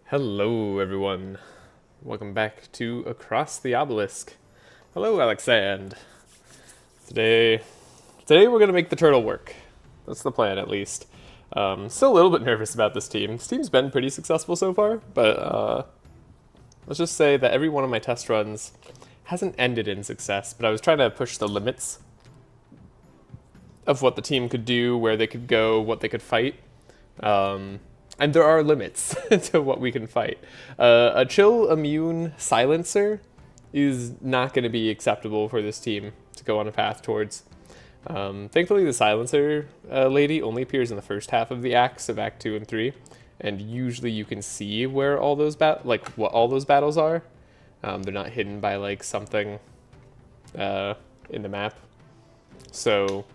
Hello, everyone. Welcome back to Across the Obelisk. Hello, Alexand. Today, today we're gonna make the turtle work. That's the plan, at least. Still a little bit nervous about this team. This team's been pretty successful so far, but let's just say that every one of my test runs hasn't ended in success. But I was trying to push the limits of what the team could do, where they could go, what they could fight. And there are limits to what we can fight. A chill immune silencer is not going to be acceptable for this team to go on a path towards. Thankfully, the silencer lady only appears in the first half of the acts of Act 2 and 3, and usually you can see where all those what all those battles are. They're not hidden by like something in the map, so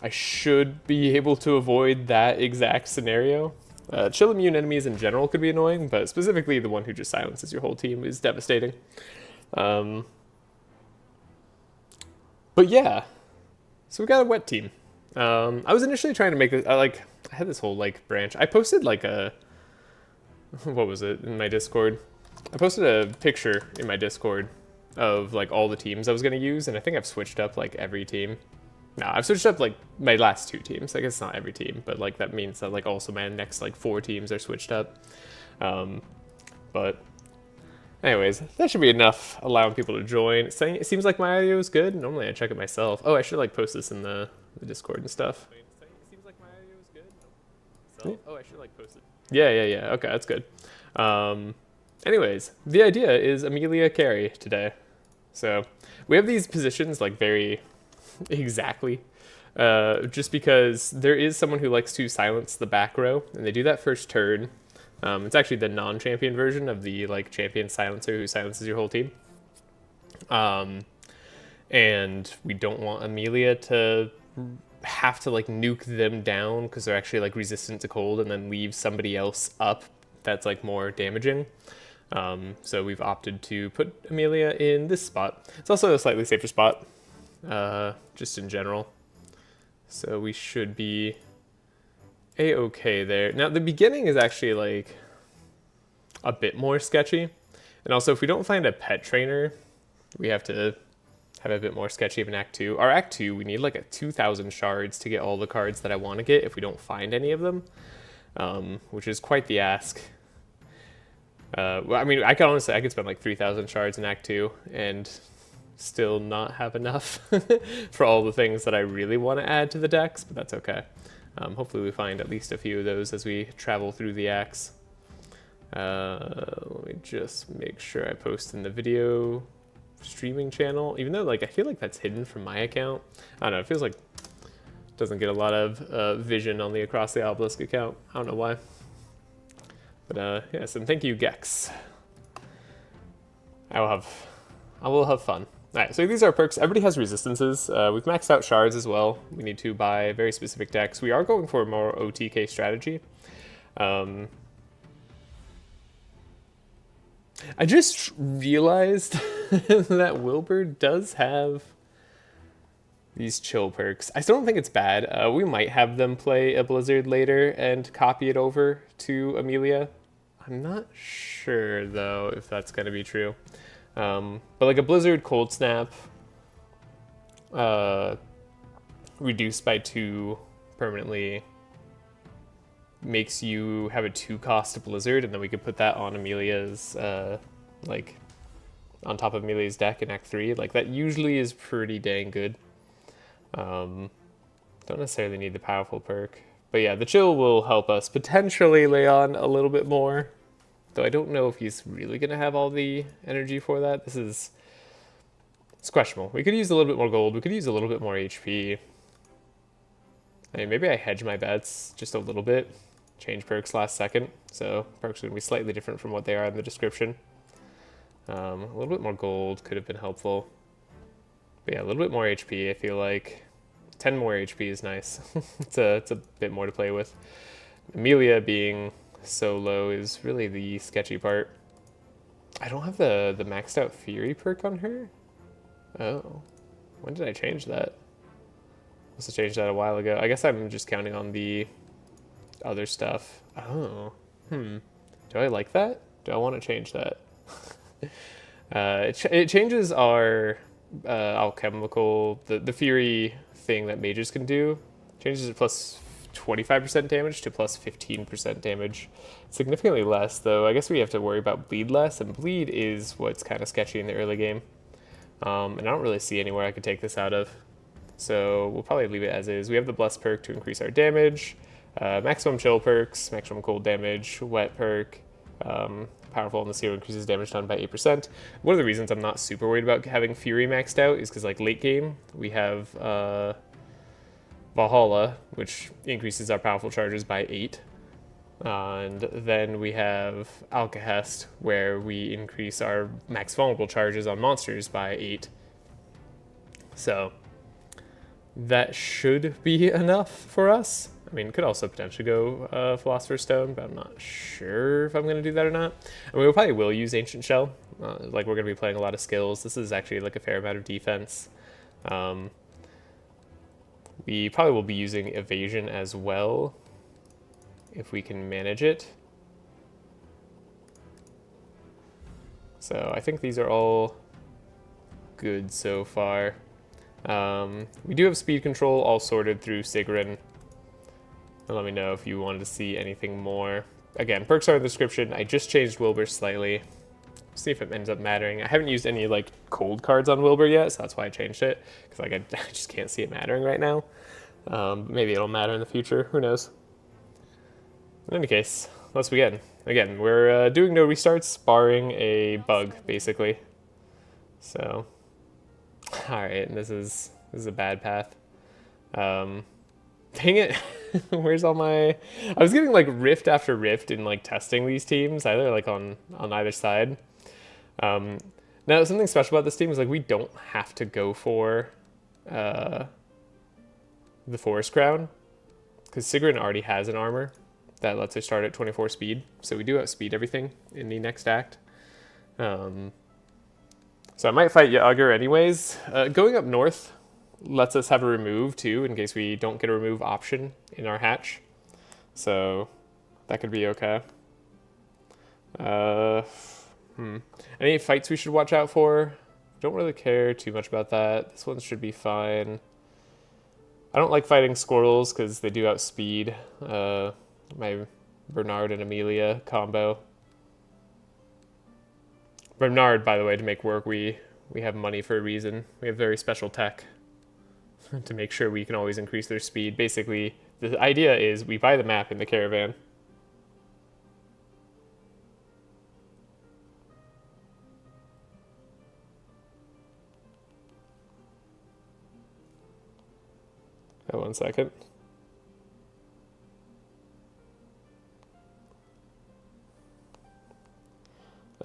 I should be able to avoid that exact scenario. Chill immune enemies in general could be annoying, but specifically the one who just silences your whole team is devastating. But yeah, so we got a wet team. I was initially trying to make this, I had this whole like branch. I posted like what was it in my Discord? I posted a picture in my Discord of like all the teams I was going to use, and I think I've switched up like every team. No, I've switched up like my last two teams. I guess not every team, but like that means that like also my next like 4 teams are switched up. But anyways, that should be enough allowing people to join. It seems like my audio is good. Normally I check it myself. Oh, I should like post this in the Discord and stuff. It seems like my audio is good. So, oh, I should like post it. Yeah. Okay, that's good. Anyways, the idea is Amelia carry today. So we have these positions like very exactly, just because there is someone who likes to silence the back row, and they do that first turn. It's actually the non-champion version of the like champion silencer who silences your whole team. And we don't want Amelia to have to like nuke them down because they're actually like resistant to cold, and then leave somebody else up that's like more damaging. So we've opted to put Amelia in this spot. It's also a slightly safer spot, just in general. So we should be a-okay there. Now the beginning is actually like a bit more sketchy. And also if we don't find a pet trainer, we have to have a bit more sketchy of an Act 2. Our Act 2, we need like a 2,000 shards to get all the cards that I want to get if we don't find any of them, which is quite the ask. Well, I mean, I could spend like 3,000 shards in Act 2 and still not have enough for all the things that I really want to add to the decks, but that's okay. Hopefully we find at least a few of those as we travel through the acts. Let me just make sure I post in the video streaming channel, even though like I feel like that's hidden from my account. I don't know, it feels like it doesn't get a lot of vision on the Across the Obelisk account. I don't know why. But yes, and thank you, Gex. I will have fun. Alright, so these are perks. Everybody has resistances. We've maxed out shards as well. We need to buy very specific decks. We are going for a more OTK strategy. I just realized that Wilbur does have these chill perks. I still don't think it's bad. We might have them play a Blizzard later and copy it over to Amelia. I'm not sure, though, if that's going to be true. But like a Blizzard Cold Snap, reduced by 2 permanently makes you have a 2-cost Blizzard, and then we could put that on Amelia's, like, on top of Amelia's deck in Act 3. Like, that usually is pretty dang good. Don't necessarily need the powerful perk. But yeah, the chill will help us potentially lay on a little bit more. Though I don't know if he's really going to have all the energy for that. It's questionable. We could use a little bit more gold. We could use a little bit more HP. I mean, maybe I hedge my bets just a little bit. Change perks last second. So perks are going to be slightly different from what they are in the description. A little bit more gold could have been helpful. But yeah, a little bit more HP, I feel like. 10 more HP is nice. It's a bit more to play with. Amelia being so low is really the sketchy part. I don't have the maxed out Fury perk on her. Oh, when did I change that? Must have changed that a while ago. I guess I'm just counting on the other stuff. Oh, do I like that? Do I want to change that? It changes our alchemical, the fury thing that mages can do. Changes it plus 25% damage to plus 15% damage. Significantly less, though. I guess we have to worry about bleed less, and bleed is what's kind of sketchy in the early game. And I don't really see anywhere I could take this out of. So we'll probably leave it as is. We have the Bless perk to increase our damage, maximum chill perks, maximum cold damage, wet perk, powerful in the seal increases damage done by 8%. One of the reasons I'm not super worried about having Fury maxed out is because like late game we have Valhalla, which increases our powerful charges by 8. And then we have Alcahest, where we increase our max vulnerable charges on monsters by 8. So that should be enough for us. I mean, could also potentially go Philosopher's Stone, but I'm not sure if I'm going to do that or not. I mean, we probably will use Ancient Shell. Like, we're going to be playing a lot of skills. This is actually, like, a fair amount of defense. We probably will be using Evasion as well, if we can manage it. So I think these are all good so far. We do have speed control all sorted through Sigrun. Let me know if you wanted to see anything more. Again, perks are in the description. I just changed Wilbur slightly. See if it ends up mattering. I haven't used any like cold cards on Wilbur yet, so that's why I changed it. Because like I just can't see it mattering right now. Maybe it'll matter in the future. Who knows? In any case, let's begin. Again, we're doing no restarts, barring a bug, basically. So, all right, this is a bad path. Dang it. Where's all my... I was getting like rift after rift in like testing these teams, either like on either side. Now something special about this team is like we don't have to go for the Forest Crown, because Sigrun already has an armor that lets her start at 24 speed, so we do outspeed everything in the next act. So I might fight Yager anyways. Going up north lets us have a remove too, in case we don't get a remove option in our hatch. So that could be okay. Any fights we should watch out for? Don't really care too much about that. This one should be fine. I don't like fighting squirrels because they do outspeed my Bernard and Amelia combo. Bernard, by the way, to make work, we have money for a reason. We have very special tech to make sure we can always increase their speed. Basically, the idea is we buy the map in the caravan. Oh, 1 second.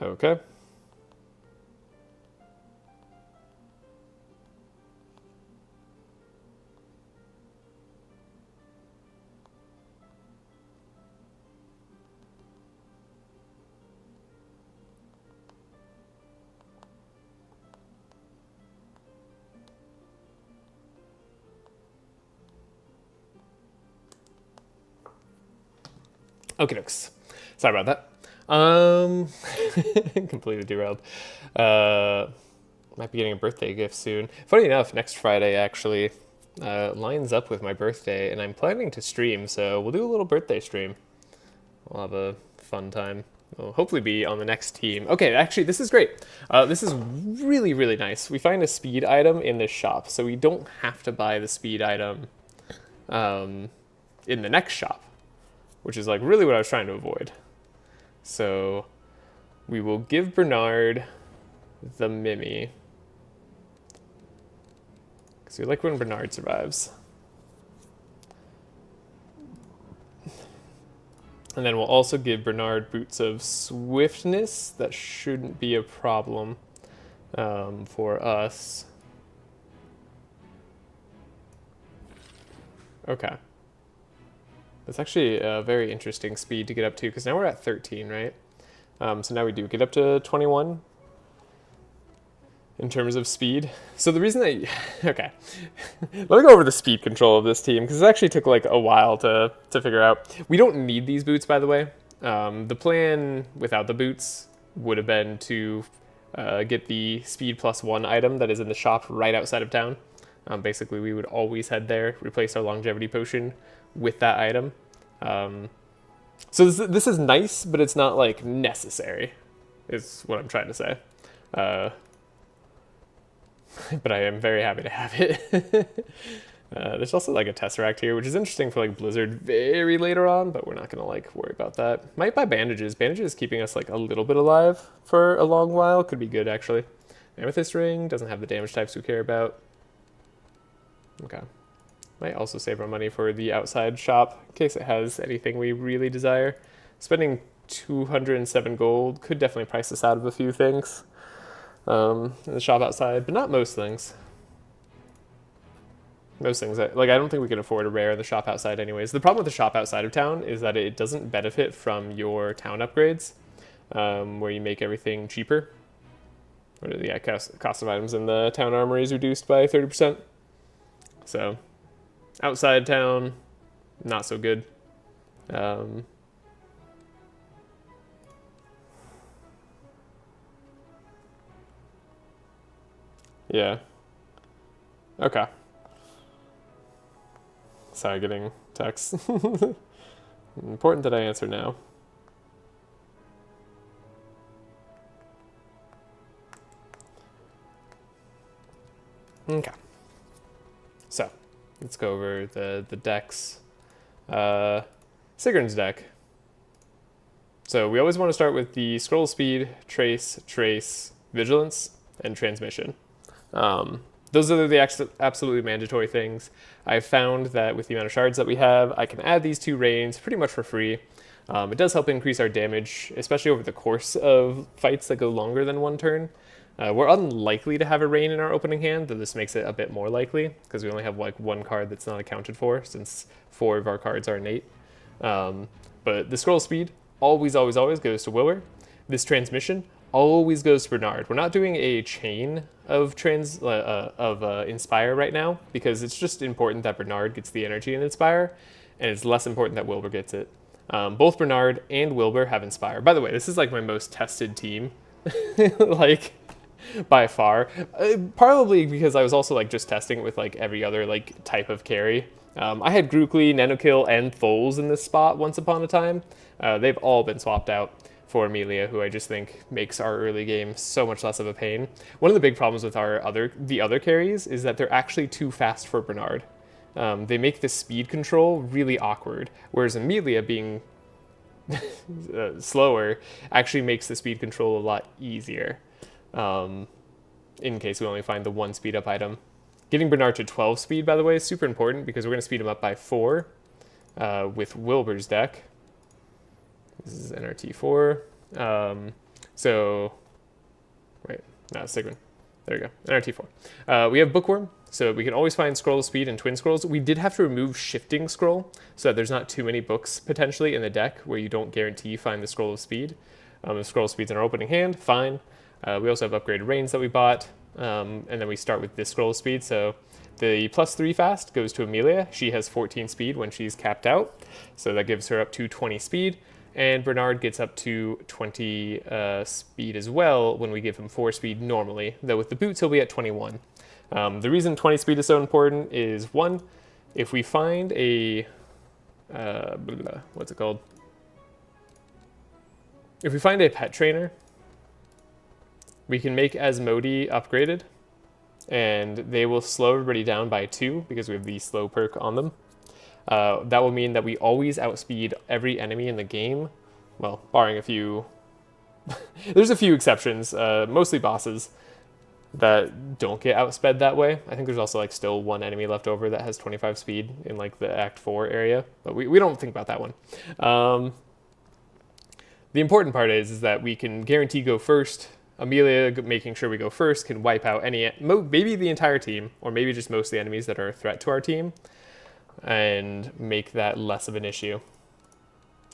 Okay. Okay, dokes. Sorry about that. Completely derailed. Might be getting a birthday gift soon. Funny enough, next Friday actually lines up with my birthday, and I'm planning to stream, so we'll do a little birthday stream. We'll have a fun time. We'll hopefully be on the next team. Okay, actually, this is great. This is really, really nice. We find a speed item in this shop, so we don't have to buy the speed item in the next shop, which is like really what I was trying to avoid. So we will give Bernard the Mimi, because we like when Bernard survives. And then we'll also give Bernard Boots of Swiftness. That shouldn't be a problem for us. Okay. That's actually a very interesting speed to get up to, because now we're at 13, right? So now we do get up to 21 in terms of speed. So the reason that... Okay. Let me go over the speed control of this team, because it actually took like a while to figure out. We don't need these boots, by the way. The plan without the boots would have been to get the speed +1 item that is in the shop right outside of town. Basically, we would always head there, replace our longevity potion with that item. So this is nice, but it's not like necessary, is what I'm trying to say. But I am very happy to have it. There's also like a Tesseract here, which is interesting for like Blizzard very later on, but we're not gonna like worry about that. Might buy bandages. Bandages keeping us like a little bit alive for a long while. Could be good actually. Amethyst ring doesn't have the damage types we care about. Okay. Might also save our money for the outside shop in case it has anything we really desire. Spending 207 gold could definitely price us out of a few things in the shop outside, but not most things. Most things, I don't think we can afford a rare in the shop outside anyways. The problem with the shop outside of town is that it doesn't benefit from your town upgrades, where you make everything cheaper. Yeah, cost of items in the town armory is reduced by 30%. So, outside town, not so good. Yeah. Okay. Sorry, getting texts. Important that I answer now. Okay. So, let's go over the decks. Sigrun's deck. So we always want to start with the scroll speed, trace, vigilance, and transmission. Those are the absolutely mandatory things. I've found that with the amount of shards that we have, I can add these 2 reigns pretty much for free. It does help increase our damage, especially over the course of fights that go longer than 1 turn. We're unlikely to have a reign in our opening hand, though this makes it a bit more likely, because we only have like 1 card that's not accounted for, since 4 of our cards are innate. But the scroll speed always goes to Wilbur. This transmission always goes to Bernard. We're not doing a chain of Inspire right now, because it's just important that Bernard gets the energy in Inspire, and it's less important that Wilbur gets it. Both Bernard and Wilbur have Inspire. By the way, this is like my most tested team, like by far. Probably because I was also like just testing it with like every other like type of carry. I had Grookly, Nanokill, and Foles in this spot once upon a time. They've all been swapped out for Amelia, who I just think makes our early game so much less of a pain. One of the big problems with the other carries is that they're actually too fast for Bernard. They make the speed control really awkward, whereas Amelia being slower actually makes the speed control a lot easier, in case we only find the 1 speed up item. Getting Bernard to 12 speed, by the way, is super important because we're going to speed him up by 4 with Wilbur's deck. This is NRT4. Sigrun. There we go, NRT4. We have Bookworm, so we can always find Scroll of Speed and Twin Scrolls. We did have to remove Shifting Scroll, so that there's not too many books potentially in the deck where you don't guarantee find the Scroll of Speed. The Scroll of Speed's in our opening hand, fine. We also have upgraded reigns that we bought, and then we start with this Scroll of Speed, so the +3 fast goes to Amelia. She has 14 speed when she's capped out, so that gives her up to 20 speed. And Bernard gets up to 20 speed as well when we give him 4 speed normally, though with the boots he'll be at 21. The reason 20 speed is so important is, 1, if we find a... what's it called? If we find a pet trainer, we can make Asmodee upgraded, and they will slow everybody down by 2 because we have the slow perk on them. That will mean that we always outspeed every enemy in the game. Well, barring a few... There's a few exceptions, mostly bosses, that don't get outsped that way. I think there's also like still 1 enemy left over that has 25 speed in like the Act 4 area, but we don't think about that one. The important part is that we can guarantee go first. Amelia, making sure we go first, can wipe out maybe the entire team, or maybe just most of the enemies that are a threat to our team, and make that less of an issue.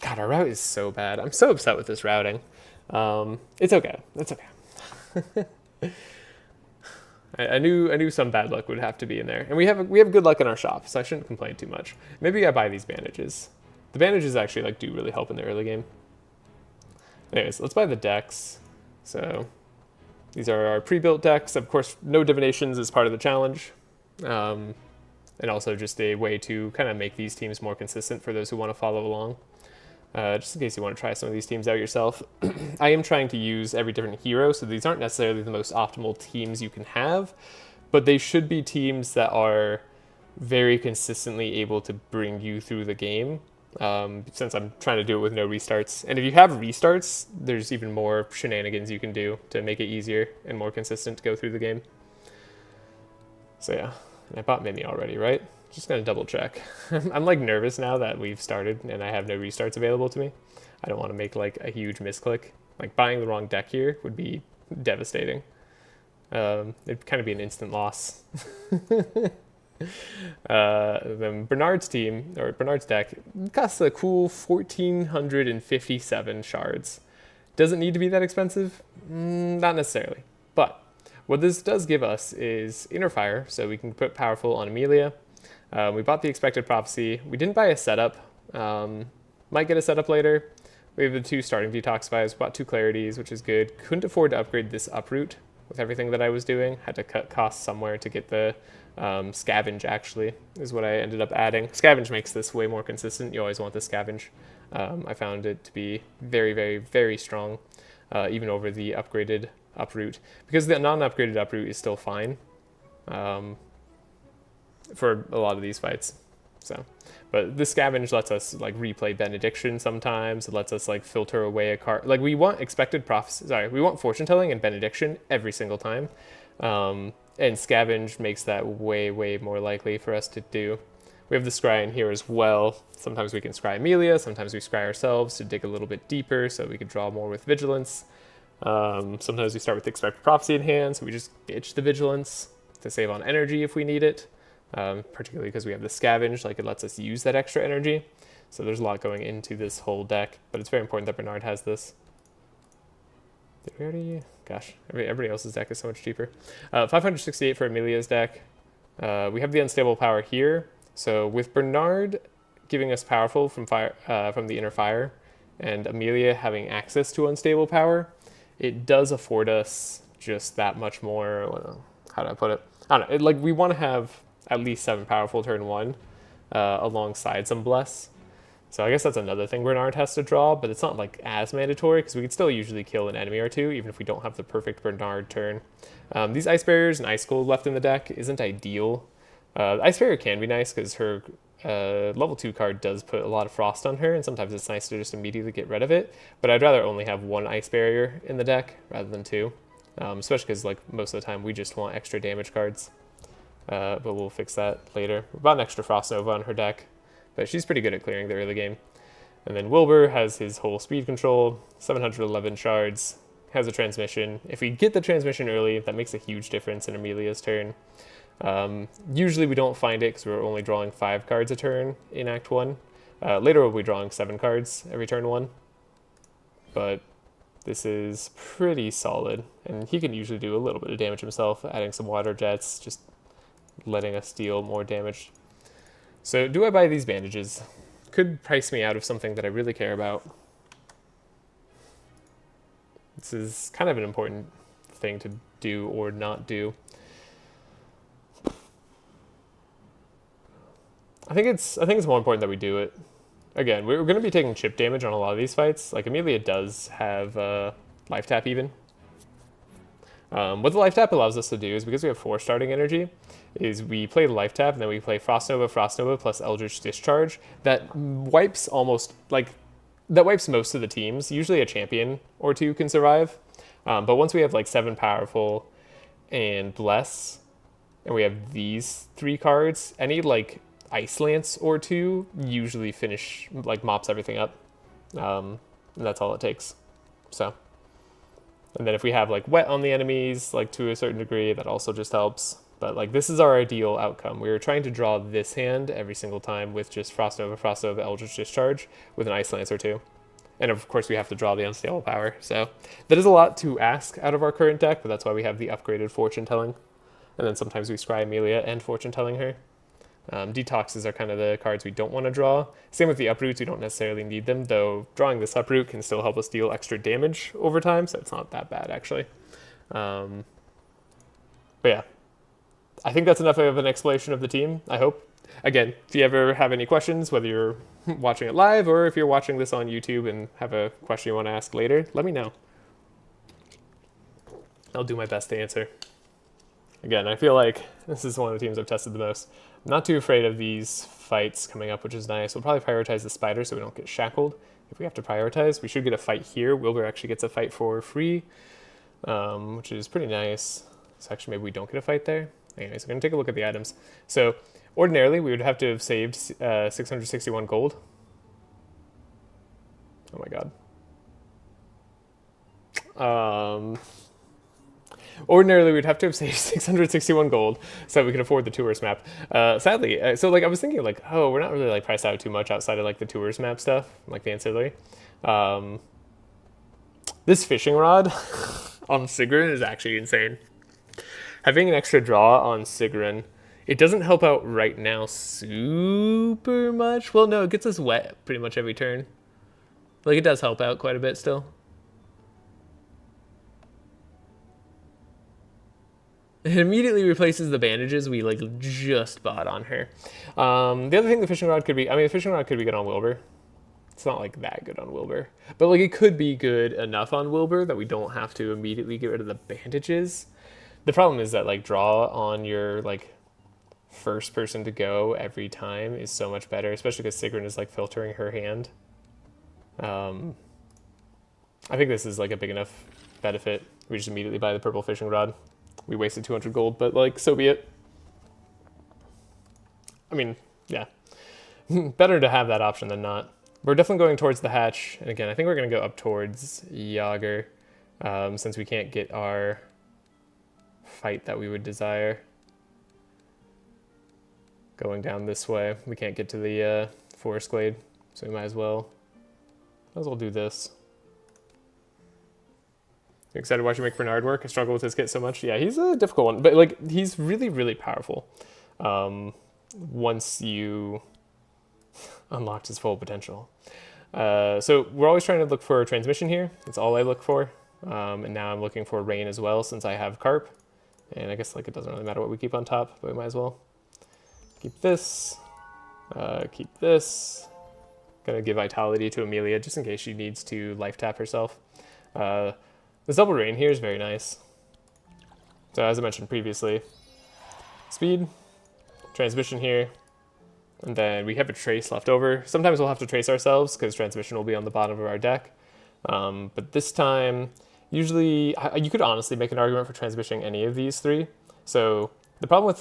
God, our route is so bad. I'm so upset with this routing. It's okay. It's okay. I knew some bad luck would have to be in there, and we have good luck in our shop, so I shouldn't complain too much. Maybe I buy these bandages. The bandages actually like do really help in the early game. Anyways, let's buy the decks. So these are our pre-built decks. Of course, no divinations is part of the challenge. And also just a way to kind of make these teams more consistent for those who want to follow along. Just in case you want to try some of these teams out yourself. I am trying to use every different hero, so these aren't necessarily the most optimal teams you can have, but they should be teams that are very consistently able to bring you through the game, since I'm trying to do it with no restarts. And if you have restarts, there's even more shenanigans you can do to make it easier and more consistent to go through the game. So yeah, and I bought Mimi already, right? Just gonna double check. I'm like nervous now that we've started and I have no restarts available to me. I don't want to make like a huge misclick. Like buying the wrong deck here would be devastating. It'd kind of be an instant loss. Then Bernard's team, or Bernard's deck, costs a cool 1,457 shards. Does it need to be that expensive? Not necessarily. But what this does give us is Inner Fire, so we can put Powerful on Amelia. We bought the Expected Prophecy. We didn't buy a setup. Might get a setup later. We have the 2 starting Detoxifiers. Bought 2 Clarities, which is good. Couldn't afford to upgrade this Uproot with everything that I was doing. Had to cut costs somewhere to get the Scavenge, actually, is what I ended up adding. Scavenge makes this way more consistent. You always want the Scavenge. I found it to be very, very, very strong, even over the upgraded Uproot. Because the non-upgraded Uproot is still fine. For a lot of these fights. So, but the Scavenge lets us like replay Benediction sometimes. It lets us like filter away a card. Like we want Expected Prophecy, we want Fortune Telling and Benediction every single time. And Scavenge makes that way, way more likely for us to do. We have the Scry in here as well. Sometimes we can Scry Amelia, sometimes we Scry ourselves to dig a little bit deeper so we can draw more with Vigilance. Sometimes we start with Expected Prophecy in hand, so we just ditch the Vigilance to save on energy if we need it. Particularly because we have the Scavenge, like it lets us use that extra energy. So there's a lot going into this whole deck, but it's very important that Bernard has this. Did we already? Gosh, everybody else's deck is so much cheaper. 568 for Amelia's deck. We have the Unstable Power here. So with Bernard giving us Powerful from the Inner Fire, and Amelia having access to Unstable Power, it does afford us just that much more. How do I put it? I don't know. Like we want to have at least 7 Powerful turn 1 alongside some Bless. So I guess that's another thing Bernard has to draw, but it's not like as mandatory because we could still usually kill an enemy or 2 even if we don't have the perfect Bernard turn. These Ice Barriers and Ice Cold left in the deck isn't ideal. Ice Barrier can be nice because her level 2 card does put a lot of frost on her, and sometimes it's nice to just immediately get rid of it, but I'd rather only have 1 Ice Barrier in the deck rather than 2, especially because like most of the time we just want extra damage cards. But we'll fix that later. We bought an extra Frost Nova on her deck, but she's pretty good at clearing the early game. And then Wilbur has his whole speed control, 711 shards, has a transmission. If we get the transmission early, that makes a huge difference in Amelia's turn. Usually we don't find it because we're only drawing 5 cards a turn in Act 1. Later we'll be drawing 7 cards every turn 1. But this is pretty solid, and he can usually do a little bit of damage himself, adding some water jets, just letting us deal more damage. So do I buy these bandages? Could price me out of something that I really care about. This is kind of an important thing to do or not do. I think it's more important that we do it. Again, we're going to be taking chip damage on a lot of these fights. Like Amelia does have life tap even. What the life tap allows us to do is, because we have 4 starting energy, is we play the life tap and then we play Frost Nova plus Eldritch Discharge. That wipes most of the teams. Usually a champion or 2 can survive. But once we have like 7 Powerful and Bless, and we have these 3 cards, any like Ice Lance or 2 usually mops everything up. And that's all it takes. So. And then if we have like Wet on the enemies, like to a certain degree, that also just helps. But like this is our ideal outcome. We were trying to draw this hand every single time with just Frost Nova, Eldritch Discharge with an Ice Lance or 2. And of course we have to draw the Unstable Power. So that is a lot to ask out of our current deck, but that's why we have the upgraded Fortune Telling. And then sometimes we scry Amelia and Fortune Telling her. Detoxes are kind of the cards we don't want to draw. Same with the uproots, we don't necessarily need them, though drawing this uproot can still help us deal extra damage over time, so it's not that bad actually. But yeah, I think that's enough of an explanation of the team, I hope. Again, if you ever have any questions, whether you're watching it live or if you're watching this on YouTube and have a question you want to ask later, let me know. I'll do my best to answer. Again, I feel like this is one of the teams I've tested the most. I'm not too afraid of these fights coming up, which is nice. We'll probably prioritize the spider so we don't get shackled. If we have to prioritize, we should get a fight here. Wilbur actually gets a fight for free, which is pretty nice. So actually maybe we don't get a fight there. Anyways, we're going to take a look at the items. So ordinarily, we would have to have saved 661 gold. Oh my god. Ordinarily, we'd have to have saved 661 gold so that we could afford the tourist map. Sadly, so like I was thinking like, oh, we're not really like priced out too much outside of like the tourist map stuff, like the ancillary. This fishing rod on Sigrun is actually insane. Having an extra draw on Sigrun, it doesn't help out right now super much. Well, no, it gets us wet pretty much every turn. Like, it does help out quite a bit still. It immediately replaces the bandages we like just bought on her. The other thing the fishing rod could be, I mean, the fishing rod could be good on Wilbur. It's not like that good on Wilbur, but like it could be good enough on Wilbur that we don't have to immediately get rid of the bandages. The problem is that like draw on your like first person to go every time is so much better, especially because Sigrun is like filtering her hand. I think this is like a big enough benefit. We just immediately buy the purple fishing rod. We wasted 200 gold, but like, so be it. I mean, yeah. Better to have that option than not. We're definitely going towards the hatch. And again, I think we're going to go up towards Yager, since we can't get our fight that we would desire. Going down this way. We can't get to the forest glade, so we might as well do this. You excited to watch you make Bernard work? I struggle with his kit so much. Yeah, he's a difficult one, but like he's really, really powerful. Once you unlocked his full potential. So we're always trying to look for transmission here. That's all I look for. And now I'm looking for rain as well since I have carp. And I guess like it doesn't really matter what we keep on top, but we might as well keep this. Keep this. Gonna give vitality to Amelia just in case she needs to life tap herself. This double rain here is very nice. So as I mentioned previously, speed, transmission here, and then we have a trace left over. Sometimes we'll have to trace ourselves because transmission will be on the bottom of our deck. But this time, usually, you could honestly make an argument for transmissioning any of these three. So the problem with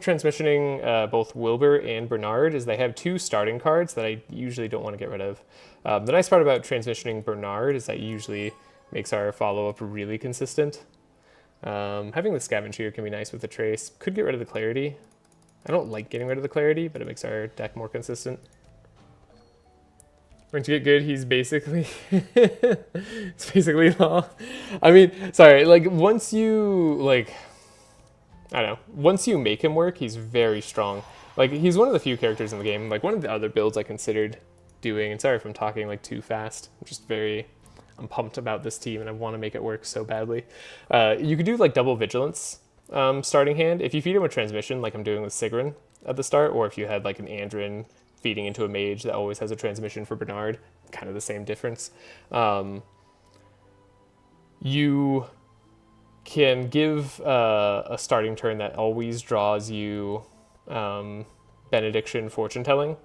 transmissioning both Wilbur and Bernard is they have two starting cards that I usually don't want to get rid of. The nice part about transmissioning Bernard is that it usually makes our follow-up really consistent. Having the scavenge here can be nice with the trace. Could get rid of the clarity. I don't like getting rid of the clarity, but it makes our deck more consistent. Once you get good, he's basically... it's basically law. I mean, sorry, like, once you, like... I don't know. Once you make him work, he's very strong. Like, he's one of the few characters in the game. Like, one of the other builds I considered doing, and sorry if I'm talking, like, too fast. I'm pumped about this team, and I want to make it work so badly. You could do, like, double vigilance starting hand. If you feed him a transmission, like I'm doing with Sigrun at the start, or if you had, like, an Andrin feeding into a mage that always has a transmission for Bernard, kind of the same difference. You can give a starting turn that always draws you Benediction fortune telling,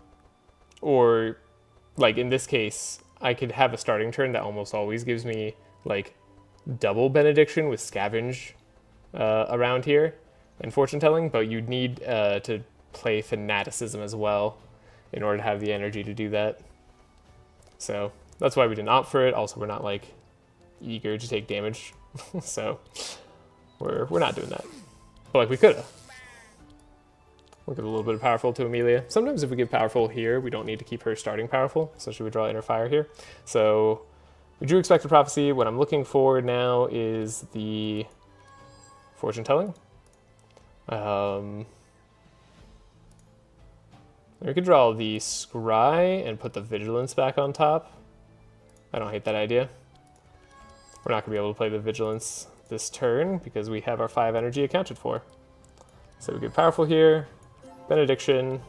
or like in this case I could have a starting turn that almost always gives me like double Benediction with scavenge around here and fortune telling, but you'd need to play fanaticism as well in order to have the energy to do that. So that's why we didn't opt for it. Also, we're not like eager to take damage. So we're not doing that. But like we could have. We'll give a little bit of powerful to Amelia. Sometimes if we give powerful here, we don't need to keep her starting powerful. So should we draw inner fire here? So we drew expected prophecy. What I'm looking for now is the fortune telling. We could draw the Scry and put the Vigilance back on top. I don't hate that idea. We're not going to be able to play the Vigilance this turn because we have our 5 energy accounted for. So we get Powerful here, Benediction,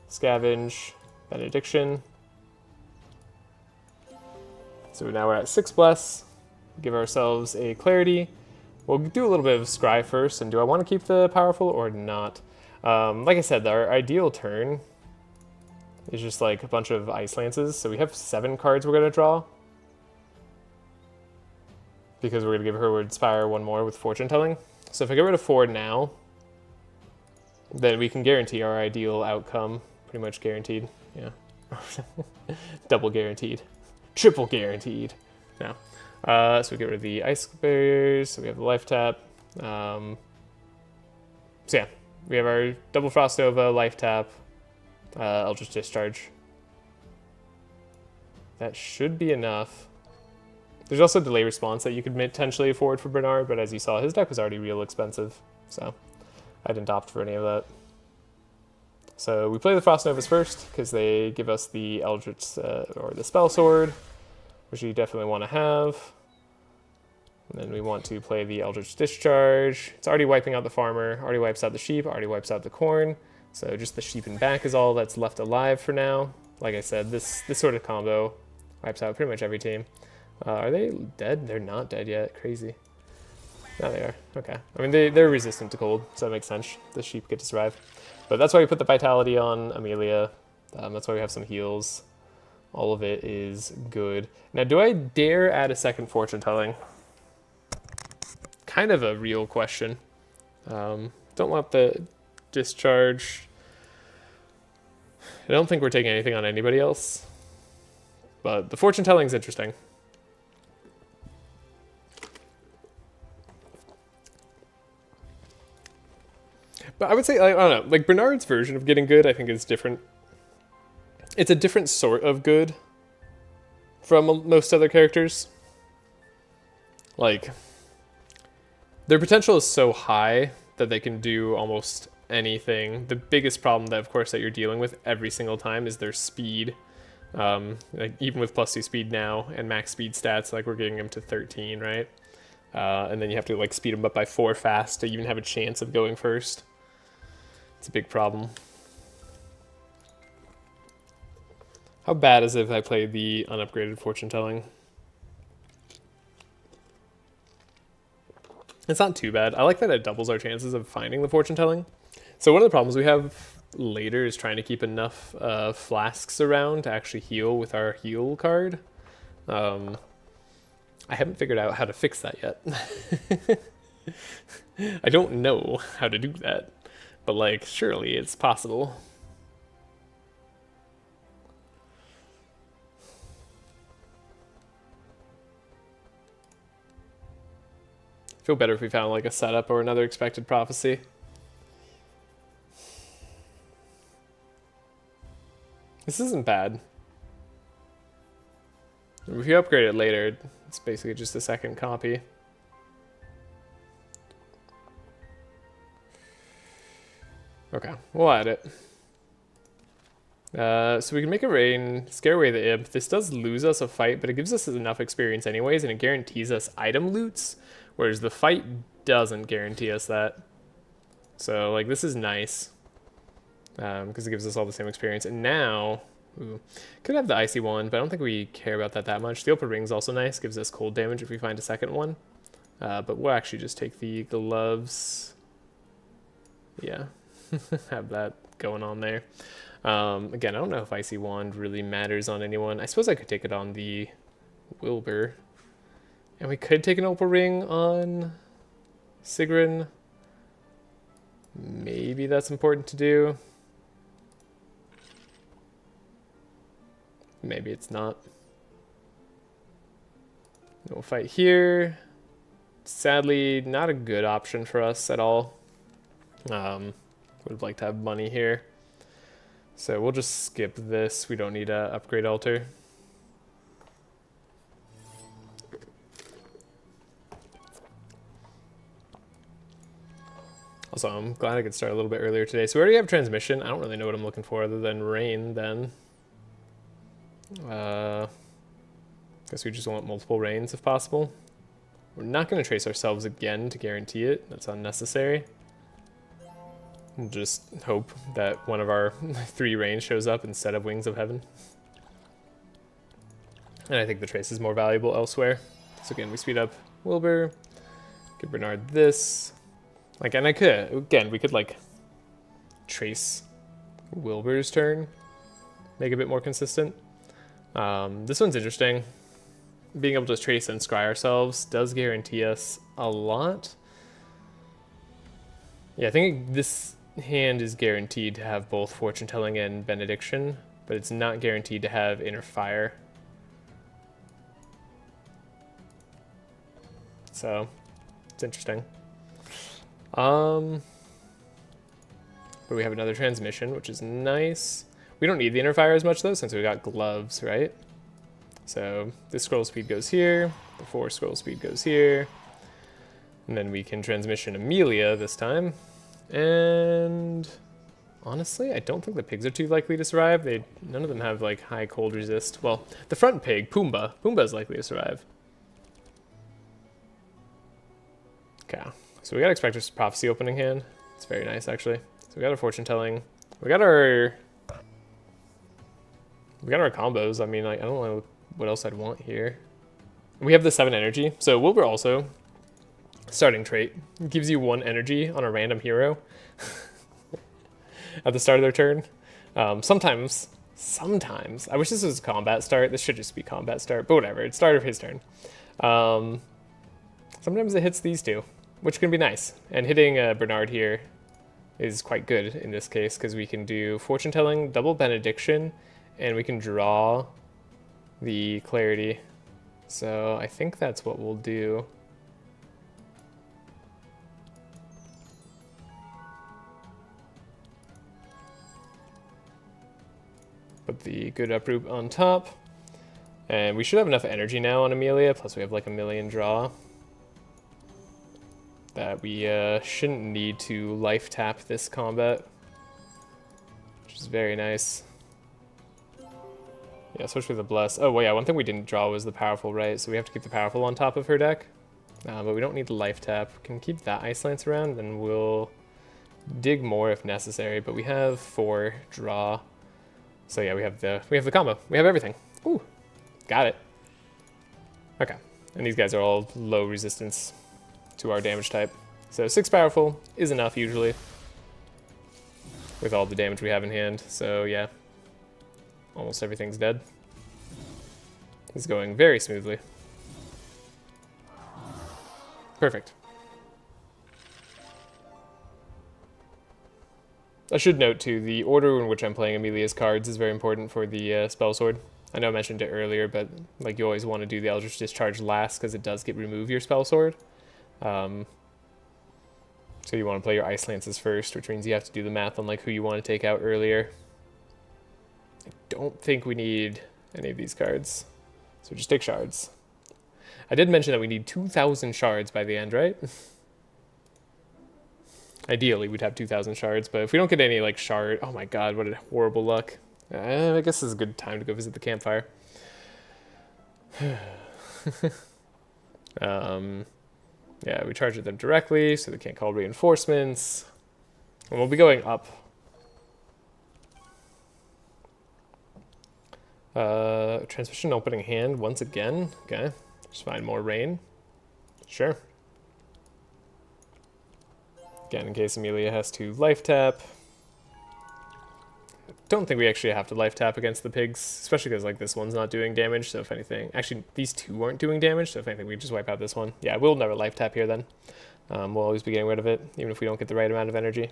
Scavenge, Benediction. So now we're at 6 Bless. Give ourselves a Clarity. We'll do a little bit of Scry first, and do I want to keep the Powerful or not? Like I said, our ideal turn is just like a bunch of Ice Lances. So we have 7 cards we're going to draw. Because we're going to give Hereward Spire one more with Fortune Telling. So if I get rid of 4 now, then we can guarantee our ideal outcome. Pretty much guaranteed. Yeah. Double guaranteed. Triple guaranteed. No. So we get rid of the Ice Barriers. So we have the Life Tap. So yeah. We have our double Frost Nova, Life Tap, Eldritch Discharge. That should be enough. There's also Delay Response that you could potentially afford for Bernard, but as you saw, his deck was already real expensive, so I didn't opt for any of that. So we play the Frost Novas first, because they give us the Eldritch, or the Spell Sword, which you definitely want to have. And then we want to play the Eldritch Discharge. It's already wiping out the farmer, already wipes out the sheep, already wipes out the corn. So just the sheep and back is all that's left alive for now. Like I said, this sort of combo wipes out pretty much every team. Are they dead? They're not dead yet. Crazy. No, they are. Okay. I mean, they're resistant to cold, so that makes sense. The sheep get to survive. But that's why we put the Vitality on Amelia. That's why we have some heals. All of it is good. Now, do I dare add a second Fortune Telling? Kind of a real question. Don't want the Discharge. I don't think we're taking anything on anybody else. But the Fortune Telling is interesting. But I would say, I don't know, like Bernard's version of getting good, I think is different. It's a different sort of good from most other characters. Like, their potential is so high that they can do almost anything. The biggest problem that, of course, that you're dealing with every single time is their speed. Like even with +2 speed now and max speed stats, like we're getting them to 13, right? And then you have to like speed them up by 4 fast to even have a chance of going first. It's a big problem. How bad is it if I play the unupgraded Fortune Telling? It's not too bad. I like that it doubles our chances of finding the Fortune Telling. So one of the problems we have later is trying to keep enough flasks around to actually heal with our heal card. I haven't figured out how to fix that yet. I don't know how to do that, but like surely it's possible. Feel better if we found like a setup or another expected prophecy. This isn't bad. If you upgrade it later, it's basically just a second copy. Okay, we'll add it. So we can make it rain, scare away the imp. This does lose us a fight, but it gives us enough experience anyways, and it guarantees us item loots, whereas the fight doesn't guarantee us that. So, like, this is nice, because it gives us all the same experience. And now, could have the icy one, but I don't think we care about that much. The open ring's also nice, gives us cold damage if we find a second one. But we'll actually just take the gloves. Yeah, have that going on there. Again, I don't know if Icy Wand really matters on anyone. I suppose I could take it on the Wilbur. And we could take an Opal Ring on Sigrun. Maybe that's important to do. Maybe it's not. We'll fight here. Sadly, not a good option for us at all. Would have liked to have money here. So we'll just skip this. We don't need a upgrade altar. Also, I'm glad I could start a little bit earlier today. So we already have transmission. I don't really know what I'm looking for other than rain then. Guess we just want multiple rains if possible. We're not going to trace ourselves again to guarantee it. That's unnecessary. We'll just hope that one of our 3 rains shows up instead of Wings of Heaven. And I think the trace is more valuable elsewhere. So again, we speed up Wilbur. Give Bernard this. Like, and I could, again, we could like trace Wilbur's turn. Make it a bit more consistent. This one's interesting. Being able to trace and scry ourselves does guarantee us a lot. Yeah, I think this hand is guaranteed to have both Fortune Telling and Benediction, but it's not guaranteed to have Inner Fire. So, it's interesting. But we have another transmission, which is nice. We don't need the Inner Fire as much though, since we got gloves, right? So this scroll speed goes here, the 4 scroll speed goes here, and then we can transmission Amelia this time. And honestly, I don't think the pigs are too likely to survive. None of them have like high cold resist. Well, the front pig, Pumbaa is likely to survive. Okay, so we got Expector's Prophecy opening hand. It's very nice actually. So we got our Fortune Telling. We got our combos. I mean, like, I don't know what else I'd want here. We have the 7 energy. So Wilbur also, starting trait, gives you 1 energy on a random hero at the start of their turn. Sometimes, I wish this was combat start. This should just be combat start, but whatever. It's start of his turn. Sometimes it hits these 2, which can be nice. And hitting Bernard here is quite good in this case, because we can do Fortune Telling, double Benediction, and we can draw the Clarity. So I think that's what we'll do. Put the good uproot on top. And we should have enough energy now on Amelia, plus we have like a million draw, that we shouldn't need to life tap this combat, which is very nice. Yeah, especially the Bless. Oh, well, yeah, one thing we didn't draw was the Powerful, right? So we have to keep the Powerful on top of her deck. But we don't need the life tap. We can keep that Ice Lance around, then we'll dig more if necessary. But we have 4 draw. So yeah, we have the combo. We have everything. Ooh, got it. Okay, and these guys are all low resistance to our damage type. So 6 Powerful is enough usually, with all the damage we have in hand. So yeah. Almost everything's dead. It's going very smoothly. Perfect. I should note too, the order in which I'm playing Amelia's cards is very important for the Spell Sword. I know I mentioned it earlier, but like you always want to do the Eldritch Discharge last because it does remove your Spell Sword. So you want to play your Ice Lances first, which means you have to do the math on like who you want to take out earlier. I don't think we need any of these cards, so just take shards. I did mention that we need 2,000 shards by the end, right? Ideally, we'd have 2,000 shards, but if we don't get any, like, shard... Oh my god, what a horrible luck. I guess this is a good time to go visit the campfire. Yeah, we charge at them directly, so they can't call reinforcements. And we'll be going up. Transmission opening hand once again. Okay, just find more rain. Sure. Again, in case Amelia has to life tap. Don't think we actually have to life tap against the pigs, especially because like this one's not doing damage, so if anything... Actually, these 2 aren't doing damage, so if anything, we just wipe out this one. Yeah, we'll never life tap here then. We'll always be getting rid of it, even if we don't get the right amount of energy.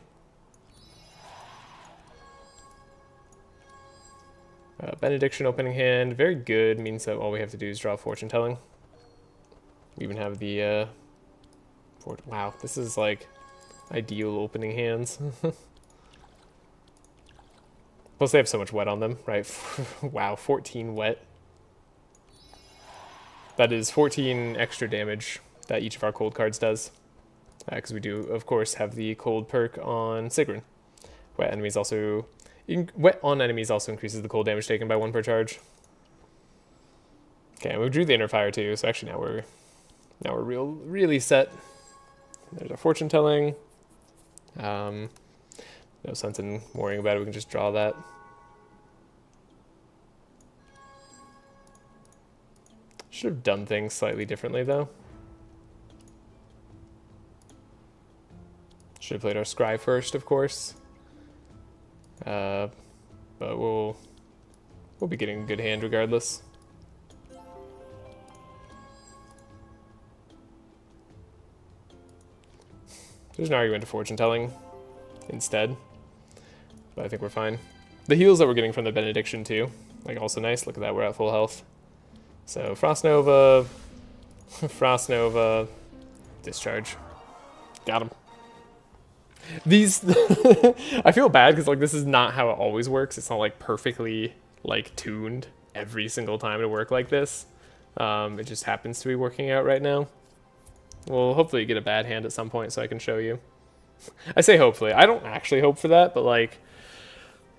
Benediction opening hand, very good, means that all we have to do is draw Fortune Telling. We even have the... Wow, this is like ideal opening hands. Plus they have so much wet on them, right? Wow, 14 wet. That is 14 extra damage that each of our cold cards does. because we do, of course, have the cold perk on Sigrun. Wet on enemies also increases the cold damage taken by 1 per charge. Okay, and we drew the inner fire too, so actually now we're really set. There's our fortune telling. No sense in worrying about it. We can just draw that. Should have done things slightly differently though. Should have played our scry first, of course. But we'll be getting a good hand regardless. There's an argument to fortune telling instead, but I think we're fine. The heals that we're getting from the benediction too, like also nice. Look at that, we're at full health. So Frost Nova, discharge, got him. These I feel bad because like this is not how it always works. It's not like perfectly like tuned every single time to work like this. It just happens to be working out right now. We'll hopefully get a bad hand at some point so I can show you. I say hopefully. I don't actually hope for that, but like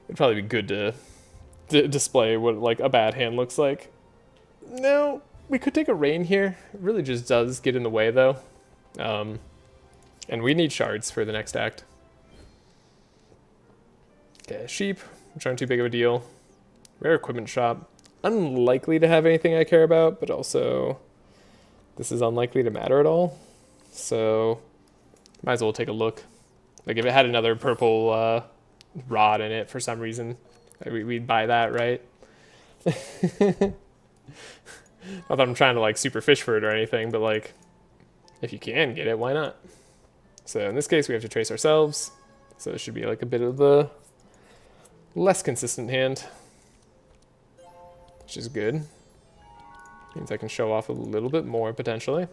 it'd probably be good to display what like a bad hand looks like. No, we could take a rain here. It really just does get in the way though. And we need shards for the next act. Okay, sheep, which aren't too big of a deal. Rare equipment shop. Unlikely to have anything I care about, but also this is unlikely to matter at all. So might as well take a look. Like if it had another purple rod in it for some reason, we'd buy that, right? Not that I'm trying to like super fish for it or anything, but like if you can get it, why not? So in this case we have to trace ourselves. So it should be like a bit of the less consistent hand, which is good. Means I can show off a little bit more potentially.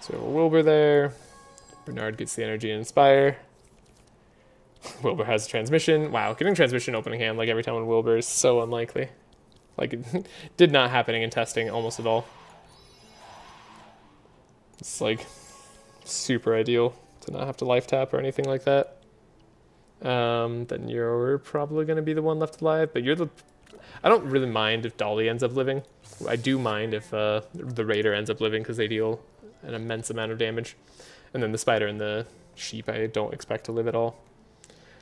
So we have a Wilbur there. Bernard gets the energy and inspire. Wilbur has transmission. Wow, getting transmission opening hand like every time on Wilbur is so unlikely. Like it did not happening in testing almost at all. It's like super ideal to not have to life tap or anything like that. Then you're probably going to be the one left alive, but you're the... I don't really mind if Dolly ends up living. I do mind if the Raider ends up living because they deal an immense amount of damage. And then the Spider and the Sheep I don't expect to live at all.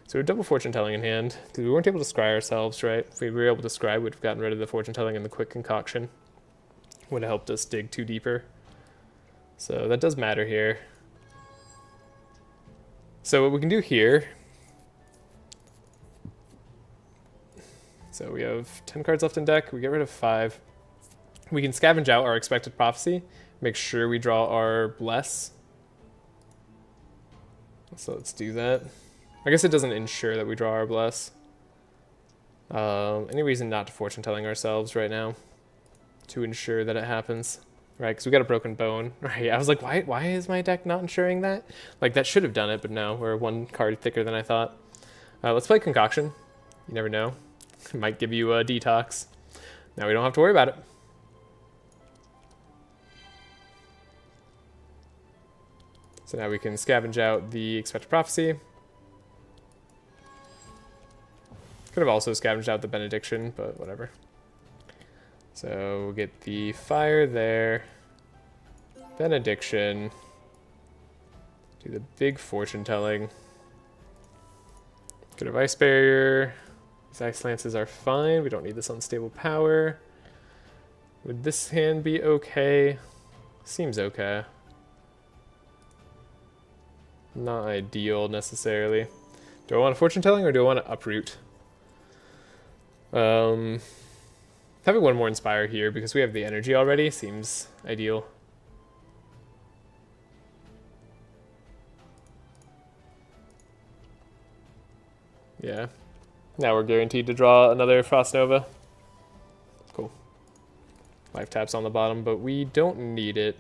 So we're double fortune telling in hand, because we weren't able to scry ourselves, right? If we were able to scry, we'd have gotten rid of the fortune telling and the quick concoction. Would have helped us dig 2 deeper. So that does matter here. So what we can do here... So we have 10 cards left in deck, we get rid of 5. We can scavenge out our expected prophecy, make sure we draw our bless. So let's do that. I guess it doesn't ensure that we draw our bless. Any reason not to fortune telling ourselves right now to ensure that it happens, right? Because we got a broken bone, right? I was like, why is my deck not ensuring that? Like that should have done it, but no, we're 1 card thicker than I thought. Let's play concoction. You never know. It might give you a detox. Now we don't have to worry about it. So now we can scavenge out the expected prophecy. Could have also scavenged out the benediction, but whatever. So we'll get the fire there. Benediction. Do the big fortune telling. Good of ice barrier. These ice lances are fine. We don't need this unstable power. Would this hand be okay? Seems okay. Not ideal necessarily. Do I want a fortune telling or do I want to uproot? Having 1 more inspire here because we have the energy already seems ideal. Yeah. Now we're guaranteed to draw another Frost Nova. Cool. Life taps on the bottom, but we don't need it.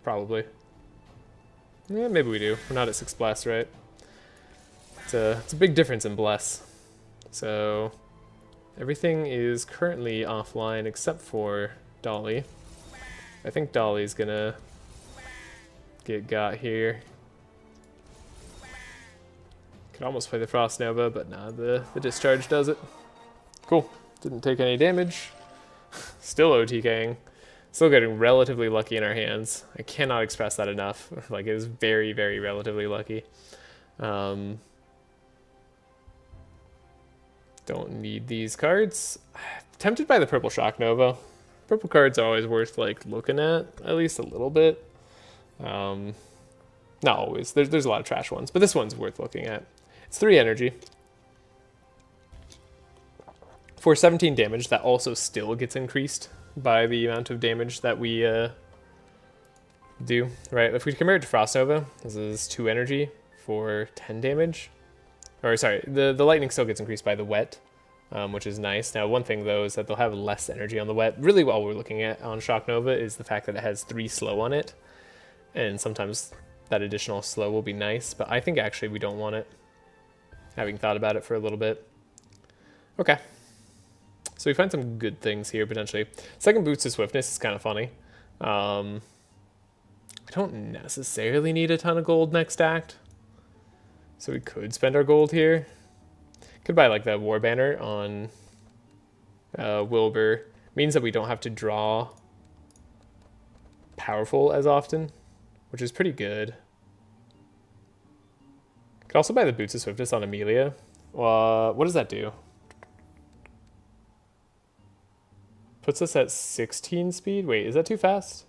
Probably. Yeah, maybe we do. We're not at 6 bless, right? It's a big difference in bless. So everything is currently offline except for Dolly. I think Dolly's gonna get got here. Could almost play the Frost Nova, but nah, the discharge does it. Cool. Didn't take any damage. Still OTKing. Still getting relatively lucky in our hands. I cannot express that enough. Like, it is very, very relatively lucky. Don't need these cards. Tempted by the purple Shock Nova. Purple cards are always worth, like, looking at least a little bit. Not always. There's a lot of trash ones, but this one's worth looking at. It's 3 energy. For 17 damage, that also still gets increased by the amount of damage that we do, right? If we compare it to Frost Nova, this is 2 energy for 10 damage. Or sorry, the lightning still gets increased by the wet, which is nice. Now, one thing though is that they'll have less energy on the wet. Really, what we're looking at on Shock Nova is the fact that it has 3 slow on it, and sometimes that additional slow will be nice, but I think actually we don't want it, having thought about it for a little bit. Okay. So we find some good things here, potentially. Second boost to Swiftness is kind of funny. I don't necessarily need a ton of gold next act, so we could spend our gold here. Could buy like the War Banner on Wilbur. Means that we don't have to draw powerful as often, which is pretty good. Could also buy the Boots of Swiftness on Amelia. What does that do? Puts us at 16 speed? Wait, is that too fast?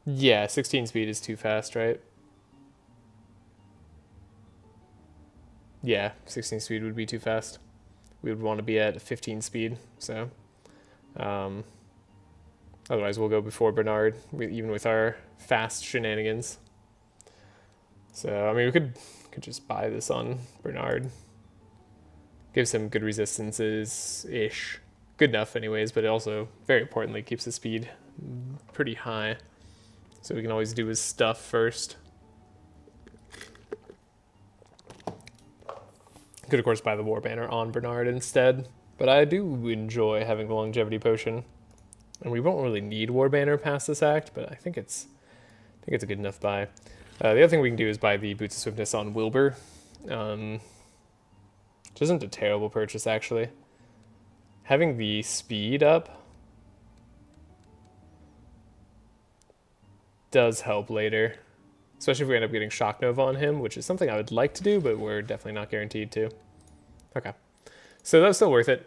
Yeah, 16 speed is too fast, right? Yeah, 16 speed would be too fast. We would want to be at 15 speed, so... otherwise we'll go before Bernard, even with our fast shenanigans. So, I mean, we could just buy this on Bernard. Gives him good resistances-ish. Good enough anyways, but it also, very importantly, keeps his speed pretty high. So we can always do his stuff first. Could, of course, buy the War Banner on Bernard instead. But I do enjoy having the Longevity Potion. And we won't really need War Banner past this act, but I think it's a good enough buy. The other thing we can do is buy the Boots of Swiftness on Wilbur. Which isn't a terrible purchase, actually. Having the speed up does help later. Especially if we end up getting Shock Nova on him, which is something I would like to do, but we're definitely not guaranteed to. Okay. So that was still worth it.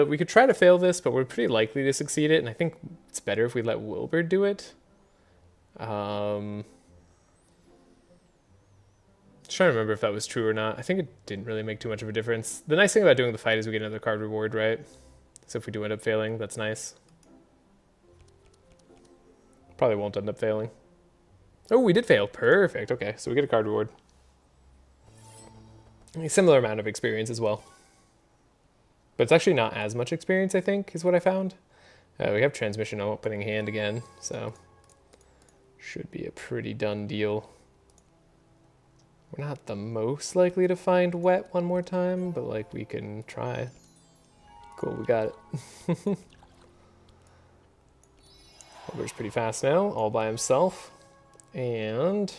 We could try to fail this, but we're pretty likely to succeed it, and I think it's better if we let Wilbur do it. Just trying to remember if that was true or not. I think it didn't really make too much of a difference. The nice thing about doing the fight is we get another card reward, right? So if we do end up failing, that's nice. Probably won't end up failing. Oh, we did fail. Perfect. Okay, so we get a card reward. A similar amount of experience as well. But it's actually not as much experience, I think, is what I found. We have Transmission opening hand again, so should be a pretty done deal. We're not the most likely to find wet one more time, but like we can try. Cool, we got it. Wilbur's pretty fast now, all by himself. And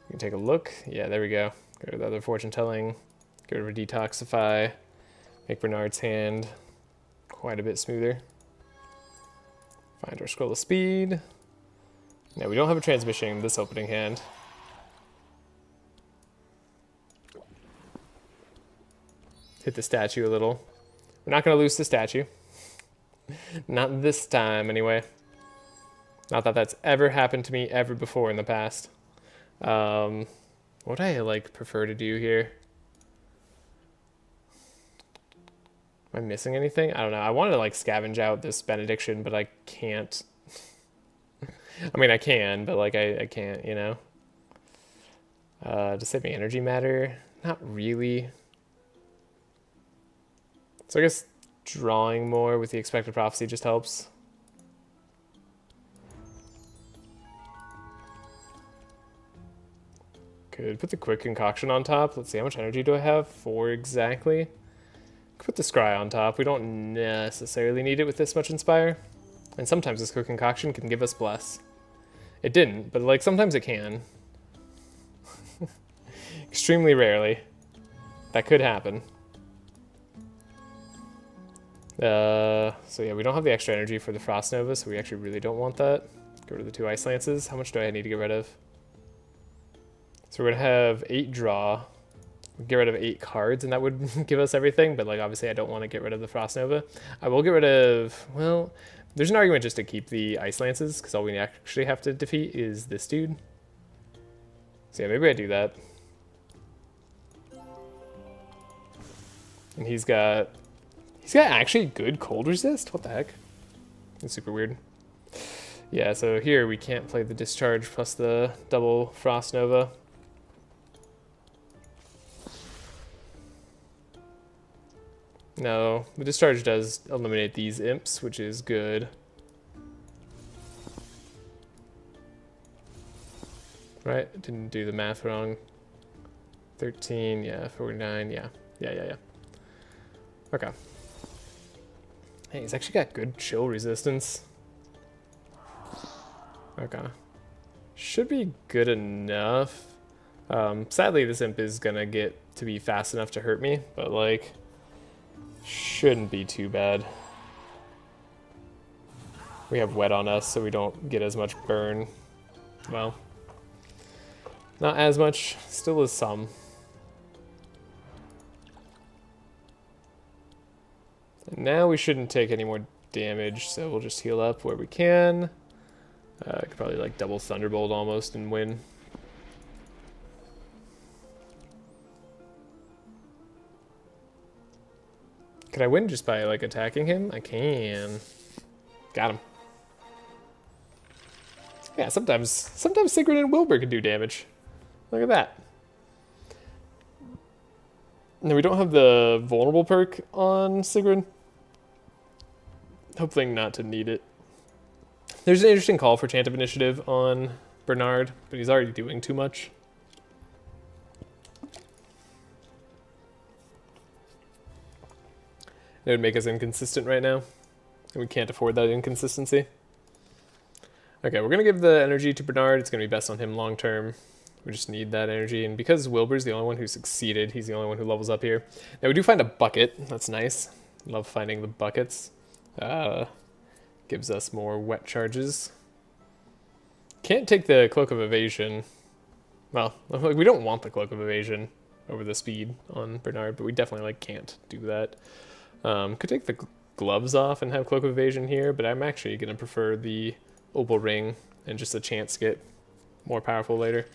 we can take a look. Yeah, there we go. Go to the other fortune telling. Get rid of a detoxify. Make Bernard's hand quite a bit smoother. Find our scroll of speed. Now we don't have a transmission in this opening hand. Hit the statue a little. We're not going to lose the statue. Not this time, anyway. Not that that's ever happened to me ever before in the past. What would I like prefer to do here? Am I missing anything? I don't know. I wanted to like scavenge out this benediction, but I can't. I mean, I can, but like I can't, you know. Does saving energy matter? Not really. So I guess drawing more with the expected prophecy just helps. Could put the quick concoction on top. Let's see, how much energy do I have? 4 exactly. Could put the scry on top. We don't necessarily need it with this much inspire. And sometimes this quick concoction can give us bless. It didn't, but like sometimes it can. Extremely rarely. That could happen. So yeah, we don't have the extra energy for the Frost Nova, so we actually really don't want that. Get rid of the 2 Ice Lances. How much do I need to get rid of? So we're gonna have 8 draw. Get rid of 8 cards, and that would give us everything, but like obviously I don't want to get rid of the Frost Nova. I will get rid of, well, there's an argument just to keep the Ice Lances, because all we actually have to defeat is this dude. So yeah, maybe I do that. And he's got actually good cold resist? What the heck? It's super weird. Yeah, so here we can't play the Discharge plus the double Frost Nova. No, the Discharge does eliminate these imps, which is good. Right, didn't do the math wrong. 13, yeah, 49, yeah. Okay. Hey, he's actually got good chill resistance. Okay. Should be good enough. Sadly, this imp is gonna get to be fast enough to hurt me, but like, shouldn't be too bad. We have wet on us, so we don't get as much burn. Well, not as much, still is some. And now we shouldn't take any more damage, so we'll just heal up where we can. I could probably like double Thunderbolt almost and win. Can I win just by like attacking him? I can. Got him. Yeah, sometimes Sigrun and Wilbur can do damage. Look at that. No, we don't have the vulnerable perk on Sigrun. Hopefully not to need it. There's an interesting call for Chant of Initiative on Bernard, but he's already doing too much. It would make us inconsistent right now, and we can't afford that inconsistency. Okay, we're going to give the energy to Bernard. It's going to be best on him long term. We just need that energy, and because Wilbur's the only one who succeeded, he's the only one who levels up here. Now we do find a bucket. That's nice. Love finding the buckets. Gives us more wet charges. Can't take the Cloak of Evasion. Well, we don't want the Cloak of Evasion over the speed on Bernard, but we definitely like can't do that. Could take the gloves off and have Cloak of Evasion here, but I'm actually going to prefer the Opal Ring and just a chance to get more powerful later.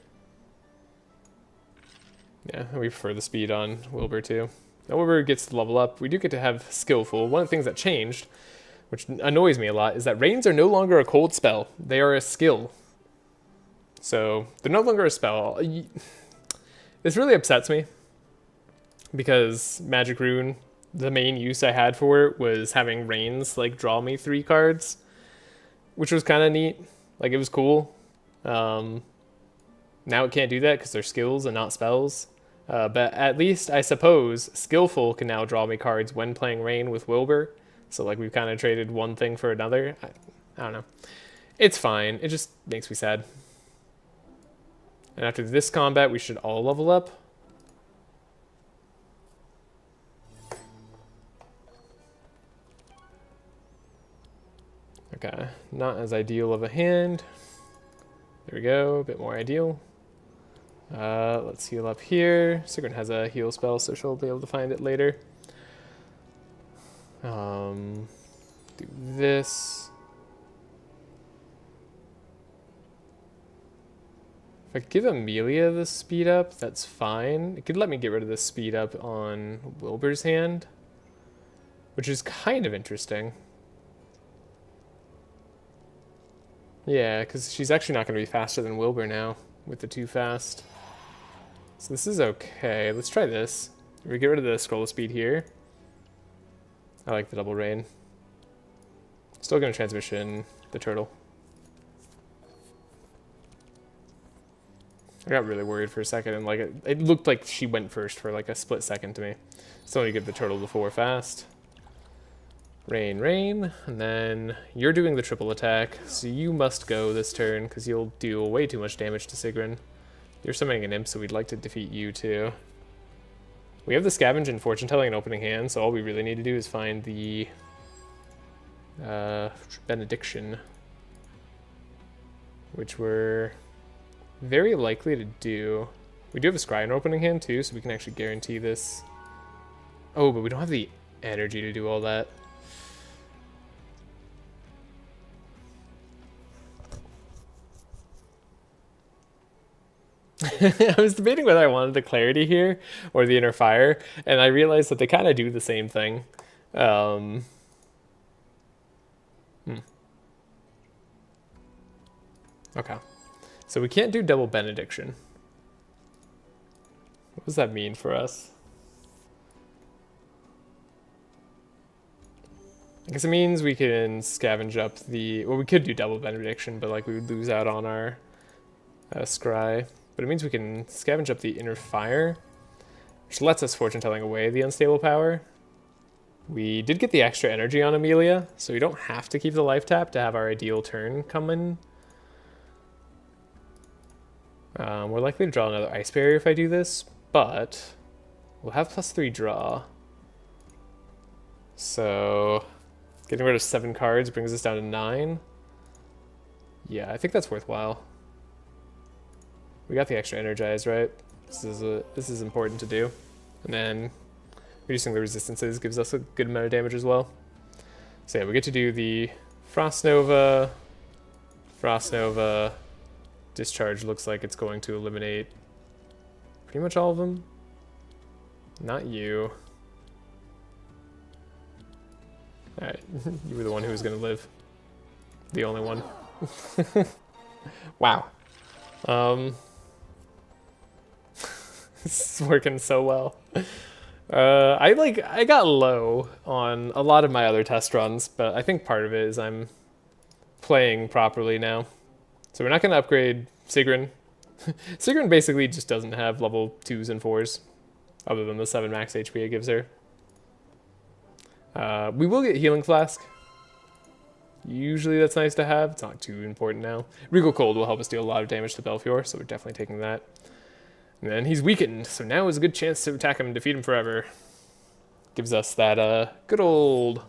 Yeah, we prefer the speed on Wilbur too. Now Wilbur gets to level up. We do get to have Skillful. One of the things that changed, which annoys me a lot, is that Rains are no longer a cold spell. They are a skill. So they're no longer a spell. This really upsets me because Magic Rune, the main use I had for it was having Rains like draw me 3 cards, which was kind of neat. Like it was cool. Now it can't do that because they're skills and not spells. But at least I suppose Skillful can now draw me cards when playing Rain with Wilbur. So like we've kind of traded one thing for another. I don't know. It's fine. It just makes me sad. And after this combat, we should all level up. Okay, not as ideal of a hand. There we go, a bit more ideal. Let's heal up here. Sigrun has a heal spell, so she'll be able to find it later. Do this. If I give Amelia the speed up, that's fine. It could let me get rid of the speed up on Wilbur's hand, which is kind of interesting. Yeah, because she's actually not going to be faster than Wilbur now with the too fast. So this is okay. Let's try this. We get rid of the scroll of speed here. I like the double rain. Still going to transmission the turtle. I got really worried for a second, and like it looked like she went first for like a split second to me. So you give the turtle the 4 fast. Rain, rain, and then you're doing the triple attack, so you must go this turn, because you'll do way too much damage to Sigrun. You're summoning an imp, so we'd like to defeat you too. We have the Scavenge and Fortune Telling and Opening Hand, so all we really need to do is find the Benediction, which we're very likely to do. We do have a Scry and Opening Hand too, so we can actually guarantee this. Oh, but we don't have the energy to do all that. I was debating whether I wanted the Clarity here or the Inner Fire, and I realized that they kind of do the same thing. Okay. So we can't do double Benediction. What does that mean for us? I guess it means we can scavenge up the... Well, we could do double Benediction, but like we would lose out on our Scry. But it means we can scavenge up the Inner Fire, which lets us Fortune Telling away the Unstable Power. We did get the extra energy on Amelia, so we don't have to keep the life tap to have our ideal turn come in. We're likely to draw another Ice Barrier if I do this, but we'll have +3 draw. So getting rid of 7 cards brings us down to 9. Yeah, I think that's worthwhile. We got the extra energize, right? This is important to do. And then reducing the resistances gives us a good amount of damage as well. So yeah, we get to do the Frost Nova. Frost Nova. Discharge looks like it's going to eliminate pretty much all of them. Not you. Alright, you were the one who was going to live. The only one. Wow. This is working so well. I got low on a lot of my other test runs, but I think part of it is I'm playing properly now. So we're not going to upgrade Sigrun. Sigrun basically just doesn't have level 2s and 4s, other than the 7 max HP it gives her. We will get Healing Flask. Usually that's nice to have. It's not too important now. Regal Cold will help us deal a lot of damage to Belfior, so we're definitely taking that. And then he's weakened, so now is a good chance to attack him and defeat him forever. Gives us that good old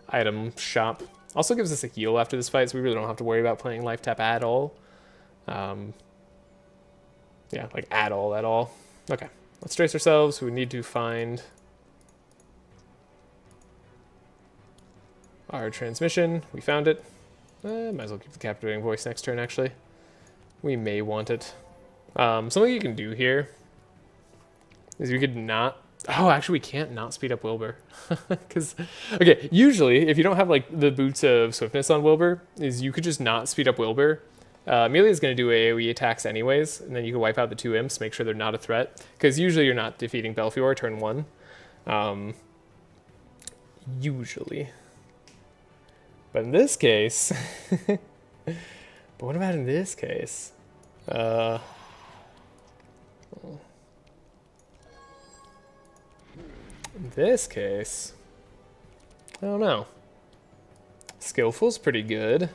item shop. Also gives us a heal after this fight, so we really don't have to worry about playing life tap at all. Yeah, like at all. Okay, let's trace ourselves. We need to find our transmission. We found it. Might as well keep the captivating voice next turn, actually. We may want it. Something you can do here is we could not... Oh, actually, we can't not speed up Wilbur. Because, okay, usually, if you don't have, like, the boots of swiftness on Wilbur, is you could just not speed up Wilbur. Amelia's going to do AoE attacks anyways, and then you can wipe out the 2 imps, make sure they're not a threat. Because usually you're not defeating Belfior turn 1. Usually. But in this case... But what about in this case? In this case, I don't know. Skillful's pretty good.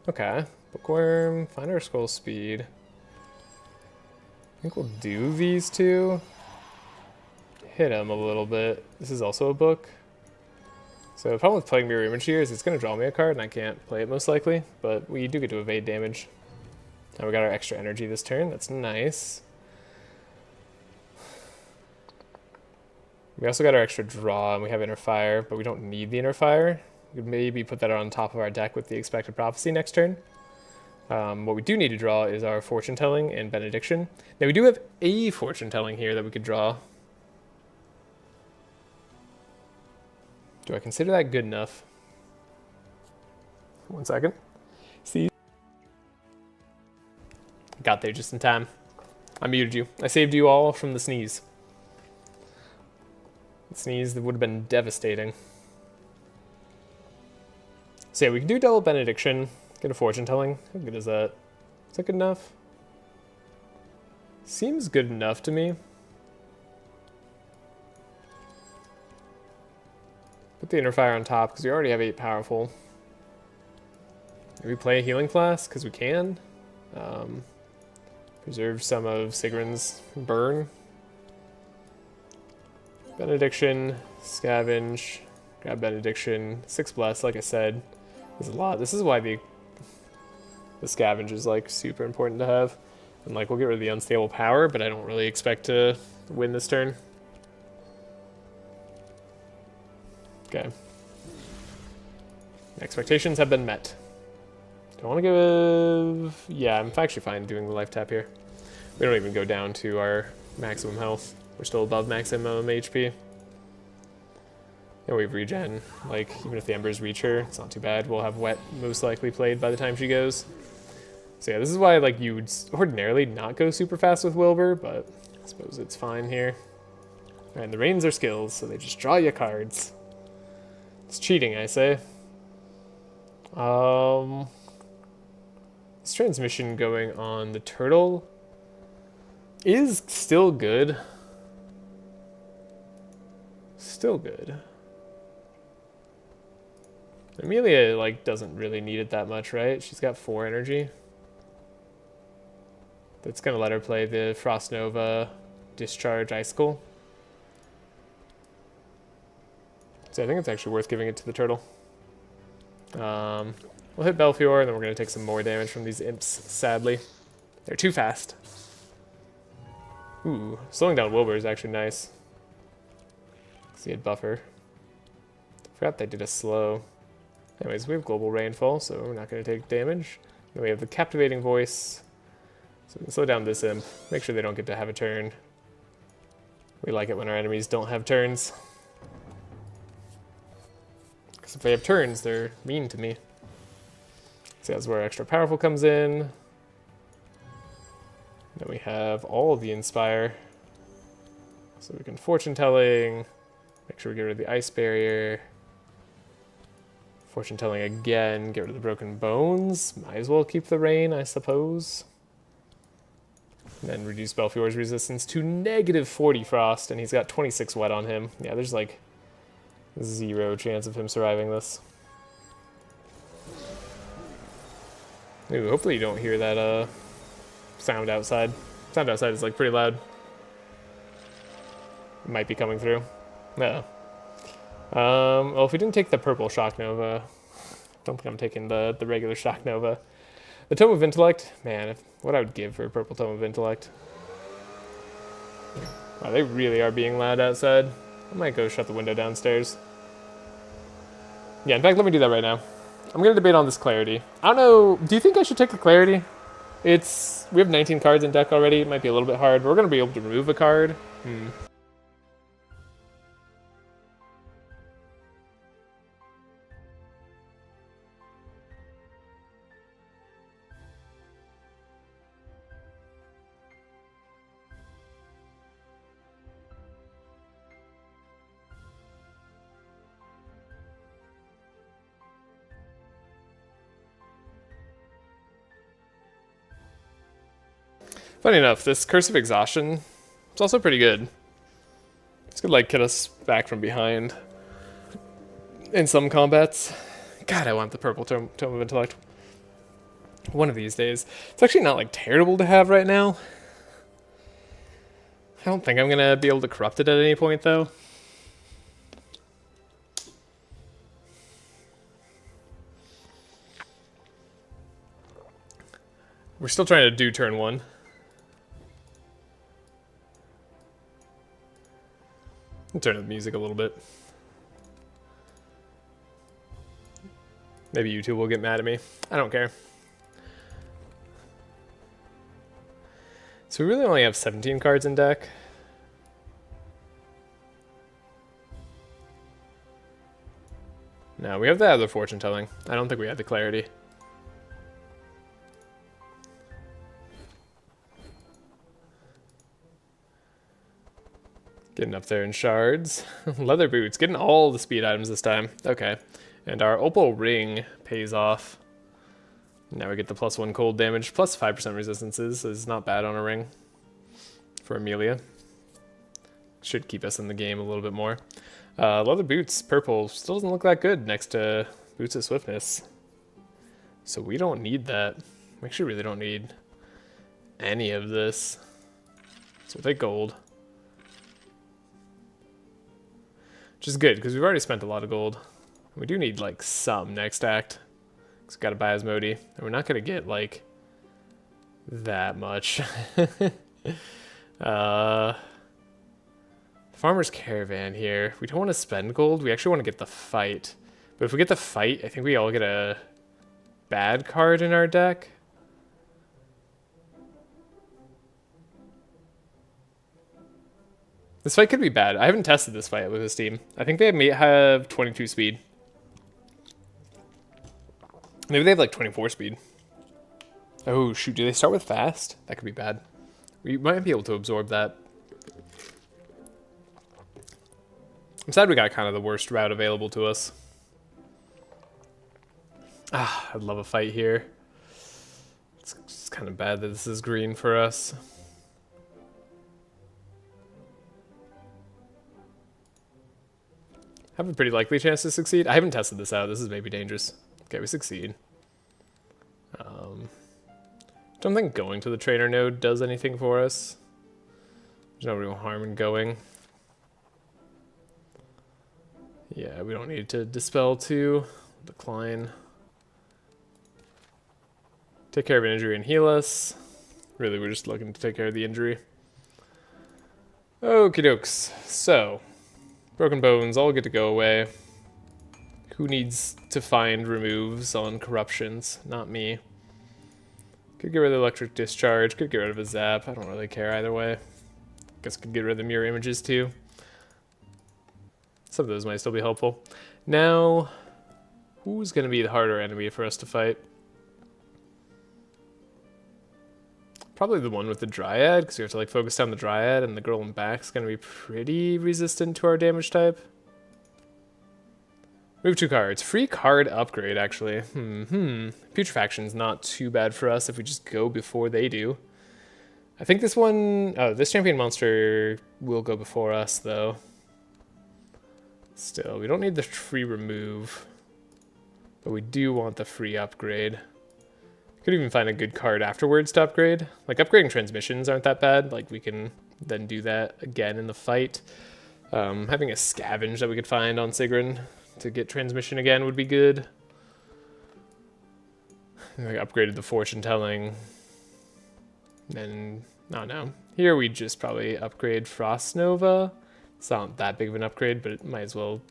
Okay, Bookworm, find our scroll speed. I think we'll do these two. Hit him a little bit. This is also a book. So the problem with playing Mirror Image here is it's going to draw me a card and I can't play it most likely, but we do get to evade damage. Now we got our extra energy this turn, that's nice. We also got our extra draw and we have Inner Fire, but we don't need the Inner Fire. We could maybe put that on top of our deck with the Expected Prophecy next turn. What we do need to draw is our Fortune Telling and Benediction. Now we do have a Fortune Telling here that we could draw. Do I consider that good enough? 1 second. See? Got there just in time. I muted you. I saved you all from the sneeze. The sneeze that would have been devastating. So yeah, we can do double Benediction, get a Fortune Telling. How good is that? Is that good enough? Seems good enough to me. Put the inner fire on top because we already have 8 powerful. Maybe play a healing flask because we can. Preserve some of Sigrun's burn. Benediction, scavenge, grab benediction, 6 bless. Like I said, there's a lot. This is why the scavenge is like super important to have. And like we'll get rid of the unstable power, but I don't really expect to win this turn. Okay. Expectations have been met. Do I want to give... Yeah, I'm actually fine doing the life tap here. We don't even go down to our maximum health. We're still above maximum HP. And we have regen. Like, even if the embers reach her, it's not too bad. We'll have wet most likely played by the time she goes. So yeah, this is why like you would ordinarily not go super fast with Wilbur, but I suppose it's fine here. And the rains are skills, so they just draw you cards. It's cheating, I say. This transmission going on the turtle is still good. Still good. Amelia, like, doesn't really need it that much, right? She's got 4 energy. That's gonna let her play the Frost Nova Discharge Icicle. So I think it's actually worth giving it to the turtle. We'll hit Belfior, and then we're going to take some more damage from these imps, sadly. They're too fast. Ooh, slowing down Wilbur is actually nice. See it buffer. Forgot they did a slow. Anyways, we have Global Rainfall, so we're not going to take damage. Then we have the Captivating Voice. So we can slow down this imp. Make sure they don't get to have a turn. We like it when our enemies don't have turns. If they have turns, they're mean to me. So that's where extra powerful comes in. Then we have all of the Inspire. So we can Fortune Telling. Make sure we get rid of the Ice Barrier. Fortune Telling again. Get rid of the Broken Bones. Might as well keep the Rain, I suppose. And then reduce Belfior's resistance to -40 Frost. And he's got 26 Wet on him. Yeah, there's like 0 chance of him surviving this. Ooh, hopefully you don't hear that sound outside. Sound outside is like pretty loud. It might be coming through. No. Well, if we didn't take the purple Shock Nova, don't think I'm taking the regular Shock Nova. The Tome of Intellect, man, what I would give for a purple Tome of Intellect. Wow, they really are being loud outside. I might go shut the window downstairs. Yeah, in fact, let me do that right now. I'm going to debate on this Clarity. I don't know, do you think I should take the Clarity? We have 19 cards in deck already. It might be a little bit hard, but we're going to be able to remove a card. Funny enough, this Curse of Exhaustion is also pretty good. It's gonna like get us back from behind in some combats. God, I want the purple Tome of Intellect. One of these days. It's actually not like terrible to have right now. I don't think I'm gonna be able to corrupt it at any point though. We're still trying to do turn 1. I'll turn up the music a little bit. Maybe YouTube will get mad at me. I don't care. So we really only have 17 cards in deck. No, we have the other Fortune Telling. I don't think we have the Clarity. Getting up there in shards. Leather boots, getting all the speed items this time. Okay. And our Opal ring pays off. Now we get the +1 cold damage, plus 5% resistances, so it's not bad on a ring for Amelia. Should keep us in the game a little bit more. Leather boots, purple, still doesn't look that good next to boots of swiftness. So we don't need that. We actually really don't need any of this. So we'll take gold. Which is good, because we've already spent a lot of gold. We do need, like, some next act. Because we've got to buy Asmodee. And we're not going to get, like, that much. Farmer's Caravan here. We don't want to spend gold. We actually want to get the fight. But if we get the fight, I think we all get a bad card in our deck. This fight could be bad. I haven't tested this fight with this team. I think they may have 22 speed. Maybe they have like 24 speed. Oh shoot, do they start with fast? That could be bad. We might be able to absorb that. I'm sad we got kind of the worst route available to us. Ah, I'd love a fight here. It's kind of bad that this is green for us. Have a pretty likely chance to succeed. I haven't tested this out. This is maybe dangerous. Okay, we succeed. Don't think going to the trainer node does anything for us. There's no real harm in going. Yeah, we don't need to dispel too. Decline. Take care of an injury and heal us. Really, we're just looking to take care of the injury. Okie dokes. So, broken bones all get to go away. Who needs to find removes on corruptions? Not me. Could get rid of the electric discharge. Could get rid of a zap. I don't really care either way. Guess could get rid of the mirror images too. Some of those might still be helpful. Now, who's going to be the harder enemy for us to fight? Probably the one with the Dryad, because we have to like focus down the Dryad, and the girl in back is going to be pretty resistant to our damage type. Move 2 cards. Free card upgrade, actually. Putrefaction's not too bad for us if we just go before they do. I think this one... Oh, this champion monster will go before us, though. Still, we don't need the free remove. But we do want the free upgrade. Could even find a good card afterwards to upgrade. Like, upgrading transmissions aren't that bad. Like, we can then do that again in the fight. Having a scavenge that we could find on Sigrun to get transmission again would be good. I upgraded the fortune telling. And no. Here we just probably upgrade Frost Nova. It's not that big of an upgrade, but it might as well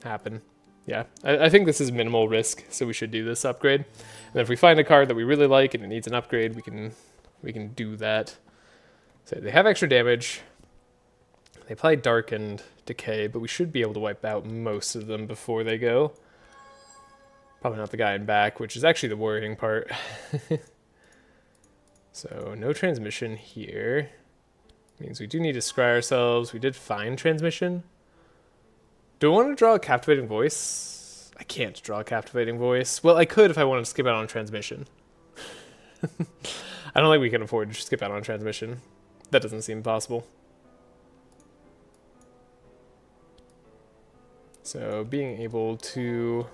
happen. Yeah, I think this is minimal risk, so we should do this upgrade. And then if we find a card that we really like and it needs an upgrade, we can do that. So they have extra damage. They apply Dark and Decay, but we should be able to wipe out most of them before they go. Probably not the guy in back, which is actually the worrying part. So no transmission here. Means we do need to scry ourselves. We did find transmission. Do I want to draw a Captivating Voice? I can't draw a Captivating Voice. Well, I could if I wanted to skip out on transmission. I don't think we can afford to skip out on transmission. That doesn't seem possible. So being able to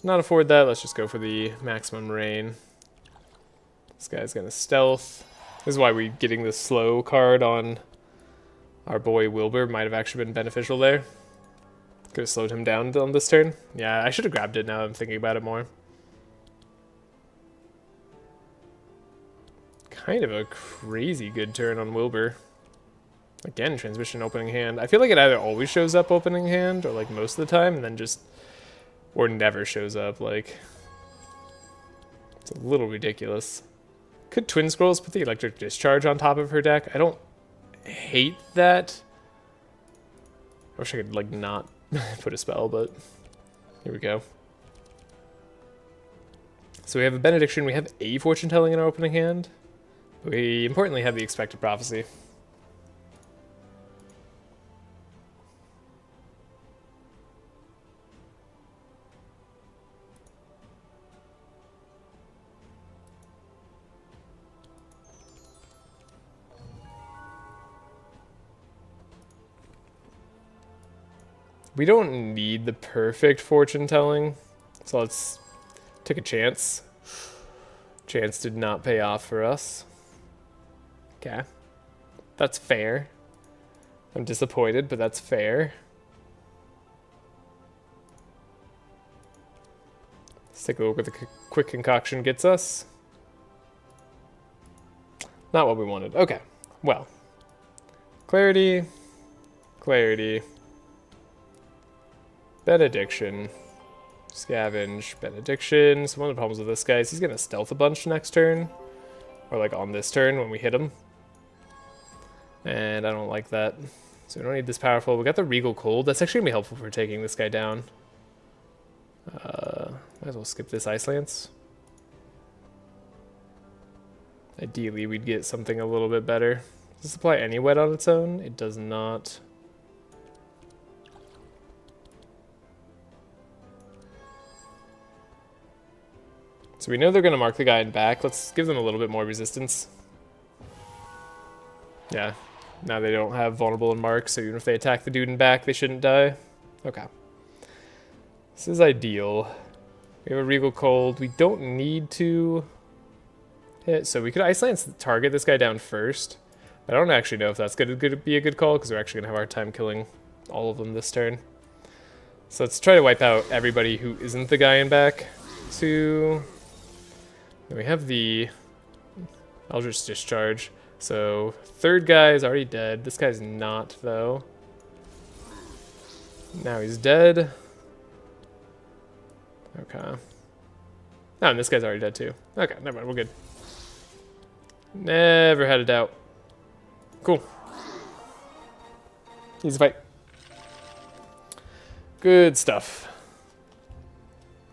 not afford that, let's just go for the maximum rain. This guy's gonna stealth. This is why we getting the slow card on our boy Wilbur might have actually been beneficial there. Could have slowed him down on this turn. Yeah, I should have grabbed it now that I'm thinking about it more. Kind of a crazy good turn on Wilbur. Again, transmission opening hand. I feel like it either always shows up opening hand or like most of the time and then just, or never shows up. Like, it's a little ridiculous. Could Twin Scrolls put the electric discharge on top of her deck? I don't hate that. I wish I could like not put a spell, but here we go. So we have a Benediction, we have a Fortune Telling in our opening hand. We importantly have the Expected Prophecy. We don't need the perfect fortune telling, so let's take a chance. Chance did not pay off for us. Okay. That's fair. I'm disappointed, but that's fair. Let's take a look what the quick concoction gets us. Not what we wanted. Okay. Well. Clarity. Clarity. Benediction. Scavenge. Benediction. So one of the problems with this guy is he's going to stealth a bunch next turn. Or like on this turn when we hit him. And I don't like that. So we don't need this powerful. We got the Regal Cold. That's actually going to be helpful for taking this guy down. Might as well skip this Ice Lance. Ideally, we'd get something a little bit better. Does this apply any wet on its own? It does not. So we know they're going to mark the guy in back. Let's give them a little bit more resistance. Yeah. Now they don't have vulnerable and mark, so even if they attack the dude in back, they shouldn't die. Okay. This is ideal. We have a Regal Cold. We don't need to hit, so we could Ice Lance target this guy down first. But I don't actually know if that's going to be a good call, because we're actually going to have a hard time killing all of them this turn. So let's try to wipe out everybody who isn't the guy in back. Then we have the Eldritch Discharge. So third guy is already dead. This guy's not, though. Now he's dead. Okay. Oh, and this guy's already dead too. Okay, never mind, we're good. Never had a doubt. Cool. Easy fight. Good stuff.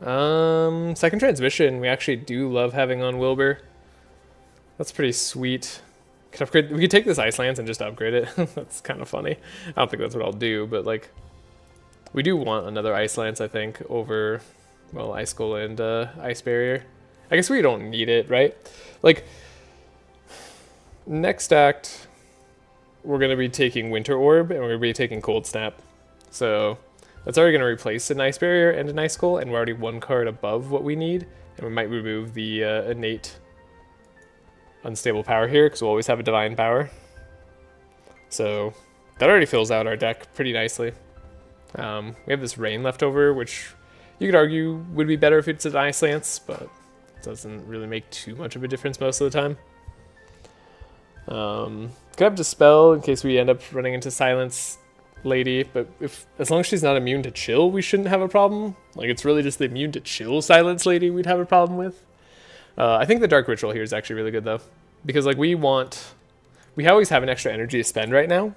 Second transmission, we actually do love having on Wilbur. That's pretty sweet. Could upgrade, we could take this Ice Lance and just upgrade it. That's kind of funny. I don't think that's what I'll do, but like, we do want another Ice Lance, I think, over, well, Ice Skull and Ice Barrier. I guess we don't need it, right? Like, next act, we're going to be taking Winter Orb, and we're going to be taking Cold Snap. So that's already going to replace an Ice Barrier and an Ice Skull, and we're already one card above what we need. And we might remove the innate unstable power here, because we'll always have a divine power. So that already fills out our deck pretty nicely. We have this Rain left over, which you could argue would be better if it's an Ice Lance, but it doesn't really make too much of a difference most of the time. Could have Dispel in case we end up running into Silence Lady, but as long as she's not immune to chill, we shouldn't have a problem. Like, it's really just the immune to chill Silence Lady we'd have a problem with. I think the Dark Ritual here is actually really good, though. Because, like, we always have an extra energy to spend right now.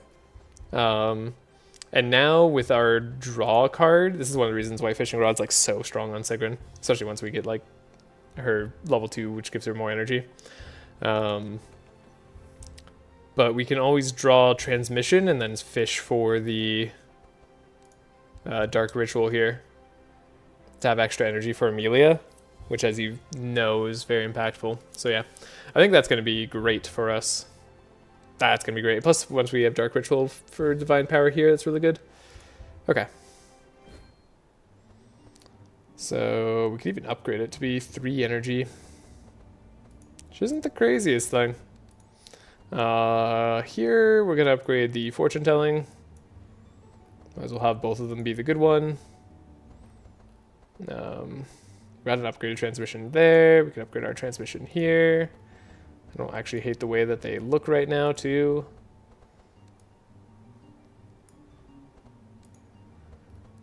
And now, with our draw card, this is one of the reasons why Fishing Rod's, like, so strong on Sigrun. Especially once we get, like, her level 2, which gives her more energy. But we can always draw Transmission and then fish for the Dark Ritual here. To have extra energy for Amelia, which, as you know, is very impactful. So yeah, I think that's going to be great for us. That's going to be great. Plus, once we have Dark Ritual for Divine Power here, that's really good. Okay. So we could even upgrade it to be 3 energy. Which isn't the craziest thing. Here, we're going to upgrade the Fortune Telling. Might as well have both of them be the good one. We got an upgraded transmission there. We can upgrade our transmission here. I don't actually hate the way that they look right now, too.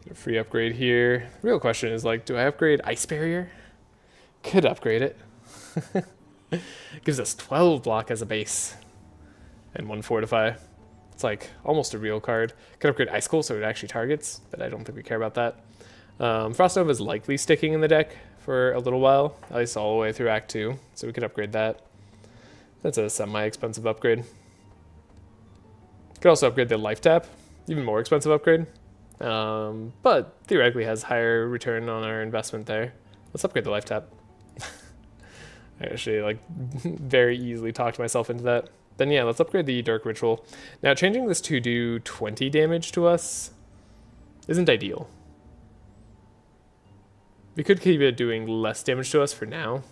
Get a free upgrade here. The real question is, like, do I upgrade Ice Barrier? Could upgrade it. Gives us 12 block as a base. And 1 Fortify. It's like almost a real card. Could upgrade Ice Cold so it actually targets, but I don't think we care about that. Frost Nova is likely sticking in the deck for a little while, at least all the way through Act 2, so we could upgrade that. That's a semi-expensive upgrade. Could also upgrade the Life Tap, even more expensive upgrade, but theoretically has higher return on our investment there. Let's upgrade the Life Tap. I actually like very easily talked myself into that. Then yeah, let's upgrade the Dark Ritual. Now changing this to do 20 damage to us isn't ideal. We could keep it doing less damage to us for now.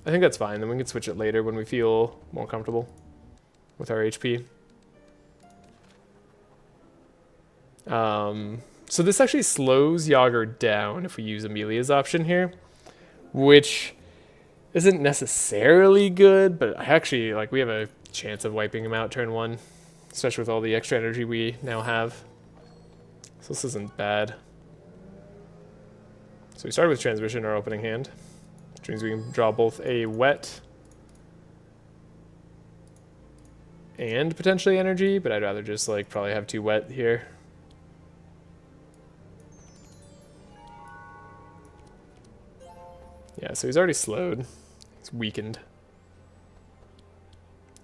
I think that's fine, then we can switch it later when we feel more comfortable with our HP. So this actually slows Yager down if we use Amelia's option here, which isn't necessarily good, but actually, like, we have a chance of wiping him out turn 1, especially with all the extra energy we now have. So this isn't bad. So we started with Transmission in our opening hand, which means we can draw both a wet and potentially energy, but I'd rather just like probably have 2 wet here. Yeah, so he's already slowed. He's weakened.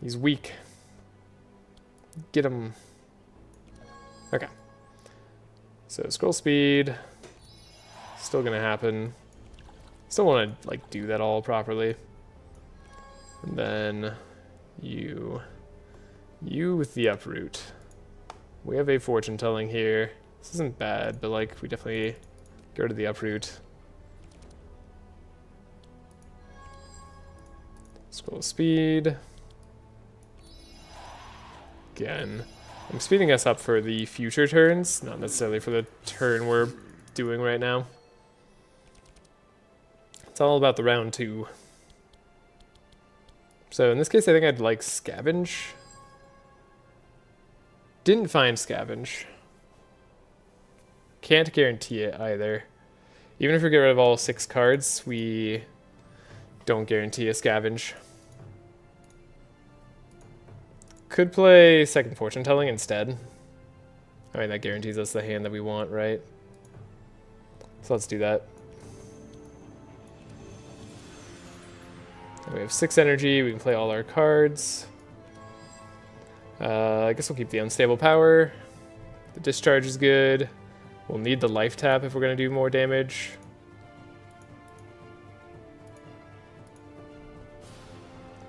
He's weak. Get him. Okay. So scroll speed. Still gonna happen. Still want to like do that all properly. And then you with the uproot. We have a fortune telling here. This isn't bad, but like we definitely go to the uproot. Scroll speed. Again, I'm speeding us up for the future turns, not necessarily for the turn we're doing right now. It's all about the round 2. So in this case, I think I'd like Scavenge. Didn't find Scavenge. Can't guarantee it either. Even if we get rid of all 6 cards, we don't guarantee a Scavenge. Could play Second Fortune Telling instead. I mean, that guarantees us the hand that we want, right? So let's do that. And we have 6 energy, we can play all our cards. I guess we'll keep the Unstable Power. The Discharge is good. We'll need the Life Tap if we're going to do more damage.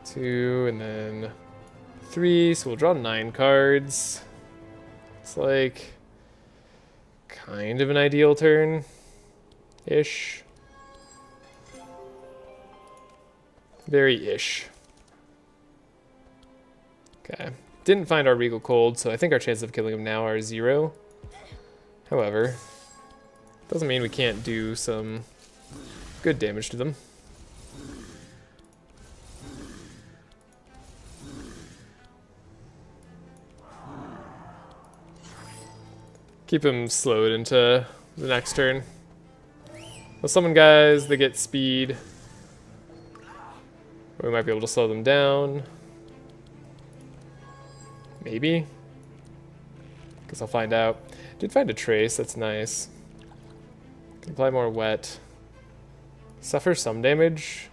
Two, and then 3, so we'll draw 9 cards. It's like kind of an ideal turn-ish. Very ish. Okay. Didn't find our Regal Cold, so I think our chances of killing him now are 0. However, doesn't mean we can't do some good damage to them. Keep him slowed into the next turn. We'll summon guys, they get speed. Or we might be able to slow them down. Maybe. Guess I'll find out. Did find a trace, that's nice. Can apply more wet. Suffer some damage.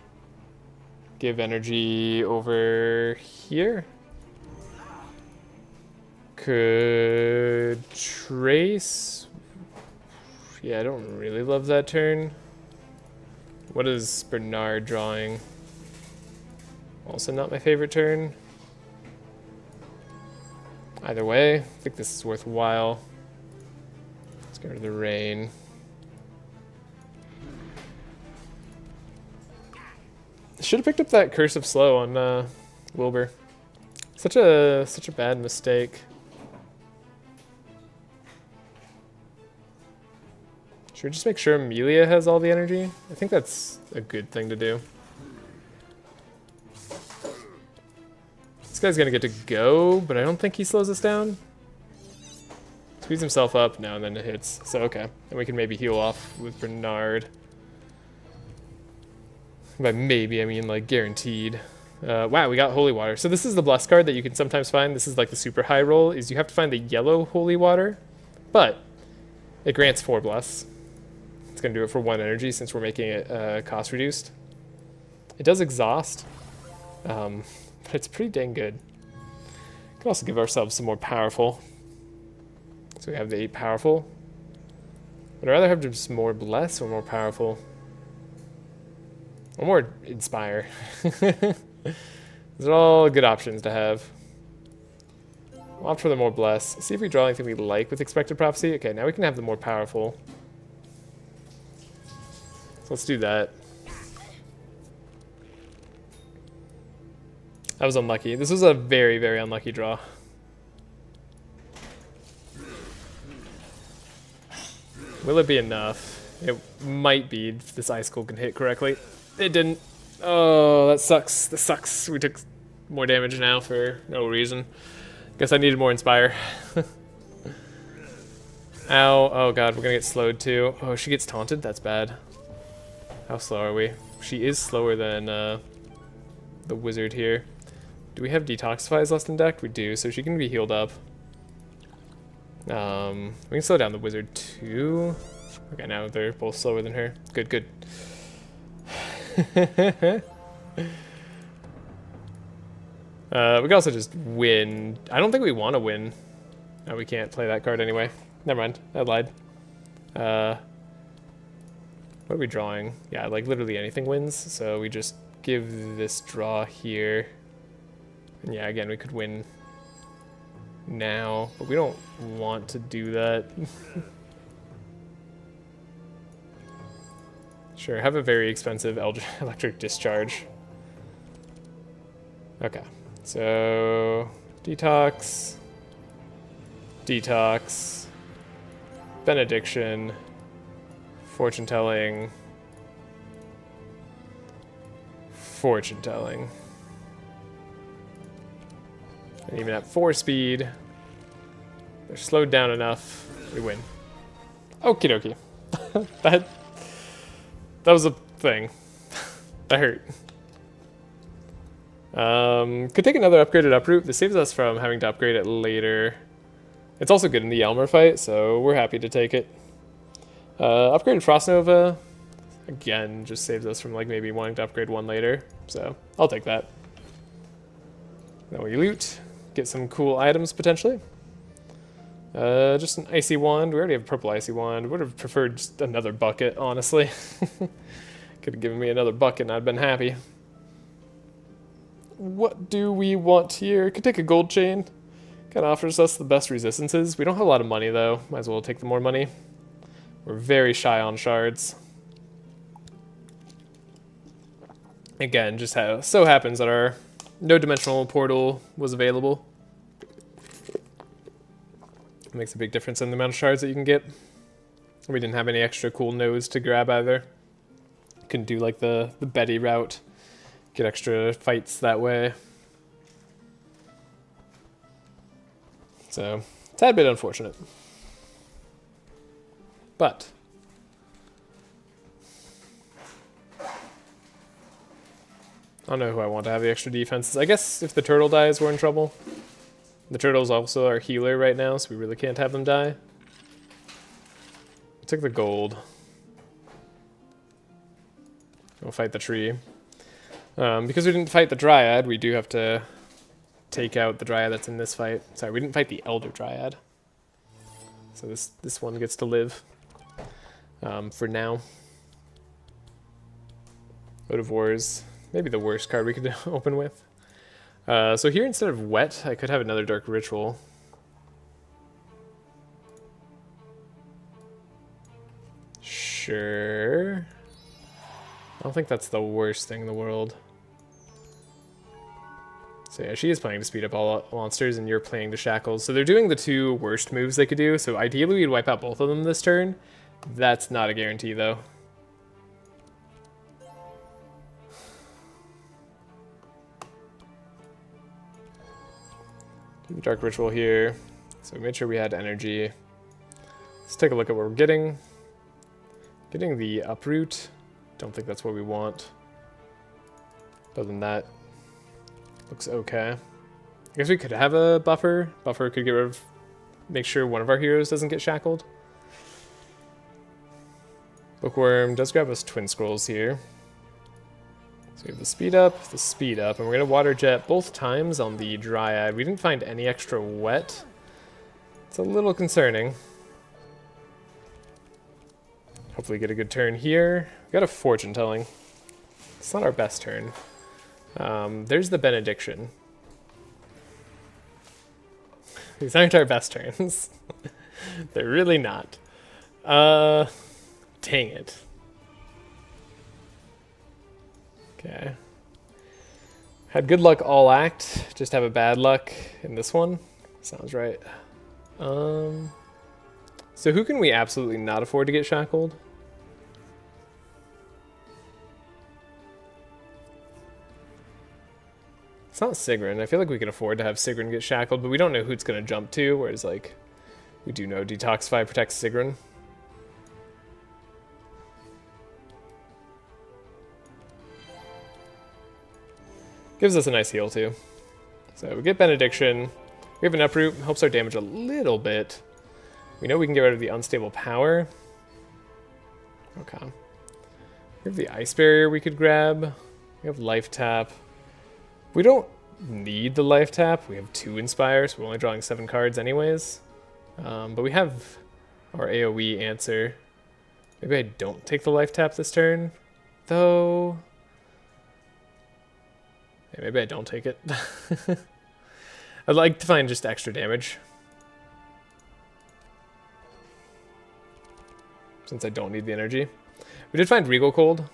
Give energy over here. Could trace. Yeah, I don't really love that turn. What is Bernard drawing? Also not my favorite turn. Either way, I think this is worthwhile. Let's get rid of the rain. Should have picked up that Curse of Slow on Wilbur. Such a bad mistake. Should we just make sure Amelia has all the energy? I think that's a good thing to do. This guy's gonna get to go, but I don't think he slows us down. Squeeze himself up now and then it hits. So okay, and we can maybe heal off with Bernard. By maybe, I mean like guaranteed. Wow, we got Holy Water. So this is the Bless card that you can sometimes find. This is like the super high roll, is you have to find the yellow Holy Water, but it grants 4 Bless. It's gonna do it for 1 energy since we're making it cost reduced. It does exhaust, but it's pretty dang good. Can also give ourselves some more powerful. So we have the 8 powerful. Would I rather have just more Bless or more powerful? Or more Inspire. These are all good options to have. Opt for the more bless. See if we draw anything we like with expected prophecy. Okay, now we can have the more powerful. So let's do that. That was unlucky. This was a very, very unlucky draw. Will it be enough? It might be if this Ice Cold can hit correctly. It didn't. Oh, that sucks. That sucks. We took more damage now for no reason. Guess I needed more Inspire. Ow. Oh god, we're gonna get slowed too. Oh, she gets taunted? That's bad. How slow are we? She is slower than the wizard here. Do we have Detoxifies left in deck? We do, so she can be healed up. We can slow down the wizard too. Okay, now they're both slower than her. Good, good. We can also just win. I don't think we want to win. No, we can't play that card anyway. Never mind, I lied. What are we drawing? Yeah, like literally anything wins, so we just give this draw here. And yeah, again, we could win now, but we don't want to do that. Sure, have a very expensive electric discharge. Okay, so detox, detox, benediction, fortune telling, fortune telling. And even at 4 speed, they're slowed down enough, we win. Okie dokie. that was a thing. That hurt. Could take another upgraded uproot. This saves us from having to upgrade it later. It's also good in the Elmer fight, so we're happy to take it. Upgraded Frost Nova, again, just saves us from like maybe wanting to upgrade one later. So I'll take that. Then we loot, get some cool items potentially. Just an icy wand. We already have a purple icy wand. Would have preferred just another bucket, honestly. Could have given me another bucket and I'd been happy. What do we want here? Could take a gold chain. Kind of offers us the best resistances. We don't have a lot of money though. Might as well take the more money. We're very shy on shards. Again, just how so happens that our no dimensional portal was available. Makes a big difference in the amount of shards that you can get. We didn't have any extra cool nodes to grab either. Couldn't do like the Betty route. Get extra fights that way. So, tad bit unfortunate. But I don't know who I want to have the extra defenses. I guess if the turtle dies, we're in trouble. The turtle's also our healer right now, so we really can't have them die. Took the gold. We'll fight the tree. Because we didn't fight the dryad, we do have to take out the dryad that's in this fight. Sorry, we didn't fight the elder dryad. So this one gets to live for now. Vote of Wars. Maybe the worst card we could open with. So here, instead of wet, I could have another dark ritual. Sure. I don't think that's the worst thing in the world. So yeah, she is planning to speed up all monsters, and you're playing to shackles. So they're doing the two worst moves they could do. So ideally, we'd wipe out both of them this turn. That's not a guarantee, though. Dark Ritual here. So we made sure we had energy. Let's take a look at what we're getting. Getting the uproot. Don't think that's what we want. Other than that, looks okay. I guess we could have a buffer. Buffer could get rid of, make sure one of our heroes doesn't get shackled. Bookworm does grab us Twin Scrolls here. So we have the speed up, and we're going to water jet both times on the dryad. We didn't find any extra wet. It's a little concerning. Hopefully get a good turn here. We got a fortune telling. It's not our best turn. There's the benediction. These aren't our best turns. They're really not. Dang it. Okay. Had good luck all act, just have a bad luck in this one. Sounds right. So who can we absolutely not afford to get shackled? It's not Sigrun. I feel like we can afford to have Sigrun get shackled, but we don't know who it's going to jump to, whereas, like, we do know Detoxify protects Sigrun. Gives us a nice heal, too. So we get Benediction. We have an Uproot. Helps our damage a little bit. We know we can get rid of the Unstable Power. Okay. We have the Ice Barrier we could grab. We have Life Tap. We don't need the Life Tap. We have 2 Inspire, so we're only drawing 7 cards anyways. But we have our AoE answer. Maybe I don't take the Life Tap this turn, though. Yeah, maybe I don't take it. I'd like to find just extra damage, since I don't need the energy. We did find Regal Cold,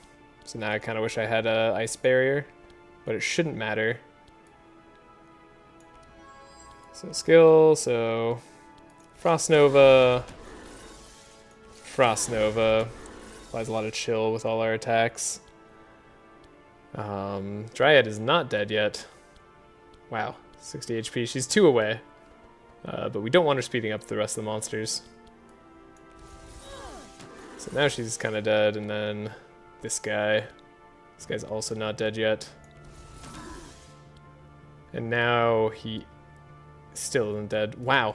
so now I kind of wish I had a Ice Barrier, but it shouldn't matter. So skill, so Frost Nova, applies a lot of chill with all our attacks. Dryad is not dead yet. Wow, 60 HP, she's 2 away. But we don't want her speeding up the rest of the monsters. So now she's kind of dead, and then this guy. This guy's also not dead yet. And now he still isn't dead. Wow.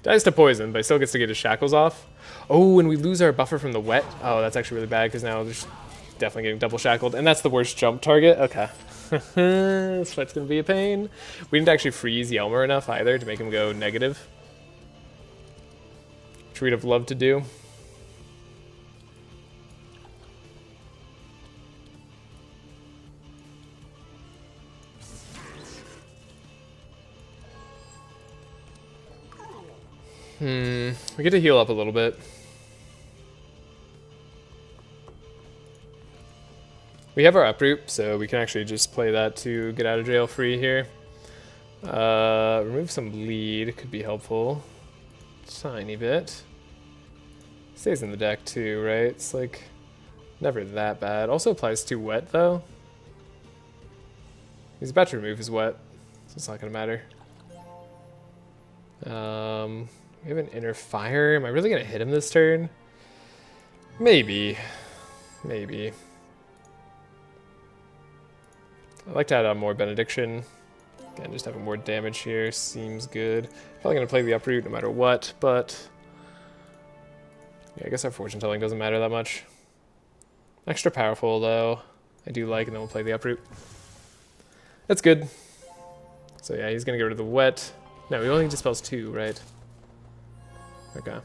Dies to poison, but he still gets to get his shackles off. Oh, and we lose our buffer from the wet. Oh, that's actually really bad, because now there's definitely getting double shackled. And that's the worst jump target. Okay. This fight's going to be a pain. We didn't actually freeze Yelmer enough either to make him go negative, which we'd have loved to do. We get to heal up a little bit. We have our Uproot, so we can actually just play that to get out of jail free here. Remove some bleed could be helpful. Tiny bit. Stays in the deck too, right? It's like never that bad. Also applies to wet though. He's about to remove his wet, so it's not gonna matter. We have an Inner Fire. Am I really gonna hit him this turn? Maybe. Maybe. I'd like to add on more Benediction. Again, just having more damage here seems good. Probably going to play the Uproot no matter what, but yeah, I guess our Fortune Telling doesn't matter that much. Extra powerful, though, I do like, and then we'll play the Uproot. That's good. So yeah, he's going to get rid of the Wet. No, he only dispels 2, right? Okay.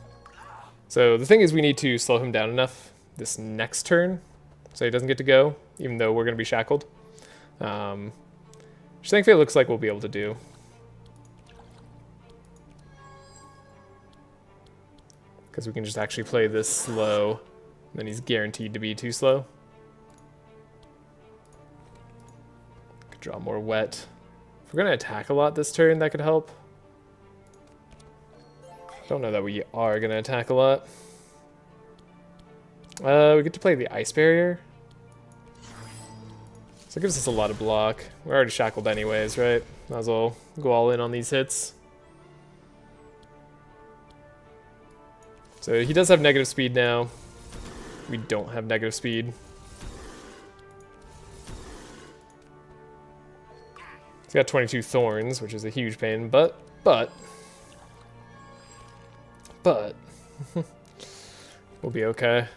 So the thing is we need to slow him down enough this next turn so he doesn't get to go, even though we're going to be shackled. Which I think it looks like we'll be able to do. Because we can just actually play this slow, and then he's guaranteed to be too slow. Could draw more wet. If we're going to attack a lot this turn, that could help. Don't know that we are going to attack a lot. We get to play the Ice Barrier. So it gives us a lot of block. We're already shackled anyways, right? Might as well go all in on these hits. So he does have negative speed now. We don't have negative speed. He's got 22 thorns, which is a huge pain, but we'll be okay.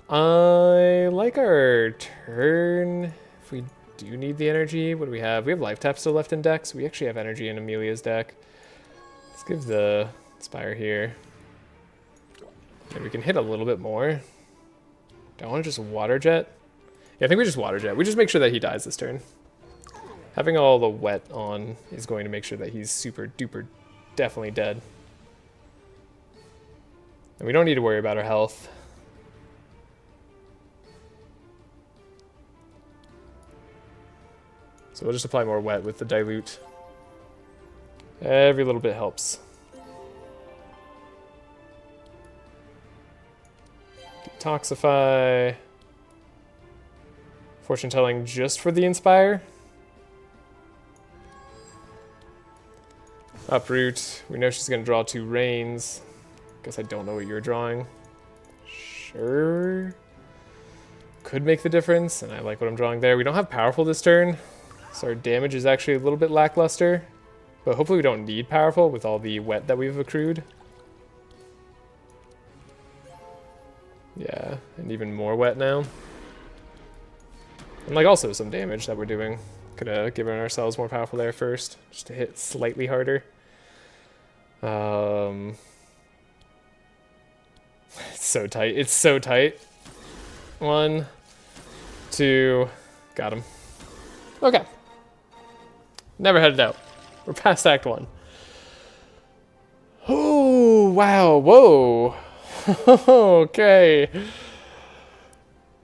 I like our turn. If we do need the energy, what do we have? We have Life Tap still left in deck, so we actually have energy in Amelia's deck. Let's give the Spire here. And we can hit a little bit more. Do I want to just Water Jet? Yeah, I think we just Water Jet. We just make sure that he dies this turn. Having all the wet on is going to make sure that he's super duper definitely dead. And we don't need to worry about our health. So we'll just apply more wet with the dilute. Every little bit helps. Detoxify. Fortune telling just for the inspire. Uproot. We know she's going to draw 2 rains. Guess I don't know what you're drawing. Sure. Could make the difference, and I like what I'm drawing there. We don't have powerful this turn, so our damage is actually a little bit lackluster. But hopefully we don't need powerful with all the wet that we've accrued. Yeah, and even more wet now. And like also some damage that we're doing. Could have given ourselves more powerful there first, just to hit slightly harder. It's so tight. It's so tight. 1, 2, got him. Okay. Never had it out. We're past Act 1. Oh, wow. Whoa. Okay.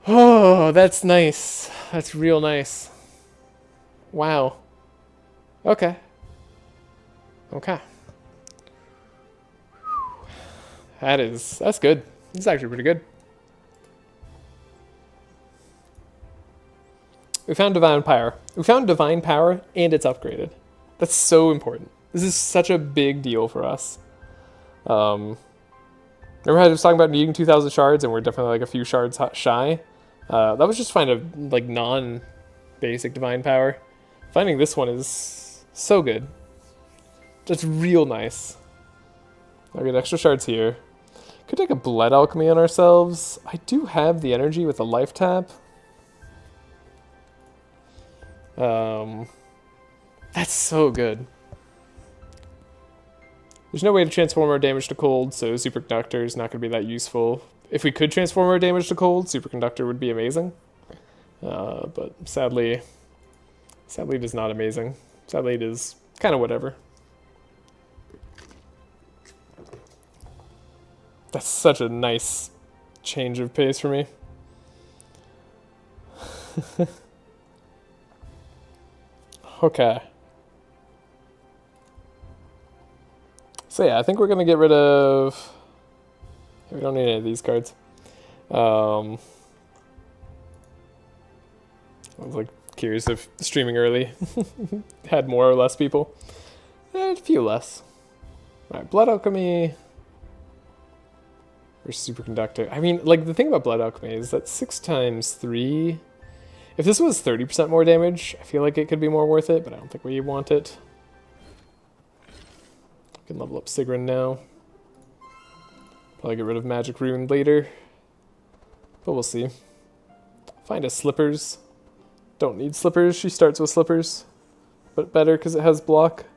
Oh, that's nice. That's real nice. Wow. Okay. Okay. That's good. It's actually pretty good. We found Divine Power. We found Divine Power and it's upgraded. That's so important. This is such a big deal for us. Remember how I was talking about needing 2,000 shards and we're definitely like a few shards shy? That was just find a like non-basic Divine Power. Finding this one is so good. That's real nice. I'll get extra shards here. Could take a Blood Alchemy on ourselves. I do have the energy with a life tap. That's so good. There's no way to transform our damage to cold, so Superconductor is not going to be that useful. If we could transform our damage to cold, Superconductor would be amazing. But sadly it is not amazing. Sadly it is kind of whatever. That's such a nice change of pace for me. Okay. So yeah, I think we're going to get rid of... We don't need any of these cards. I was like curious if streaming early had more or less people. A few less. Alright, Blood Alchemy... or Superconductor. I mean, like, the thing about Blood Alchemy is that 6 times 3... If this was 30% more damage, I feel like it could be more worth it, but I don't think we want it. We can level up Sigrun now. Probably get rid of Magic Rune later. But we'll see. Find a Slippers. Don't need Slippers. She starts with Slippers. But better because it has block.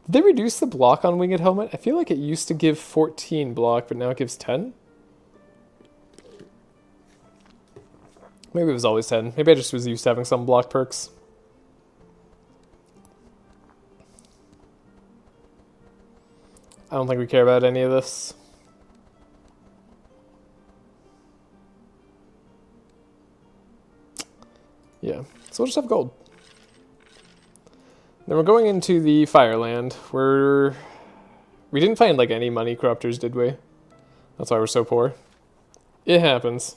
Did they reduce the block on Winged Helmet? I feel like it used to give 14 block, but now it gives 10? Maybe it was always 10. Maybe I just was used to having some block perks. I don't think we care about any of this. Yeah, so we'll just have gold. Then we're going into the Fireland, where we didn't find like any money corruptors, did we? That's why we're so poor. It happens.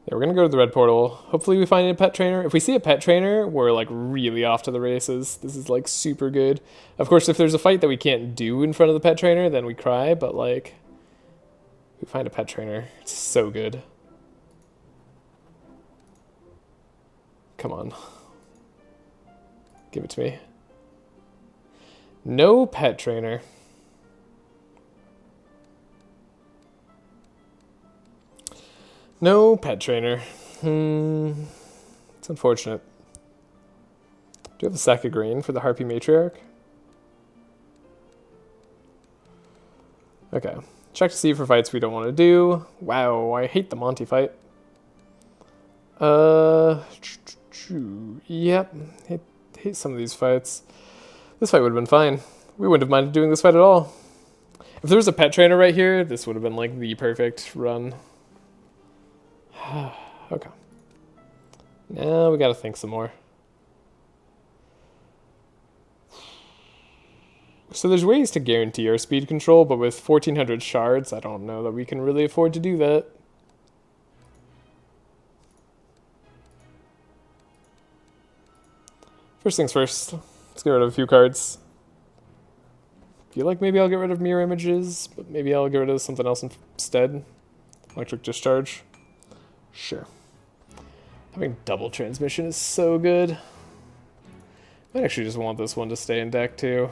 Yeah, we're gonna go to the red portal. Hopefully we find a pet trainer. If we see a pet trainer, we're like really off to the races. This is like super good. Of course, if there's a fight that we can't do in front of the pet trainer, then we cry, but like, we find a pet trainer. It's so good. Come on. Give it to me. No pet trainer. No pet trainer. It's unfortunate. Do you have a sack of grain for the Harpy Matriarch? Okay. Check to see for fights we don't want to do. Wow, I hate the Monty fight. Yep. Hate some of these fights. This fight would have been fine. We wouldn't have minded doing this fight at all. If there was a pet trainer right here, this would have been like the perfect run. Okay. Now we gotta think some more. So there's ways to guarantee our speed control, but with 1400 shards, I don't know that we can really afford to do that. First things first, let's get rid of a few cards. Feel like maybe I'll get rid of mirror images, but maybe I'll get rid of something else instead. Electric discharge. Sure. Having double transmission is so good. I actually just want this one to stay in deck too.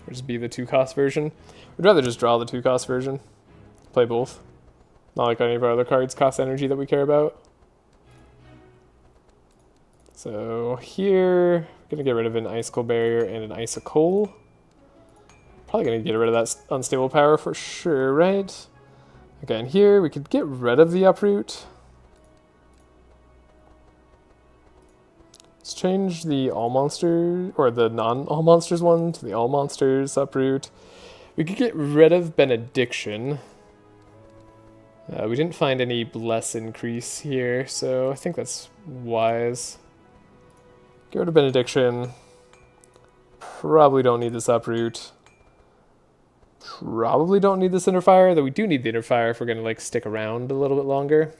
Or just be the 2-cost version. We'd rather just draw the 2-cost version. Play both. Not like any of our other cards cost energy that we care about. So here, we're gonna get rid of an icicle barrier and an icicle. Probably gonna get rid of that unstable power for sure, right? Again, here we could get rid of the uproot. Let's change the all monster or the non-all monsters one to the all monsters uproot. We could get rid of benediction. We didn't find any bless increase here, so I think that's wise. Get rid of benediction. Probably don't need this uproot. Probably don't need this inner fire, though we do need the inner fire if we're gonna like stick around a little bit longer.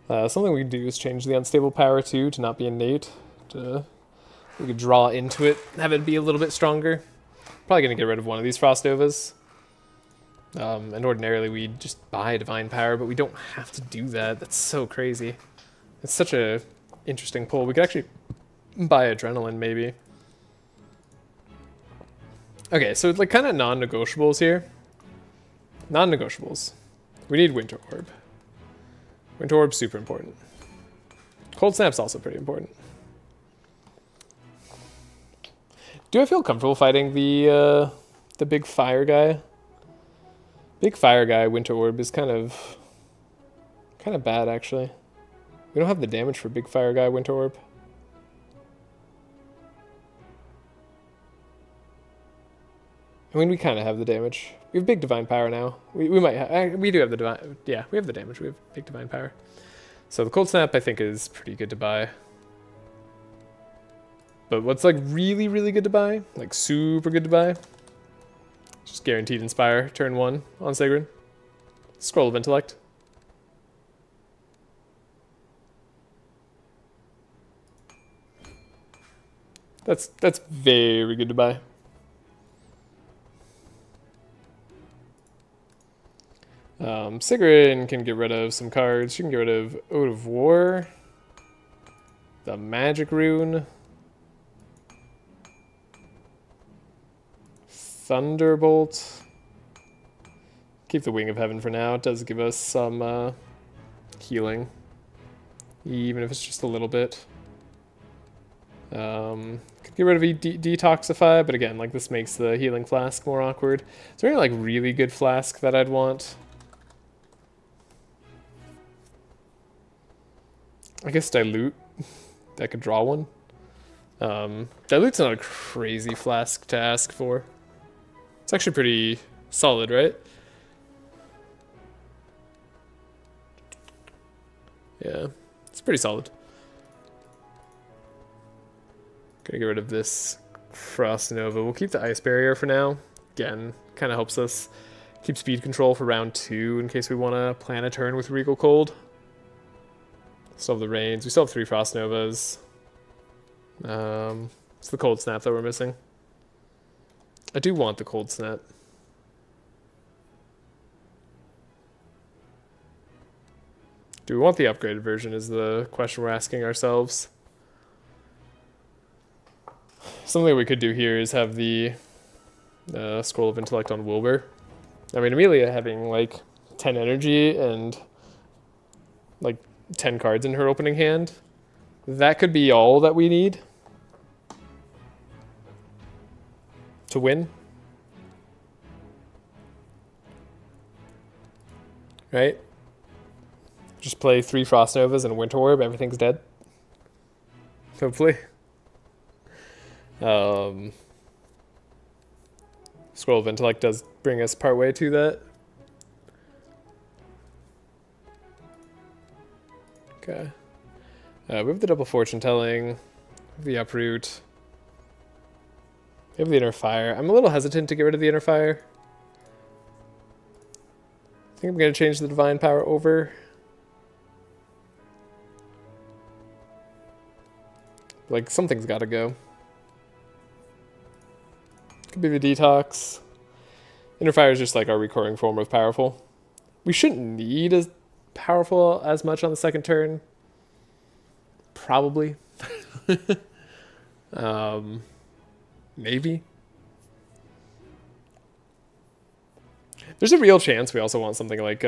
Something we can do is change the unstable power too to not be innate. We could draw into it, have it be a little bit stronger. Probably gonna get rid of one of these Frost Novas. And ordinarily we'd just buy divine power, but we don't have to do that. That's so crazy. It's such a interesting pull. We could actually buy adrenaline maybe. Okay, so like kind of non-negotiables here. Non-negotiables. We need Winter Orb. Winter Orb's super important. Cold Snap's also pretty important. Do I feel comfortable fighting the big fire guy? Big fire guy, Winter Orb, is kind of bad actually. We don't have the damage for big fire guy, Winter Orb. I mean, we kind of have the damage. We have big divine power now. We do have the divine. Yeah, we have the damage. We have big divine power. So the cold snap I think is pretty good to buy. But what's like really, really good to buy, like super good to buy, just guaranteed inspire turn 1 on Sigrun. Scroll of Intellect. That's very good to buy. Sigrun can get rid of some cards. She can get rid of Ode of War, the Magic Rune, Thunderbolt. Keep the Wing of Heaven for now. It does give us some healing, even if it's just a little bit. Could get rid of Detoxify, but again, like this makes the healing flask more awkward. Is there any like really good flask that I'd want? I guess Dilute. I could draw one. Dilute's not a crazy flask to ask for. It's actually pretty solid, right? Yeah, it's pretty solid. Gonna get rid of this Frost Nova. We'll keep the Ice Barrier for now. Again, kind of helps us keep speed control for round 2 in case we want to plan a turn with Regal Cold. Still have the Rains. We still have 3 Frost Novas. It's the Cold Snap that we're missing. I do want the Cold Snap. Do we want the upgraded version is the question we're asking ourselves. Something we could do here is have the Scroll of Intellect on Wilbur. I mean, Amelia having like 10 energy and like 10 cards in her opening hand, that could be all that we need to win. Right? Just play 3 Frost Novas and a Winter Orb, everything's dead. hopefully. Scroll of Intellect does bring us partway to that. Okay. We have the double fortune telling, the uproot. We have the inner fire. I'm a little hesitant to get rid of the inner fire. I think I'm going to change the divine power over. Like, something's got to go. Could be the detox. Inner fire is just like our recurring form of powerful. We shouldn't need as powerful as much on the second turn. Probably. Maybe. There's a real chance we also want something like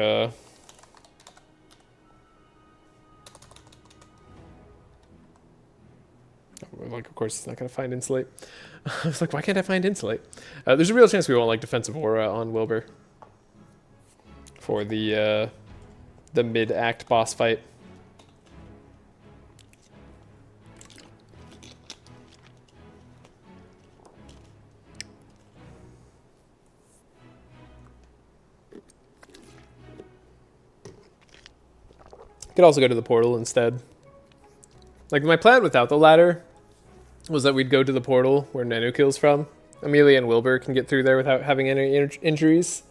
like, of course, it's not going to find Insulate. I was like, why can't I find Insulate? There's a real chance we want like Defensive Aura on Wilbur for the mid-act boss fight. Could also go to the portal instead. Like, my plan without the ladder was that we'd go to the portal where Nanu kills from. Amelia and Wilbur can get through there without having any injuries.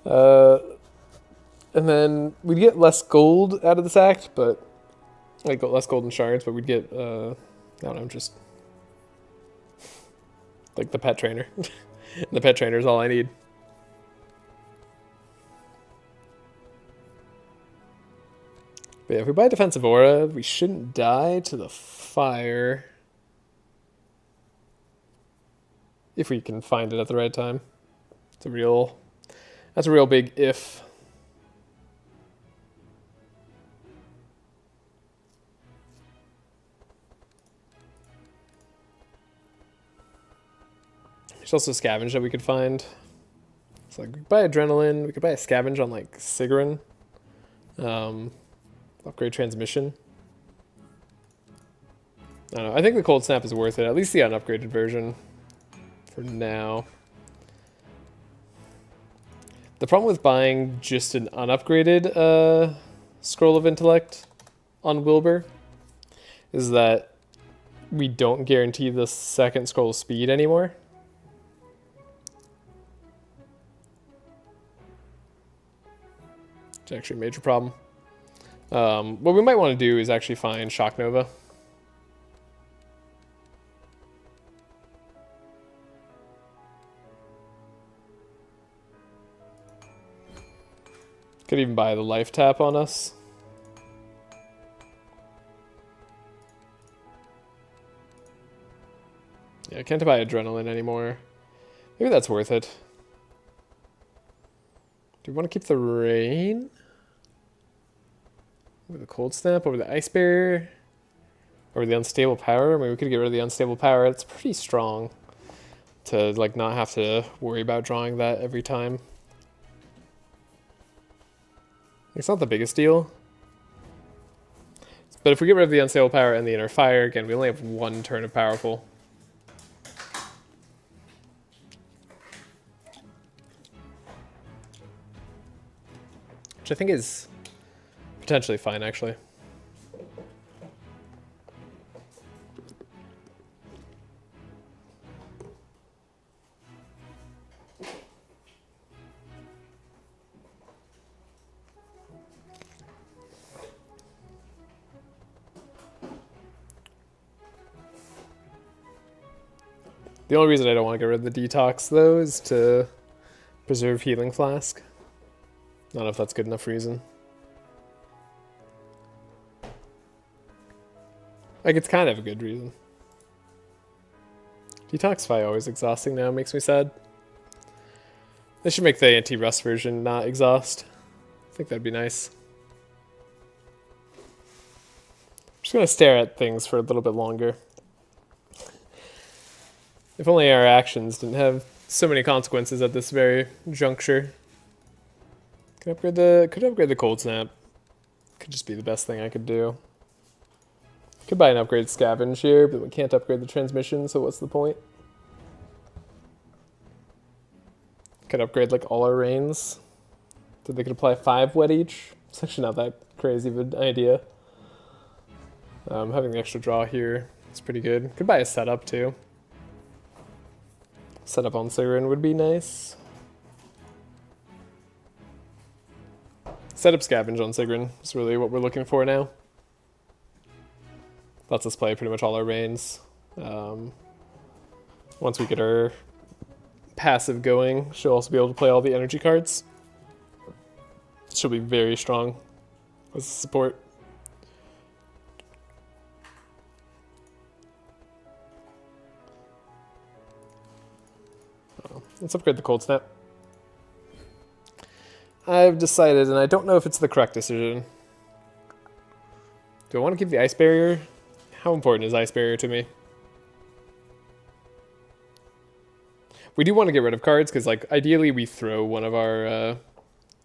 And then we'd get less gold out of this act, but like less gold and shards, but we'd get I don't know, just like the pet trainer. The pet trainer is all I need. But yeah, if we buy Defensive Aura, we shouldn't die to the fire. If we can find it at the right time. That's a real big if. There's also scavenge that we could find. So like we could buy adrenaline, we could buy a scavenge on like Sigrun. Upgrade transmission. I don't know. I think the cold snap is worth it. At least the unupgraded version for now. The problem with buying just an unupgraded Scroll of Intellect on Wilbur is that we don't guarantee the second scroll speed anymore. It's actually a major problem. What we might want to do is actually find Shock Nova. Could even buy the life tap on us. Yeah, I can't buy adrenaline anymore. Maybe that's worth it. Do we want to keep the rain? Over the cold snap, over the ice barrier, over the unstable power. I mean, we could get rid of the unstable power. It's pretty strong to like not have to worry about drawing that every time. It's not the biggest deal. But if we get rid of the unstable power and the inner fire, again, we only have one turn of powerful. Which I think is potentially fine, actually. The only reason I don't want to get rid of the detox, though, is to preserve Healing Flask. I don't know if that's good enough reason. Like, it's kind of a good reason. Detoxify always exhausting now, makes me sad. They should make the anti-rust version not exhaust. I think that'd be nice. I'm just gonna stare at things for a little bit longer. If only our actions didn't have so many consequences at this very juncture. Could upgrade the cold snap. Could just be the best thing I could do. Could buy an upgrade scavenge here, but we can't upgrade the transmission, so what's the point? Could upgrade like all our rains. So they could apply 5 wet each. It's actually not that crazy of an idea. Having the extra draw here is pretty good. Could buy a setup too. Setup on Sigrun would be nice. Setup scavenge on Sigrun is really what we're looking for now. Lets us play pretty much all our rains. Once we get our passive going, she'll also be able to play all the energy cards. She'll be very strong as a support. Let's upgrade the Cold Snap. I've decided, and I don't know if it's the correct decision. Do I want to keep the Ice Barrier? How important is Ice Barrier to me? We do want to get rid of cards, because like ideally we throw one of our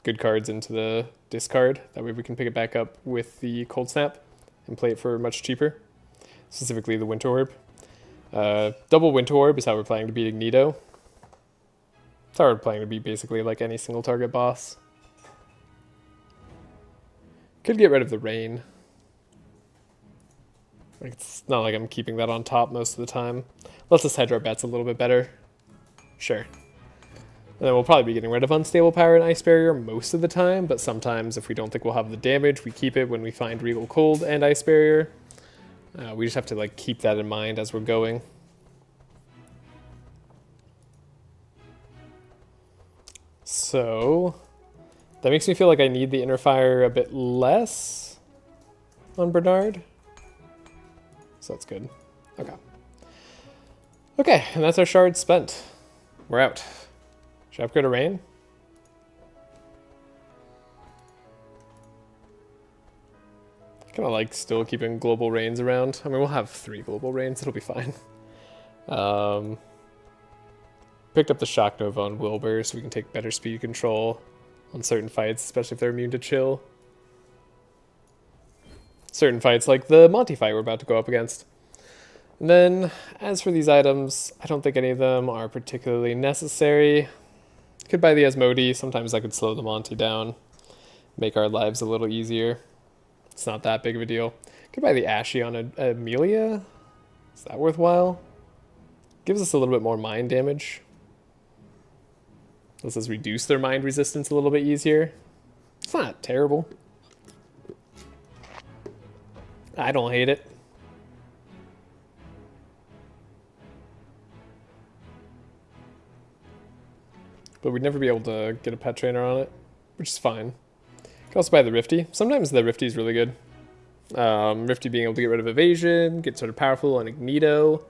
good cards into the discard. That way we can pick it back up with the Cold Snap and play it for much cheaper. Specifically the Winter Orb. Double Winter Orb is how we're planning to beat Ignito. It's how we're planning to beat basically like any single target boss. Could get rid of the Rain. Like, it's not like I'm keeping that on top most of the time. Lets us hedge our bets a little bit better. Sure. And then we'll probably be getting rid of Unstable Power and Ice Barrier most of the time, but sometimes if we don't think we'll have the damage, we keep it when we find Regal Cold and Ice Barrier. We just have to like keep that in mind as we're going. So that makes me feel like I need the Inner Fire a bit less on Bernard. So that's good. Okay. Okay, and that's our shard spent. We're out. Should I upgrade a Rain? I kind of like still keeping global rains around. I mean, we'll have 3 global rains. It'll be fine. Picked up the Shock Nova on Wilbur so we can take better speed control on certain fights, especially if they're immune to chill. Certain fights like the Monty fight we're about to go up against. And then, as for these items, I don't think any of them are particularly necessary. Could buy the Asmodee. Sometimes I could slow the Monty down, make our lives a little easier. It's not that big of a deal. Could buy the Ashy on Amelia. Is that worthwhile? Gives us a little bit more mind damage. Lets us reduce their mind resistance a little bit easier. It's not terrible. I don't hate it. But we'd never be able to get a pet trainer on it, which is fine. Could also buy the Rifty. Sometimes the Rifty is really good. Rifty being able to get rid of evasion, get sort of powerful on Ignito.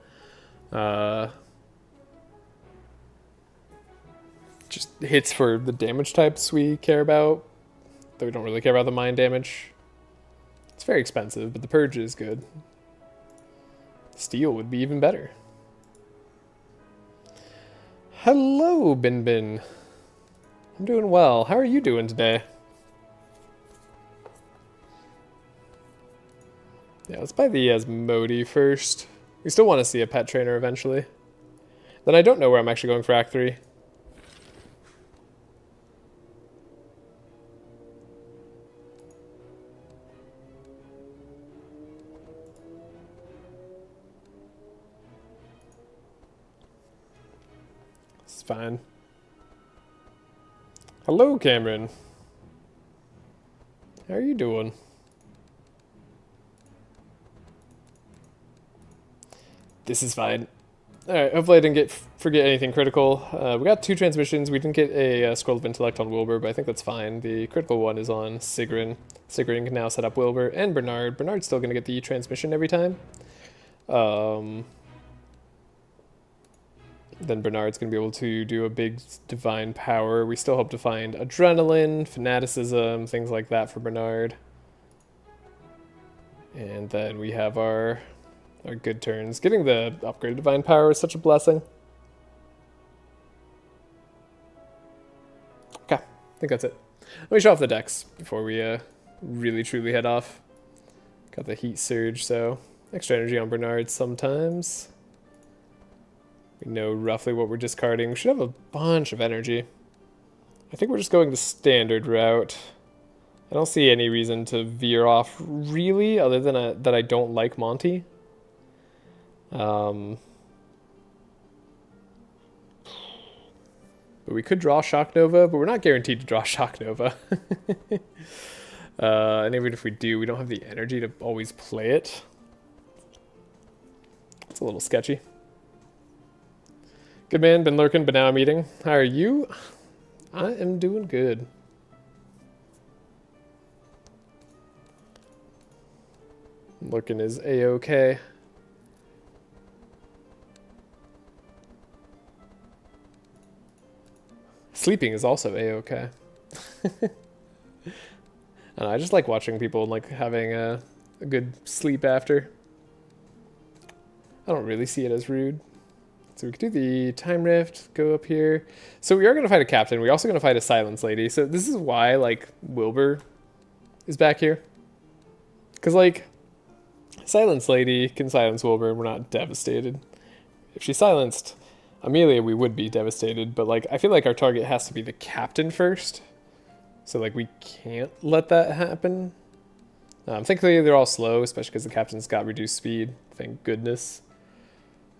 Just hits for the damage types we care about, though we don't really care about the mind damage. It's very expensive, but the Purge is good. Steel would be even better. Hello, Bin Bin. I'm doing well. How are you doing today? Yeah, let's buy the Asmodee first. We still want to see a pet trainer eventually. Then I don't know where I'm actually going for Act 3. It's fine. Hello, Cameron. How are you doing? This is fine. Alright, hopefully I didn't forget anything critical. We got 2 transmissions. We didn't get a Scroll of Intellect on Wilbur, but I think that's fine. The critical one is on Sigrun. Sigrun can now set up Wilbur and Bernard. Bernard's still going to get the transmission every time. Then Bernard's going to be able to do a big divine power. We still hope to find adrenaline, fanaticism, things like that for Bernard. And then we have our good turns. Getting the upgraded divine power is such a blessing. Okay, I think that's it. Let me show off the decks before we really truly head off. Got the Heat Surge, so extra energy on Bernard sometimes. We know roughly what we're discarding. We should have a bunch of energy. I think we're just going the standard route. I don't see any reason to veer off really, other than that I don't like Monty. But we could draw Shock Nova, but we're not guaranteed to draw Shock Nova. And even if we do, we don't have the energy to always play it. It's a little sketchy. Good man, been lurking, but now I'm eating. How are you? I am doing good. Lurking is A-okay. Sleeping is also A-okay. And I just like watching people like having a good sleep after. I don't really see it as rude. So we could do the Time Rift, go up here. So we are going to fight a captain. We're also going to fight a Silence Lady. So this is why, like, Wilbur is back here. Because, like, Silence Lady can silence Wilbur and we're not devastated. If she silenced Amelia, we would be devastated. But, like, I feel like our target has to be the captain first. So, like, we can't let that happen. Thankfully, they're all slow, especially because the captain's got reduced speed. Thank goodness.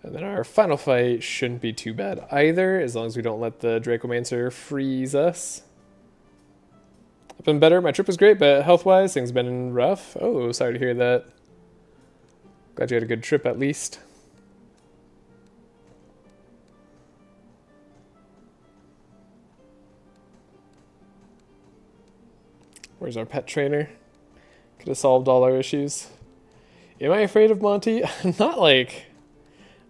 And then our final fight shouldn't be too bad either, as long as we don't let the Dracomancer freeze us. I've been better. My trip was great, but health-wise, things been rough. Oh, sorry to hear that. Glad you had a good trip at least. Where's our pet trainer? Could have solved all our issues. Am I afraid of Monty? I'm not like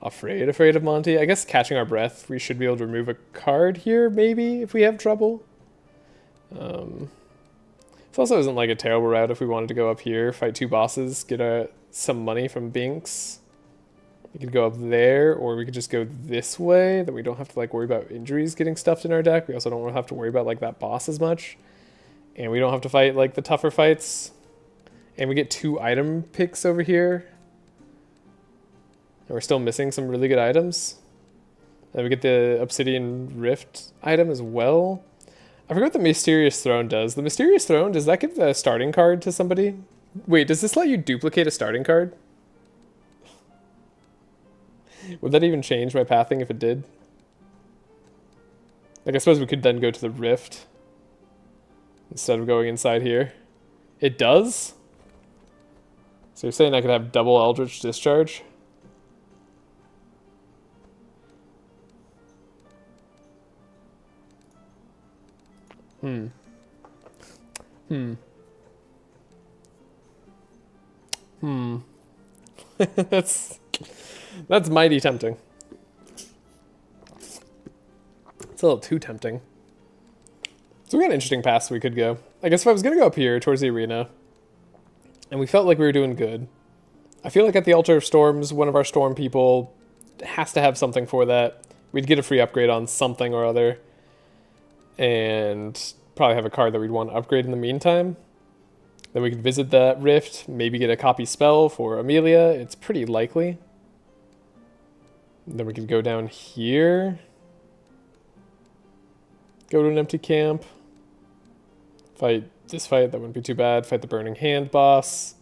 afraid of Monty. I guess catching our breath, we should be able to remove a card here, maybe, if we have trouble. This also isn't like a terrible route if we wanted to go up here, fight two bosses, get some money from Binks. We could go up there, or we could just go this way, that we don't have to like worry about injuries getting stuffed in our deck. We also don't have to worry about like that boss as much. And we don't have to fight like the tougher fights. And we get 2 item picks over here. And we're still missing some really good items. And we get the Obsidian Rift item as well. I forgot what the Mysterious Throne does. The Mysterious Throne, does that give the starting card to somebody? Wait, does this let you duplicate a starting card? Would that even change my pathing if it did? Like, I suppose we could then go to the Rift instead of going inside here. It does? So you're saying I could have double Eldritch Discharge? That's mighty tempting. It's a little too tempting. So we got an interesting path we could go. I guess if I was going to go up here towards the arena, and we felt like we were doing good, I feel like at the Altar of Storms, one of our Storm people has to have something for that. We'd get a free upgrade on something or other, and probably have a card that we'd want to upgrade in the meantime. Then we could visit that Rift, maybe get a copy spell for Amelia. It's pretty likely. Then we could go down here. Go to an empty camp. Fight this fight, that wouldn't be too bad. Fight the Burning Hand boss.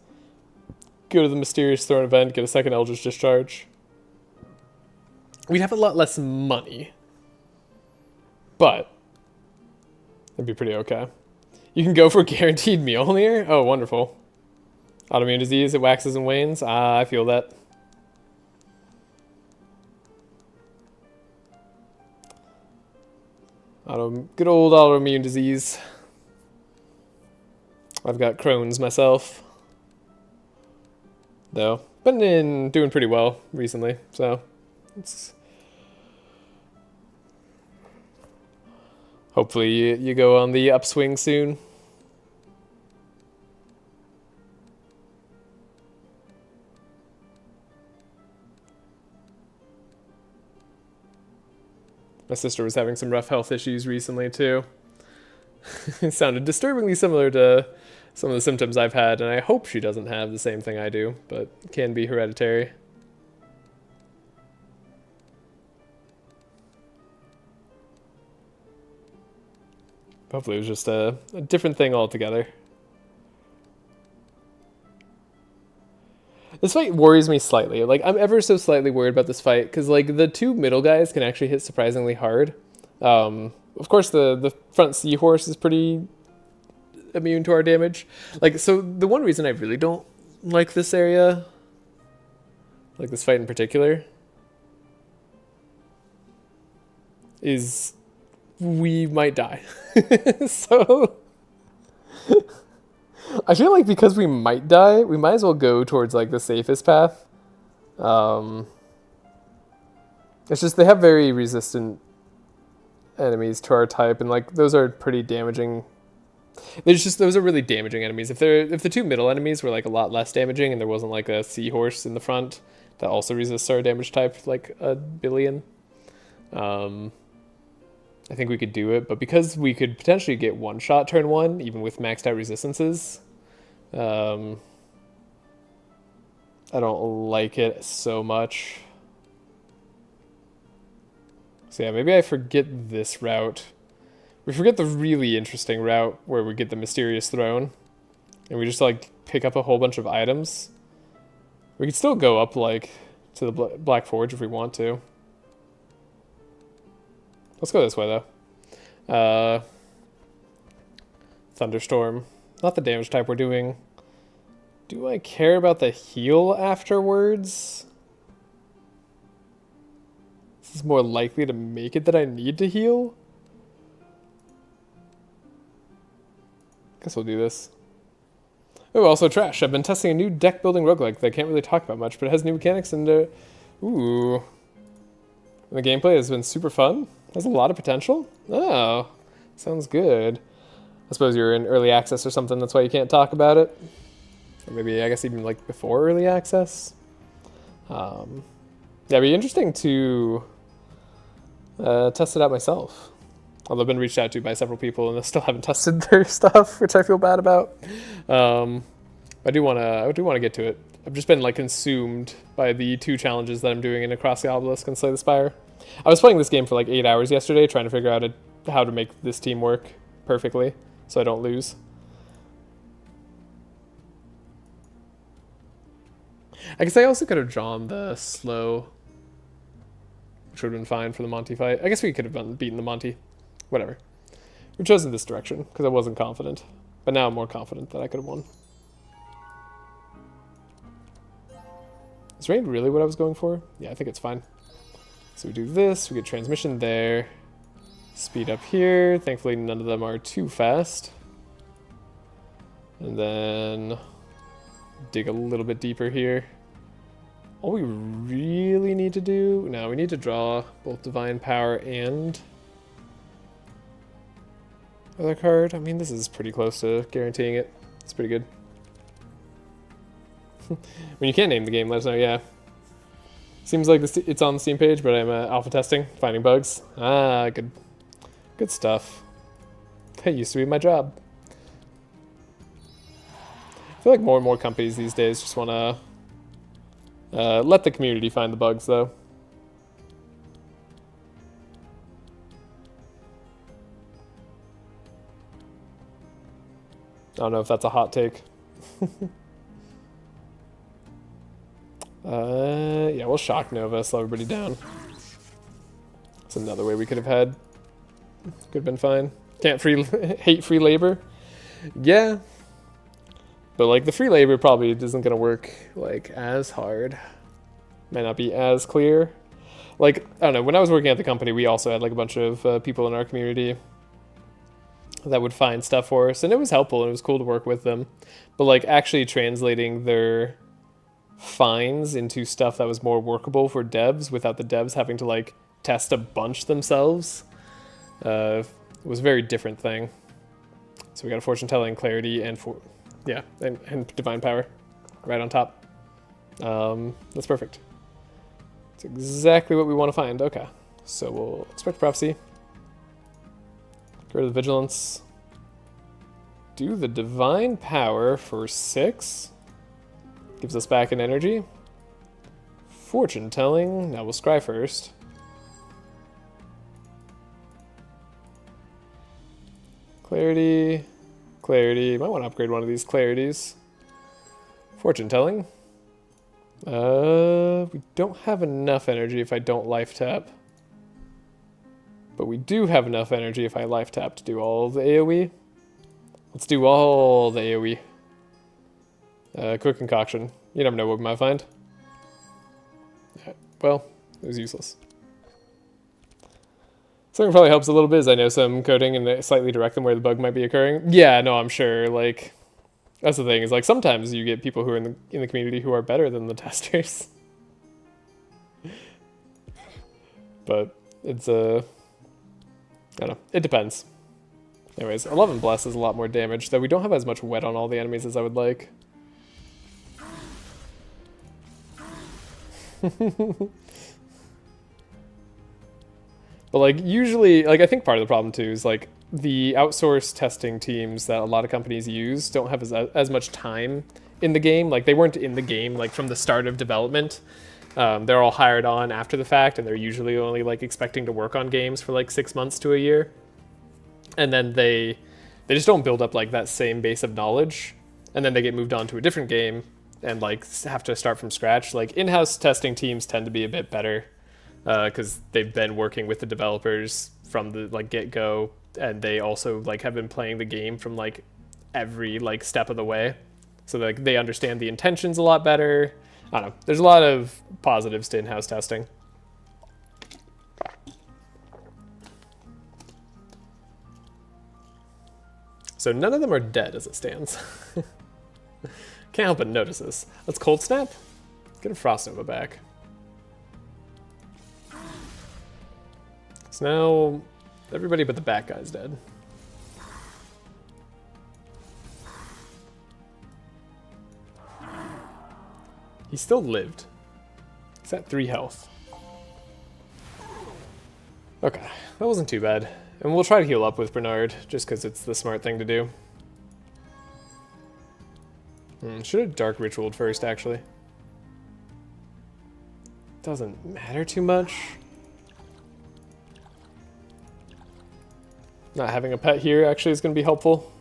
Go to the Mysterious Throne event, get a second Eldritch Discharge. We'd have a lot less money. But that'd be pretty okay. You can go for guaranteed meal here? Oh, wonderful. Autoimmune disease, it waxes and wanes. Ah, I feel that. Good old autoimmune disease. I've got Crohn's myself. Though. Been doing pretty well recently, so it's hopefully you go on the upswing soon. My sister was having some rough health issues recently too. It sounded disturbingly similar to some of the symptoms I've had, and I hope she doesn't have the same thing I do, but it can be hereditary. Hopefully it was just a different thing altogether. This fight worries me slightly. Like, I'm ever so slightly worried about this fight, because, like, the two middle guys can actually hit surprisingly hard. Of course, the front seahorse is pretty immune to our damage. Like, so the one reason I really don't like this area, like this fight in particular, is we might die. So I feel like because we might die, we might as well go towards like the safest path. It's just they have very resistant enemies to our type, and like those are pretty damaging. Those are really damaging enemies. If the two middle enemies were like a lot less damaging, and there wasn't like a seahorse in the front that also resists our damage type like a billion, I think we could do it. But because we could potentially get one shot turn one, even with maxed out resistances, I don't like it so much. So yeah, maybe I forget this route. We forget the really interesting route where we get the mysterious throne, and we just like pick up a whole bunch of items. We could still go up like to the Black Forge if we want to. Let's go this way though. Thunderstorm, not the damage type we're doing. Do I care about the heal afterwards? This is more likely to make it that I need to heal. Guess we'll do this. Oh, also Trashe. I've been testing a new deck building roguelike that I can't really talk about much, but it has new mechanics and ooh. And the gameplay has been super fun. Has a lot of potential. Oh, sounds good. I suppose you're in early access or something, that's why you can't talk about it. Or maybe, I guess, even like before early access. Yeah, it'd be interesting to test it out myself. Although I've been reached out to by several people and I still haven't tested their stuff, which I feel bad about. I do want to get to it. I've just been like consumed by the two challenges that I'm doing in Across the Obelisk and Slay the Spire. I was playing this game for like 8 hours yesterday, trying to figure out how to make this team work perfectly so I don't lose. I guess I also could have drawn the slow, which would have been fine for the Monty fight. I guess we could have beaten the Monty. Whatever. We chose in this direction because I wasn't confident. But now I'm more confident that I could have won. Is rain really what I was going for? Yeah, I think it's fine. So we do this, we get transmission there. Speed up here. Thankfully none of them are too fast. And then dig a little bit deeper here. All we really need to do... Now we need to draw both Divine Power and... other card. I mean, this is pretty close to guaranteeing it. It's pretty good. When you can't name the game, let us know, yeah. Seems like it's on the Steam page, but I'm alpha testing, finding bugs. Ah, good stuff. That used to be my job. I feel like more and more companies these days just want to let the community find the bugs, though. I don't know if that's a hot take. Yeah, we'll shock Nova, slow everybody down. That's another way we could have had. Could have been fine. Can't hate free labor. Yeah. But like the free labor probably isn't gonna work like as hard. Might not be as clear. Like, I don't know, when I was working at the company, we also had like a bunch of people in our community that would find stuff for us, and it was helpful and it was cool to work with them. But like actually translating their finds into stuff that was more workable for devs without the devs having to like test a bunch themselves was a very different thing. So we got a fortune telling, clarity, and and divine power right on top. That's perfect. That's exactly what we want to find. Okay, so we'll expect prophecy. Get rid of the vigilance. do the Divine Power for 6. Gives us back an energy. Fortune Telling. Now we'll scry first. Clarity. Clarity. Might want to upgrade one of these clarities. Fortune Telling. We don't have enough energy if I don't life tap. But we do have enough energy if I life tap to do all the AoE. Let's do all the AoE. Quick Concoction. You never know what we might find. Yeah, well, it was useless. Something probably helps a little bit is I know some coding and slightly direct them where the bug might be occurring. Yeah, no, I'm sure. Like, that's the thing is like sometimes you get people who are in the community who are better than the testers. But it's I don't know. It depends. Anyways, 11 Bless is a lot more damage, though we don't have as much wet on all the enemies as I would like. But like usually, like I think part of the problem too is like the outsourced testing teams that a lot of companies use don't have as much time in the game. Like they weren't in the game like from the start of development. They're all hired on after the fact, and they're usually only like expecting to work on games for like 6 months to a year. And then they just don't build up like that same base of knowledge, and then they get moved on to a different game and like have to start from scratch. Like in-house testing teams tend to be a bit better because they've been working with the developers from the like get-go, and they also like have been playing the game from like every like step of the way, so like they understand the intentions a lot better. I don't know. There's a lot of positives to in-house testing. So none of them are dead as it stands. Can't help but notice this. Let's Cold Snap. Get a Frost Nova back. So now everybody but the bat guy's dead. He still lived. He's at 3 health. Okay, that wasn't too bad. And we'll try to heal up with Bernard, just because it's the smart thing to do. Should have Dark Ritualed first, actually. Doesn't matter too much. Not having a pet here actually is going to be helpful.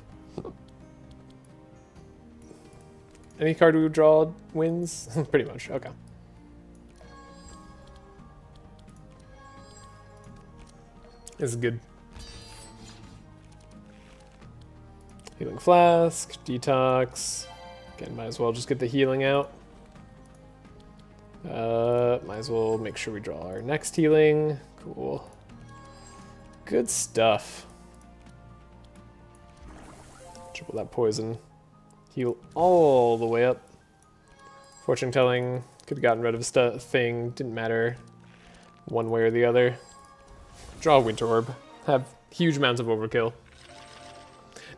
Any card we draw wins? Pretty much, okay. This is good. Healing Flask, Detox. Again, might as well just get the healing out. Might as well make sure we draw our next healing. Cool. Good stuff. Triple that poison. Heal all the way up. Fortune Telling. Could have gotten rid of a thing. Didn't matter one way or the other. Draw a Winter Orb. Have huge amounts of overkill.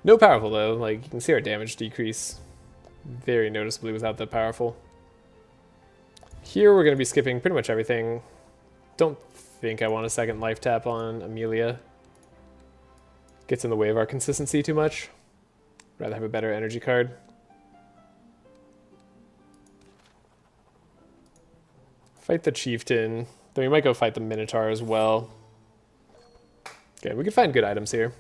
No powerful though. Like you can see our damage decrease very noticeably without that powerful. Here we're going to be skipping pretty much everything. Don't think I want a second life tap on Amelia. Gets in the way of our consistency too much. Rather have a better energy card. Fight the Chieftain. Then we might go fight the Minotaur as well. Okay, we can find good items here.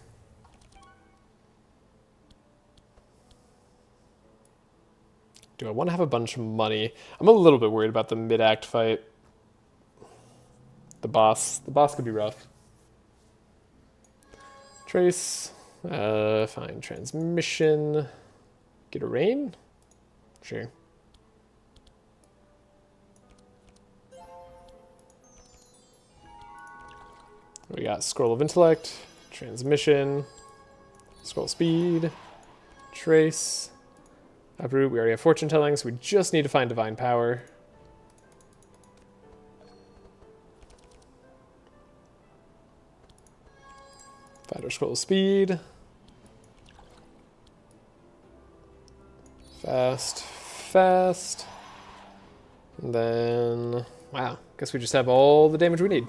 Do I want to have a bunch of money? I'm a little bit worried about the mid-act fight. The boss. The boss could be rough. Trace. Fine. Transmission. Get a rain? Sure. We got Scroll of Intellect, Transmission, Scroll Speed, Trace, Uproot. We already have Fortune Telling, so we just need to find Divine Power. Find our Scroll Speed. Fast, fast. And then, wow, guess we just have all the damage we need.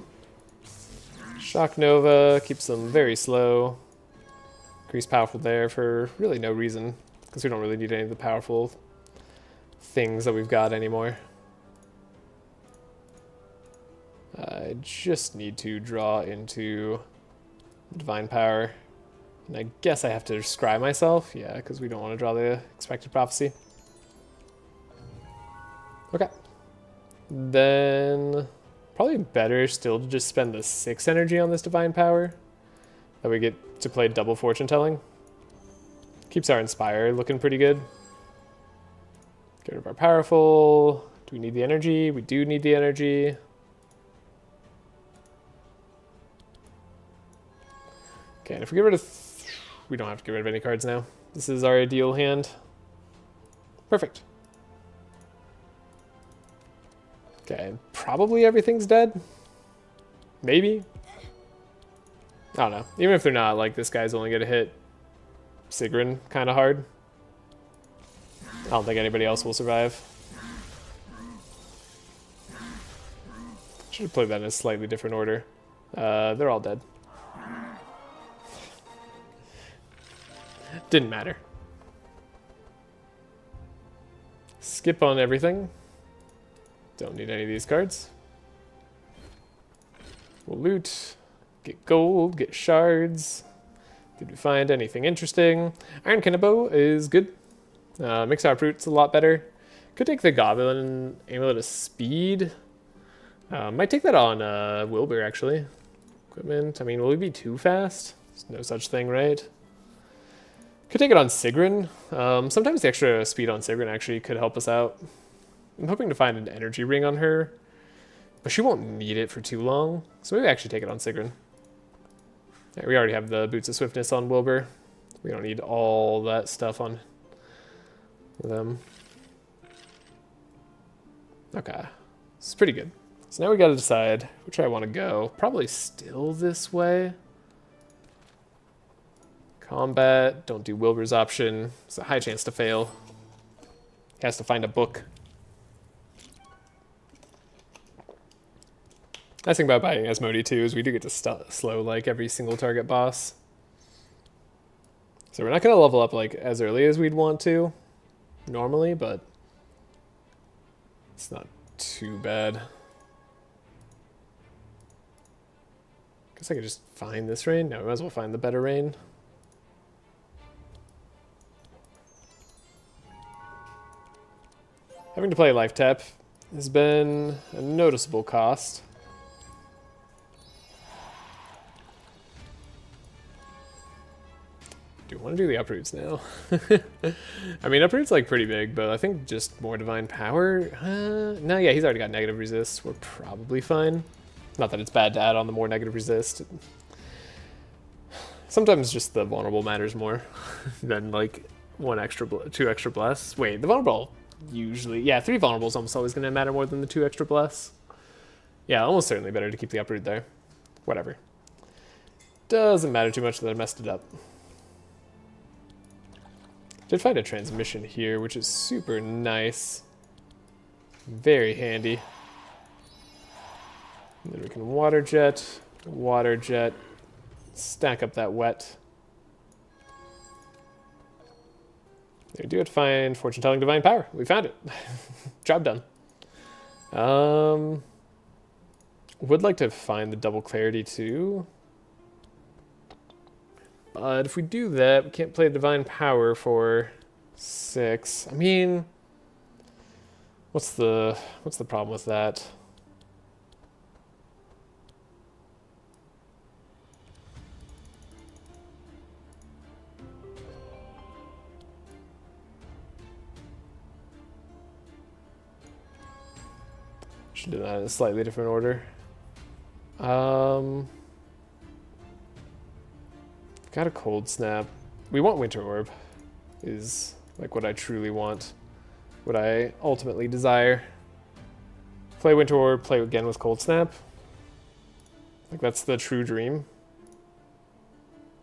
Shock Nova keeps them very slow. Increase powerful there for really no reason, because we don't really need any of the powerful things that we've got anymore. I just need to draw into Divine Power. And I guess I have to scry myself. Yeah, because we don't want to draw the Expected Prophecy. Okay. Then probably better still to just spend the 6 energy on this Divine Power. That we get to play double Fortune Telling. Keeps our Inspire looking pretty good. Get rid of our Powerful. Do we need the energy? We do need the energy. Okay, and if we get rid of... we don't have to get rid of any cards now. This is our ideal hand. Perfect. Okay, probably everything's dead. Maybe. I don't know. Even if they're not, like, this guy's only gonna hit Sigrun kind of hard. I don't think anybody else will survive. Should have played that in a slightly different order. They're all dead. Didn't matter. Skip on everything. Don't need any of these cards. We'll loot. Get gold. Get shards. Did we find anything interesting? Iron Kennebo is good. Makes our fruits a lot better. Could take the Goblin Amulet of Speed. Might take that on Wilbur, actually. Equipment. I mean, will we be too fast? There's no such thing, right? Could take it on Sigrun. Sometimes the extra speed on Sigrun actually could help us out. I'm hoping to find an energy ring on her, but she won't need it for too long, so maybe actually take it on Sigrun. Yeah, we already have the Boots of Swiftness on Wilbur. We don't need all that stuff on them. Okay, it's pretty good. So now we gotta decide which way I want to go. Probably still this way. Combat, don't do Wilbur's option. It's a high chance to fail. He has to find a book. Nice thing about buying Asmodee too is we do get to slow like every single target boss. So we're not going to level up like as early as we'd want to normally, but it's not too bad. Guess I could just find this rain. No, we might as well find the better rain. Having to play Life Tap has been a noticeable cost. Do want to do the Uproots now? I mean, Uproot's like pretty big, but I think just more Divine Power. No, yeah, he's already got negative resist. We're probably fine. Not that it's bad to add on the more negative resist. Sometimes just the vulnerable matters more than like two extra bless. Wait, the vulnerable usually, yeah, 3 vulnerable is almost always going to matter more than the 2 extra bless. Yeah, almost certainly better to keep the Uproot there. Whatever. Doesn't matter too much that I messed it up. Did find a transmission here, which is super nice. Very handy. And then we can water jet, stack up that wet. There we do it. Find Fortune Telling Divine Power. We found it. Job done. Would like to find the double clarity too. But if we do that, we can't play Divine Power for 6. I mean, what's the problem with that? Should do that in a slightly different order. Got a Cold Snap. We want Winter Orb, is like what I truly want, what I ultimately desire. Play Winter Orb, play again with Cold Snap. Like that's the true dream.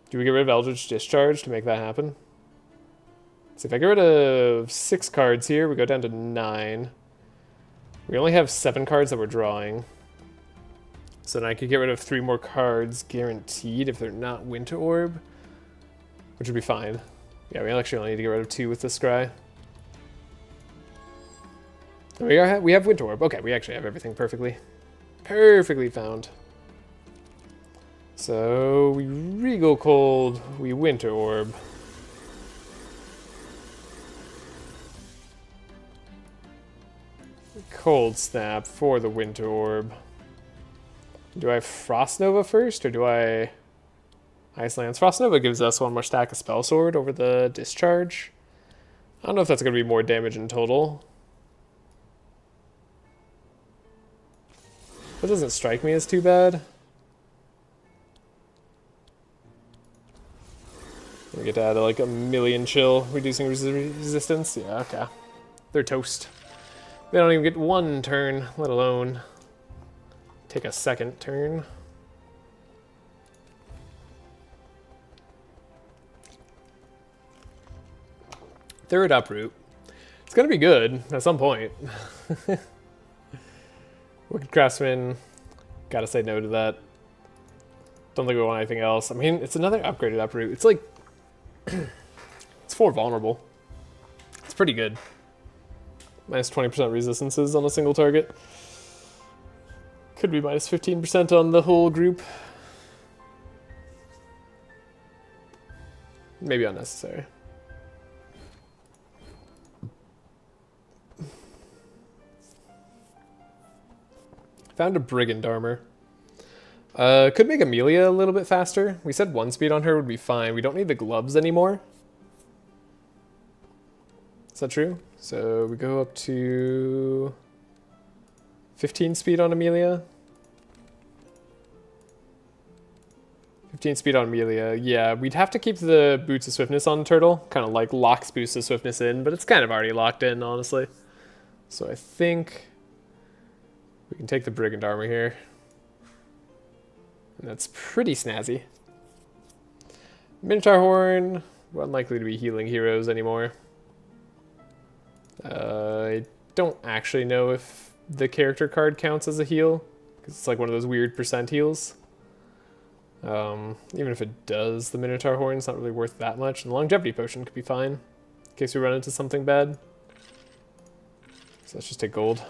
Do we get rid of Eldritch Discharge to make that happen? So if I get rid of 6 cards here, we go down to 9. We only have 7 cards that we're drawing. So then I could get rid of 3 more cards guaranteed if they're not Winter Orb. which would be fine. Yeah, we actually only need to get rid of 2 with this scry. We have Winter Orb. Okay, we actually have everything perfectly found. So we Regal Cold, we Winter Orb. Cold Snap for the Winter Orb. Do I Frost Nova first, or do I Ice Lance? Frost Nova gives us 1 more stack of Spell Sword over the Discharge. I don't know if that's going to be more damage in total. That doesn't strike me as too bad. We get to add like 1,000,000 chill, reducing resistance. Yeah, okay. They're toast. They don't even get 1 turn, let alone take a 2nd turn. Third Uproot. It's gonna be good at some point. Wicked Craftsman, gotta say no to that. Don't think we want anything else. I mean, it's another upgraded Uproot. It's like, it's 4 vulnerable. It's pretty good. Minus 20% resistances on a single target. Could be minus 15% on the whole group. Maybe unnecessary. Found a Brigand Armor. Could make Amelia a little bit faster. We said 1 speed on her would be fine. We don't need the gloves anymore. Is that true? So we go up to 15 speed on Amelia. 15 speed on Amelia. Yeah, we'd have to keep the Boots of Swiftness on Turtle. Kind of like locks Boots of Swiftness in, but it's kind of already locked in, honestly. So I think we can take the Brigand Armor here. And that's pretty snazzy. Minotaur Horn. We're unlikely to be healing heroes anymore. I don't actually know if the character card counts as a heal, because it's like one of those weird percent heals. Even if it does, the Minotaur Horn's not really worth that much, and the Longevity Potion could be fine, in case we run into something bad. So let's just take gold.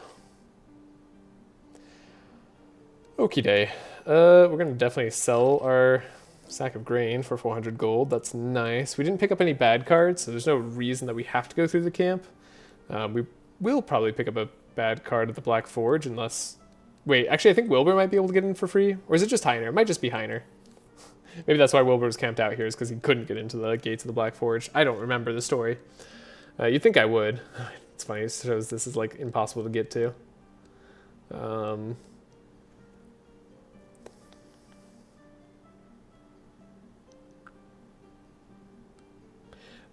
Okie day. We're gonna definitely sell our sack of grain for 400 gold. That's nice. We didn't pick up any bad cards, so there's no reason that we have to go through the camp. We will probably pick up a bad card at the Black Forge, unless... Wait, actually I think Wilbur might be able to get in for free. Or is it just Heiner? It might just be Heiner. Maybe that's why Wilbur was camped out here, is because he couldn't get into the gates of the Black Forge. I don't remember the story. You'd think I would. It's funny, it shows this is like impossible to get to. I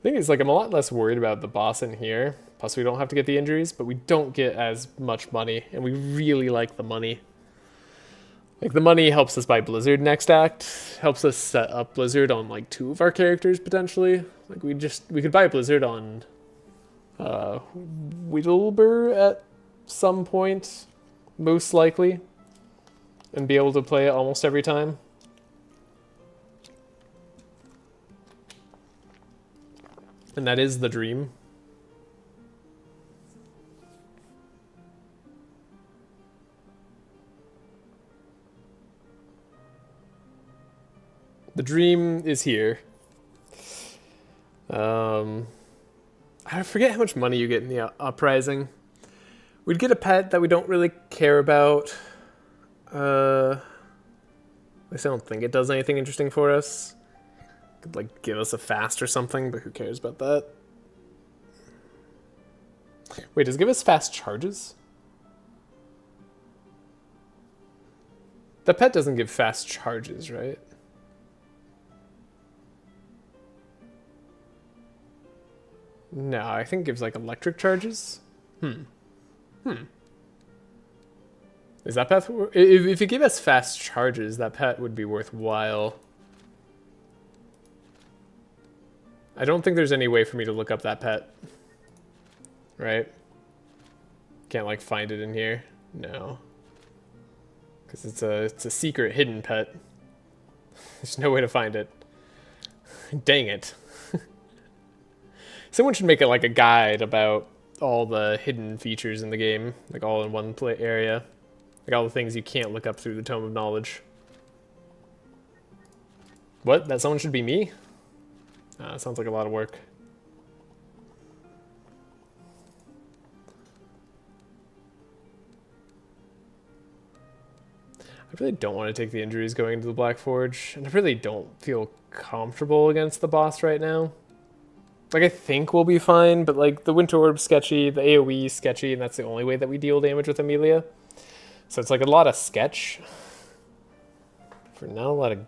think it's like I'm a lot less worried about the boss in here. Plus we don't have to get the injuries, but we don't get as much money, and we really like the money. Like the money helps us buy Blizzard next act, helps us set up Blizzard on like 2 of our characters potentially. Like we could buy Blizzard on Whittlebur at some point, most likely, and be able to play it almost every time. And that is the dream. The dream is here. I forget how much money you get in the uprising. We'd get a pet that we don't really care about. At least I don't think it does anything interesting for us. Could like give us a fast or something, but who cares about that? Wait, does it give us fast charges? The pet doesn't give fast charges, right? No, I think it gives like electric charges. Is that pet... If it gave us fast charges, that pet would be worthwhile. I don't think there's any way for me to look up that pet. Right? Can't like find it in here. No. Because it's a secret hidden pet. There's no way to find it. Dang it. Someone should make it like a guide about all the hidden features in the game, like all in one area. Like all the things you can't look up through the Tome of Knowledge. What? That someone should be me? Sounds like a lot of work. I really don't want to take the injuries going into the Black Forge, and I really don't feel comfortable against the boss right now. Like, I think we'll be fine, but like the Winter Orb sketchy, the AoE sketchy, and that's the only way that we deal damage with Amelia. So it's like a lot of sketch. For not a lot of...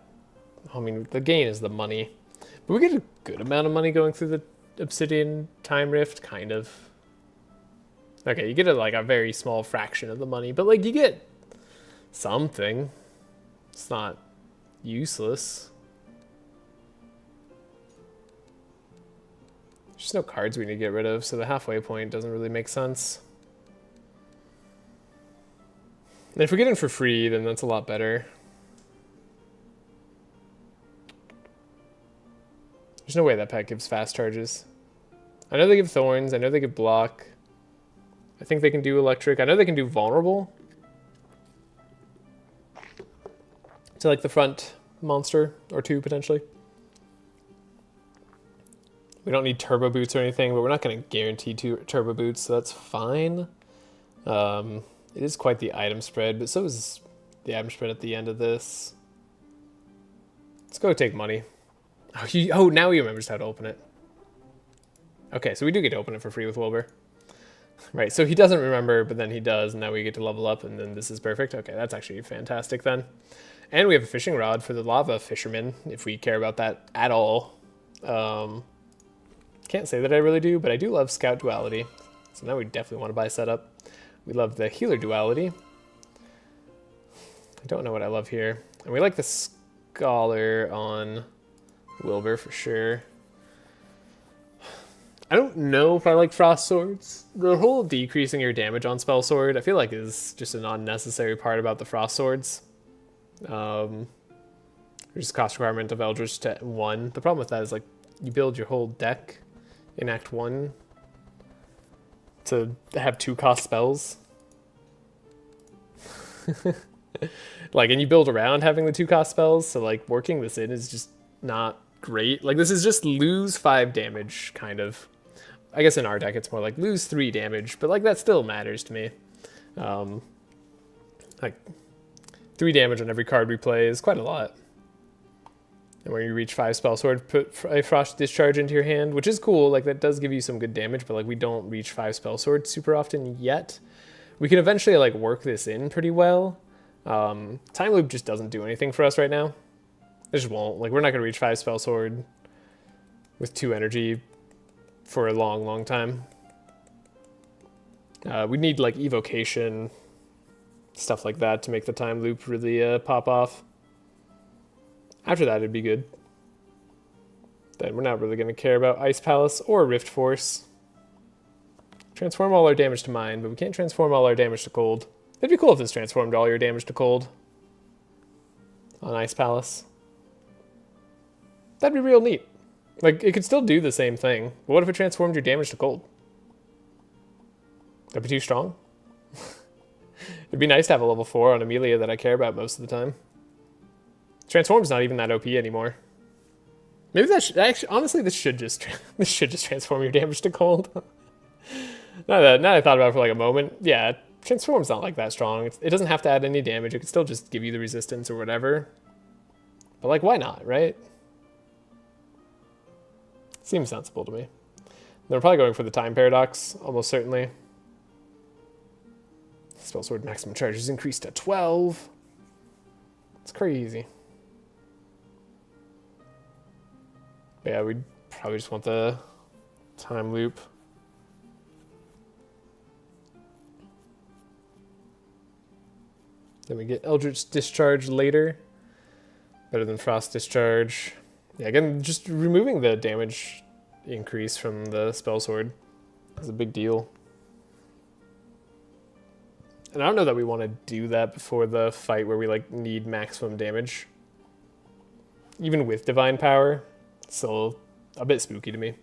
I mean, the gain is the money. But we get a good amount of money going through the Obsidian Time Rift, kind of. Okay, you get like a very small fraction of the money, but like you get something. It's not useless. There's just no cards we need to get rid of, so the halfway point doesn't really make sense. And if we get in for free, then that's a lot better. There's no way that pack gives fast charges. I know they give thorns, I know they give block. I think they can do electric. I know they can do vulnerable. To like the front monster or two potentially. We don't need turbo boots or anything, but we're not going to guarantee turbo boots, so that's fine. It is quite the item spread, but so is the item spread at the end of this. Let's go take money. Oh, now he remembers how to open it. Okay, so we do get to open it for free with Wilbur. Right, so he doesn't remember, but then he does, and now we get to level up, and then this is perfect. Okay, that's actually fantastic then. And we have a fishing rod for the lava fisherman, if we care about that at all. Can't say that I really do, but I do love Scout Duality. So now we definitely want to buy setup. We love the Healer Duality. I don't know what I love here. And we like the Scholar on Wilbur for sure. I don't know if I like Frost Swords. The whole decreasing your damage on Spell Sword, I feel like is just an unnecessary part about the Frost Swords. There's cost requirement of Eldritch to 1. The problem with that is like you build your whole deck in Act 1 to have 2 cost spells. Like, and you build around having the 2 cost spells, so like working this in is just not great. Like, this is just lose 5 damage, kind of. I guess in our deck it's more like lose 3 damage, but like that still matters to me. Like 3 damage on every card we play is quite a lot. And when you reach 5 Spell Sword, put a Frost Discharge into your hand, which is cool. Like, that does give you some good damage, but like we don't reach 5 Spell Swords super often yet. We can eventually like work this in pretty well. Time Loop just doesn't do anything for us right now. It just won't. Like, we're not going to reach 5 Spell Sword with 2 energy for a long, long time. We need like Evocation, stuff like that to make the Time Loop really pop off. After that, it'd be good. Then we're not really going to care about Ice Palace or Rift Force. Transform all our damage to Mind, but we can't transform all our damage to Cold. It'd be cool if this transformed all your damage to Cold on Ice Palace. That'd be real neat. Like, it could still do the same thing. But what if it transformed your damage to Cold? That'd be too strong. It'd be nice to have a level 4 on Amelia that I care about most of the time. Transform's not even that OP anymore. Maybe that should, actually, honestly, this should just transform your damage to Cold. now that I thought about it for like a moment, yeah, Transform's not like that strong. It doesn't have to add any damage. It could still just give you the resistance or whatever. But like, why not, right? Seems sensible to me. They're probably going for the Time Paradox, almost certainly. Spell Sword maximum charge is increased to 12. It's crazy. But yeah, we'd probably just want the Time Loop. Then we get Eldritch Discharge later. Better than Frost Discharge. Yeah, again, just removing the damage increase from the Spell Sword is a big deal. And I don't know that we want to do that before the fight where we like need maximum damage. Even with Divine Power, Still a bit spooky to me.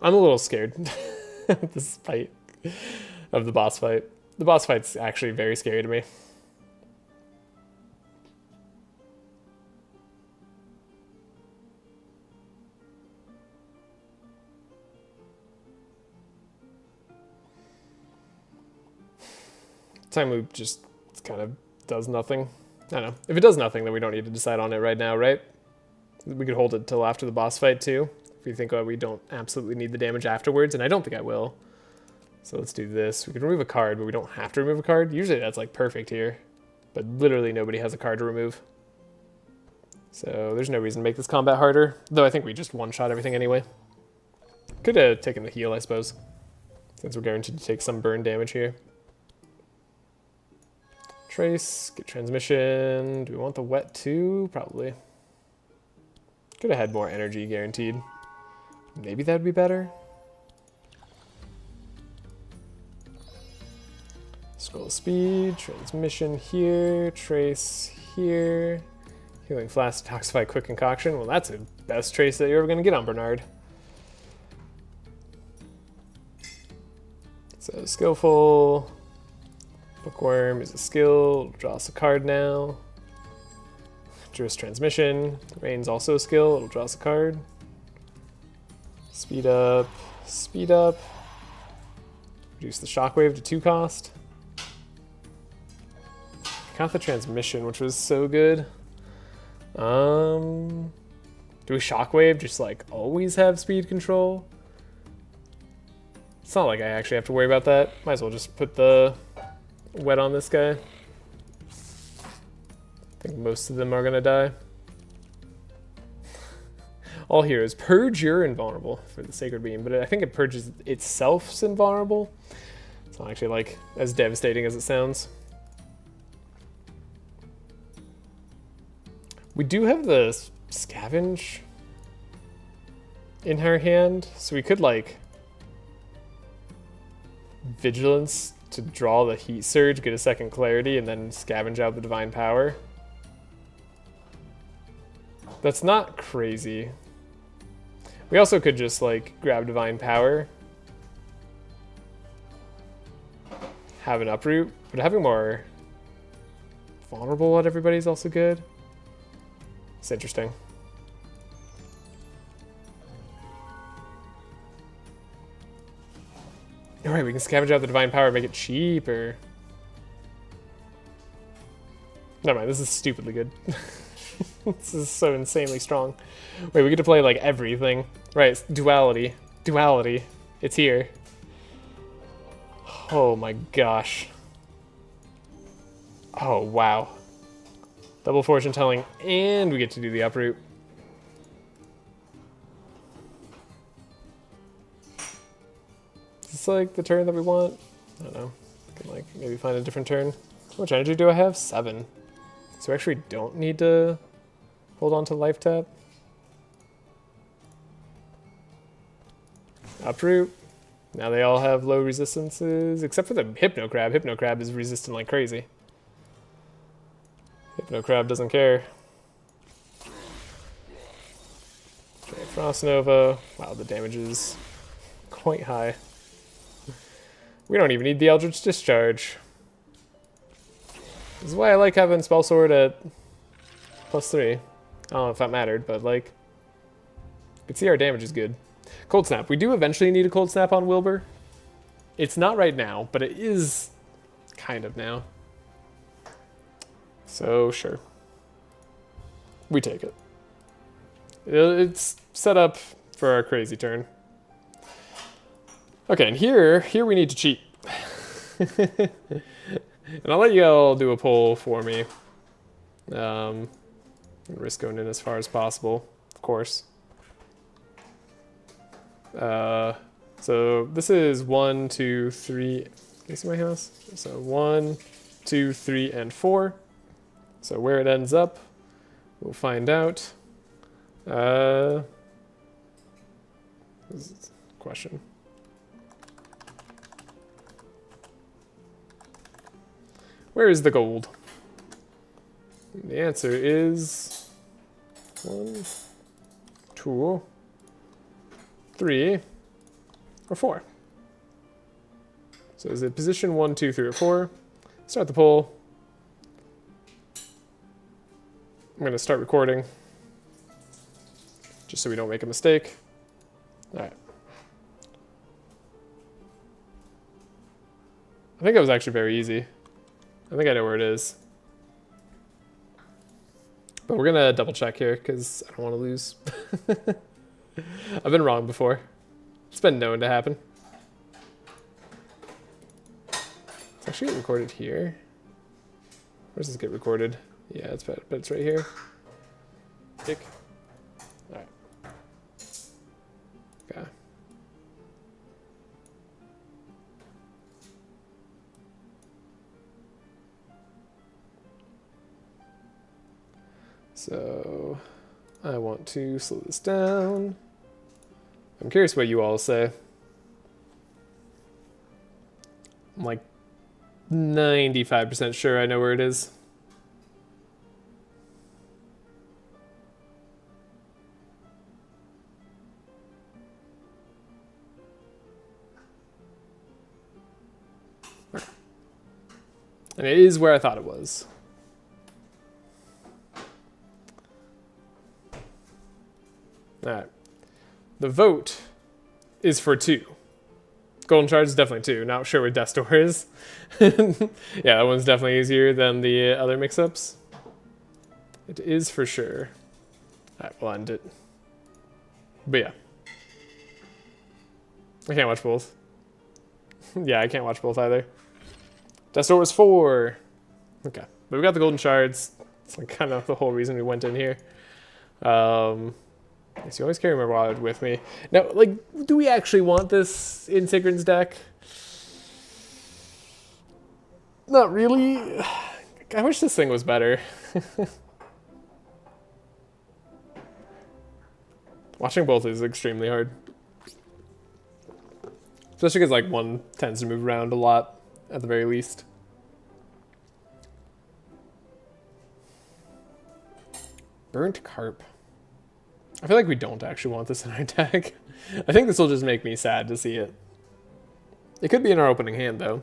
I'm a little scared of this fight, of the boss fight. The boss fight's actually very scary to me. Time loop just kind of does nothing. I don't know. If it does nothing, then we don't need to decide on it right now, right? We could hold it till after the boss fight too, if we think we don't absolutely need the damage afterwards, and I don't think I will. So let's do this. We can remove a card, but we don't have to remove a card. Usually that's like perfect here, but literally nobody has a card to remove. So there's no reason to make this combat harder, though I think we just one-shot everything anyway. Could have taken the heal, I suppose, since we're guaranteed to take some burn damage here. Trace, get transmission. Do we want the wet too? Probably. Could have had more energy guaranteed. Maybe that'd be better. Scroll speed, transmission here, trace here. Healing flask, detoxify, quick concoction. Well, that's the best trace that you're ever going to get on Bernard. So skillful. Bookworm is a skill. Draw us a card now. Jurist transmission. Rain's also a skill. It'll draw us a card. Speed up. Speed up. Reduce the shockwave to 2 cost. Got the transmission, which was so good. Do we shockwave just like always have speed control? It's not like I actually have to worry about that. Might as well just put the wet on this guy. I think most of them are gonna die. All heroes purge your invulnerable for the sacred beam, but I think it purges itself's invulnerable. It's not actually like as devastating as it sounds. We do have the scavenge in her hand, so we could like vigilance to draw the heat surge, get a second clarity, and then scavenge out the divine power. That's not crazy. We also could just like grab divine power, have an uproot, but having more vulnerable on everybody is also good. It's interesting. Alright, we can scavenge out the divine power and make it cheaper. Never mind, this is stupidly good. This is so insanely strong. Wait, we get to play like everything. Right, it's duality. Duality. It's here. Oh my gosh. Oh wow. Double fortune telling, and we get to do the uproot. Is this like the turn that we want? I don't know. I can like maybe find a different turn. How much energy do I have? 7. So we actually don't need to hold on to life tap. Uproot. Now they all have low resistances, except for the Hypno Crab. Hypno Crab is resistant like crazy. Hypno Crab doesn't care. Okay, Frost Nova. Wow, the damage is quite high. We don't even need the Eldritch Discharge. This is why I like having Spell Sword at +3. I don't know if that mattered, but like, you can see our damage is good. Cold Snap. We do eventually need a Cold Snap on Wilbur. It's not right now, but it is kind of now. So, sure. We take it. It's set up for our crazy turn. Okay, and here we need to cheat. And I'll let you all do a poll for me. Risk going in as far as possible, of course. So this is 1, 2, 3. Can you see my house? So 1, 2, 3, and 4. So where it ends up, we'll find out. This is a question. Where is the gold? The answer is 1, 2, 3, or 4. So is it position 1, 2, 3, or 4? Start the poll. I'm going to start recording, just so we don't make a mistake. All right. I think it was actually very easy. I think I know where it is. But we're going to double check here because I don't want to lose. I've been wrong before. It's been known to happen. It's actually getting recorded here. Where does this get recorded? Yeah, it's but it's right here. Tick. All right. Okay. So I want to slow this down. I'm curious what you all say. I'm like 95% sure I know where it is. And it is where I thought it was. Alright. The vote is for 2. Golden Shard is definitely 2. Not sure what Death Door is. Yeah, that one's definitely easier than the other mix-ups. It is for sure. Alright, we'll end it. But yeah. I can't watch both. Yeah, I can't watch both either. Death Door was 4. Okay. But we got the Golden Shards. It's like kind of the whole reason we went in here. So you always carry my rod with me. Now, like, do we actually want this in Sigrun's deck? Not really. I wish this thing was better. Watching both is extremely hard. Especially because, like, one tends to move around a lot. At the very least. Burnt Carp. I feel like we don't actually want this in our deck. I think this will just make me sad to see it. It could be in our opening hand, though.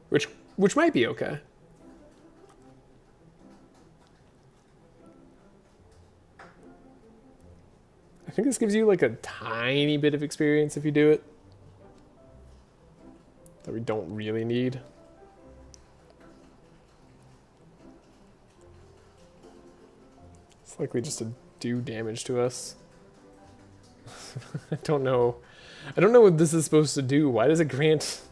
Which might be okay. I think this gives you, like, a tiny bit of experience if you do it. That we don't really need. It's likely just to do damage to us. I don't know. I don't know what this is supposed to do. Why does it grant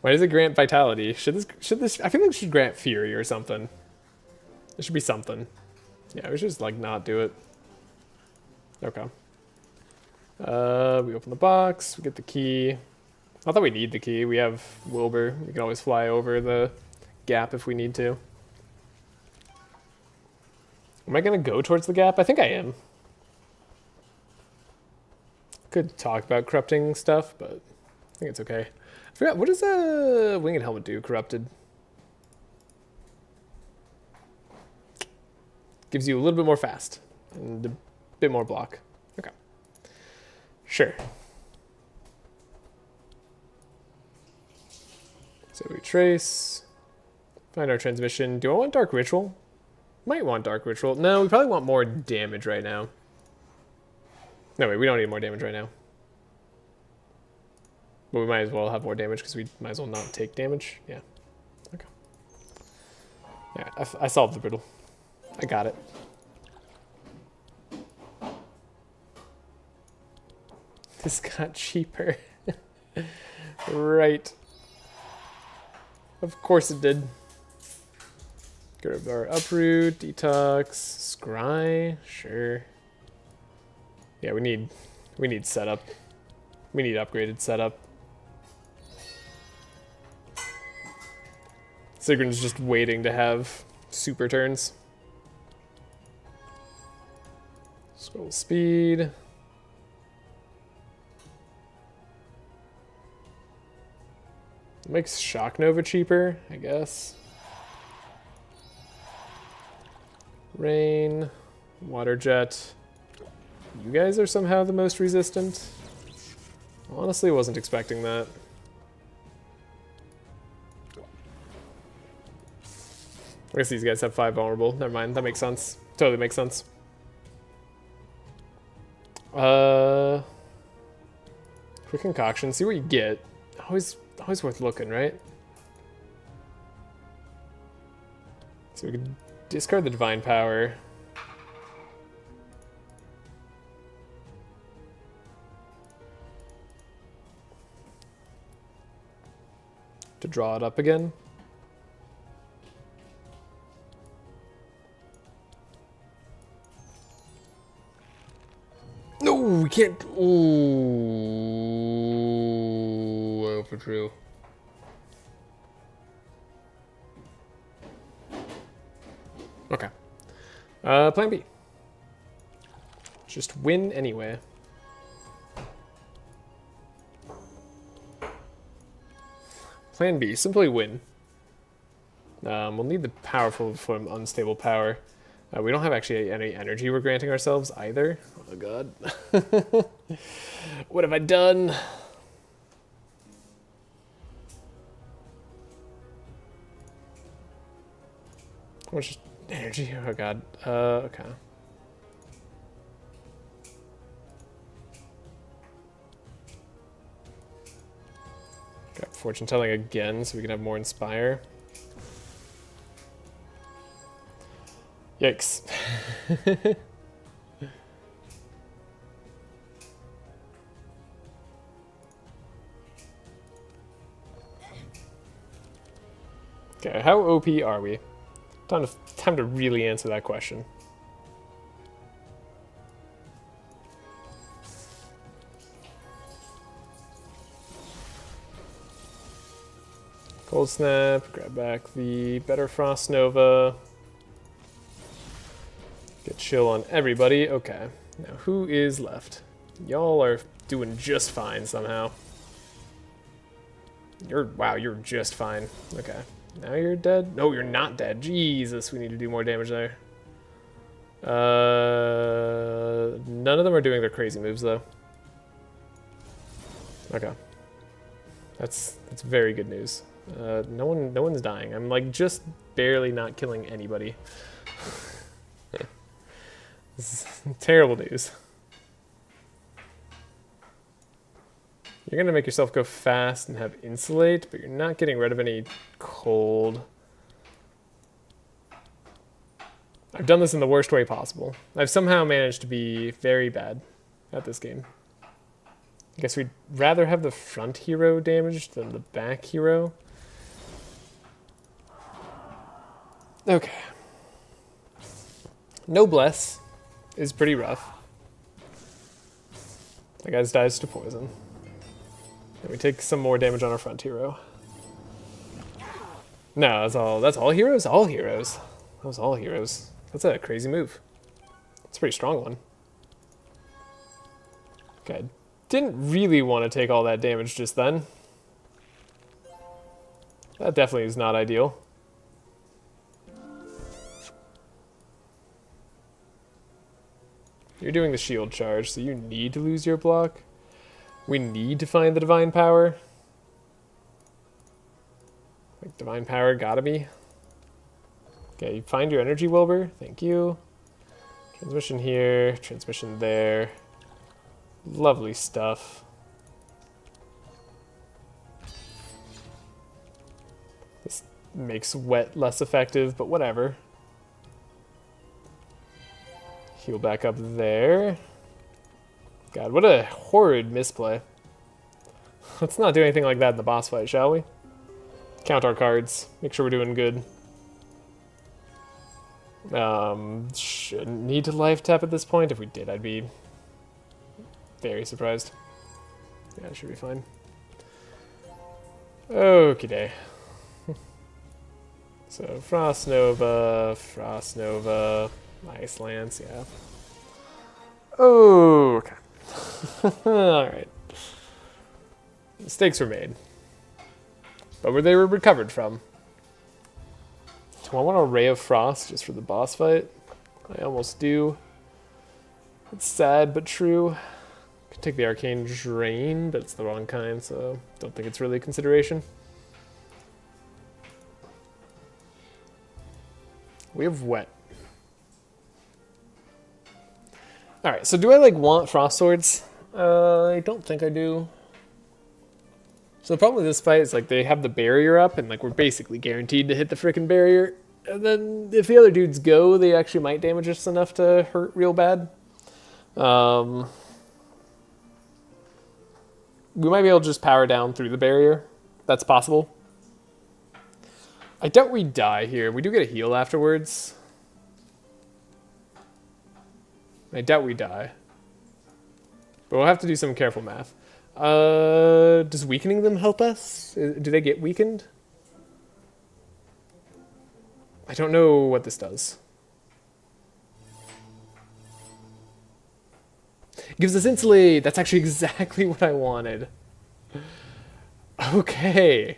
vitality? Should this I feel like it should grant fury or something. It should be something. Yeah, we should just like not do it. Okay. We open the box, we get the key. Not that we need the key, we have Wilbur. We can always fly over the gap if we need to. Am I gonna go towards the gap? I think I am. Could talk about corrupting stuff, but I think it's okay. I forgot, what does a winged helmet do, corrupted? Gives you a little bit more fast and a bit more block. Okay. Sure. So we trace, find our transmission. Do I want Dark Ritual? Might want Dark Ritual. No, we probably want more damage right now. No, wait, we don't need more damage right now. But we might as well have more damage because we might as well not take damage. Yeah. Okay. Yeah, I solved the riddle. I got it. This got cheaper. Right. Of course it did. Get rid of our uproot, detox, scry, sure. Yeah, we need setup. We need upgraded setup. Sigrun's just waiting to have super turns. Scroll speed. Makes Shock Nova cheaper, I guess. Rain. Water jet. You guys are somehow the most resistant? Honestly, wasn't expecting that. I guess these guys have 5 vulnerable. Never mind, that makes sense. Totally makes sense. Quick concoction, see what you get. Always worth looking, right? So we can discard the divine power. To draw it up again. No, we can't. Ooh, over true. Okay. Plan B. Just win anyway. Plan B, simply win. We'll need the powerful from unstable power. We don't have actually any energy we're granting ourselves either. Oh god. What have I done? How much energy? Oh god. Okay. Got fortune telling again so we can have more inspire. Yikes. Okay, how OP are we? Time to really answer that question. Cold Snap, grab back the better Frost Nova. Get chill on everybody. Okay, now who is left? Y'all are doing just fine somehow. Wow, you're just fine. Okay, now you're dead? No, you're not dead. Jesus, we need to do more damage there. None of them are doing their crazy moves though. Okay, that's very good news. No one's dying. I'm like just barely not killing anybody. This is terrible news. You're gonna make yourself go fast and have insulate, but you're not getting rid of any cold. I've done this in the worst way possible. I've somehow managed to be very bad at this game. I guess we'd rather have the front hero damaged than the back hero. Okay. Noblesse is pretty rough. That guy dies to poison. And we take some more damage on our front hero. No, that's all heroes? All heroes. That was all heroes. That's a crazy move. It's a pretty strong one. Okay, didn't really want to take all that damage just then. That definitely is not ideal. You're doing the shield charge, so you need to lose your block. We need to find the divine power. Like, divine power gotta be. Okay, you find your energy, Wilbur. Thank you. Transmission here, transmission there. Lovely stuff. This makes wet less effective, but whatever. Heal back up there. God, what a horrid misplay. Let's not do anything like that in the boss fight, shall we? Count our cards. Make sure we're doing good. Shouldn't need to life tap at this point. If we did, I'd be very surprised. Yeah, it should be fine. Okie day. So, Frost Nova, Ice Lance, yeah. Oh, okay. Alright. Mistakes were made. But where they were recovered from. Do I want a Ray of Frost just for the boss fight? I almost do. It's sad but true. Could take the Arcane Drain, but it's the wrong kind, so don't think it's really a consideration. We have Wet. Alright, so do I like want Frost Swords? I don't think I do. So the problem with this fight is like they have the barrier up and like we're basically guaranteed to hit the frickin' barrier. And then if the other dudes go, they actually might damage us enough to hurt real bad. We might be able to just power down through the barrier. That's possible. I doubt we die here. We do get a heal afterwards. I doubt we die. But we'll have to do some careful math. Does weakening them help us? Do they get weakened? I don't know what this does. It gives us insulate. That's actually exactly what I wanted. Okay.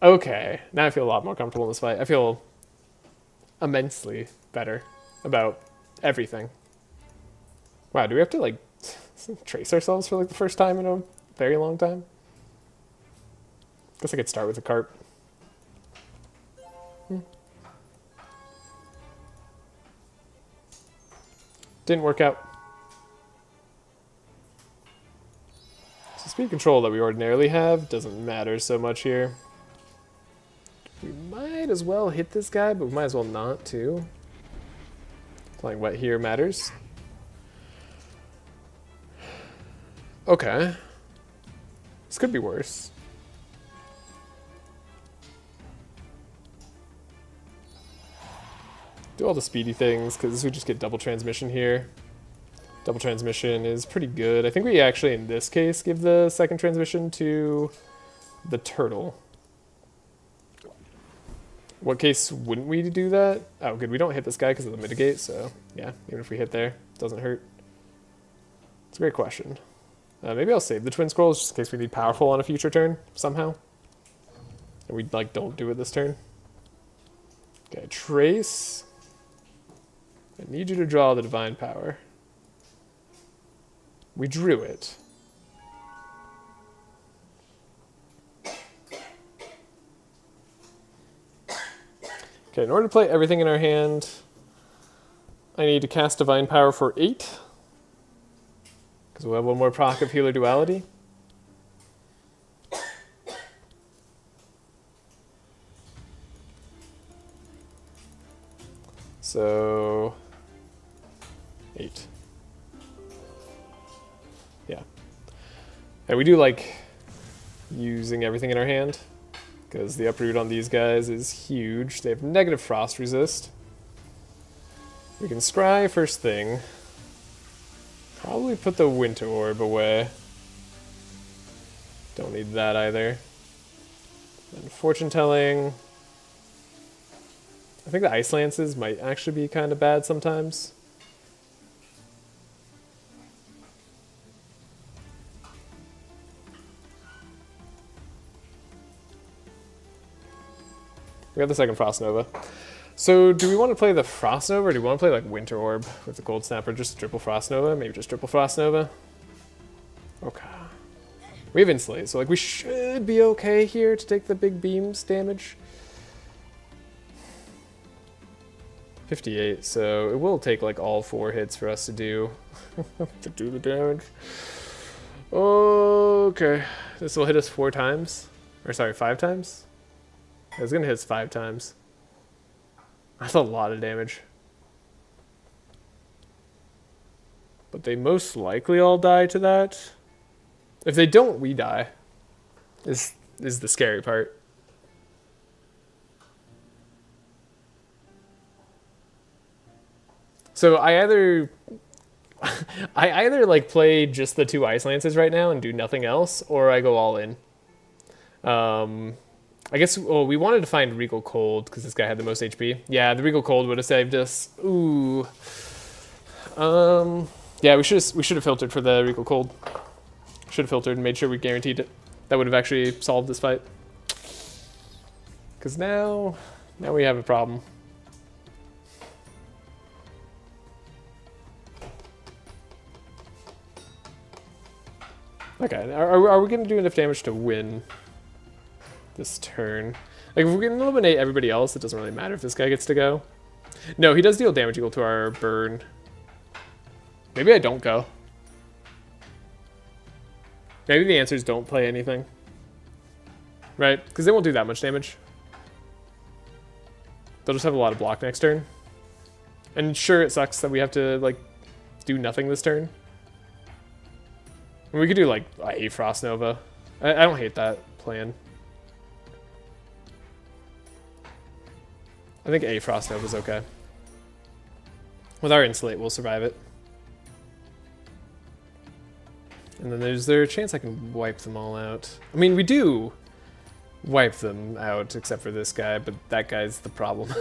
Okay. Now I feel a lot more comfortable in this fight. I feel immensely better about everything. Wow, do we have to like trace ourselves for like the first time in a very long time? Guess I could start with a carp. Didn't work out. So speed control that we ordinarily have doesn't matter so much here. We might as well hit this guy, but we might as well not too. Playing wet here matters. Okay. This could be worse. Do all the speedy things, because we just get double transmission here. Double transmission is pretty good. I think we actually, in this case, give the second transmission to the turtle. What case wouldn't we do that? Oh, good. We don't hit this guy because of the mitigate, so yeah, even if we hit there, it doesn't hurt. It's a great question. Maybe I'll save the twin scrolls just in case we need powerful on a future turn somehow. And we like don't do it this turn. Okay, trace. I need you to draw the divine power. We drew it. Okay, in order to play everything in our hand, I need to cast divine power for 8. Because we'll have one more proc of healer duality. So 8. Yeah. And we do like using everything in our hand, because the uproot on these guys is huge. They have negative frost resist. We can scry first thing. Probably put the winter orb away. Don't need that either. And fortune telling. I think the ice lances might actually be kind of bad sometimes. We got the second Frost Nova. So do we want to play the Frost Nova, or do we want to play like Winter Orb with the Gold Snapper? Just triple Frost Nova? Maybe just triple Frost Nova? Okay. We have Insulate, so like we should be okay here to take the big beams damage. 58, so it will take like all 4 hits for us to do the damage. Okay. This will hit us 4 times. Or sorry, 5 times? It's gonna hit us 5 times. That's a lot of damage. But they most likely all die to that. If they don't, we die. Is the scary part. So I either like play just the 2 Ice Lances right now and do nothing else, or I go all in. I guess, well, we wanted to find Regal Cold because this guy had the most HP. Yeah, the Regal Cold would have saved us. Ooh. Yeah, we should have filtered for the Regal Cold. Should have filtered and made sure we guaranteed it. That would have actually solved this fight. Because now we have a problem. Okay, are we going to do enough damage to win this turn? Like, if we can eliminate everybody else, it doesn't really matter if this guy gets to go. No, he does deal damage equal to our burn. Maybe I don't go. Maybe the answer is don't play anything. Right? Because they won't do that much damage. They'll just have a lot of block next turn. And sure, it sucks that we have to, like, do nothing this turn. And we could do, like, a Frost Nova. I don't hate that plan. I think a Frost Nova is okay. With our Insulate, we'll survive it. And then is there a chance I can wipe them all out? I mean, we do wipe them out, except for this guy, but that guy's the problem.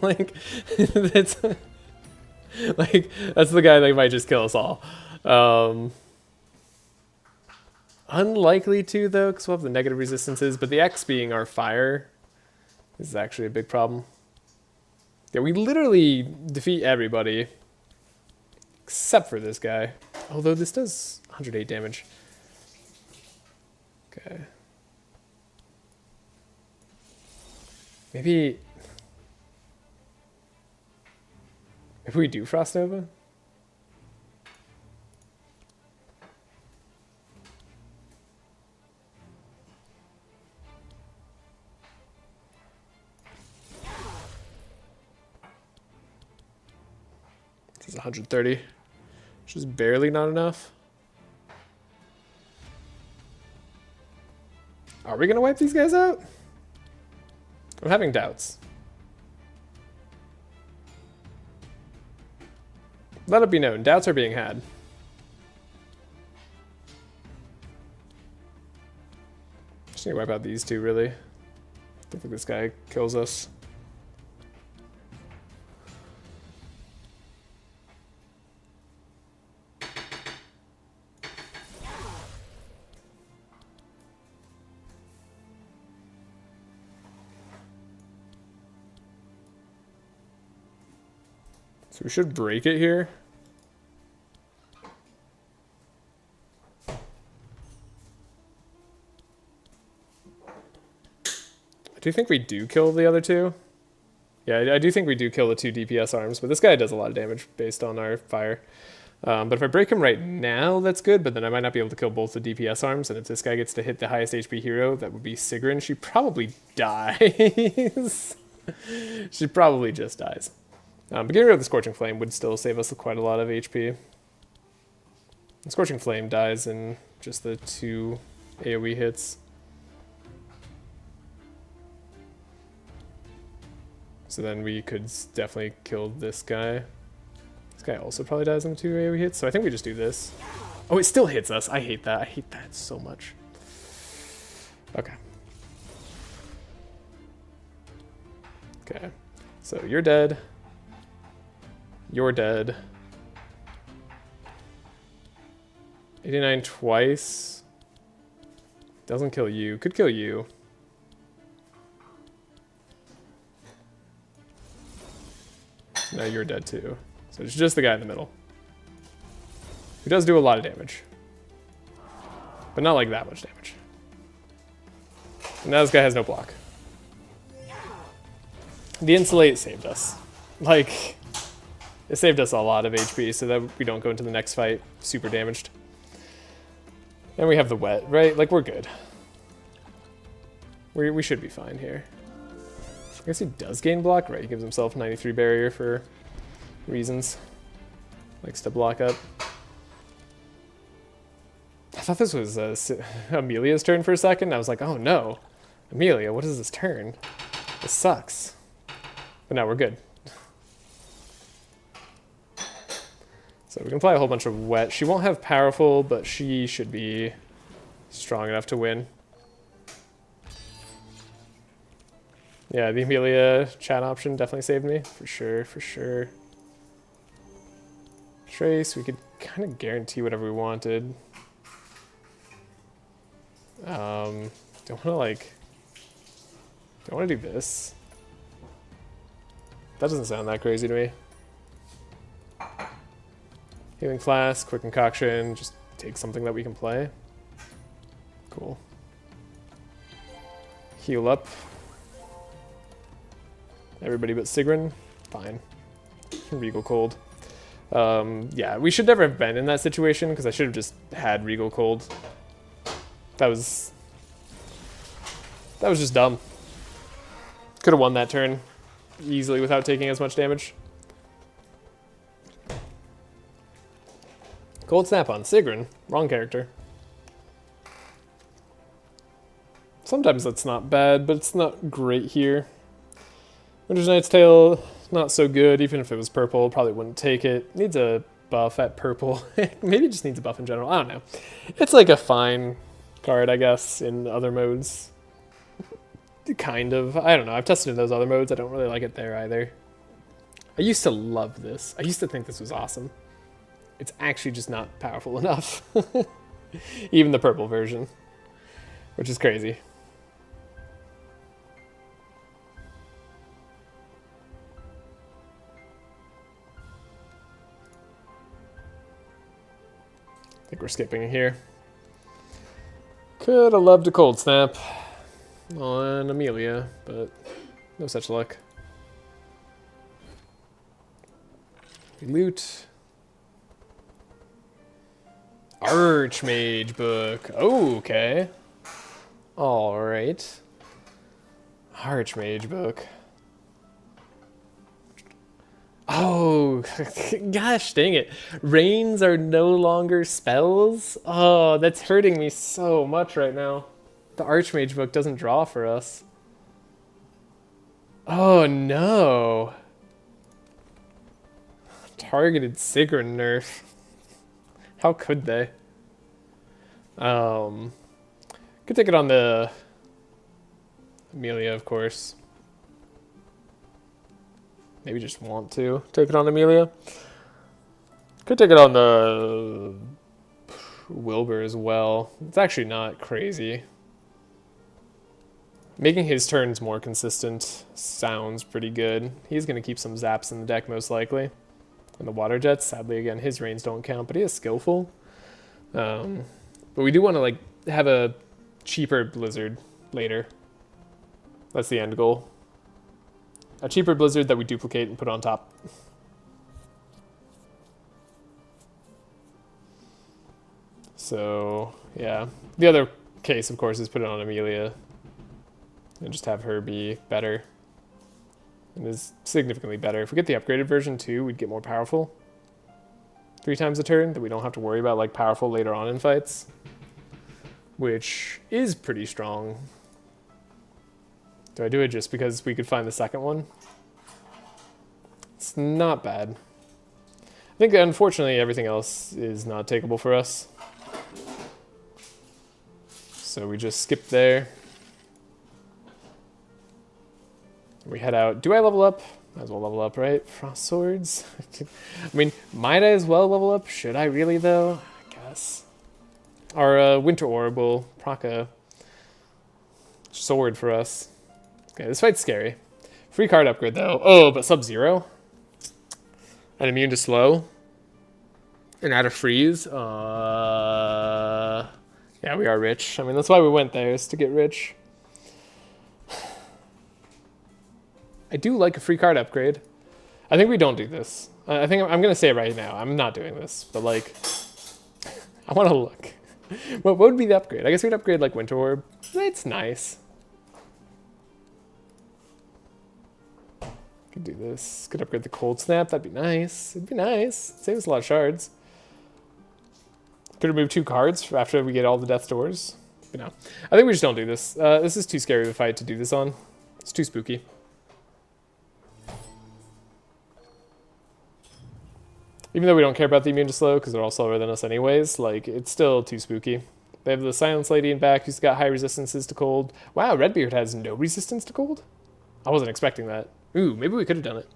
Like, that's the guy that might just kill us all. Unlikely to, though, because we'll have the negative resistances, but the X being our fire is actually a big problem. Yeah, we literally defeat everybody except for this guy. Although this does 108 damage. Okay. Maybe if we do Frost Nova? This is 130, which is barely not enough. Are we gonna wipe these guys out? I'm having doubts. Let it be known, doubts are being had. Just need to wipe out these two, really. Don't think this guy kills us. So we should break it here. I do think we do kill the other two. Yeah, I do think we do kill the two DPS arms, but this guy does a lot of damage based on our fire. But if I break him right now, that's good, but then I might not be able to kill both the DPS arms, and if this guy gets to hit the highest HP hero, that would be Sigrun. She probably dies. She probably just dies. But getting rid of the Scorching Flame would still save us quite a lot of HP. The Scorching Flame dies in just the 2 AoE hits. So then we could definitely kill this guy. This guy also probably dies in 2 AoE hits, so I think we just do this. Oh, it still hits us. I hate that. I hate that so much. Okay. Okay. So you're dead. You're dead. 89 twice. Doesn't kill you. Could kill you. Now you're dead too. So it's just the guy in the middle. Who does do a lot of damage. But not like that much damage. And now this guy has no block. The Insulate saved us. Like, it saved us a lot of HP so that we don't go into the next fight super damaged. And we have the wet, right? Like, we're good. We should be fine here. I guess he does gain block, right? He gives himself 93 barrier for reasons. Likes to block up. I thought this was Amelia's turn for a second. I was like, oh no. Amelia, what is this turn? This sucks. But now we're good. So we can apply a whole bunch of wet. She won't have powerful, but she should be strong enough to win. Yeah, the Amelia chat option definitely saved me. For sure, for sure. Trace, we could kind of guarantee whatever we wanted. Don't want to like... Don't want to do this. That doesn't sound that crazy to me. Healing Flask, Quick Concoction, just take something that we can play. Cool. Heal up. Everybody but Sigrun. Fine. Regal Cold. Yeah, we should never have been in that situation because I should have just had Regal Cold. That was just dumb. Could have won that turn easily without taking as much damage. Cold Snap on Sigrun. Wrong character. Sometimes that's not bad, but it's not great here. Winter's Knight's Tale, not so good. Even if it was purple, probably wouldn't take it. Needs a buff at purple. Maybe it just needs a buff in general. I don't know. It's like a fine card, I guess, in other modes. Kind of. I don't know. I've tested in those other modes. I don't really like it there either. I used to love this. I used to think this was awesome. It's actually just not powerful enough. Even the purple version. Which is crazy. I think we're skipping here. Could have loved a Cold Snap on Amelia, but no such luck. We loot. Archmage book. Oh, okay. Alright. Archmage book. Oh, gosh dang it. Rains are no longer spells? Oh, that's hurting me so much right now. The Archmage book doesn't draw for us. Oh no. Targeted Sigrun nerf. How could they? Could take it on the Amelia, of course. Maybe just want to take it on Amelia. Could take it on the Wilbur as well. It's actually not crazy. Making his turns more consistent sounds pretty good. He's going to keep some zaps in the deck most likely. And the Water Jets, sadly, again, his reigns don't count, but he is skillful. But we do want to like have a cheaper Blizzard later. That's the end goal. A cheaper Blizzard that we duplicate and put on top. So, yeah. The other case, of course, is put it on Amelia. And just have her be better. And is significantly better. If we get the upgraded version too, we'd get more powerful. 3 times a turn, that we don't have to worry about like powerful later on in fights. Which is pretty strong. Do I do it just because we could find the second one? It's not bad. I think unfortunately everything else is not takeable for us. So we just skip there. We head out. Do I level up? Might as well level up, right? Frost Swords? I mean, might I as well level up? Should I really, though? I guess. Our Winter Orb will proc a sword for us. Okay, this fight's scary. Free card upgrade, though. Oh, but Sub-Zero? And immune to slow? And out of freeze? Yeah, we are rich. I mean, that's why we went there, is to get rich. I do like a free card upgrade. I think we don't do this. I think I'm going to say it right now. I'm not doing this, but like, I want to look. What would be the upgrade? I guess we'd upgrade like Winter Orb. It's nice. Could do this. Could upgrade the Cold Snap. That'd be nice. It'd be nice. Save us a lot of shards. Could remove 2 cards after we get all the Death's Doors. But no. I think we just don't do this. This is too scary of a fight to do this on. It's too spooky. Even though we don't care about the immune to slow, because they're all slower than us anyways, like, it's still too spooky. They have the Silence Lady in back, who's got high resistances to cold. Wow, Redbeard has no resistance to cold? I wasn't expecting that. Ooh, maybe we could have done it.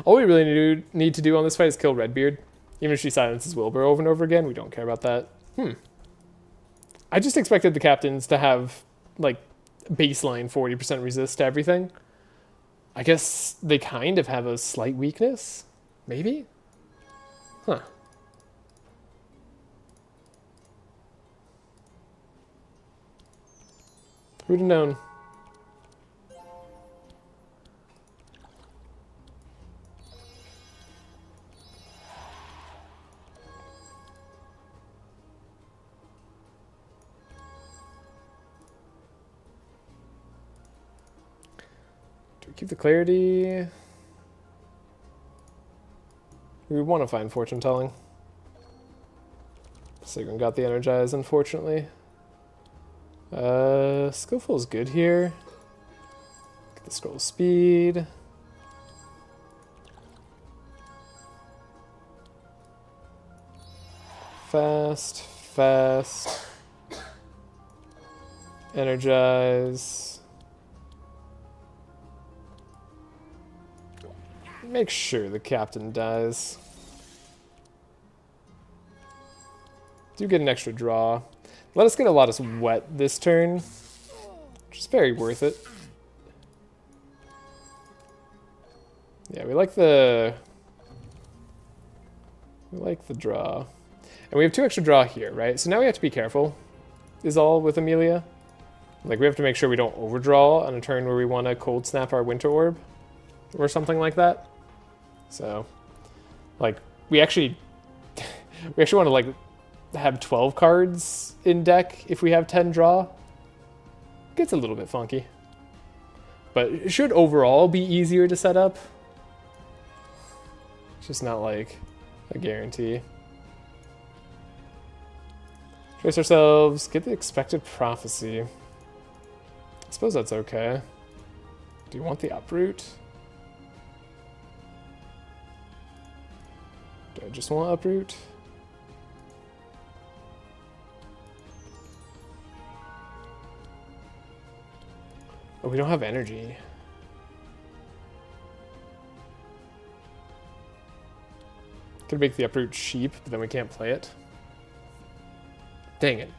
All we really need to do on this fight is kill Redbeard. Even if she silences Wilbur over and over again, we don't care about that. I just expected the captains to have, like, baseline 40% resist to everything. I guess they kind of have a slight weakness. Maybe? Huh. Who'd have known? Do we keep the clarity? We want to find fortune telling. Sigrun got the energize, unfortunately. Skillful's good here. Get the scroll speed. Fast, fast. Energize. Make sure the captain dies. Do get an extra draw. Let us get a lot of sweat this turn, which is very worth it. Yeah, we like the draw. And we have 2 extra draw here, right? So now we have to be careful, is all with Amelia. Like, we have to make sure we don't overdraw on a turn where we want to cold snap our Winter Orb or something like that. So, like, we actually want to, like, have 12 cards in deck if we have 10 draw. Gets a little bit funky. But it should overall be easier to set up. It's just not, like, a guarantee. Trace ourselves, get the expected prophecy. I suppose that's okay. Do you want the uproot? Do I just want uproot? Oh, we don't have energy. Could make the uproot cheap, but then we can't play it. Dang it.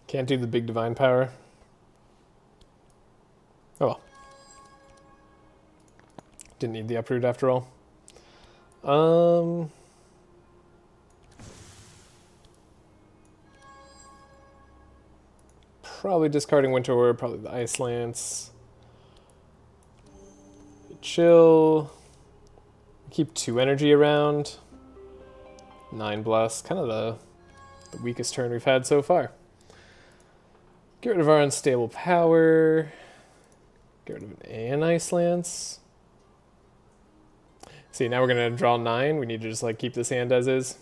Can't do the big divine power. Oh well. Didn't need the uproot after all. Probably discarding Winter Orb, probably the Ice Lance. Chill. Keep 2 energy around. 9 Bless. Kind of the weakest turn we've had so far. Get rid of our unstable power. Get rid of an Ice Lance. See, now we're going to draw 9. We need to just like keep this hand as is.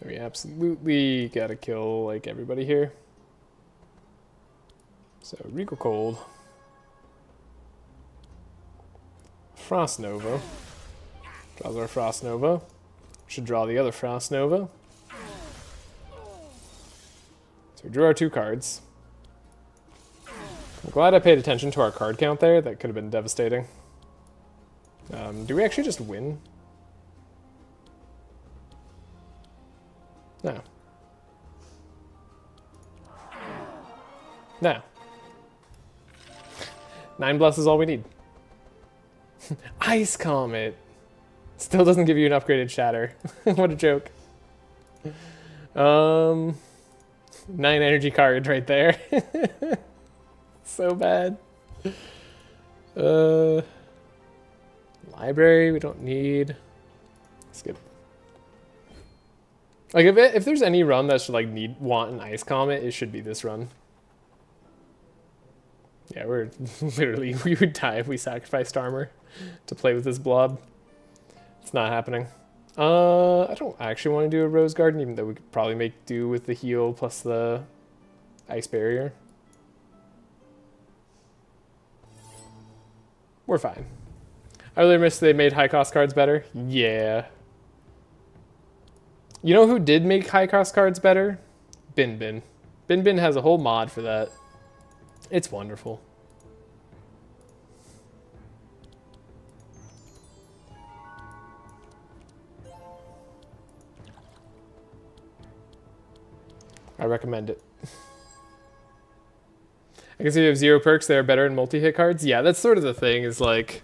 We absolutely gotta kill like everybody here. So Regal Cold. Frost Nova. Draws our Frost Nova. Should draw the other Frost Nova. So we drew our 2 cards. I'm glad I paid attention to our card count there. That could have been devastating. Do we actually just win? No. No. 9 Bless is all we need. Ice Comet! Still doesn't give you an upgraded Shatter. What a joke. 9 energy cards right there. So bad. Library, we don't need. Skip. Like if there's any run that should like want an Ice Comet, it should be this run. Yeah, we're literally, we would die if we sacrificed armor to play with this blob. It's not happening. I don't actually want to do a Rose Garden, even though we could probably make do with the heal plus the Ice Barrier. We're fine. I really miss they made high cost cards better. Yeah. You know who did make high cost cards better? Bin Bin. Bin Bin has a whole mod for that. It's wonderful. I recommend it. I guess if you have 0 perks, they are better in multi-hit cards. Yeah, that's sort of the thing, is like,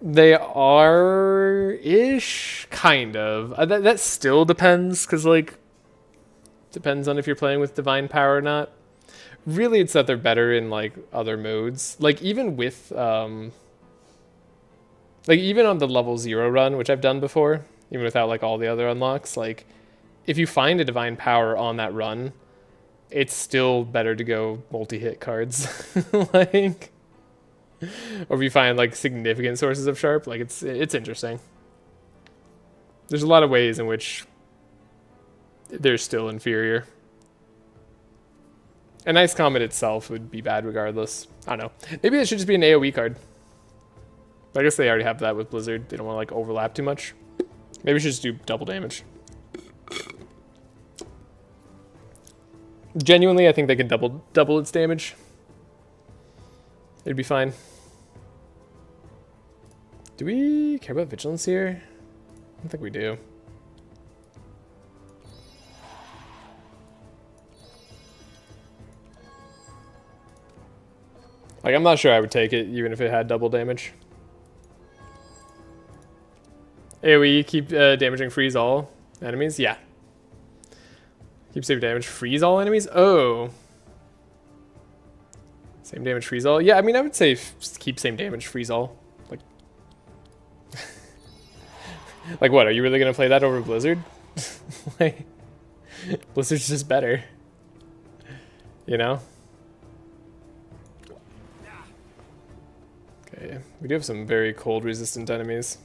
they are-ish, kind of. That still depends, because, like, depends on if you're playing with Divine Power or not. Really, it's that they're better in, like, other modes. Like, even with, like, even on the level 0 run, which I've done before, even without, like, all the other unlocks, like, if you find a Divine Power on that run, it's still better to go multi-hit cards. Like, or if you find, like, significant sources of sharp, like, it's interesting. There's a lot of ways in which they're still inferior. A nice Comet itself would be bad regardless. I don't know. Maybe it should just be an AoE card. But I guess they already have that with Blizzard. They don't want to, like, overlap too much. Maybe we should just do double damage. Genuinely, I think they can double its damage. It'd be fine. Do we care about vigilance here? I don't think we do. Like, I'm not sure I would take it, even if it had double damage. AoE, keep damaging freeze all enemies? Yeah. Keep save damage, freeze all enemies? Oh. Same damage, freeze all? Yeah, I mean, I would say keep same damage, freeze all. Like, like what, are you really going to play that over Blizzard? Like, Blizzard's just better. You know? Okay, we do have some very cold resistant enemies.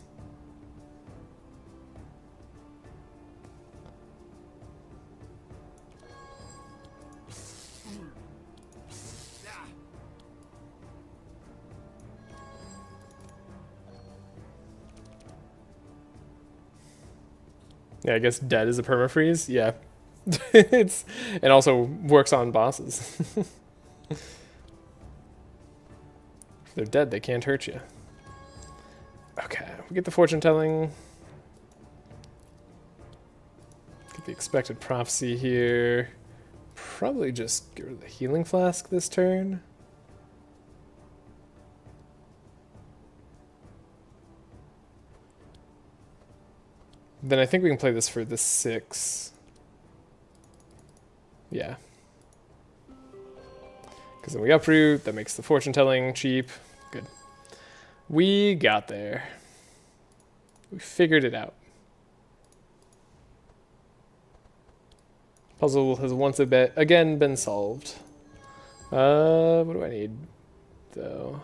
Yeah, I guess dead is a permafreeze. Yeah. It also works on bosses. If they're dead, they can't hurt you. Okay, we get the fortune telling. Get the expected prophecy here. Probably just get rid of the healing flask this turn. Then I think we can play this for the 6. Yeah. Because then we uproot, that makes the fortune telling cheap. Good. We got there. We figured it out. Puzzle has once again been solved. What do I need, though?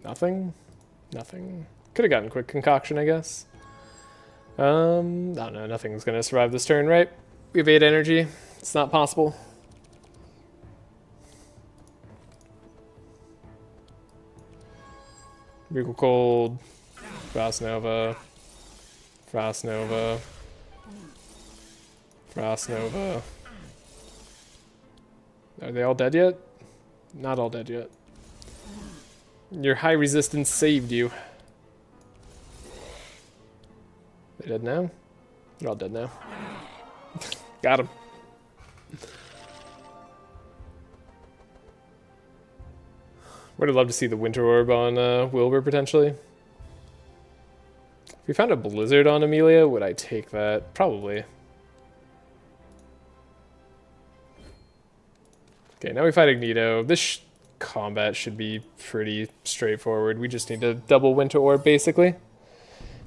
Nothing? Nothing. Could have gotten quick concoction, I guess. I don't know, nothing's gonna survive this turn, right? We have 8 energy. It's not possible. Regal Cold. Frost Nova. Frost Nova. Frost Nova. Are they all dead yet? Not all dead yet. Your high resistance saved you. They dead now? They're all dead now. Got him. Would have loved to see the Winter Orb on Wilbur, potentially. If we found a Blizzard on Amelia, would I take that? Probably. Okay, now we fight Ignito. This combat should be pretty straightforward. We just need to double Winter Orb, basically.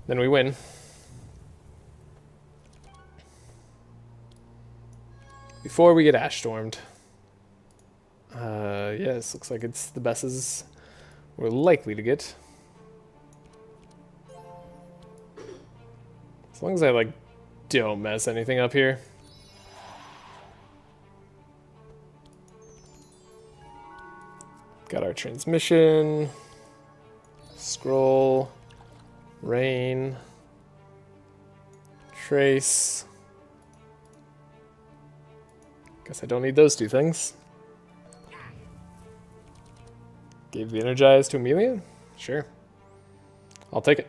Then we win. Before we get Ash Stormed. Yes, looks like it's the best as we're likely to get. As long as I, like, don't mess anything up here. Got our transmission. Scroll. Rain. Trace. Guess I don't need those 2 things. Gave the Energize to Amelia? Sure. I'll take it.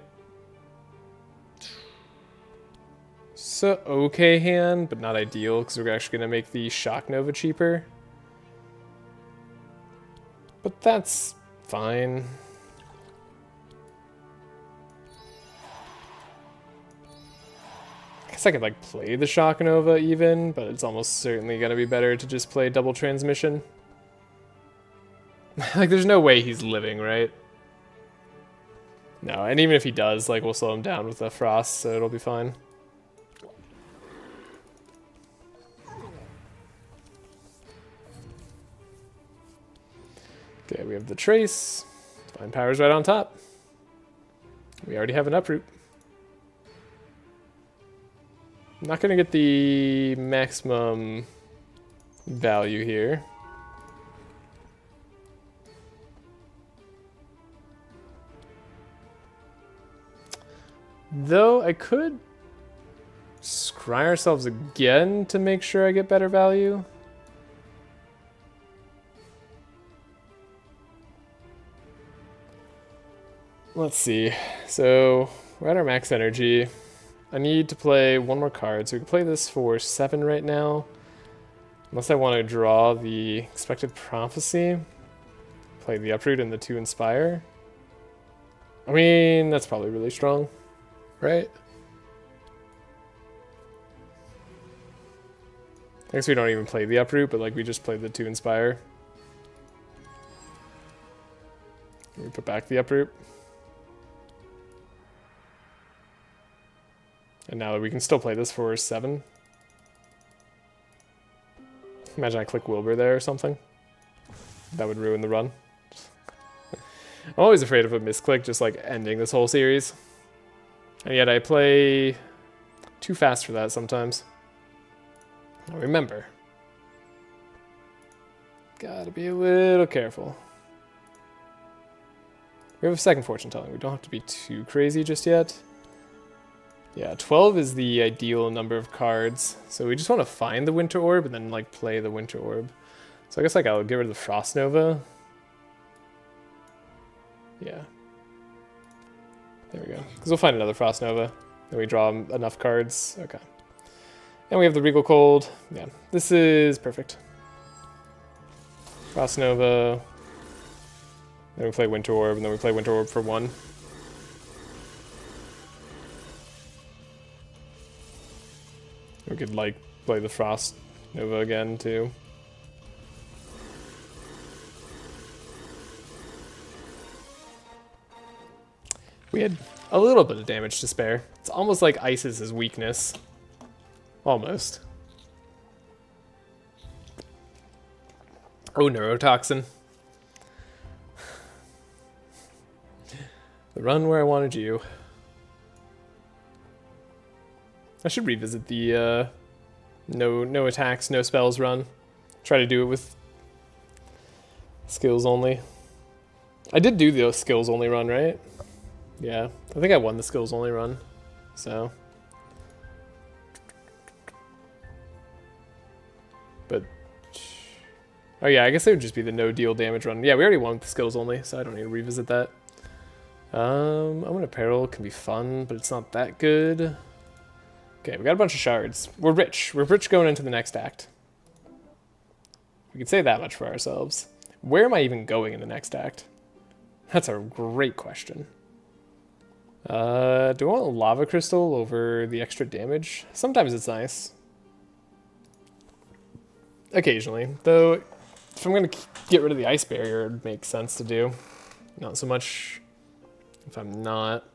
It's a okay hand, but not ideal, because we're actually going to make the Shock Nova cheaper. But that's fine. I guess I could like play the Shock Nova even, but it's almost certainly going to be better to just play double transmission. Like there's no way he's living, right? No, and even if he does, like we'll slow him down with the Frost, so it'll be fine. Okay, we have the Trace. Divine Power's right on top. We already have an Uproot. I'm not going to get the maximum value here. Though I could scry ourselves again to make sure I get better value. Let's see. So we're at our max energy. I need to play one more card. So we can play this for 7 right now. Unless I want to draw the Expected Prophecy. Play the Uproot and the 2 Inspire. I mean, that's probably really strong, right? I guess we don't even play the Uproot, but like we just play the 2 Inspire. We put back the Uproot. And now we can still play this for 7. Imagine I click Wilbur there or something. That would ruin the run. I'm always afraid of a misclick just like ending this whole series. And yet I play too fast for that sometimes. Now remember, gotta be a little careful. We have a second fortune telling. We don't have to be too crazy just yet. Yeah, 12 is the ideal number of cards. So we just want to find the Winter Orb and then like play the Winter Orb. So I guess like I'll get rid of the Frost Nova. Yeah. There we go. Because we'll find another Frost Nova. Then we draw enough cards. Okay. And we have the Regal Cold. Yeah, this is perfect. Frost Nova. Then we play Winter Orb, and then we play Winter Orb for 1. We could like play the Frost Nova again too. We had a little bit of damage to spare. It's almost like Ice is his weakness. Almost. Oh, Neurotoxin. The run where I wanted you. I should revisit the no attacks, no spells run. Try to do it with skills only. I did do the skills only run, right? Yeah, I think I won the skills only run. So, but oh yeah, I guess it would just be the no deal damage run. Yeah, we already won with the skills only, so I don't need to revisit that. I'm gonna Peril can be fun, but it's not that good. Okay, we got a bunch of shards. We're rich. We're rich going into the next act. We can say that much for ourselves. Where am I even going in the next act? That's a great question. Do I want a Lava Crystal over the extra damage? Sometimes it's nice. Occasionally. Though, if I'm going to get rid of the Ice Barrier, it makes sense to do. Not so much if I'm not.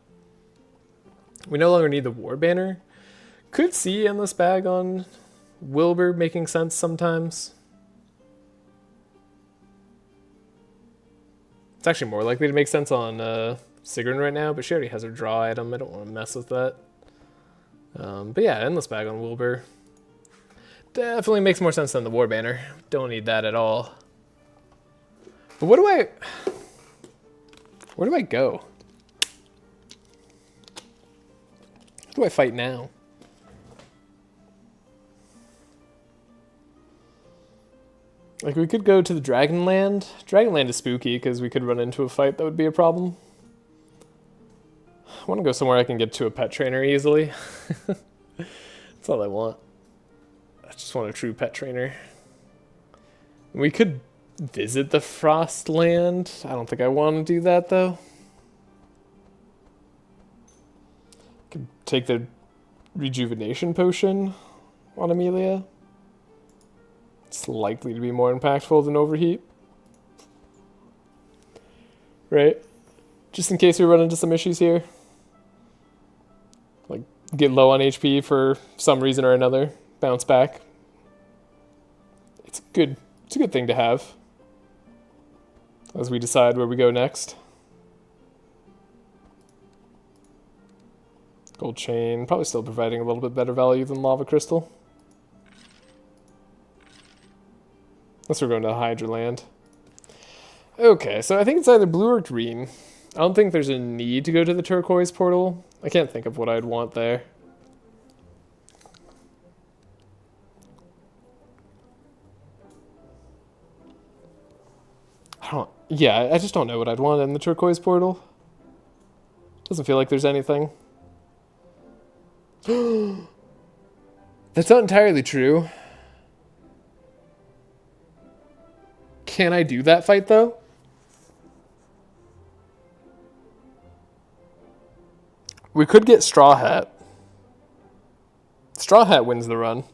We no longer need the War Banner. Could see Endless Bag on Wilbur making sense sometimes. It's actually more likely to make sense on Sigrun right now, but she already has her draw item. I don't want to mess with that. But yeah, Endless Bag on Wilbur. Definitely makes more sense than the War Banner. Don't need that at all. But where do I go? Who do I fight now? Like, we could go to the Dragonland. Dragonland is spooky because we could run into a fight that would be a problem. I want to go somewhere I can get to a pet trainer easily. That's all I want. I just want a true pet trainer. We could visit the Frostland. I don't think I want to do that, though. Could take the rejuvenation potion on Amelia. It's likely to be more impactful than overheat. Right? Just in case we run into some issues here. Like, get low on HP for some reason or another. Bounce back. It's a good thing to have as we decide where we go next. Gold chain, probably still providing a little bit better value than lava crystal. Unless we're going to Hydra land. Okay, so I think it's either blue or green. I don't think there's a need to go to the turquoise portal. I can't think of what I'd want there. Yeah, I just don't know what I'd want in the turquoise portal. Doesn't feel like there's anything. That's not entirely true. Can I do that fight, though? We could get Straw Hat. Straw Hat wins the run.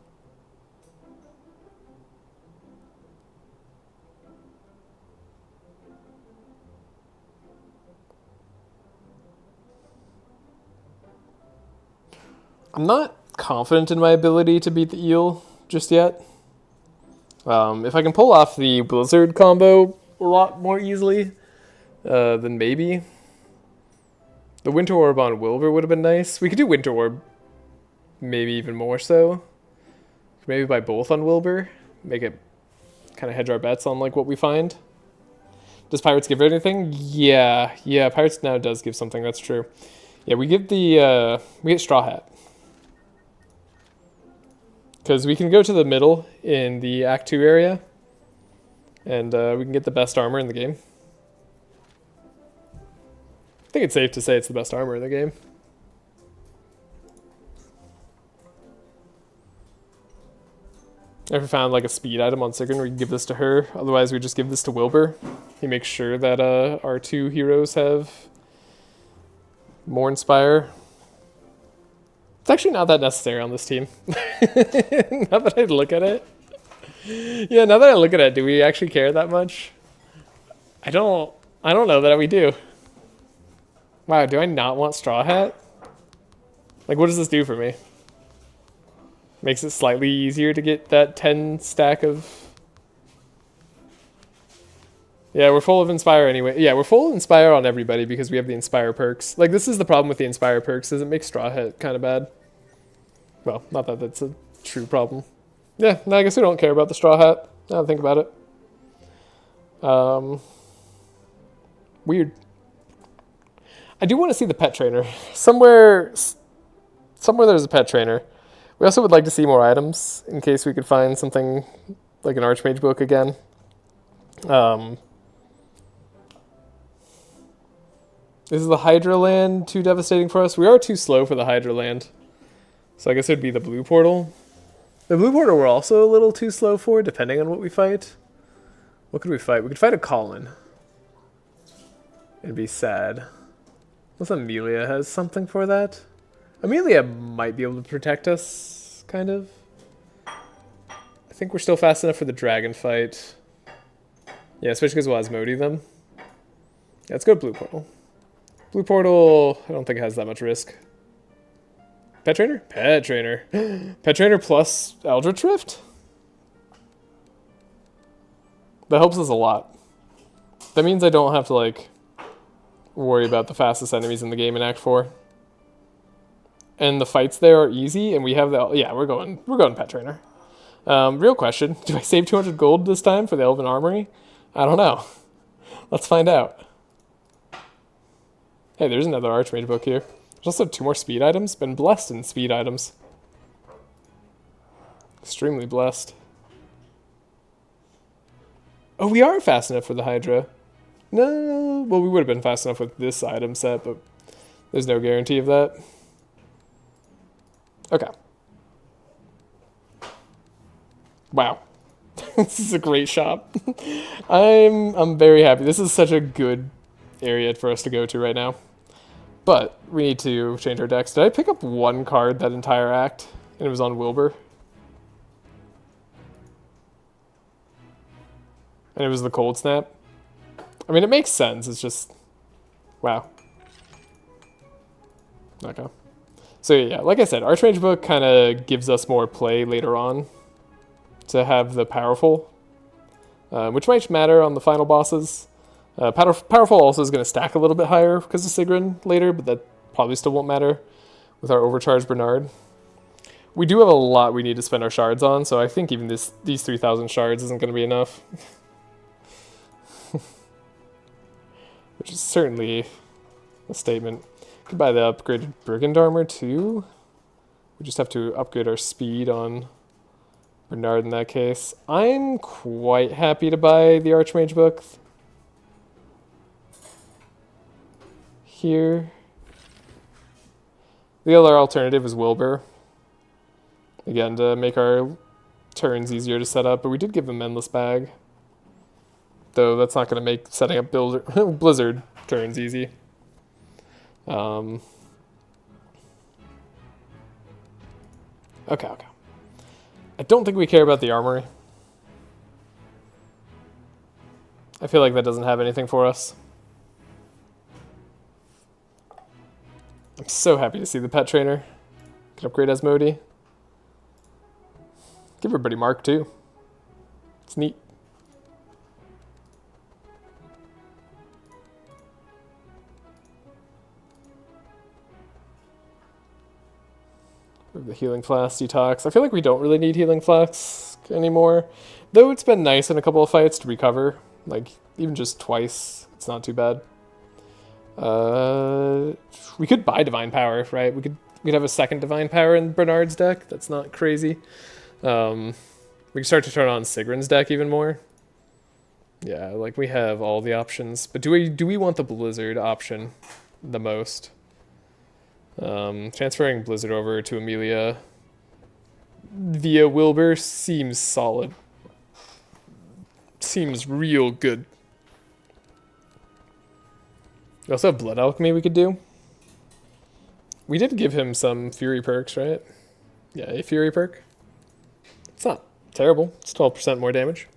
I'm not confident in my ability to beat the eel just yet. If I can pull off the Blizzard combo a lot more easily, then maybe. The Winter Orb on Wilbur would have been nice. We could do Winter Orb, maybe even more so. Maybe buy both on Wilbur. Make it kind of hedge our bets on like what we find. Does Pirates give anything? Yeah, Pirates now does give something, that's true. Yeah, we give the, we get Straw Hat. Because we can go to the middle in the Act 2 area, and we can get the best armor in the game. I think it's safe to say it's the best armor in the game. Ever found like a speed item on Sigrun, we can give this to her. Otherwise, we just give this to Wilbur. He makes sure that our two heroes have more Inspire. It's actually not that necessary on this team. Now that I look at it. Yeah, now that I look at it, do we actually care that much? I don't know that we do. Wow, do I not want Straw Hat? Like, what does this do for me? Makes it slightly easier to get that 10 stack of... Yeah, we're full of Inspire anyway. Yeah, we're full of Inspire on everybody because we have the Inspire perks. Like, this is the problem with the Inspire perks, is it makes Straw Hat kind of bad. Well, not that that's a true problem. Yeah, no, I guess we don't care about the Straw Hat. Now that I think about it. Weird. I do want to see the pet trainer. Somewhere there's a pet trainer. We also would like to see more items in case we could find something like an Archmage book again. Is the Hydra land too devastating for us? We are too slow for the Hydra land. So I guess it would be the blue portal. The blue portal we're also a little too slow for, depending on what we fight. What could we fight? We could fight a Colin. It'd be sad. Unless Amelia has something for that. Amelia might be able to protect us, kind of. I think we're still fast enough for the dragon fight. Yeah, especially because we'll Asmodee them. Yeah, let's go blue portal. Blue portal, I don't think it has that much risk. Pet trainer? Pet trainer. Pet trainer plus Eldritch Rift? That helps us a lot. That means I don't have to, like, worry about the fastest enemies in the game in Act 4. And the fights there are easy, and we have the... Yeah, we're going Pet Trainer. Real question, do I save 200 gold this time for the Elven Armory? I don't know. Let's find out. Hey, there's another Archmage book here. There's also 2 more speed items. Been blessed in speed items. Extremely blessed. Oh, we are fast enough for the Hydra. No, well, we would have been fast enough with this item set, but there's no guarantee of that. Okay. Wow. This is a great shop. I'm very happy. This is such a good area for us to go to right now. But we need to change our decks. Did I pick up one card that entire act? And it was on Wilbur. And it was the Cold Snap. I mean, it makes sense. It's just... Wow. Okay. So yeah, like I said, Archmage Book kind of gives us more play later on to have the Powerful, which might matter on the final bosses. Powerful also is going to stack a little bit higher because of Sigrun later, but that probably still won't matter with our overcharged Bernard. We do have a lot we need to spend our shards on, so I think even these 3,000 shards isn't going to be enough. Which is certainly a statement. Could buy the upgraded Brigand Armor too. We just have to upgrade our speed on Bernard in that case. I'm quite happy to buy the Archmage book here. The other alternative is Wilbur. Again, to make our turns easier to set up, but we did give him Endless Bag. Though that's not going to make setting up Blizzard turns easy. Okay. I don't think we care about the armory. I feel like that doesn't have anything for us. I'm so happy to see the pet trainer. Can upgrade Asmodee. Give everybody Mark too. It's neat. The Healing Flask detox. I feel like we don't really need Healing Flask anymore. Though it's been nice in a couple of fights to recover. Like, even just twice. It's not too bad. We could buy Divine Power, right? We could have a second Divine Power in Bernard's deck. That's not crazy. We can start to turn on Sigrun's deck even more. Yeah, like we have all the options. But do we want the Blizzard option the most? Transferring Blizzard over to Amelia via Wilbur seems solid. Seems real good. We also have Blood Alchemy we could do. We did give him some Fury perks, right? Yeah, a Fury perk. It's not terrible. It's 12% more damage.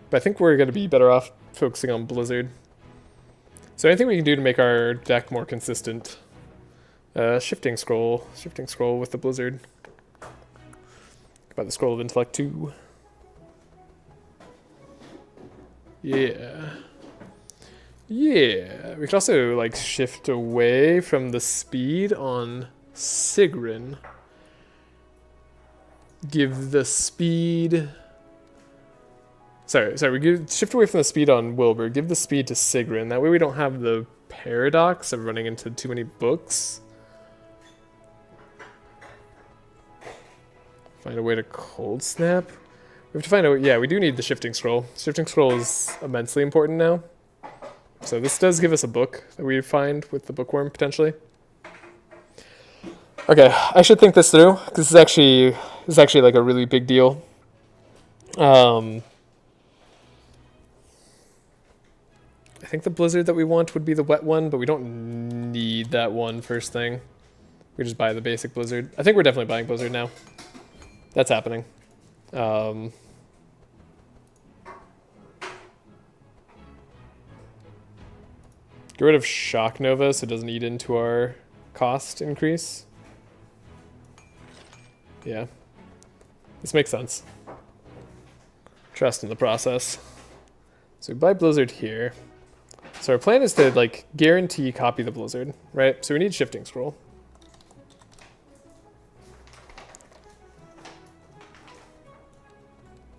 But I think we're going to be better off focusing on Blizzard. So anything we can do to make our deck more consistent. Shifting scroll with the Blizzard. About the Scroll of Intellect too. Yeah. Yeah. We could also like shift away from the speed on Sigrun. Give the speed. Sorry, we shift away from the speed on Wilbur, give the speed to Sigrun. That way we don't have the paradox of running into too many books. Find a way to cold snap. We have to find out, yeah, we do need the shifting scroll. Shifting scroll is immensely important now. So this does give us a book that we find with the bookworm, potentially. Okay, I should think this through. This is actually like a really big deal. I think the Blizzard that we want would be the wet one, but we don't need that one first thing. We just buy the basic Blizzard. I think we're definitely buying Blizzard now. That's happening. Get rid of Shock Nova so it doesn't eat into our cost increase. Yeah. This makes sense. Trust in the process. So we buy Blizzard here. So our plan is to like guarantee copy the Blizzard, right? So we need shifting scroll.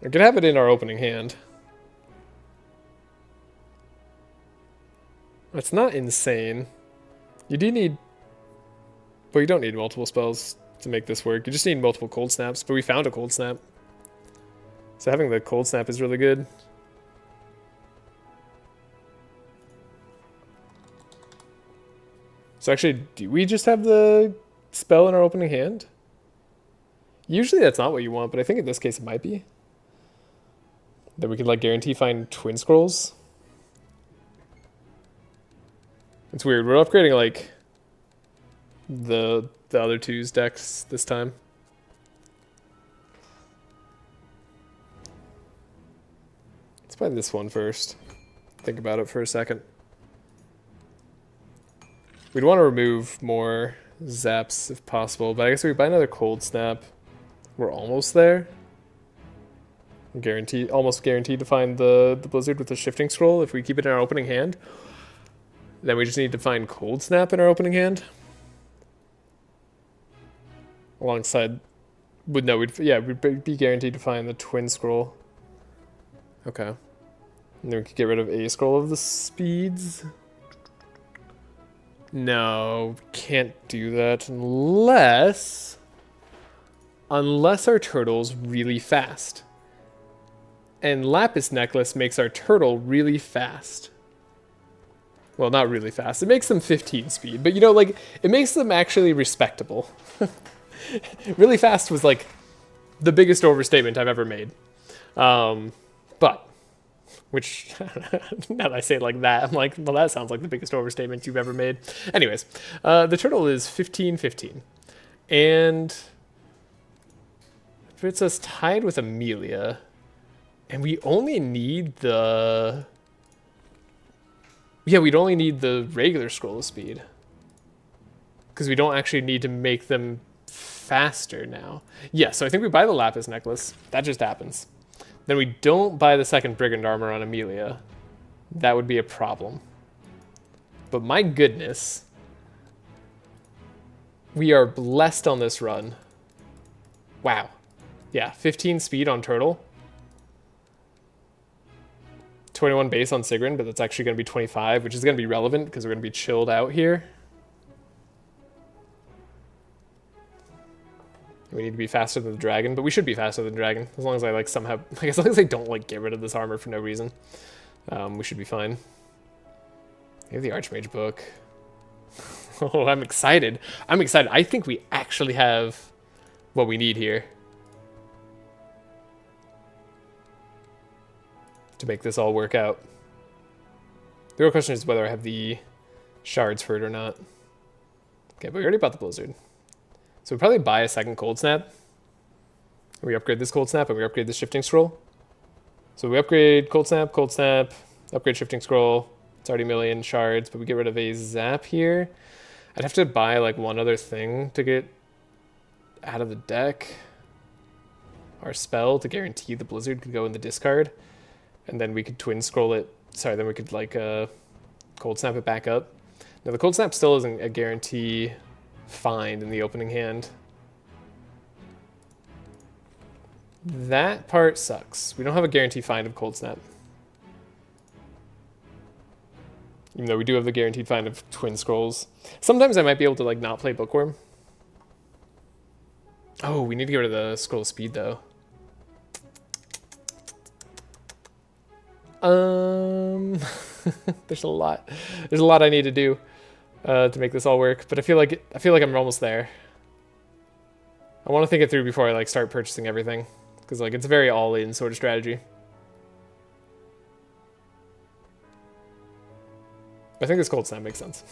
We could have it in our opening hand. It's not insane. You do need, well, you don't need multiple spells to make this work. You just need multiple cold snaps, but we found a cold snap. So having the cold snap is really good. So actually, do we just have the spell in our opening hand? Usually that's not what you want, but I think in this case it might be. That we could like guarantee find twin scrolls. It's weird. We're upgrading like the other two's decks this time. Let's buy this one first. Think about it for a second. We'd want to remove more zaps if possible, but I guess if we buy another cold snap, we're almost there. Almost guaranteed to find the blizzard with the shifting scroll if we keep it in our opening hand. Then we just need to find cold snap in our opening hand. Alongside, we'd be guaranteed to find the twin scroll. Okay. And then we could get rid of a scroll of the speeds. No, can't do that unless our turtle's really fast. And Lapis Necklace makes our turtle really fast. Well, not really fast. It makes them 15 speed, but you know, like, it makes them actually respectable. Really fast was like the biggest overstatement I've ever made. But, which, now that I say it like that, I'm like, well, that sounds like the biggest overstatement you've ever made. Anyways, the turtle is 15-15. And puts us tied with Amelia. And we only need the... Yeah, we'd only need the regular scroll of speed. Because we don't actually need to make them faster now. Yeah, so I think we buy the Lapis Necklace. That just happens. Then we don't buy the second Brigand Armor on Amelia. That would be a problem. But my goodness. We are blessed on this run. Wow. Yeah, 15 speed on Turtle. 21 base on Sigrun, but that's actually going to be 25, which is going to be relevant because we're going to be chilled out here. We need to be faster than the dragon, but we should be faster than the dragon as long as I like somehow, like as long as I don't like get rid of this armor for no reason. We should be fine. We have the Archmage book. Oh, I'm excited. I'm excited. I think we actually have what we need here to make this all work out. The real question is whether I have the shards for it or not. Okay, but we already bought the blizzard. So we probably buy a second cold snap. We upgrade this cold snap and we upgrade the shifting scroll. So we upgrade cold snap, upgrade shifting scroll. It's already a million shards, but we get rid of a zap here. I'd have to buy like one other thing to get out of the deck. Our spell to guarantee the blizzard could go in the discard. And then we could twin scroll it. Sorry, then we could like cold snap it back up. Now the cold snap still isn't a guarantee find in the opening hand. That part sucks. We don't have a guarantee find of cold snap. Even though we do have the guaranteed find of twin scrolls. Sometimes I might be able to like not play Bookworm. Oh, we need to get rid of the scroll of speed though. There's a lot I need to do to make this all work, but I feel like I'm almost there. I want to think it through before I like start purchasing everything, because like it's a very all-in sort of strategy. I think this cold snap makes sense.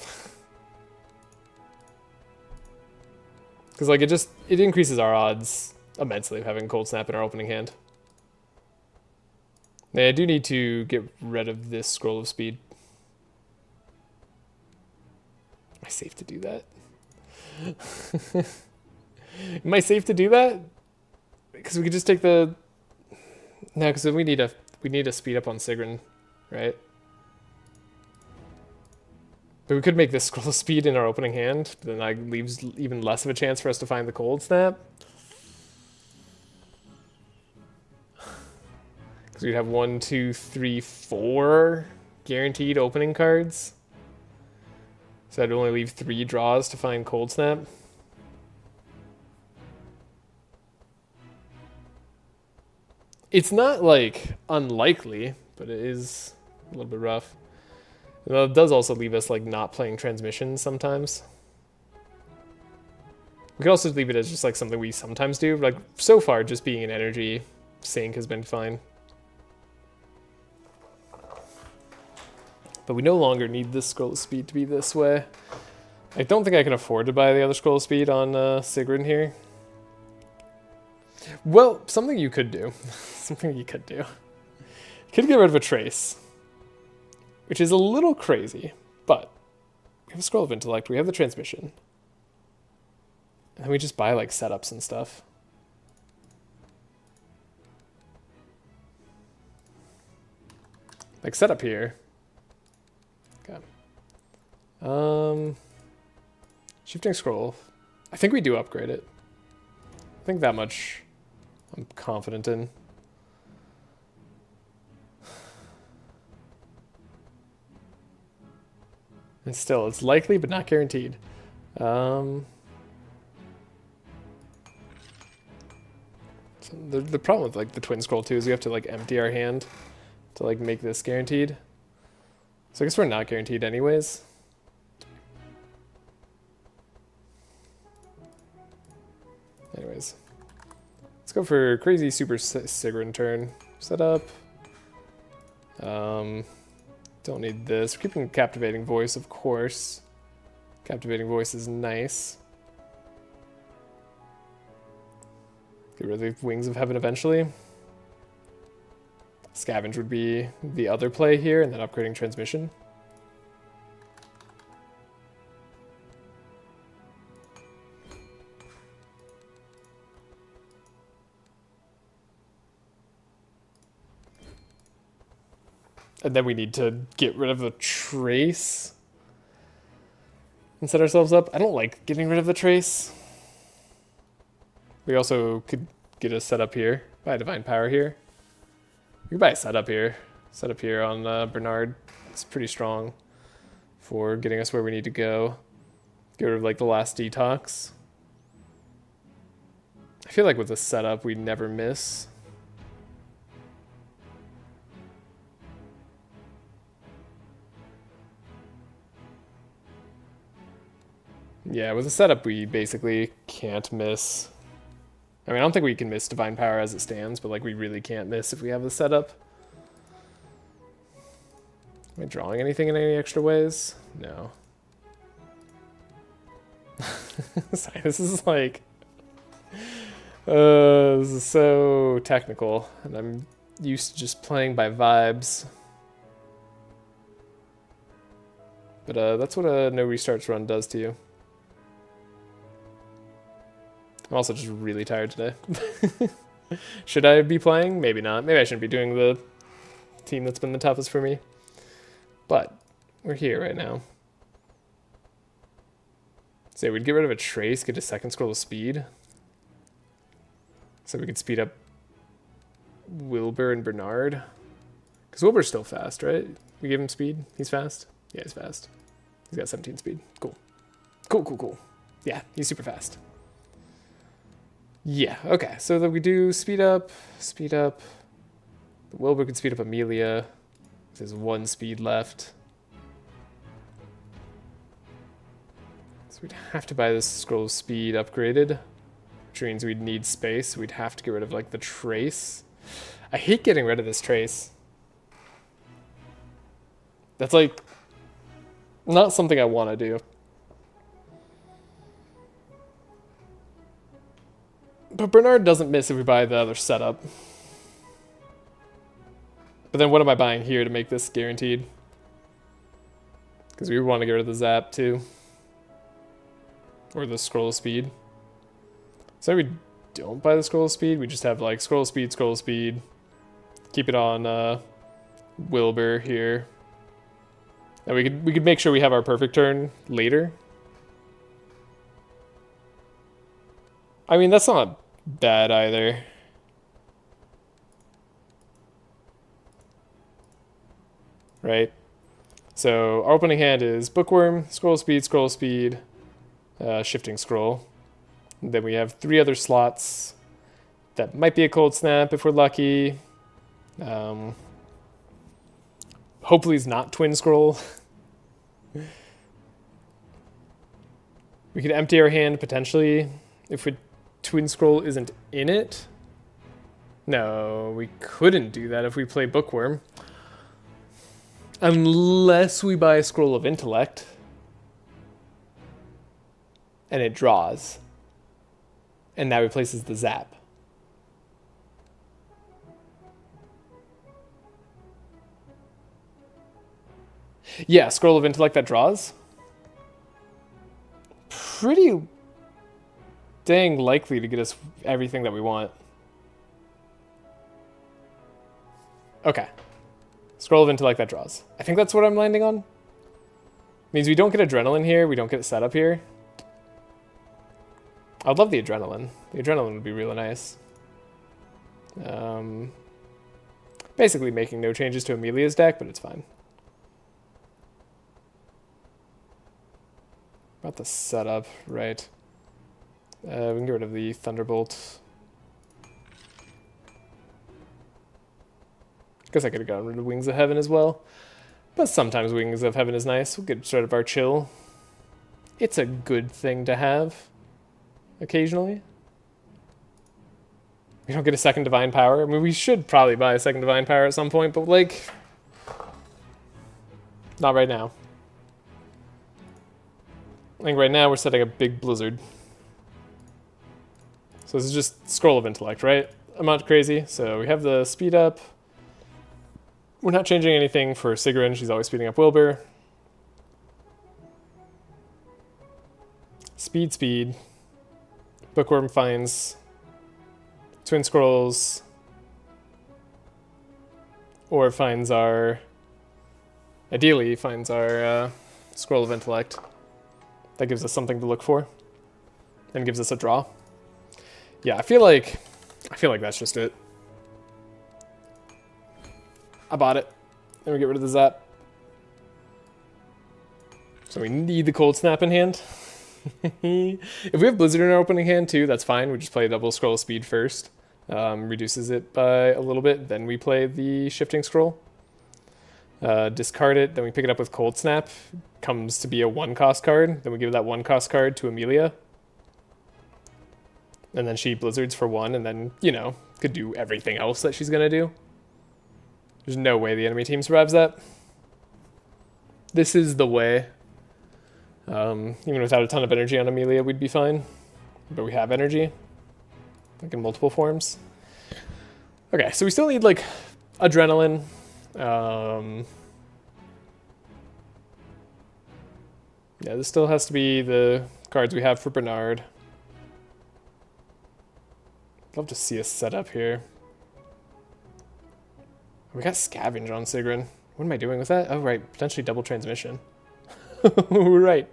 Because like it increases our odds immensely of having cold snap in our opening hand. Now, I do need to get rid of this scroll of speed. Am I safe to do that? Am I safe to do that? Because we could just take the... No, because we need to speed up on Sigrun, right? But we could make this scroll of speed in our opening hand, but then that leaves even less of a chance for us to find the cold snap. Because we'd have 1, 2, 3, 4 guaranteed opening cards. So I'd only leave 3 draws to find cold snap. It's not like unlikely, but it is a little bit rough. And it does also leave us like not playing transmissions sometimes. We could also leave it as just like something we sometimes do. Like so far, just being an energy sink has been fine. But we no longer need this scroll of speed to be this way. I don't think I can afford to buy the other scroll of speed on Sigrun here. Well, something you could do. Something you could do. You could get rid of a trace. Which is a little crazy, but we have a scroll of intellect, we have the transmission. And then we just buy like setups and stuff. Like setup here. Okay. Shifting scroll. I think we do upgrade it. I think that much I'm confident in. And still, it's likely but not guaranteed. So the problem with like the twin scroll too is we have to like empty our hand to like make this guaranteed. So I guess we're not guaranteed anyways. Anyways, let's go for crazy super Sigrun turn. Set up. Don't need this. We're keeping Captivating Voice, of course. Captivating Voice is nice. Get rid of the Wings of Heaven eventually. Scavenge would be the other play here, and then upgrading Transmission. And then we need to get rid of the trace and set ourselves up. I don't like getting rid of the trace. We also could get a setup here. Buy a Divine Power here. We could buy a setup here. Setup here on Bernard. It's pretty strong for getting us where we need to go. Get rid of like the last detox. I feel like with the setup we never miss. Yeah, with the setup, we basically can't miss. I mean, I don't think we can miss Divine Power as it stands, but like we really can't miss if we have the setup. Am I drawing anything in any extra ways? No. Sorry, this is like... this is so technical, and I'm used to just playing by vibes. But that's what a no restarts run does to you. I'm also just really tired today. Should I be playing? Maybe not. Maybe I shouldn't be doing the team that's been the toughest for me. But we're here right now. So we'd get rid of a trace, get a second scroll of speed. So we could speed up Wilbur and Bernard. Because Wilbur's still fast, right? We give him speed? He's fast? Yeah, he's fast. He's got 17 speed. Cool. Cool. Yeah, he's super fast. Yeah, okay. So that we do speed up. Wilbur can speed up Amelia. There's 1 speed left. So we'd have to buy this scroll of speed upgraded. Which means we'd need space. We'd have to get rid of like the trace. I hate getting rid of this trace. That's like not something I want to do. But Bernard doesn't miss if we buy the other setup. But then what am I buying here to make this guaranteed? Because we want to get rid of the zap too. Or the scroll of speed. So we don't buy the scroll of speed. We just have like scroll of speed. Keep it on Wilbur here. And we could make sure we have our perfect turn later. I mean, that's not bad either. Right? So our opening hand is Bookworm, scroll of speed, shifting scroll. And then we have 3 other slots. That might be a cold snap if we're lucky. Hopefully it's not twin scroll. We could empty our hand potentially if we Twin Scroll isn't in it. No, we couldn't do that if we play Bookworm. Unless we buy a Scroll of Intellect. And it draws. And that replaces the zap. Yeah, Scroll of Intellect that draws. Pretty dang likely to get us everything that we want. Okay. Scroll of Intellect that draws. I think that's what I'm landing on. Means we don't get Adrenaline here. We don't get it set up here. I'd love the Adrenaline. The Adrenaline would be really nice. Basically making no changes to Amelia's deck, but it's fine. About the setup, right. We can get rid of the Thunderbolt. Guess I could have gotten rid of Wings of Heaven as well. But sometimes Wings of Heaven is nice. We'll get rid of our Chill. It's a good thing to have. Occasionally. We don't get a second Divine Power. I mean, we should probably buy a second Divine Power at some point, but like... not right now. I think right now we're setting a big blizzard. So this is just Scroll of Intellect, right? I'm not crazy. So we have the speed up. We're not changing anything for Sigrun. She's always speeding up Wilbur. Speed. Bookworm finds Twin Scrolls. Or finds our... ideally finds our Scroll of Intellect. That gives us something to look for. And gives us a draw. Yeah, I feel like that's just it. I bought it. Then we get rid of the zap. So we need the Cold Snap in hand. If we have Blizzard in our opening hand too, that's fine. We just play double Scroll Speed first. Reduces it by a little bit. Then we play the Shifting Scroll. Discard it. Then we pick it up with Cold Snap. Comes to be a 1-cost card. Then we give that 1-cost card to Amelia. And then she Blizzards for 1. And then, you know, could do everything else that she's going to do. There's no way the enemy team survives that. This is the way. Even without a ton of energy on Amelia, we'd be fine. But we have energy. Like in multiple forms. Okay, so we still need, like, Adrenaline. Yeah, this still has to be the cards we have for Bernard. Love to see us set up here. We got Scavenge on Sigrun. What am I doing with that? Oh, right. Potentially double transmission. Right.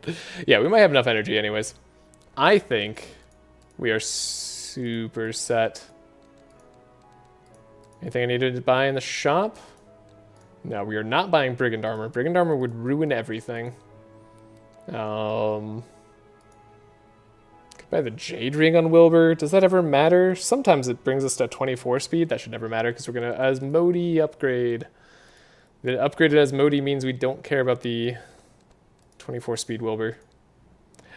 Yeah, we might have enough energy anyways. I think we are super set. Anything I needed to buy in the shop? No, we are not buying Brigand Armor. Brigand Armor would ruin everything. Could buy the Jade Ring on Wilbur. Does that ever matter? Sometimes it brings us to 24 speed. That should never matter because we're going to Asmodee upgrade. The upgraded Asmodee means we don't care about the 24 speed Wilbur.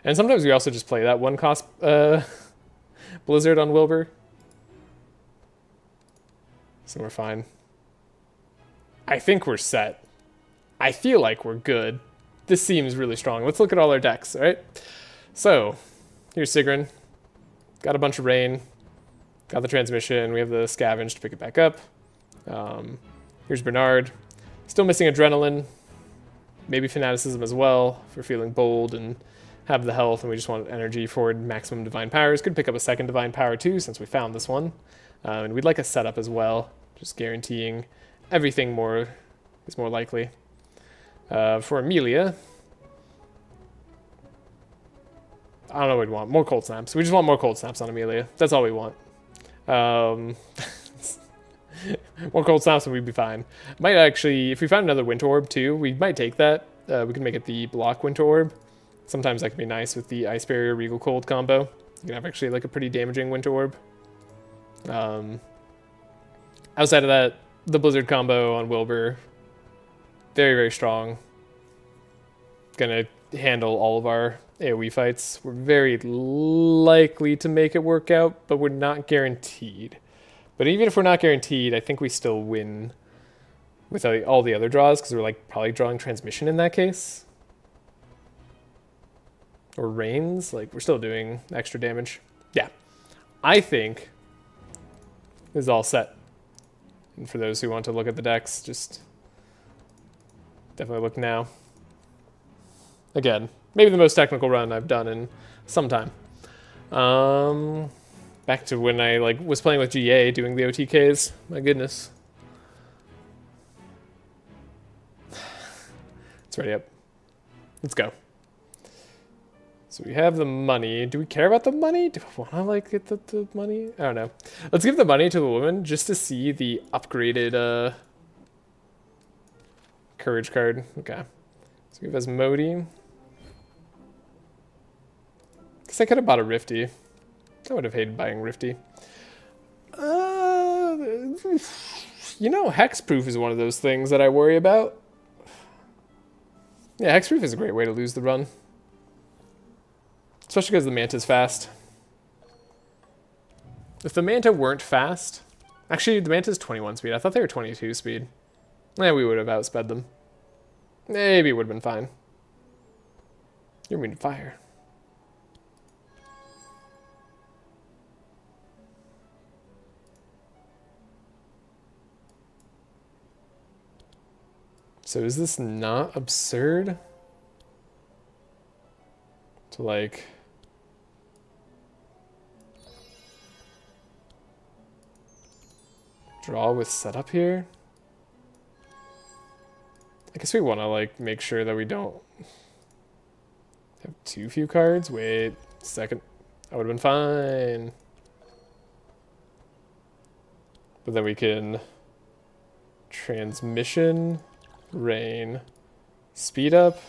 And sometimes we also just play that 1-cost Blizzard on Wilbur. So we're fine. I think we're set. I feel like we're good. This seems really strong. Let's look at all our decks, all right? So, here's Sigrun. Got a bunch of rain. Got the transmission. We have the scavenge to pick it back up. Here's Bernard. Still missing Adrenaline. Maybe Fanaticism as well for feeling bold and have the health, and we just want energy for maximum Divine Powers. Could pick up a second Divine Power too since we found this one. And we'd like a setup as well, just guaranteeing everything more is more likely. For Amelia, I don't know what we want. More Cold Snaps. We just want more Cold Snaps on Amelia. That's all we want. More Cold Snaps and we'd be fine. Might actually, if we find another Winter Orb too, we might take that. We can make it the block Winter Orb. Sometimes that can be nice with the Ice Barrier Regal Cold combo. You can have actually like a pretty damaging Winter Orb. Outside of that, the Blizzard combo on Wilbur, very, very strong. Gonna handle all of our AoE fights. We're very likely to make it work out, but we're not guaranteed. But even if we're not guaranteed, I think we still win with all the other draws, because we're like probably drawing transmission in that case. Or rains, like we're still doing extra damage. Yeah, I think this is all set. And for those who want to look at the decks, just definitely look now. Again, maybe the most technical run I've done in some time. Back to when I was playing with GA doing the OTKs. My goodness. It's ready up. Let's go. So we have the money. Do we care about the money? Do I want to get the money? I don't know. Let's give the money to the woman just to see the upgraded courage card. Okay. So we have Asmodee. Guess I could have bought a Rifty. I would have hated buying Rifty. Hexproof is one of those things that I worry about. Yeah, Hexproof is a great way to lose the run. Especially because the Manta's fast. If the Manta weren't fast... Actually, the Manta's 21 speed. I thought they were 22 speed. Yeah, we would have outsped them. Maybe it would have been fine. You're immune to fire. So is this not absurd? To draw with setup here? I guess we want to make sure that we don't have too few cards. Wait a second. That would have been fine. But then we can transmission, rain, speed up,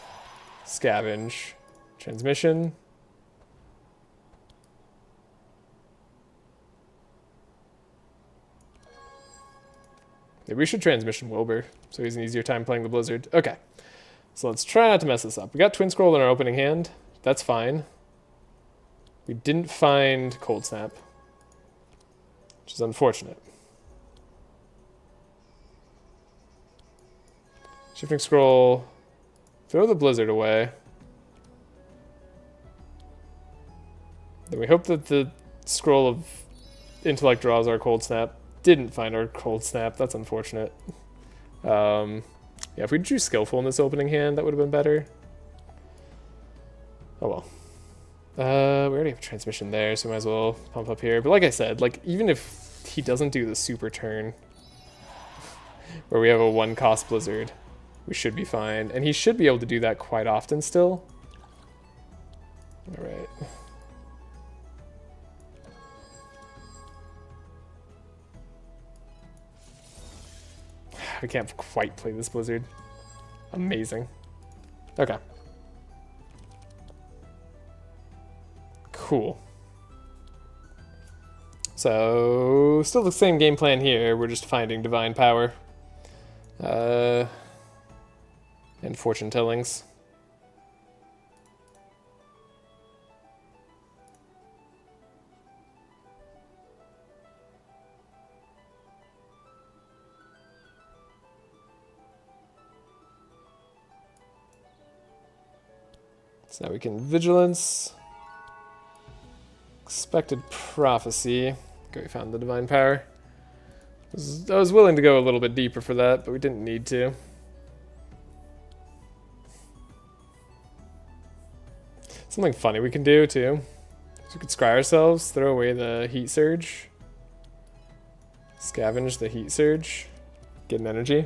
scavenge, transmission. Maybe we should transmission Wilbur, so he's an easier time playing the Blizzard. Okay, so let's try not to mess this up. We got Twin Scroll in our opening hand. That's fine. We didn't find Cold Snap, which is unfortunate. Shifting Scroll, throw the Blizzard away. Then we hope that the Scroll of Intellect draws our Cold Snap. Didn't find our Cold Snap. That's unfortunate. Yeah, if we drew Skillful in this opening hand, that would have been better. Oh well. We already have Transmission there, so we might as well pump up here. But like I said, even if he doesn't do the super turn, where we have a 1-cost Blizzard, we should be fine. And he should be able to do that quite often still. Alright. I can't quite play this Blizzard. Amazing. Okay. Cool. So, still the same game plan here. We're just finding Divine Power. And Fortune Tellings. So now we can Vigilance, Expected Prophecy. Okay, we found the Divine Power. I was willing to go a little bit deeper for that, but we didn't need to. Something funny we can do too. So we could scry ourselves, throw away the Heat Surge, scavenge the Heat Surge, get an energy.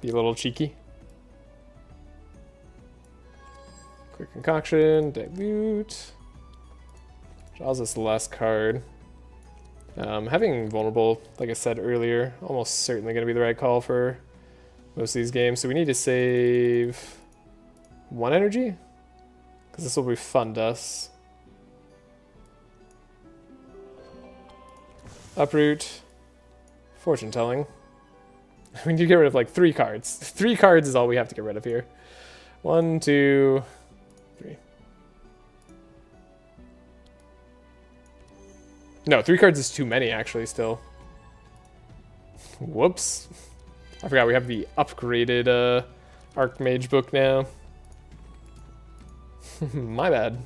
Be a little cheeky. Quick Concoction, Dilute. Draws us the last card. Having Vulnerable, like I said earlier, almost certainly going to be the right call for most of these games. So we need to save 1 energy, because this will refund us. Uproot. Fortune Telling. We need to get rid of 3 cards. 3 cards is all we have to get rid of here. 1, 2, 3. No, 3 cards is too many, actually, still. Whoops. I forgot we have the upgraded Archmage book now. My bad.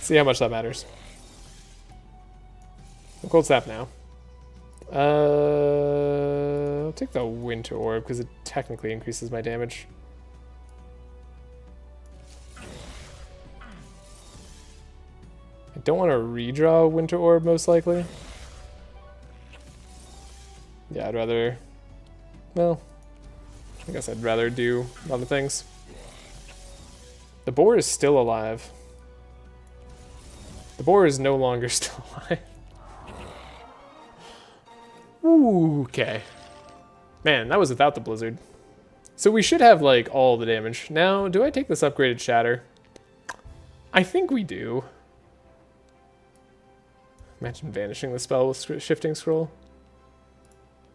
See how much that matters. Cold Snap now. I'll take the Winter Orb because it technically increases my damage. I don't want to redraw Winter Orb, most likely. Yeah, I'd rather... Well, I guess I'd rather do other things. The boar is still alive. The boar is no longer still alive. Ooh, okay. Man, that was without the blizzard. So we should have, like, all the damage. Now, do I take this upgraded shatter? I think we do. Imagine vanishing the spell with shifting scroll.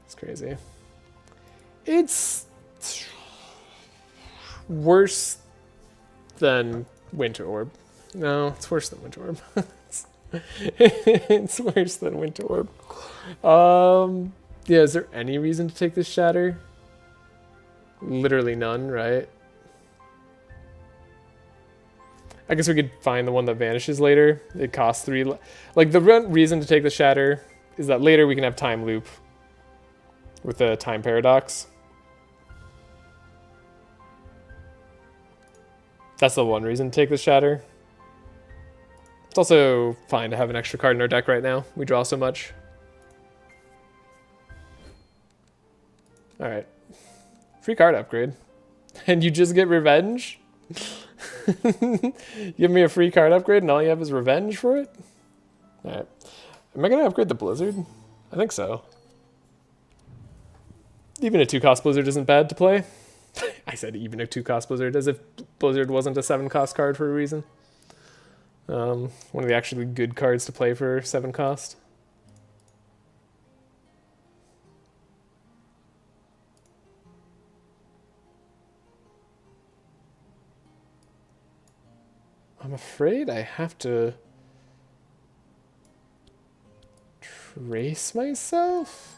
It's crazy. It's worse than Winter Orb. No, it's worse than Winter Orb. It's worse than Winter Orb. Yeah, is there any reason to take this shatter? Literally none, right? I guess we could find the one that vanishes later. It costs 3. Like, the reason to take the shatter is that later we can have time loop with the time paradox. That's the one reason to take the shatter. It's also fine to have an extra card in our deck right now. We draw so much. Alright. Free card upgrade. And you just get revenge? Give me a free card upgrade and all you have is revenge for it? Alright. Am I going to upgrade the Blizzard? I think so. Even a 2-cost Blizzard isn't bad to play. I said even a 2-cost Blizzard, as if Blizzard wasn't a 7-cost card for a reason. One of the actually good cards to play for 7 cost. I'm afraid I have to trace myself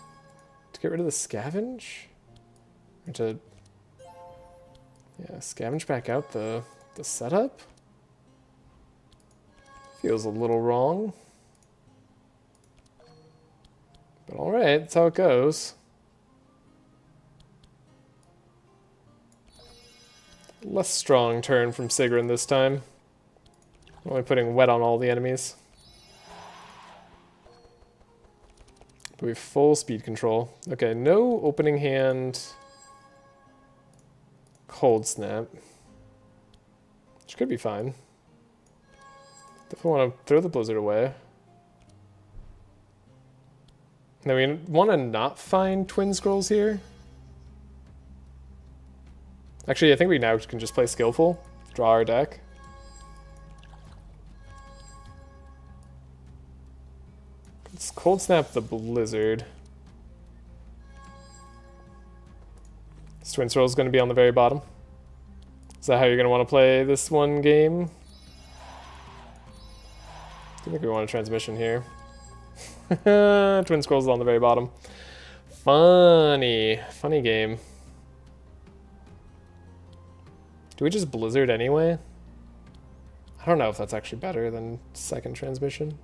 to get rid of the scavenge. Or to scavenge back out the setup. Feels a little wrong. But alright, that's how it goes. Less strong turn from Sigrun this time. Only putting wet on all the enemies. But we have full speed control. Okay, no opening hand. Cold Snap. Which could be fine. Definitely want to throw the Blizzard away. Now we want to not find Twin Scrolls here. Actually, I think we now can just play Skillful. Draw our deck. Let's Cold Snap the Blizzard. This Twin Scroll is going to be on the very bottom. Is that how you're going to want to play this one game? I think we want a transmission here. Twin Scrolls on the very bottom. Funny. Funny game. Do we just Blizzard anyway? I don't know if that's actually better than second transmission.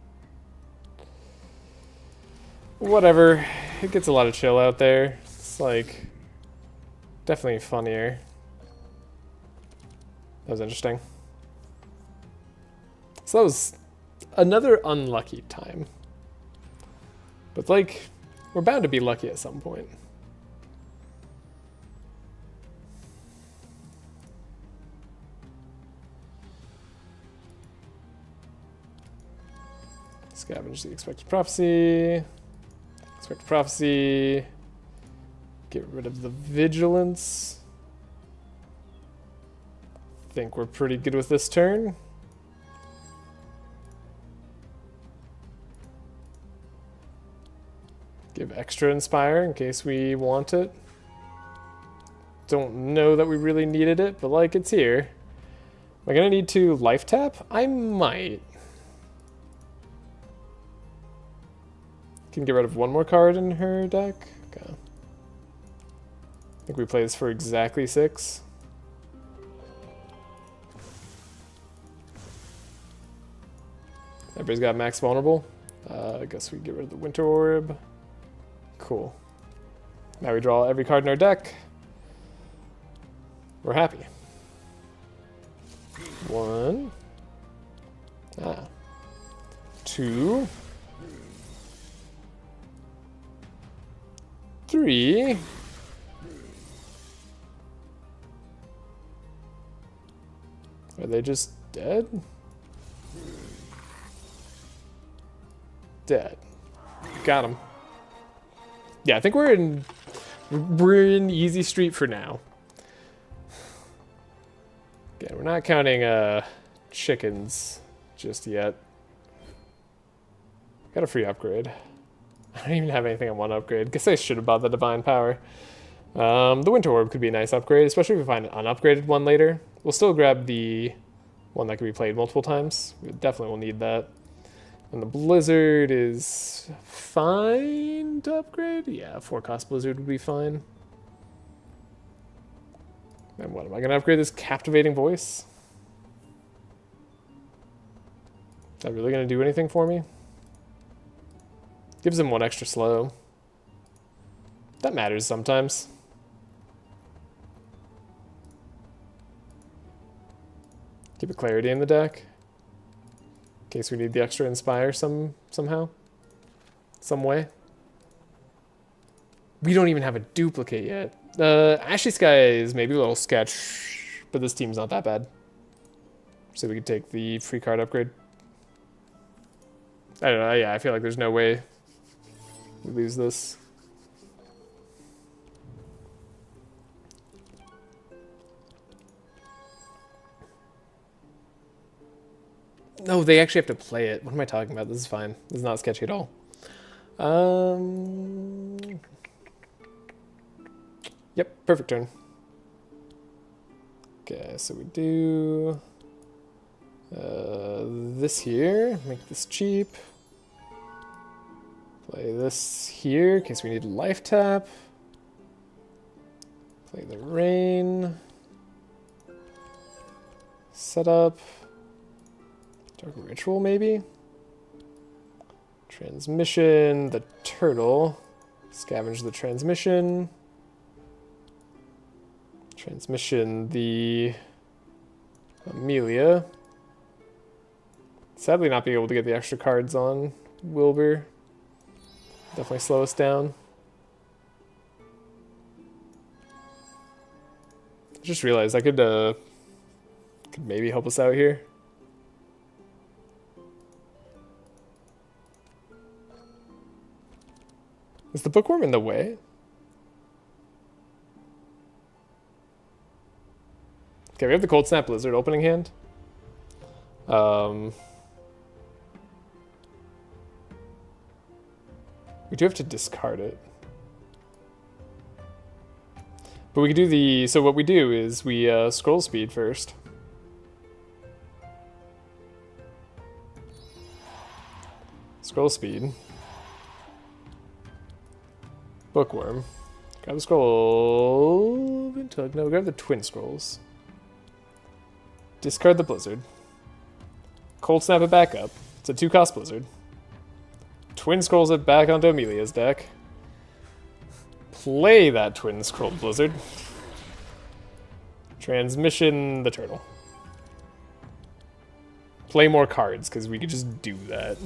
Whatever. It gets a lot of chill out there. It's like definitely funnier. That was interesting. So that was another unlucky time. But like, we're bound to be lucky at some point. Scavenge the Expected Prophecy. Expected Prophecy. Get rid of the Vigilance. Think we're pretty good with this turn. Give extra Inspire in case we want it. don't know that we really needed it, but like it's here. Am I gonna need to life tap? I might. Can get rid of one more card in her deck. Okay. I think we play this for exactly 6. Everybody's got max vulnerable. I guess we get rid of the Winter Orb. Cool. Now we draw every card in our deck. We're happy. 1. 2. 3. Are they just dead? Dead. Got him. Yeah, I think we're in easy street for now. Okay, we're not counting chickens just yet. Got a free upgrade. I don't even have anything I want to upgrade. Guess I should have bought the Divine Power. The Winter Orb could be a nice upgrade, especially if we find an unupgraded one later. We'll still grab the one that can be played multiple times. We definitely will need that. And the Blizzard is fine to upgrade. Yeah, 4-cost Blizzard would be fine. And what, am I going to upgrade this Captivating Voice? Is that really going to do anything for me? Gives him 1 extra slow. That matters sometimes. Keep a Clarity in the deck. In case we need the extra Inspire somehow. Some way. We don't even have a duplicate yet. Ashy Sky is maybe a little sketch, but this team's not that bad. So we could take the free card upgrade. I don't know, yeah, I feel like there's no way we lose this. No, they actually have to play it. What am I talking about? This is fine. This is not sketchy at all. Yep, perfect turn. Okay, so we do this here. Make this cheap. Play this here in case we need a life tap. Play the Rain. Set up. Dark Ritual, maybe? Transmission, the Turtle. Scavenge the Transmission. Transmission, the Amelia. Sadly not being able to get the extra cards on Wilbur. Definitely slow us down. I just realized I could maybe help us out here. Is the Bookworm in the way? Okay, we have the Cold Snap Blizzard opening hand. We do have to discard it. But we can do the... So what we do is we scroll speed first. Scroll speed. Bookworm. Grab the scroll... No, grab the Twin Scrolls. Discard the Blizzard. Cold Snap it back up. It's a 2-cost Blizzard. Twin Scrolls it back onto Amelia's deck. Play that Twin Scroll Blizzard. Transmission the Turtle. Play more cards, because we could just do that.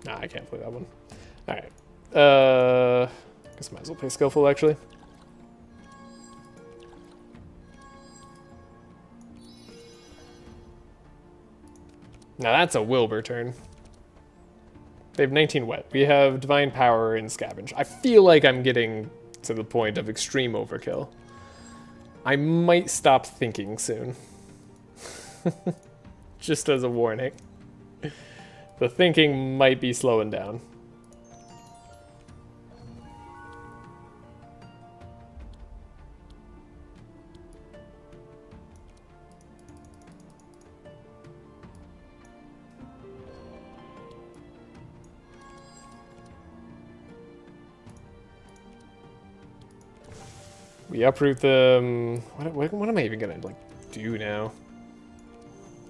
Nah, I can't play that one. Alright. Guess I might as well play Skillful, actually. Now that's a Wilbur turn. They have 19 wet. We have Divine Power and Scavenge. I feel like I'm getting to the point of extreme overkill. I might stop thinking soon. Just as a warning. The thinking might be slowing down. We uproot them. What am I even gonna like do now?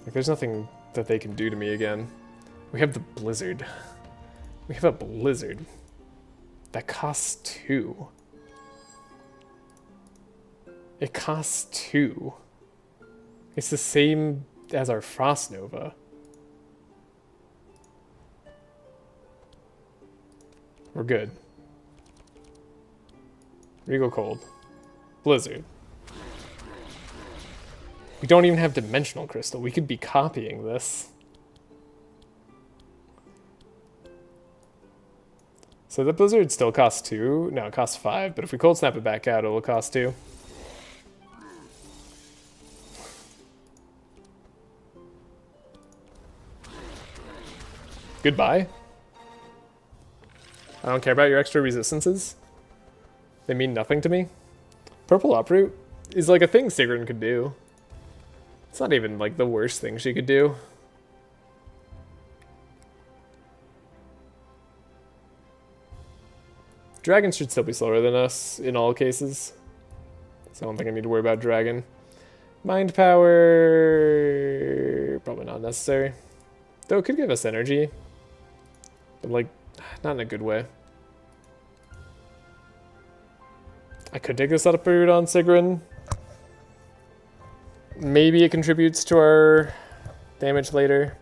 Like, there's nothing that they can do to me again. We have the blizzard. We have a blizzard that costs 2. It costs 2. It's the same as our Frost Nova. We're good. Regal Cold. Blizzard. We don't even have Dimensional Crystal. We could be copying this. So the Blizzard still costs 2. No, it costs 5, but if we Cold Snap it back out, it'll cost 2. Goodbye. I don't care about your extra resistances. They mean nothing to me. Purple Uproot is like a thing Sigrun could do. It's not even like the worst thing she could do. Dragon should still be slower than us in all cases. So I don't think I need to worry about Dragon. Mind Power... probably not necessary. Though it could give us energy. But like, not in a good way. I could take this Uproot on Sigrun. Maybe it contributes to our damage later.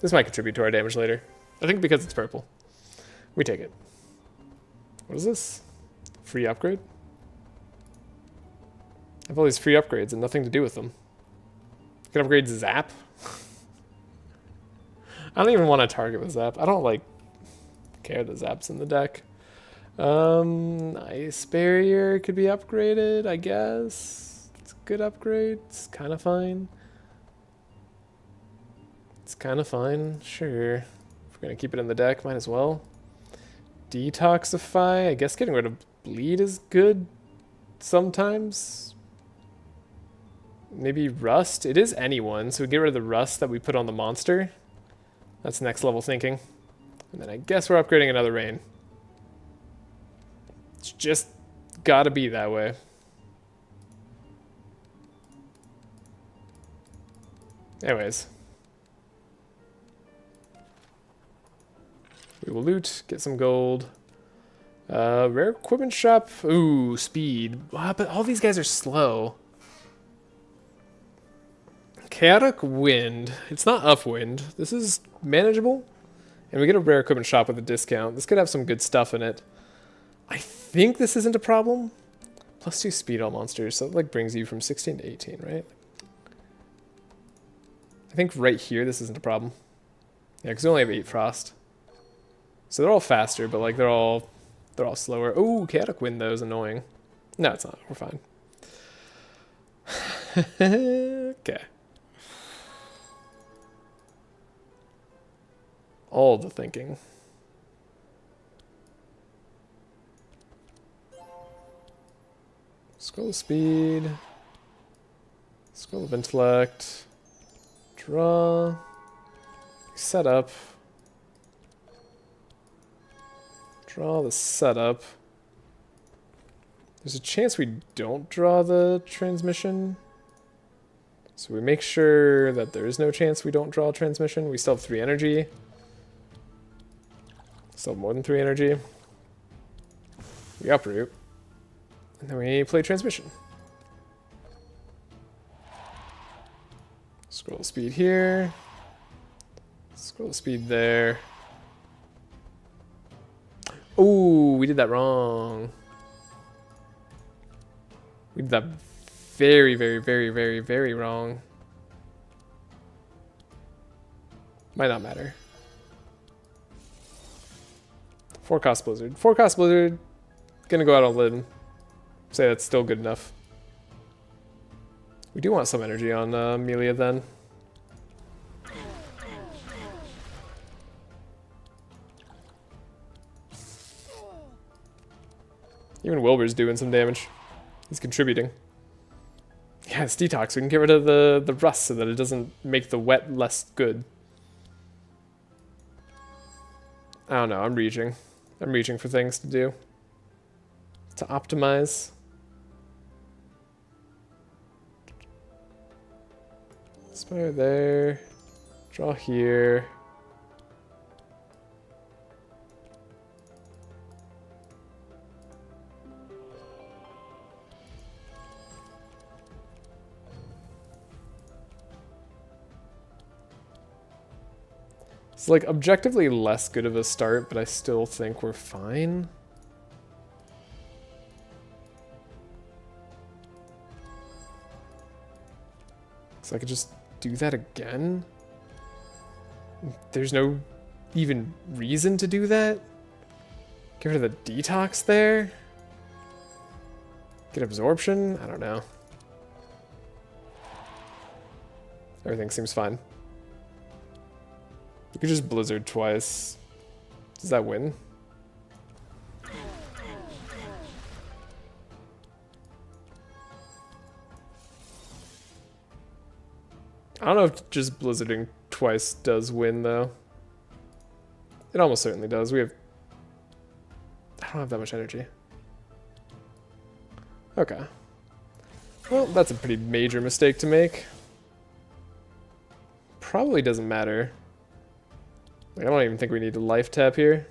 This might contribute to our damage later. I think because it's purple. We take it. What is this? Free upgrade? I have all these free upgrades and nothing to do with them. I can upgrade Zap. I don't even want to target with Zap. I don't like care that Zap's in the deck. Ice Barrier could be upgraded, I guess. It's a good upgrade. It's kind of fine. It's kind of fine, sure. If we're going to keep it in the deck, might as well. Detoxify. I guess getting rid of bleed is good sometimes. Maybe rust. It is anyone, so we get rid of the rust that we put on the monster. That's next level thinking. And then I guess we're upgrading another rain. It's just gotta be that way. Anyways. We will loot, get some gold. Rare equipment shop. Ooh, speed. Wow, but all these guys are slow. Chaotic Wind. It's not Upwind. This is manageable. And we get a rare equipment shop with a discount. This could have some good stuff in it. I think this isn't a problem. +2 speed all monsters. So that like brings you from 16 to 18, right? I think right here this isn't a problem. Yeah, because we only have 8 frost. So they're all faster, but like they're all slower. Oh, Chaotic Wind though is annoying. No, it's not. We're fine. Okay. All the thinking. Scroll of Speed. Scroll of Intellect. Draw. Setup. Draw the setup. There's a chance we don't draw the transmission. So we make sure that there is no chance we don't draw transmission. We still have 3 energy. Still have more than 3 energy. We uproot. And then we play transmission. Scroll speed here. Scroll speed there. Oh, we did that wrong. We did that very, very, very, very, very wrong. Might not matter. 4-cost Blizzard. 4-cost Blizzard. Gonna go out on Lid. Say that's still good enough. We do want some energy on Amelia then. Even Wilbur's doing some damage. He's contributing. Yeah, it's detox. We can get rid of the rust so that it doesn't make the wet less good. I don't know. I'm reaching. I'm reaching for things to do. To optimize. Spire there. Draw here. It's like objectively less good of a start, but I still think we're fine. So I could just do that again? There's no even reason to do that? Get rid of the detox there? Get absorption? I don't know. Everything seems fine. You could just blizzard twice. Does that win? I don't know if just blizzarding twice does win, though. It almost certainly does. I don't have that much energy. Okay. Well, that's a pretty major mistake to make. Probably doesn't matter. Like, I don't even think we need to life tap here.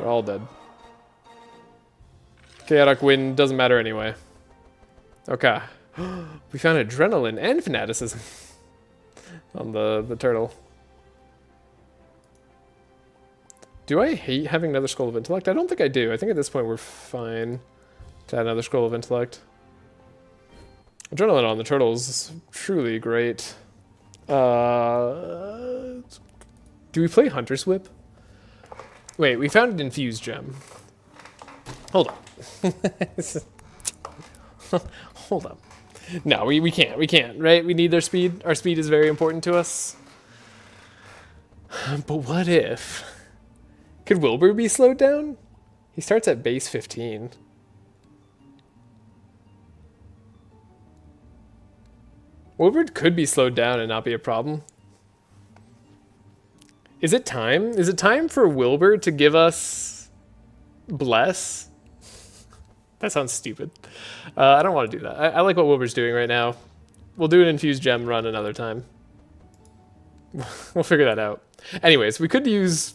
We're all dead. Chaotic wind doesn't matter anyway. Okay. We found adrenaline and fanaticism on the turtle. Do I hate having another scroll of intellect? I don't think I do. I think at this point we're fine to add another scroll of intellect. Adrenaline on the turtle is truly great. Do we play Hunter's Whip? Wait, we found an infused gem. Hold on. Hold up. No, we can't, right? We need their speed. Our speed is very important to us. But what if... Could Wilbur be slowed down? He starts at base 15. Wilbur could be slowed down and not be a problem. Is it time? Is it time for Wilbur to give us Bless? That sounds stupid. I don't want to do that. I like what Wilbur's doing right now. We'll do an infused gem run another time. We'll figure that out. Anyways, we could use...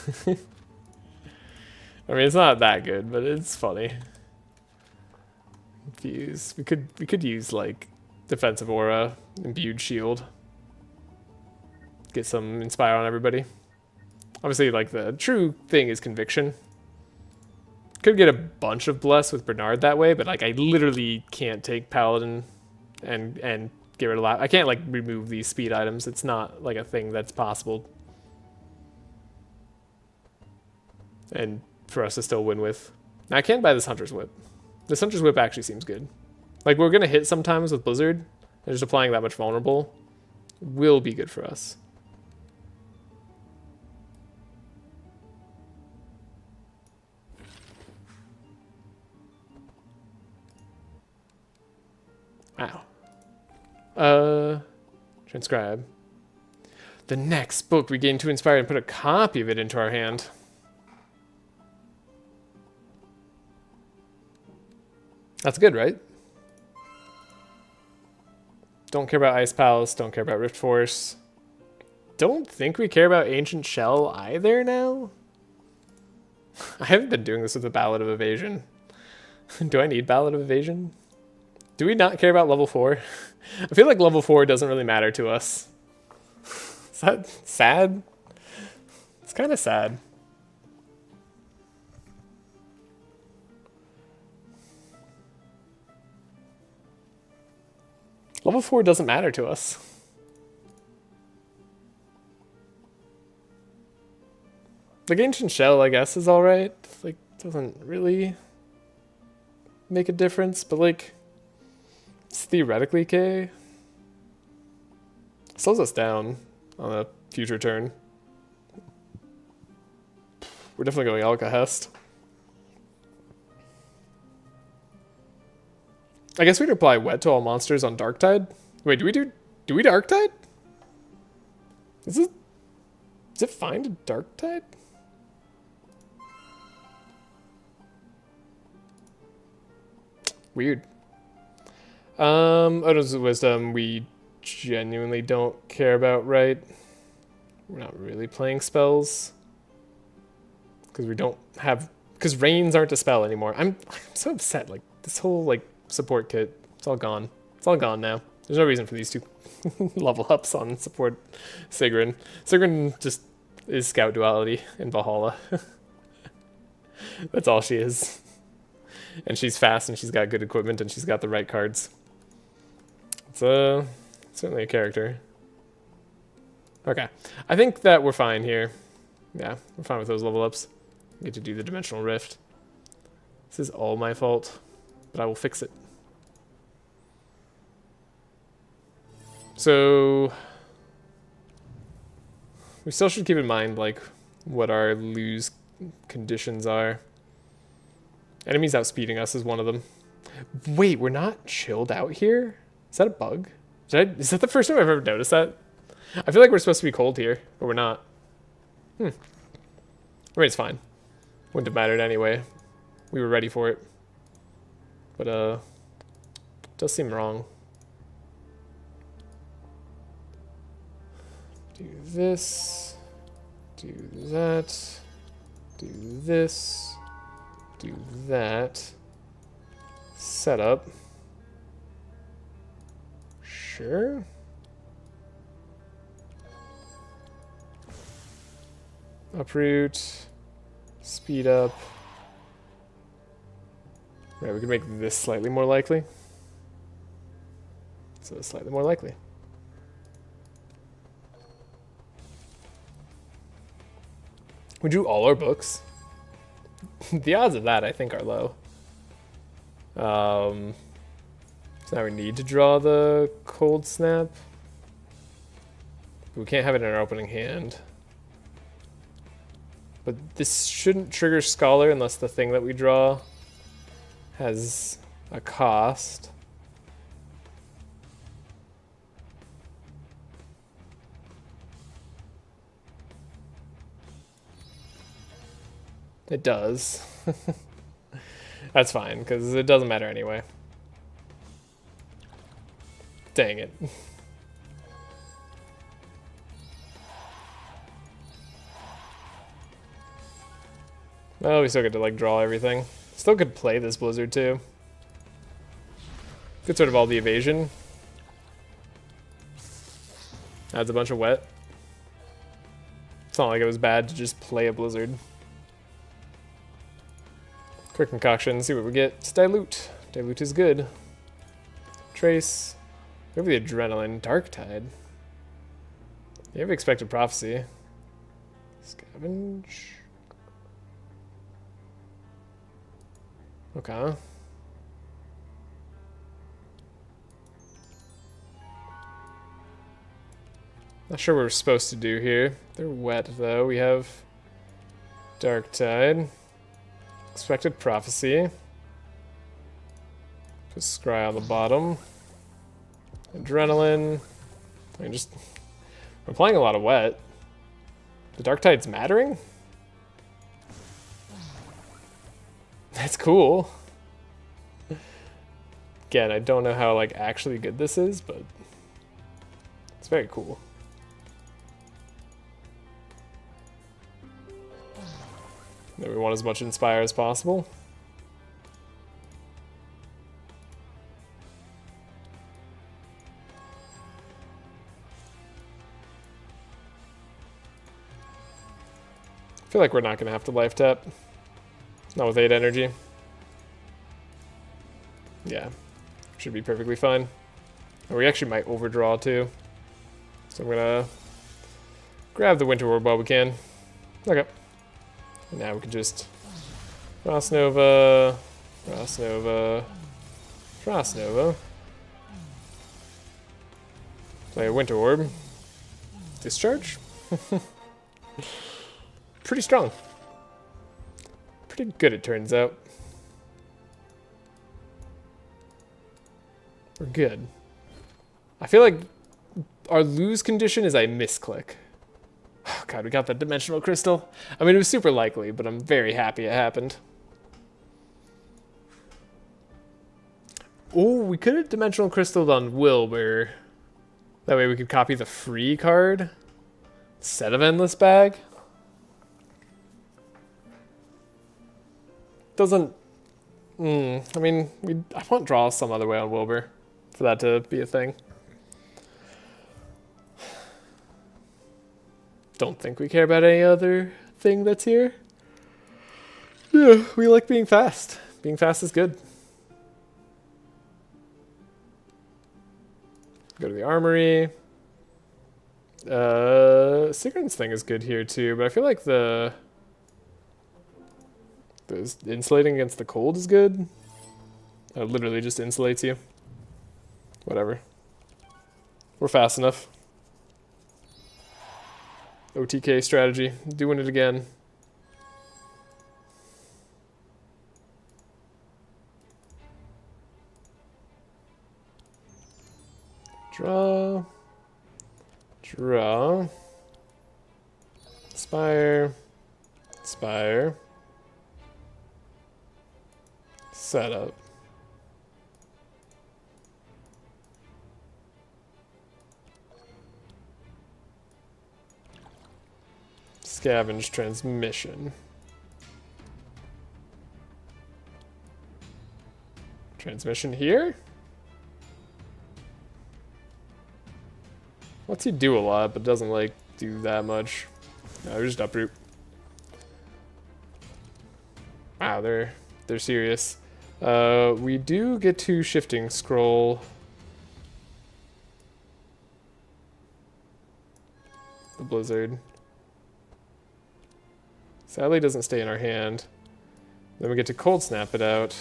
I mean, it's not that good, but it's funny. Infuse. We could use like defensive aura, imbued shield. Get some inspire on everybody. Obviously, like the true thing is conviction. Could get a bunch of bless with Bernard that way, but like I literally can't take paladin and get rid of I can't like remove these speed items. It's not like a thing that's possible. And for us to still win with. Now I can buy this Hunter's Whip. This Hunter's Whip actually seems good. Like we're gonna hit sometimes with Blizzard, and just applying that much vulnerable will be good for us. Ow. Transcribe. The next book we gain 2 inspire and put a copy of it into our hand. That's good, right? Don't care about Ice Palace, don't care about Rift Force. Don't think we care about Ancient Shell either now? I haven't been doing this with the Ballad of Evasion. Do I need Ballad of Evasion? Do we not care about level 4? I feel like level 4 doesn't really matter to us. Is that sad? It's kind of sad. Level 4 doesn't matter to us. Like Ancient Shell, I guess, is alright. Like, doesn't really make a difference, but like, it's theoretically okay. Slows us down on a future turn. We're definitely going Alcahest. I guess we'd apply Wet to all monsters on Darktide. Wait, do we Darktide? Is it fine to Dark Tide? Weird. Odin's Wisdom we genuinely don't care about, right? We're not really playing spells. Because we don't have... Because Rains aren't a spell anymore. I'm so upset. Like, this whole, like, support kit, it's all gone. It's all gone now. There's no reason for these two level ups on support Sigrun. Sigrun just is Scout Duality in Valhalla. That's all she is. And she's fast, and she's got good equipment, and she's got the right cards. It's certainly a character. Okay. I think that we're fine here. Yeah, we're fine with those level ups. We get to do the Dimensional Rift. This is all my fault, but I will fix it. So we still should keep in mind like what our lose conditions are. Enemies outspeeding us is one of them. Wait, we're not chilled out here? Is that a bug? Is that the first time I've ever noticed that? I feel like we're supposed to be cold here, but we're not. I mean, it's fine. Wouldn't have mattered anyway. We were ready for it. But, it does seem wrong. Do this. Do that. Do this. Do that. Setup. Sure. Uproot. Speed up. Right, we can make this slightly more likely. So slightly more likely. We drew all our books. The odds of that, I think, are low. So now we need to draw the Cold Snap. We can't have it in our opening hand. But this shouldn't trigger Scholar unless the thing that we draw has a cost. It does. That's fine, because it doesn't matter anyway. Dang it. Oh, we still get to like draw everything. Still could play this Blizzard too. Get sort of all the evasion. Adds a bunch of wet. It's not like it was bad to just play a Blizzard. Quick concoction, see what we get. It's Dilute. Dilute is good. Trace. We have the Adrenaline. Dark Tide. You have Expected Prophecy. Scavenge. Okay. Not sure what we're supposed to do here. They're wet though. We have Dark Tide. Expected Prophecy. Put Scry on the bottom. Adrenaline. I mean, just... We're playing a lot of wet. The Dark Tide's mattering? That's cool. Again, I don't know how like actually good this is, but it's very cool. Then we want as much Inspire as possible. I feel like we're not going to have to life tap. Not with 8 energy. Yeah, should be perfectly fine. Or we actually might overdraw too. So I'm gonna grab the Winter Orb while we can. Okay. And now we can just Frost Nova, Frost Nova, Frost Nova. Play a Winter Orb. Discharge. Pretty strong. Pretty good, it turns out. We're good. I feel like our lose condition is I misclick. God, we got that dimensional crystal. I mean, it was super likely, but I'm very happy it happened. Oh, we could have dimensional crystalled on Wilbur. That way we could copy the free card instead of Endless Bag. Doesn't... I mean, I want draw some other way on Wilbur for that to be a thing. Don't think we care about any other thing that's here. Yeah, we like being fast. Being fast is good. Go to the armory. Sigrun's thing is good here too, but I feel like the insulating against the cold is good. It literally just insulates you. Whatever. We're fast enough. OTK strategy. Doing it again. Draw. Draw. Spire. Spire. Setup. Scavenge transmission. Transmission here? Lets you do a lot, but doesn't like do that much. No, just uproot. Wow, they're serious. We do get to shifting scroll. The blizzard. Sadly doesn't stay in our hand. Then we get to cold snap it out.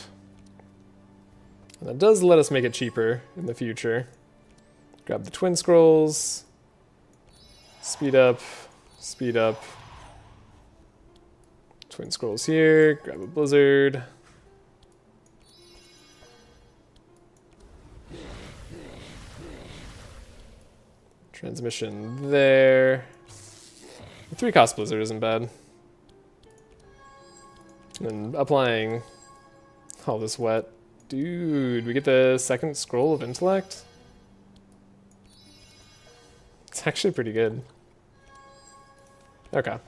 And that does let us make it cheaper in the future. Grab the twin scrolls. Speed up. Speed up. Twin scrolls here. Grab a blizzard. Transmission there. The 3-cost blizzard isn't bad. And applying all this wet. Dude, we get the second scroll of intellect? It's actually pretty good. Okay.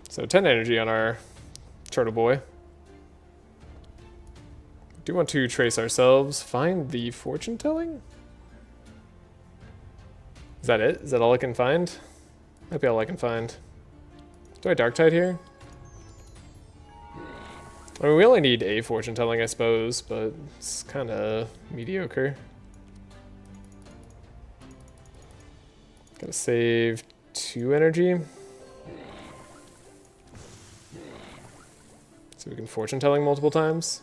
So 10 energy on our turtle boy. Do want to trace ourselves. Find the fortune telling? Is that it? Is that all I can find? Might be all I can find. Do I Dark Tide here? I mean, we only need a fortune telling, I suppose, but it's kind of mediocre. Gotta save 2 energy. So we can fortune telling multiple times.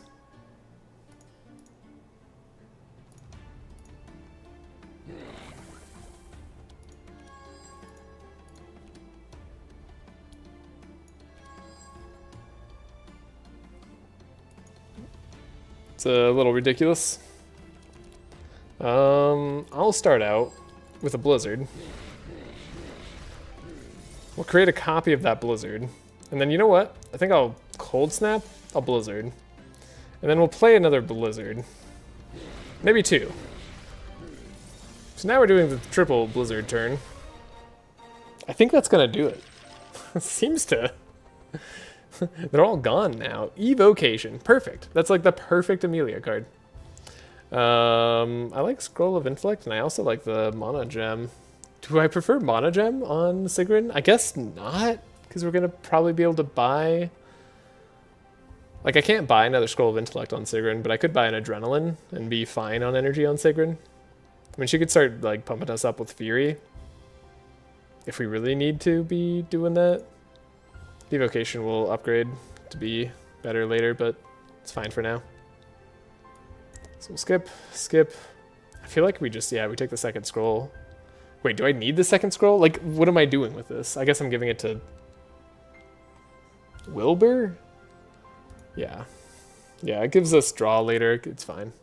It's a little ridiculous. I'll start out with a blizzard. We'll create a copy of that blizzard. And then you know what? I think I'll cold snap a blizzard. And then we'll play another blizzard. Maybe 2. So now we're doing the triple blizzard turn. I think that's gonna do it. Seems to. They're all gone now. Evocation. Perfect. That's like the perfect Amelia card. I like Scroll of Intellect, and I also like the Mana Gem. Do I prefer Mana Gem on Sigrun? I guess not, because we're going to probably be able to buy... Like, I can't buy another Scroll of Intellect on Sigrun, but I could buy an Adrenaline and be fine on energy on Sigrun. I mean, she could start, like, pumping us up with Fury. If we really need to be doing that. Evocation will upgrade to be better later, but it's fine for now. So we'll skip. I feel like we just, yeah, we take the second scroll. Wait, do I need the second scroll? Like, what am I doing with this? I guess I'm giving it to Wilbur? Yeah. Yeah, it gives us draw later. It's fine.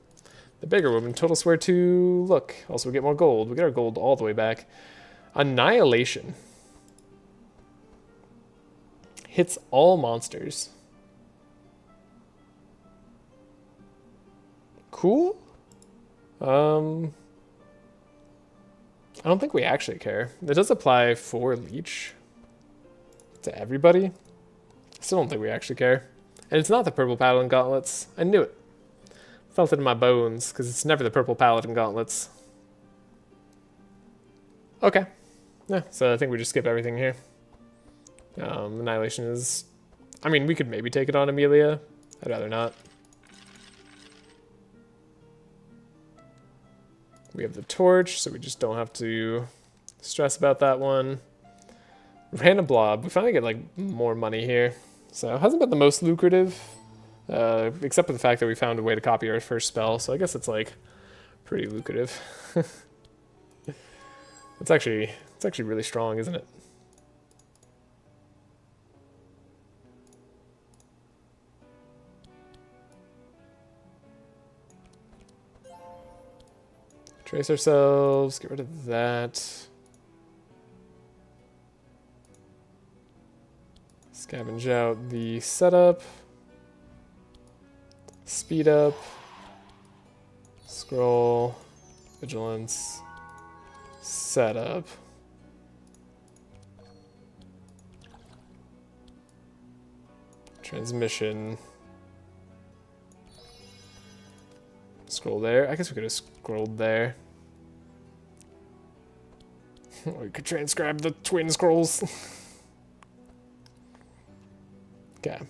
The bigger woman, total swear to look. Also, we get more gold. We get our gold all the way back. Annihilation. Hits all monsters. Cool. I don't think we actually care. It does apply for leech to everybody. Still don't think we actually care. And it's not the purple paladin gauntlets. I knew it. Felt it in my bones, because it's never the purple paladin gauntlets. Okay. Yeah, so I think we just skip everything here. Annihilation is... I mean, we could maybe take it on Amelia. I'd rather not. We have the torch, so we just don't have to stress about that one. Random blob. We finally get, like, more money here. So it hasn't been the most lucrative, except for the fact that we found a way to copy our first spell. So I guess it's, like, pretty lucrative. It's actually really strong, isn't it? Trace ourselves, get rid of that. Scavenge out the setup. Speed up. Scroll. Vigilance. Setup. Transmission. Scroll there. I guess we could have scrolled there. We could transcribe the twin scrolls. Okay.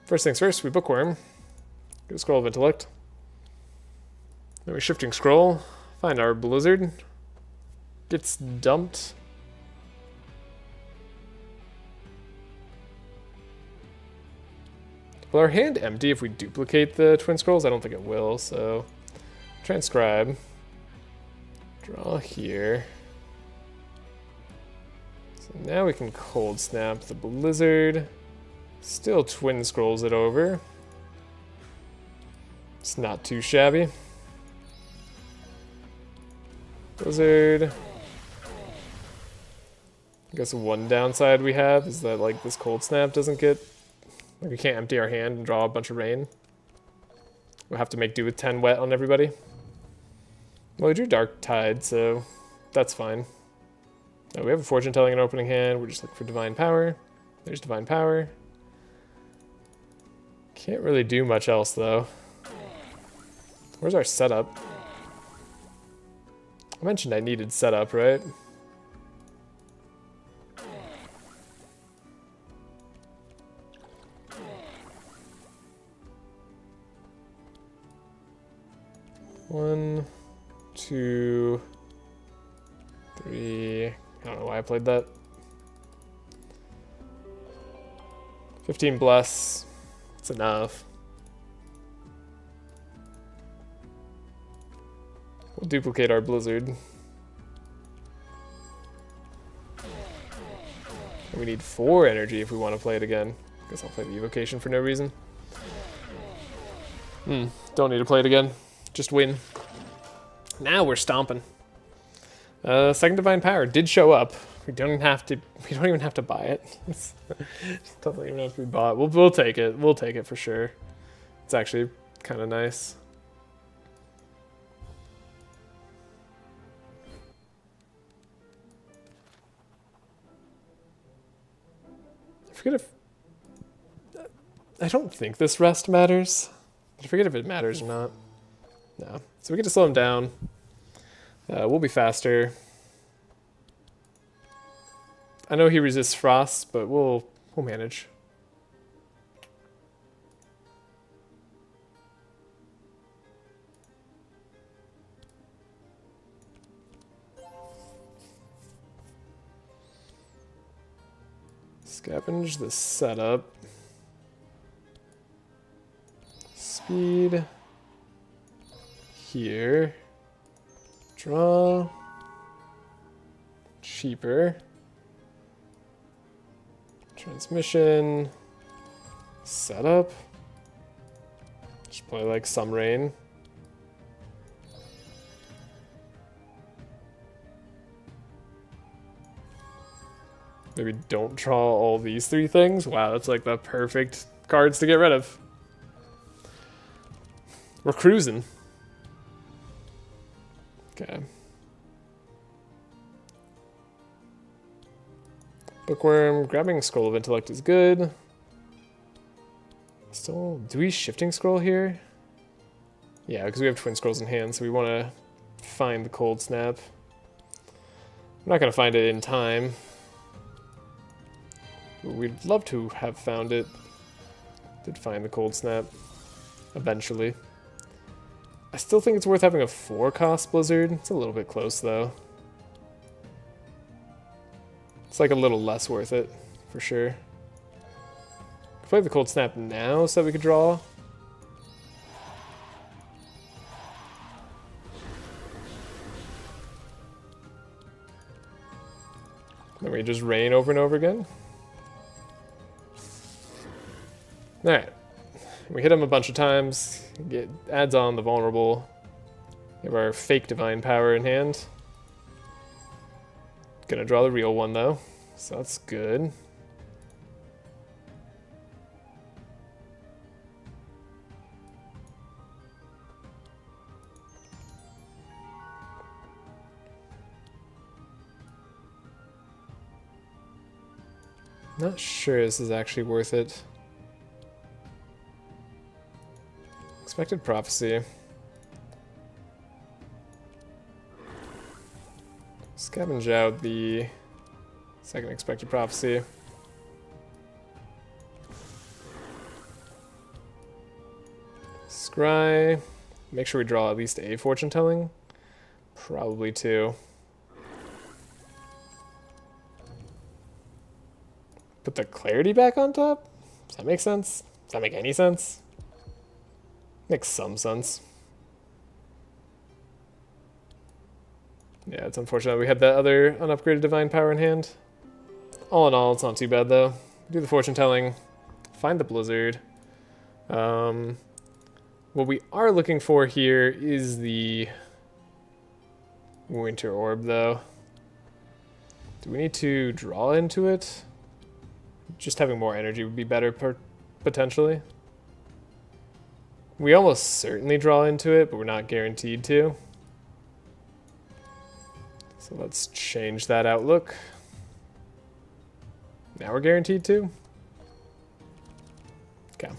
First things first, we bookworm. Get a scroll of intellect. Then we shifting scroll. Find our blizzard. Gets dumped. Will our hand empty if we duplicate the twin scrolls? I don't think it will, so transcribe. Draw here. So now we can cold snap the blizzard. Still twin scrolls it over. It's not too shabby. Blizzard. I guess one downside we have is that like this cold snap doesn't get, like we can't empty our hand and draw a bunch of rain. We'll have to make do with 10 wet on everybody. Well, we drew Dark Tide, so that's fine. We have a fortune telling in opening hand. We're just looking for Divine Power. There's Divine Power. Can't really do much else though. Where's our setup? I mentioned I needed setup, right? One, two, three. I don't know why I played that. 15 bless. It's enough. We'll duplicate our blizzard. And we need 4 energy if we want to play it again. Guess I'll play the evocation for no reason. Don't need to play it again. Just win. Now we're stomping. Second Divine Power did show up. We don't even have to buy it. It doesn't even have to be bought. We'll take it. We'll take it for sure. It's actually kind of nice. I forget if... I don't think this rest matters. I forget if it matters or not. No. So we get to slow him down. We'll be faster. I know he resists frost, but we'll manage. Scavenge the setup. Speed. Here. Draw. Cheaper. Transmission. Setup. Just play like some rain. Maybe don't draw all these 3 things. Wow, that's like the perfect cards to get rid of. We're cruising. Okay. Bookworm, grabbing Scroll of Intellect is good. Still, do we shifting scroll here? Yeah, because we have twin scrolls in hand, so we want to find the cold snap. I'm not going to find it in time. We'd love to have found it. Did find the cold snap eventually. I still think it's worth having a 4-cost Blizzard. It's a little bit close though. It's like a little less worth it, for sure. Play the cold snap now so that we could draw. Then we just rain over and over again. Alright. We hit him a bunch of times. Adds on the vulnerable. We have our fake divine power in hand. Gonna draw the real one though, so that's good. Not sure this is actually worth it. Expected Prophecy. Scavenge out the second Expected Prophecy. Scry. Make sure we draw at least a fortune telling. Probably 2. Put the clarity back on top? Does that make sense? Does that make any sense? Makes some sense. Yeah, it's unfortunate we had that other unupgraded divine power in hand. All in all, it's not too bad though. Do the fortune telling, find the blizzard. What we are looking for here is the winter orb though. Do we need to draw into it? Just having more energy would be better potentially. We almost certainly draw into it, but we're not guaranteed to. So let's change that outlook. Now we're guaranteed to. Okay.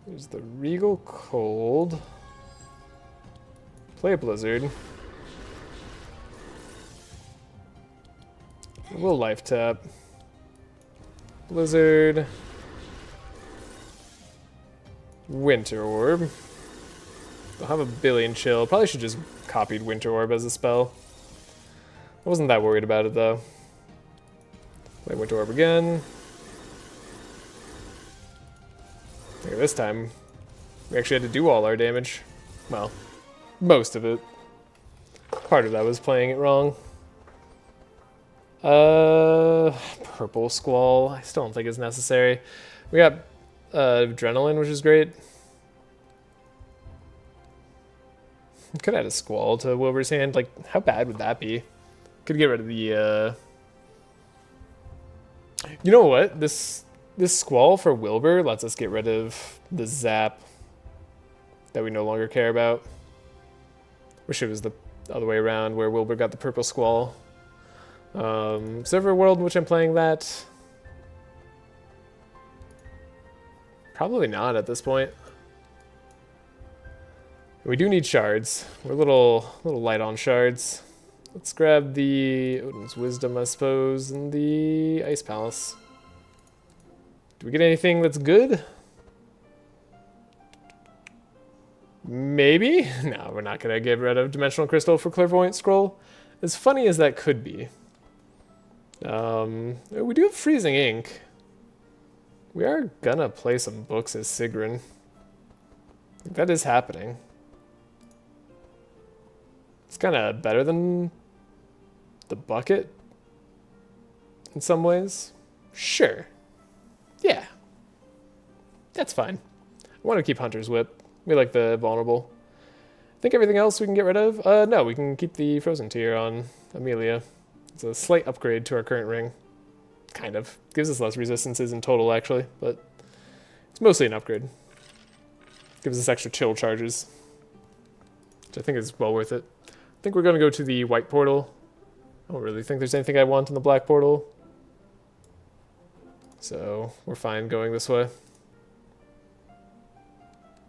There's the Regal Cold. Play a Blizzard. We'll life tap. Blizzard. Winter Orb. They'll have a billion chill. Probably should just copied Winter Orb as a spell. I wasn't that worried about it though. Play Winter Orb again. Okay, this time we actually had to do all our damage. Well, most of it. Part of that was playing it wrong. Purple Squall. I still don't think it's necessary. We got Adrenaline, which is great. Could add a Squall to Wilbur's hand. Like, how bad would that be? Could get rid of the, You know what? This Squall for Wilbur lets us get rid of the Zap that we no longer care about. Wish it was the other way around, where Wilbur got the Purple Squall. Is there ever a world in which I'm playing that? Probably not at this point. We do need shards. We're a little light on shards. Let's grab the Odin's Wisdom, I suppose, and the Ice Palace. Do we get anything that's good? Maybe? No, we're not gonna get rid of Dimensional Crystal for Clairvoyant Scroll. As funny as that could be. We do have Freezing Ink. We are gonna play some books as Sigrun. That is happening. It's kind of better than the bucket in some ways. Sure. Yeah. That's fine. I want to keep Hunter's Whip. We like the vulnerable. I think everything else we can get rid of. No, we can keep the Frozen Tear on Amelia. It's a slight upgrade to our current ring. Kind of. Gives us less resistances in total, actually, but it's mostly an upgrade. Gives us extra chill charges, which I think is well worth it. I think we're going to go to the white portal. I don't really think there's anything I want in the black portal. So we're fine going this way.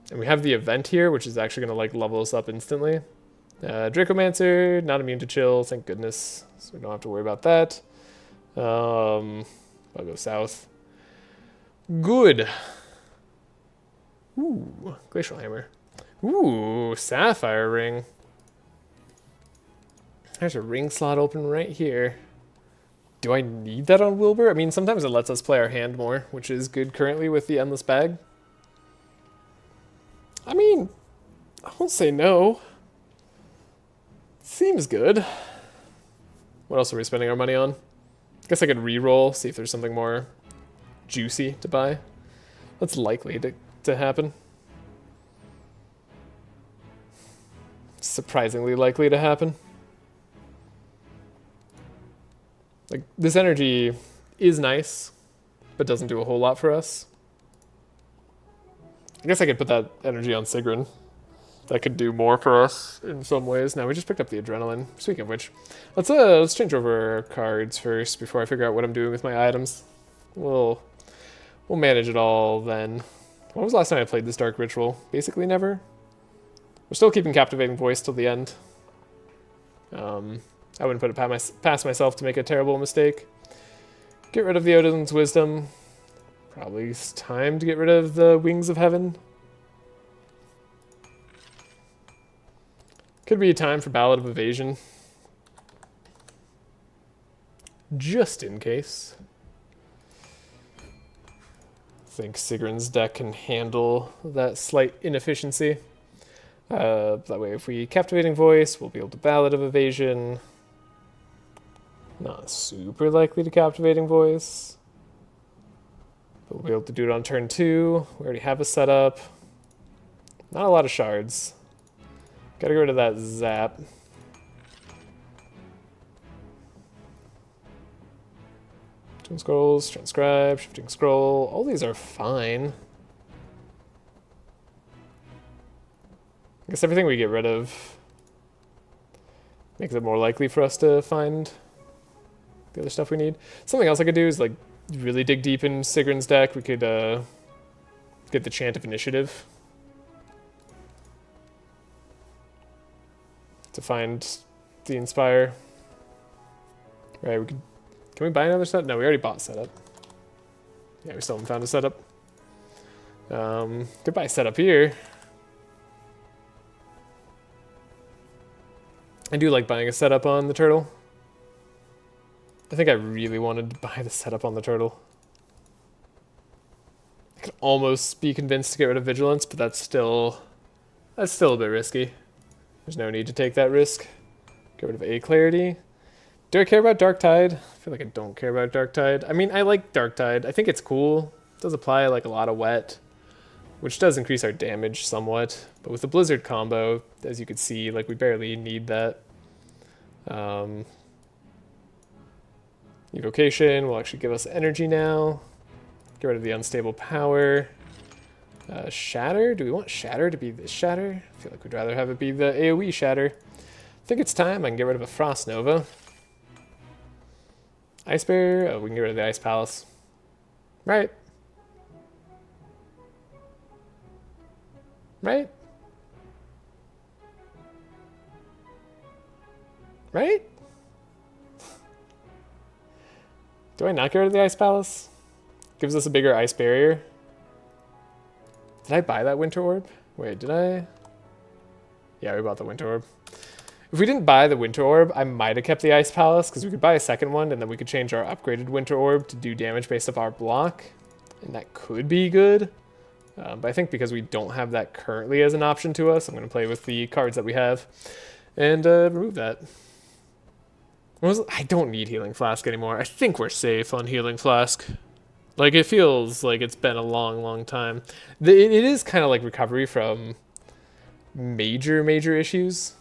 And we have the event here, which is actually going to like level us up instantly. Dracomancer, not immune to chill, thank goodness. So we don't have to worry about that. I'll go south. Good. Ooh, Glacial Hammer. Ooh, Sapphire Ring. There's a ring slot open right here. Do I need that on Wilbur? I mean, sometimes it lets us play our hand more, which is good currently with the Endless Bag. I mean, I won't say no. Seems good. What else are we spending our money on? I guess I could re-roll, see if there's something more juicy to buy. That's likely to happen. Surprisingly likely to happen. Like, this energy is nice, but doesn't do a whole lot for us. I guess I could put that energy on Sigrun. That could do more for us in some ways. Now we just picked up the adrenaline. Speaking of which, let's change over our cards first before I figure out what I'm doing with my items. We'll manage it all then. When was the last time I played this Dark Ritual? Basically never. We're still keeping Captivating Voice till the end. I wouldn't put it past myself to make a terrible mistake. Get rid of the Odin's Wisdom. Probably it's time to get rid of the Wings of Heaven. Could be time for Ballad of Evasion. Just in case. I think Sigrun's deck can handle that slight inefficiency. That way, if we Captivating Voice, we'll be able to Ballad of Evasion. Not super likely to Captivating Voice. But we'll be able to do it on turn 2. We already have a setup. Not a lot of shards. Gotta get rid of that zap. Twin Scrolls, Transcribe, Shifting Scroll. All these are fine. I guess everything we get rid of makes it more likely for us to find the other stuff we need. Something else I could do is like really dig deep in Sigrun's deck. We could get the Chant of Initiative to find the Inspire. Right, we could. Can we buy another set? No, we already bought setup. Yeah, we still haven't found a setup. Could buy a setup here. I do like buying a setup on the turtle. I think I really wanted to buy the setup on the turtle. I could almost be convinced to get rid of Vigilance, but that's still a bit risky. There's no need to take that risk. Get rid of A Clarity. Do I care about Dark Tide? I feel like I don't care about Dark Tide. I mean, I like Dark Tide. I think it's cool. It does apply like a lot of wet, which does increase our damage somewhat. But with the Blizzard combo, as you can see, like we barely need that. Evocation will actually give us energy now. Get rid of the Unstable Power. Shatter? Do we want Shatter to be this Shatter? I feel like we'd rather have it be the AoE Shatter. I think it's time I can get rid of a Frost Nova. Ice Bear? Oh, we can get rid of the Ice Palace. Right. Right? Right? Do I not get rid of the Ice Palace? Gives us a bigger ice barrier. Did I buy that Winter Orb? Wait, did I? Yeah, we bought the Winter Orb. If we didn't buy the Winter Orb, I might have kept the Ice Palace, because we could buy a second one, and then we could change our upgraded Winter Orb to do damage based off our block. And that could be good. But I think because we don't have that currently as an option to us, I'm going to play with the cards that we have and remove that. I don't need Healing Flask anymore. I think we're safe on Healing Flask. Like, it feels like it's been a long, long time. It is kind of like recovery from major issues.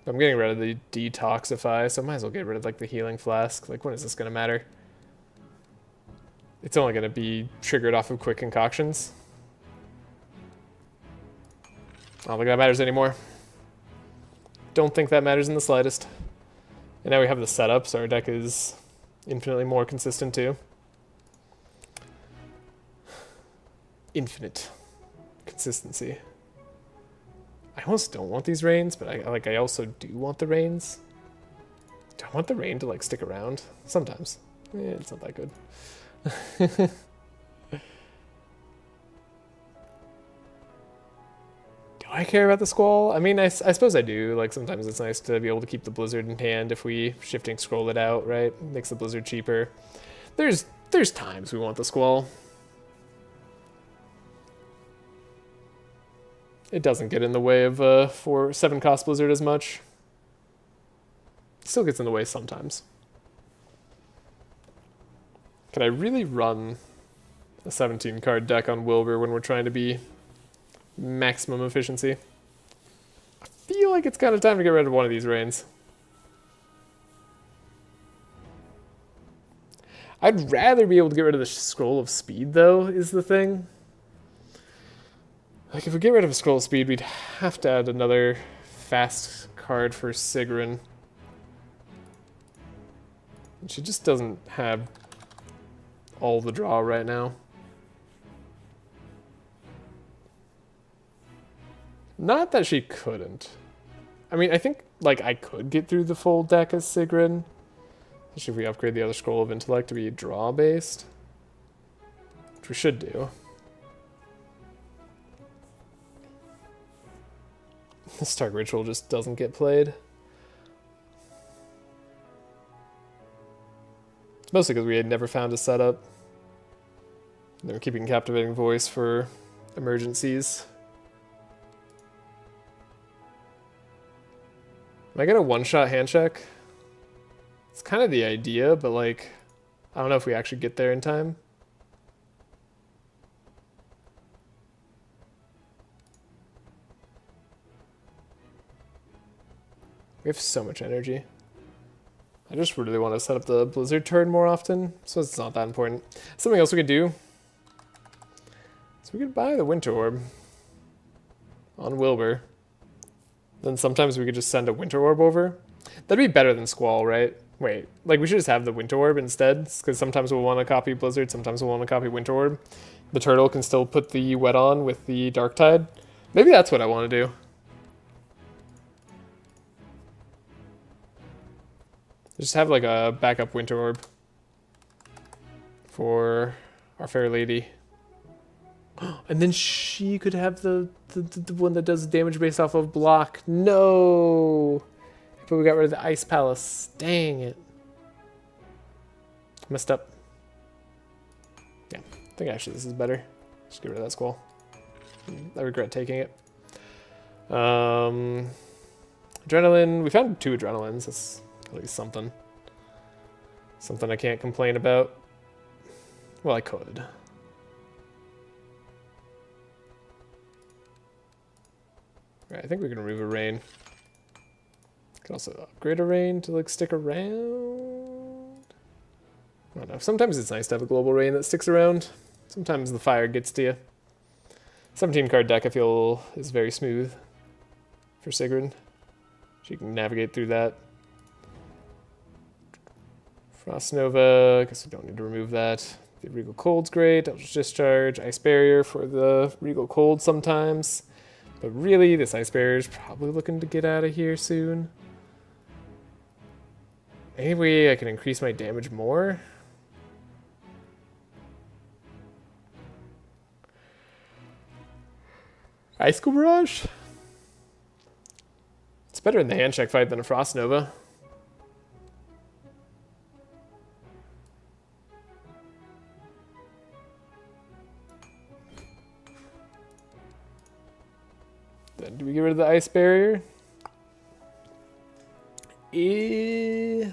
I'm getting rid of the detoxify, so I might as well get rid of like the healing flask. Like, when is this gonna matter? It's only gonna be triggered off of quick concoctions. I don't think that matters anymore. Don't think that matters in the slightest. And now we have the setup, so our deck is infinitely more consistent too. Infinite consistency. I almost don't want these rains, but I also do want the rains. Do I want the rain to like stick around? Sometimes. It's not that good. Do I care about the squall? I mean, I suppose I do. Like, sometimes it's nice to be able to keep the blizzard in hand if we shifting scroll it out, right? Makes the blizzard cheaper. There's times we want the squall. It doesn't get in the way of 7 cost blizzard as much. It still gets in the way sometimes. Can I really run a 17 card deck on Wilbur when we're trying to be maximum efficiency? I feel like it's kind of time to get rid of one of these rains. I'd rather be able to get rid of the scroll of speed, though, is the thing. Like, if we get rid of a scroll of speed, we'd have to add another fast card for Sigrun. And she just doesn't have all the draw right now. Not that she couldn't. I mean, I think, like, I could get through the full deck as Sigrun. Especially if we upgrade the other Scroll of Intellect to be draw-based. Which we should do. The Stark Ritual just doesn't get played. It's mostly because we had never found a setup. They were keeping Captivating Voice for emergencies. Am I gonna one-shot hand check? It's kind of the idea, but like, I don't know if we actually get there in time. We have so much energy. I just really want to set up the Blizzard turn more often, so it's not that important. Something else we could do. So we could buy the Winter Orb on Wilbur. Then sometimes we could just send a Winter Orb over. That'd be better than Squall, right? Wait, like we should just have the Winter Orb instead, because sometimes we'll want to copy Blizzard, sometimes we'll want to copy Winter Orb. The turtle can still put the wet on with the Dark Tide. Maybe that's what I want to do. Just have like a backup Winter Orb for our fair lady. And then she could have the one that does damage based off of block. No! But we got rid of the Ice Palace. Dang it. Messed up. Yeah, I think actually this is better. Just get rid of that Squall. I regret taking it. Adrenaline. We found 2 Adrenalines. That's at least something. Something I can't complain about. Well, I could. Right, I think we can remove a rain. Can also upgrade a rain to like stick around. I don't know. Sometimes it's nice to have a global rain that sticks around. Sometimes the fire gets to you. 17 card deck I feel is very smooth for Sigrun. She can navigate through that. Frost Nova, I guess we don't need to remove that. The Regal Cold's great. Eldritch Discharge, Ice Barrier for the Regal Cold sometimes. But really, this Ice Barrier is probably looking to get out of here soon. Any way I can increase my damage more? Icicle Barrage? It's better in the hand check fight than a Frost Nova. Then do we get rid of the Ice Barrier? I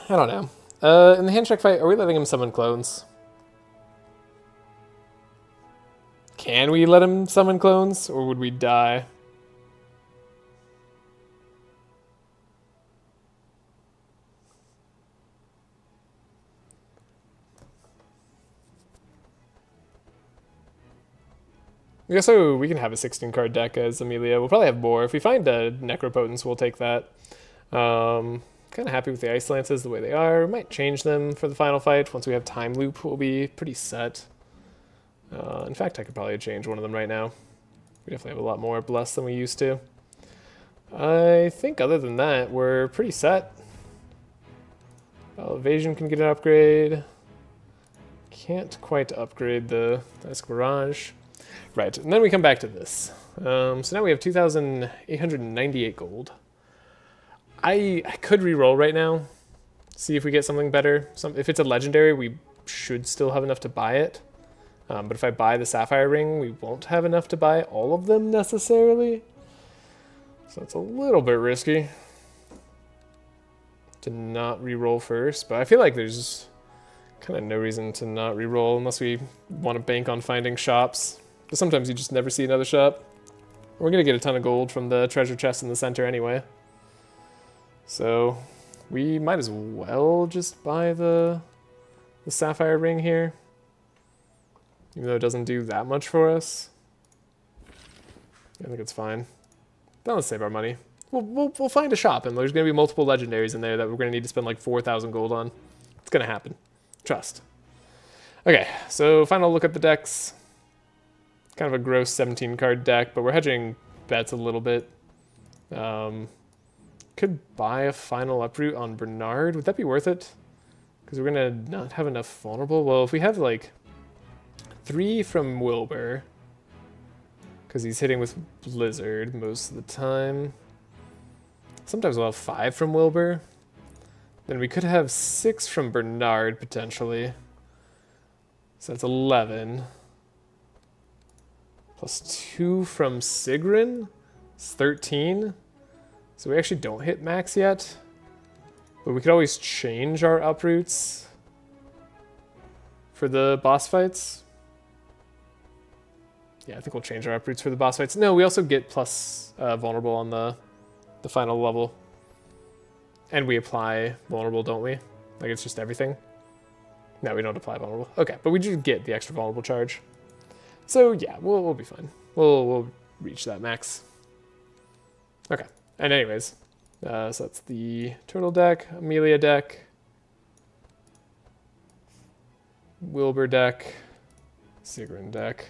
don't know. In the hand check fight, are we letting him summon clones? Can we let him summon clones, or would we die? Yeah, so we can have a 16 card deck as Amelia. We'll probably have more. If we find a Necropotence, we'll take that. Kind of happy with the Ice Lances the way they are. We might change them for the final fight. Once we have Time Loop, we'll be pretty set. In fact, I could probably change one of them right now. We definitely have a lot more Bless than we used to. I think other than that, we're pretty set. Evasion can get an upgrade. Can't quite upgrade the Esquirage. Right, and then we come back to this. So now we have 2,898 gold. I could re-roll right now, see if we get something better. If it's a legendary, we should still have enough to buy it. But if I buy the Sapphire Ring, we won't have enough to buy all of them necessarily. So it's a little bit risky to not re-roll first. But I feel like there's kind of no reason to not re-roll unless we want to bank on finding shops. But sometimes you just never see another shop. We're going to get a ton of gold from the treasure chest in the center anyway. So we might as well just buy the Sapphire Ring here. Even though it doesn't do that much for us. I think it's fine. Then let's save our money. We'll find a shop, and there's going to be multiple legendaries in there that we're going to need to spend like 4,000 gold on. It's going to happen. Trust. Okay, so final look at the decks. Kind of a gross 17 card deck, but we're hedging bets a little bit. Could buy a final uproot on Bernard. Would that be worth it? Because we're going to not have enough vulnerable. Well, if we have like 3 from Wilbur, because he's hitting with Blizzard most of the time. Sometimes we'll have 5 from Wilbur. Then we could have 6 from Bernard, potentially. So that's 11. Plus 2 from Sigrun. It's 13. So we actually don't hit max yet. But we could always change our uproots for the boss fights. Yeah, I think we'll change our uproots for the boss fights. No, we also get plus vulnerable on the final level. And we apply vulnerable, don't we? Like it's just everything? No, we don't apply vulnerable. Okay, but we do get the extra vulnerable charge. So yeah, we'll be fine. We'll reach that max. Okay, and anyways, so that's the Turtle deck, Amelia deck, Wilbur deck, Sigrun deck.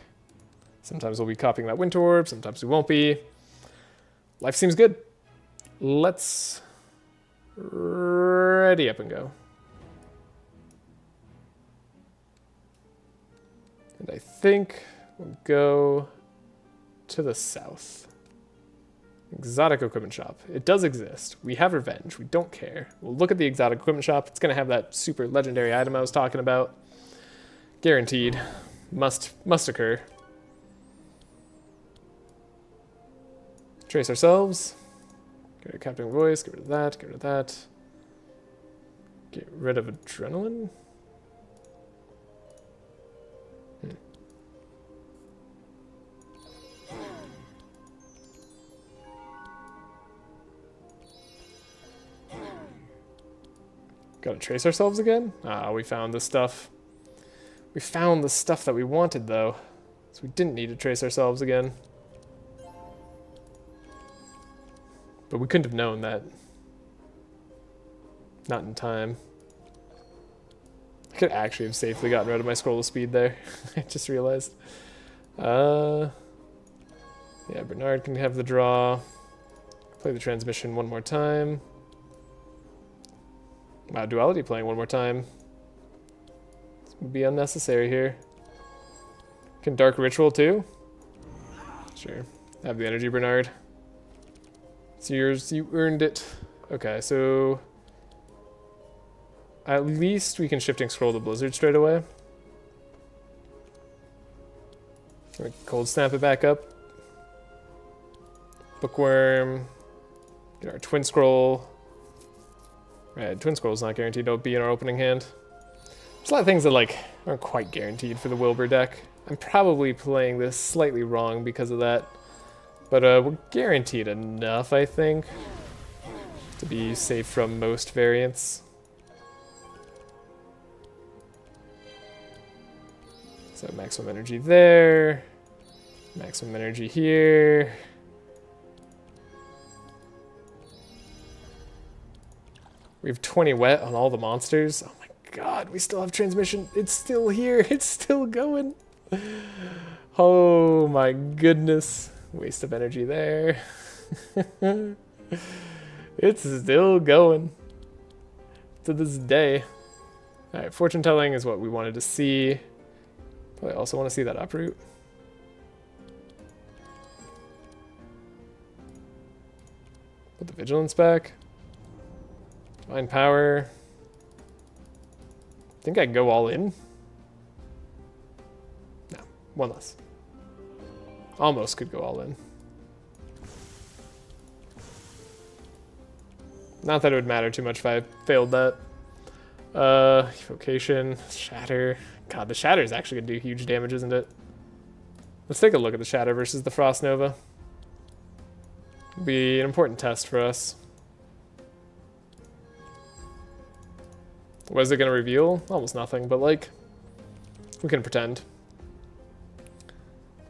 Sometimes we'll be copying that Winter Orb, sometimes we won't be. Life seems good. Let's ready up and go. And I think we'll go to the south. Exotic equipment shop. It does exist. We have revenge. We don't care. We'll look at the exotic equipment shop. It's going to have that super legendary item I was talking about. Guaranteed. Must occur. Trace ourselves. Get rid of Captain Voice. Get rid of that. Get rid of that. Get rid of adrenaline. Gotta trace ourselves again? Ah, we found the stuff. We found the stuff that we wanted, though. So we didn't need to trace ourselves again. But we couldn't have known that. Not in time. I could actually have safely gotten rid of my scroll of speed there. I just realized. Yeah, Bernard can have the draw. Play the transmission one more time. Wow, Duality playing one more time. This would be unnecessary here. Can Dark Ritual too? Sure. Have the energy, Bernard. It's yours. You earned it. Okay, so at least we can shifting scroll the Blizzard straight away. Cold snap it back up. Bookworm. Get our twin scroll. Right, twin scroll's not guaranteed to be in our opening hand. There's a lot of things that like aren't quite guaranteed for the Wilbur deck. I'm probably playing this slightly wrong because of that. But we're guaranteed enough, I think, to be safe from most variants. So maximum energy there. Maximum energy here. We have 20 wet on all the monsters. Oh my god, we still have transmission. It's still here. It's still going. Oh my goodness. Waste of energy there. It's still going to this day. Alright, fortune telling is what we wanted to see. Probably also want to see that uproot. Put the vigilance back. Divine power. I think I can go all in. No, one less. Almost could go all in. Not that it would matter too much if I failed that. Evocation, Shatter. God, the Shatter is actually going to do huge damage, isn't it? Let's take a look at the Shatter versus the Frost Nova. Be an important test for us. What is it going to reveal? Almost nothing, but like, we can pretend.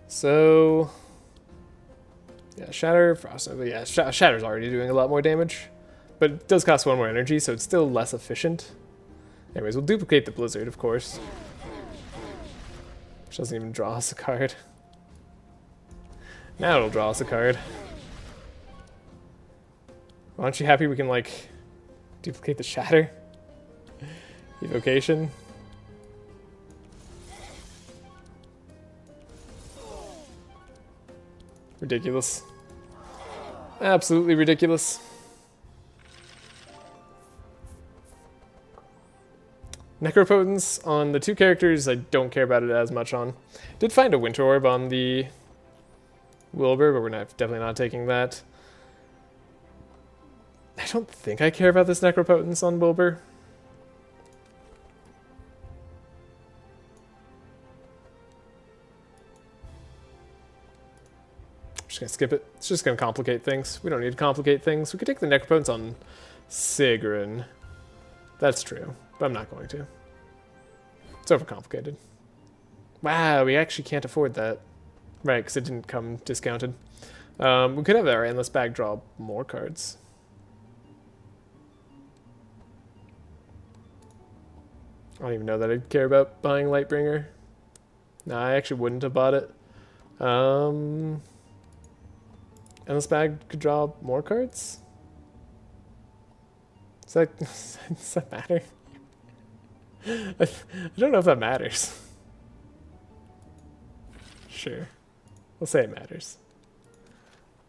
So, yeah, Shatter, Frost Nova. Yeah, Shatter's already doing a lot more damage, but it does cost 1 more energy, so it's still less efficient. Anyways, we'll duplicate the Blizzard, of course. Which doesn't even draw us a card. Now it'll draw us a card. Aren't you happy we can, like, duplicate the Shatter? Evocation. Ridiculous. Absolutely ridiculous. Necropotence on the 2 characters, I don't care about it as much on. Did find a Winter Orb on the Wilbur, but we're definitely not taking that. I don't think I care about this Necropotence on Wilbur. Just gonna skip it. It's just gonna complicate things. We don't need to complicate things. We could take the Necropotence on Sigrun. That's true, but I'm not going to. It's overcomplicated. Wow, we actually can't afford that. Right, because it didn't come discounted. We could have our Endless Bag draw more cards. I don't even know that I'd care about buying Lightbringer. No, I actually wouldn't have bought it. Endless Bag could draw more cards? Does that matter? I don't know if that matters. Sure. We'll say it matters.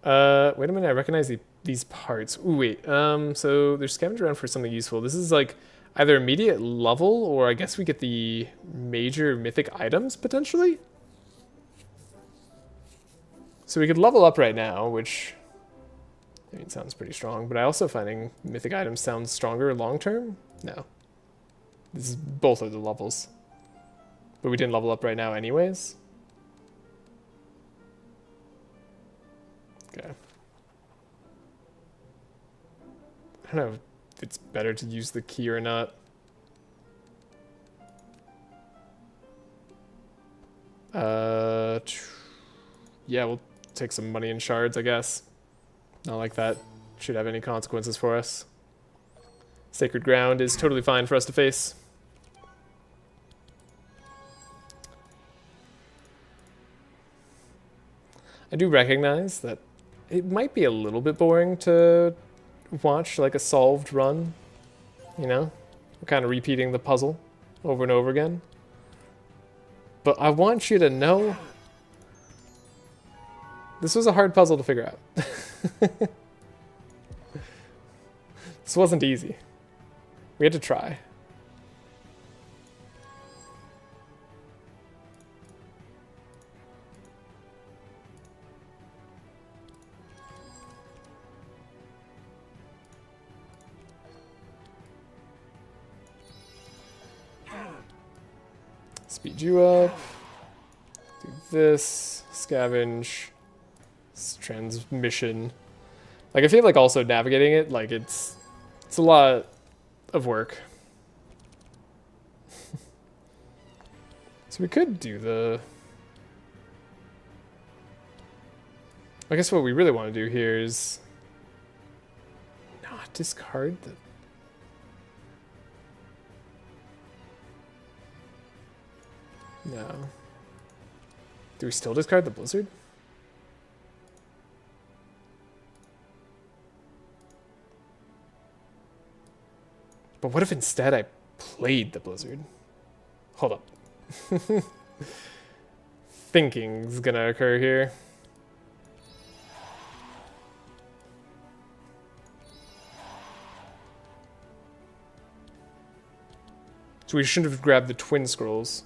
Wait a minute, I recognize these parts. Ooh, wait. So there's scavenge around for something useful. This is like either immediate level, or I guess we get the major mythic items, potentially? So we could level up right now, which I mean, sounds pretty strong, but I also finding mythic items sounds stronger long-term? No. This is both of the levels. But we didn't level up right now anyways? Okay. I don't know if it's better to use the key or not. Yeah, we'll take some money in shards, I guess. Not like that should have any consequences for us. Sacred Ground is totally fine for us to face. I do recognize that it might be a little bit boring to watch like a solved run, you know? We're kind of repeating the puzzle over and over again. But I want you to know this was a hard puzzle to figure out. This wasn't easy. We had to try. Speed you up. Do this. Scavenge. Transmission. Like, I feel like also navigating it, like, it's a lot of work. So we could do the I guess what we really want to do here is not discard the... No. Do we still discard the Blizzard? But what if instead I played the Blizzard? Hold up. Thinking's gonna occur here. So we shouldn't have grabbed the Twin Scrolls.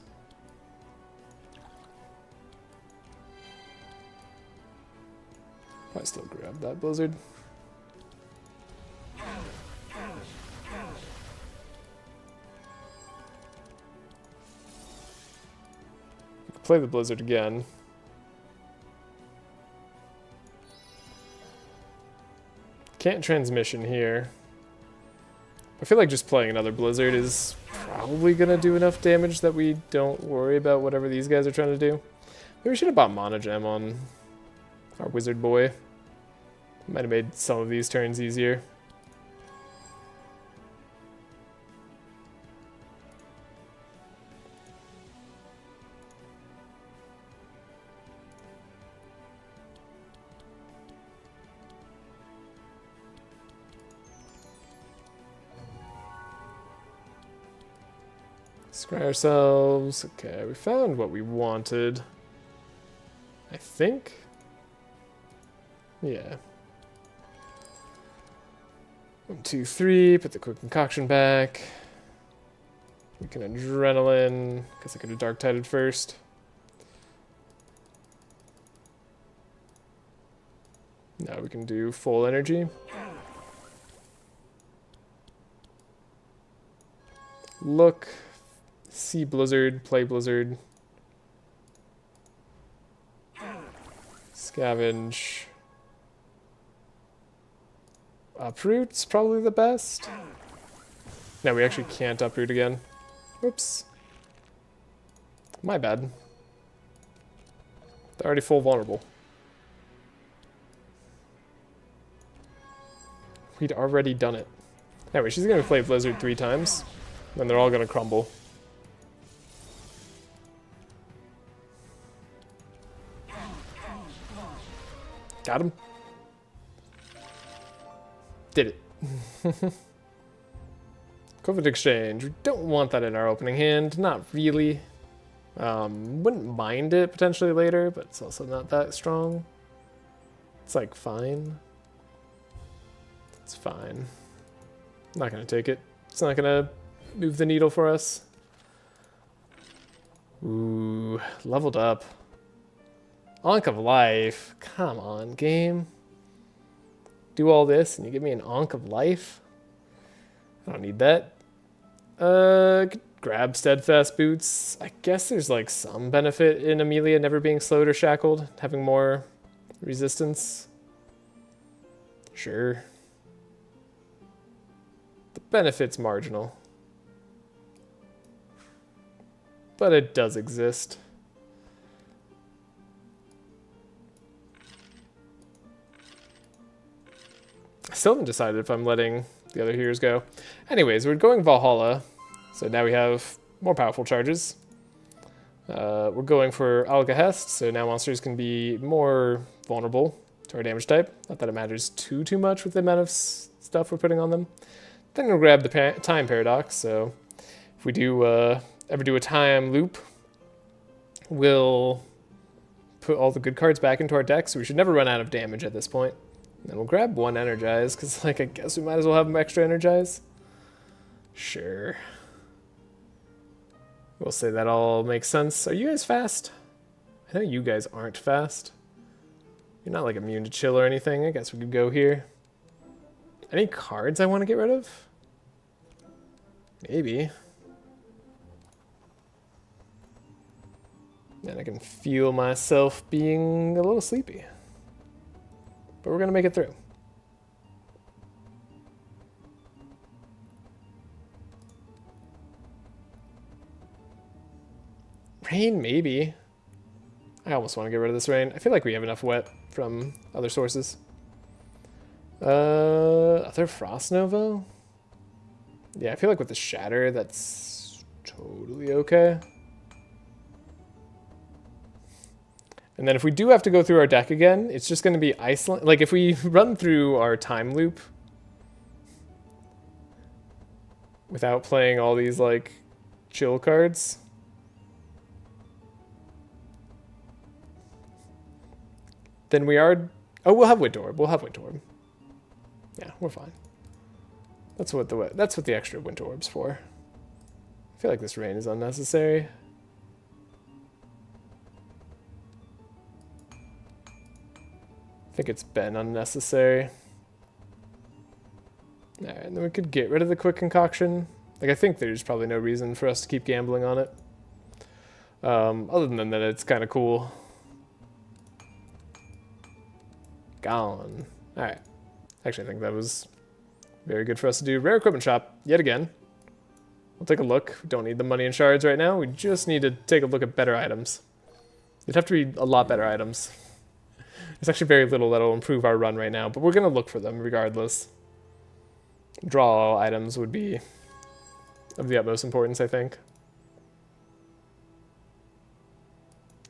I still grab that Blizzard. Play the Blizzard again. Can't transmission here. I feel like just playing another Blizzard is probably gonna do enough damage that we don't worry about whatever these guys are trying to do. Maybe we should have bought Mana Gem on our Wizard boy. Might have made some of these turns easier. Scry ourselves. Okay, we found what we wanted. I think. Yeah. 1, 2, 3. Put the quick concoction back. We can adrenaline, because I could have dark tided first. Now we can do full energy. Look. See Blizzard, play Blizzard. Scavenge. Uproot's probably the best. No, we actually can't uproot again. Whoops. My bad. They're already full vulnerable. We'd already done it. Anyway, she's gonna play Blizzard 3 times, then they're all gonna crumble. Got him. Did it. Covenant Exchange. We don't want that in our opening hand. Not really. Wouldn't mind it potentially later, but it's also not that strong. It's like fine. It's fine. Not gonna take it. It's not gonna move the needle for us. Ooh, leveled up. Ankh of Life. Come on, game. Do all this and you give me an Ankh of Life? I don't need that. Grab Steadfast Boots. I guess there's like some benefit in Amelia never being slowed or shackled, having more resistance. Sure. The benefit's marginal. But it does exist. I still haven't decided if I'm letting the other heroes go. Anyways, we're going Valhalla, so now we have more powerful charges. We're going for Algahest, so now monsters can be more vulnerable to our damage type. Not that it matters too much with the amount of stuff we're putting on them. Then we'll grab the time paradox, so if we do ever do a time loop, we'll put all the good cards back into our deck, so we should never run out of damage at this point. And then we'll grab 1 energize, because like I guess we might as well have them extra energize. Sure. We'll say that all makes sense. Are you guys fast? I know you guys aren't fast. You're not like immune to chill or anything. I guess we could go here. Any cards I want to get rid of? Maybe. And I can feel myself being a little sleepy. But we're going to make it through. Rain, maybe. I almost want to get rid of this rain. I feel like we have enough wet from other sources. Other Frost Nova? Yeah, I feel like with the Shatter, that's totally okay. And then if we do have to go through our deck again, it's just going to be Iceland. Like, if we run through our time loop without playing all these, like, chill cards, then we are... Oh, we'll have Windorb. We'll have Windorb. Yeah, we're fine. That's what the extra Windorb's for. I feel like this rain is unnecessary. I think it's been unnecessary. Alright, and then we could get rid of the quick concoction. Like, I think there's probably no reason for us to keep gambling on it. Other than that, it's kind of cool. Gone. Alright. Actually, I think that was very good for us to do. Rare equipment shop, yet again. We'll take a look. We don't need the money and shards right now. We just need to take a look at better items. It'd have to be a lot better items. There's actually very little that'll improve our run right now, but we're going to look for them regardless. Draw items would be of the utmost importance, I think.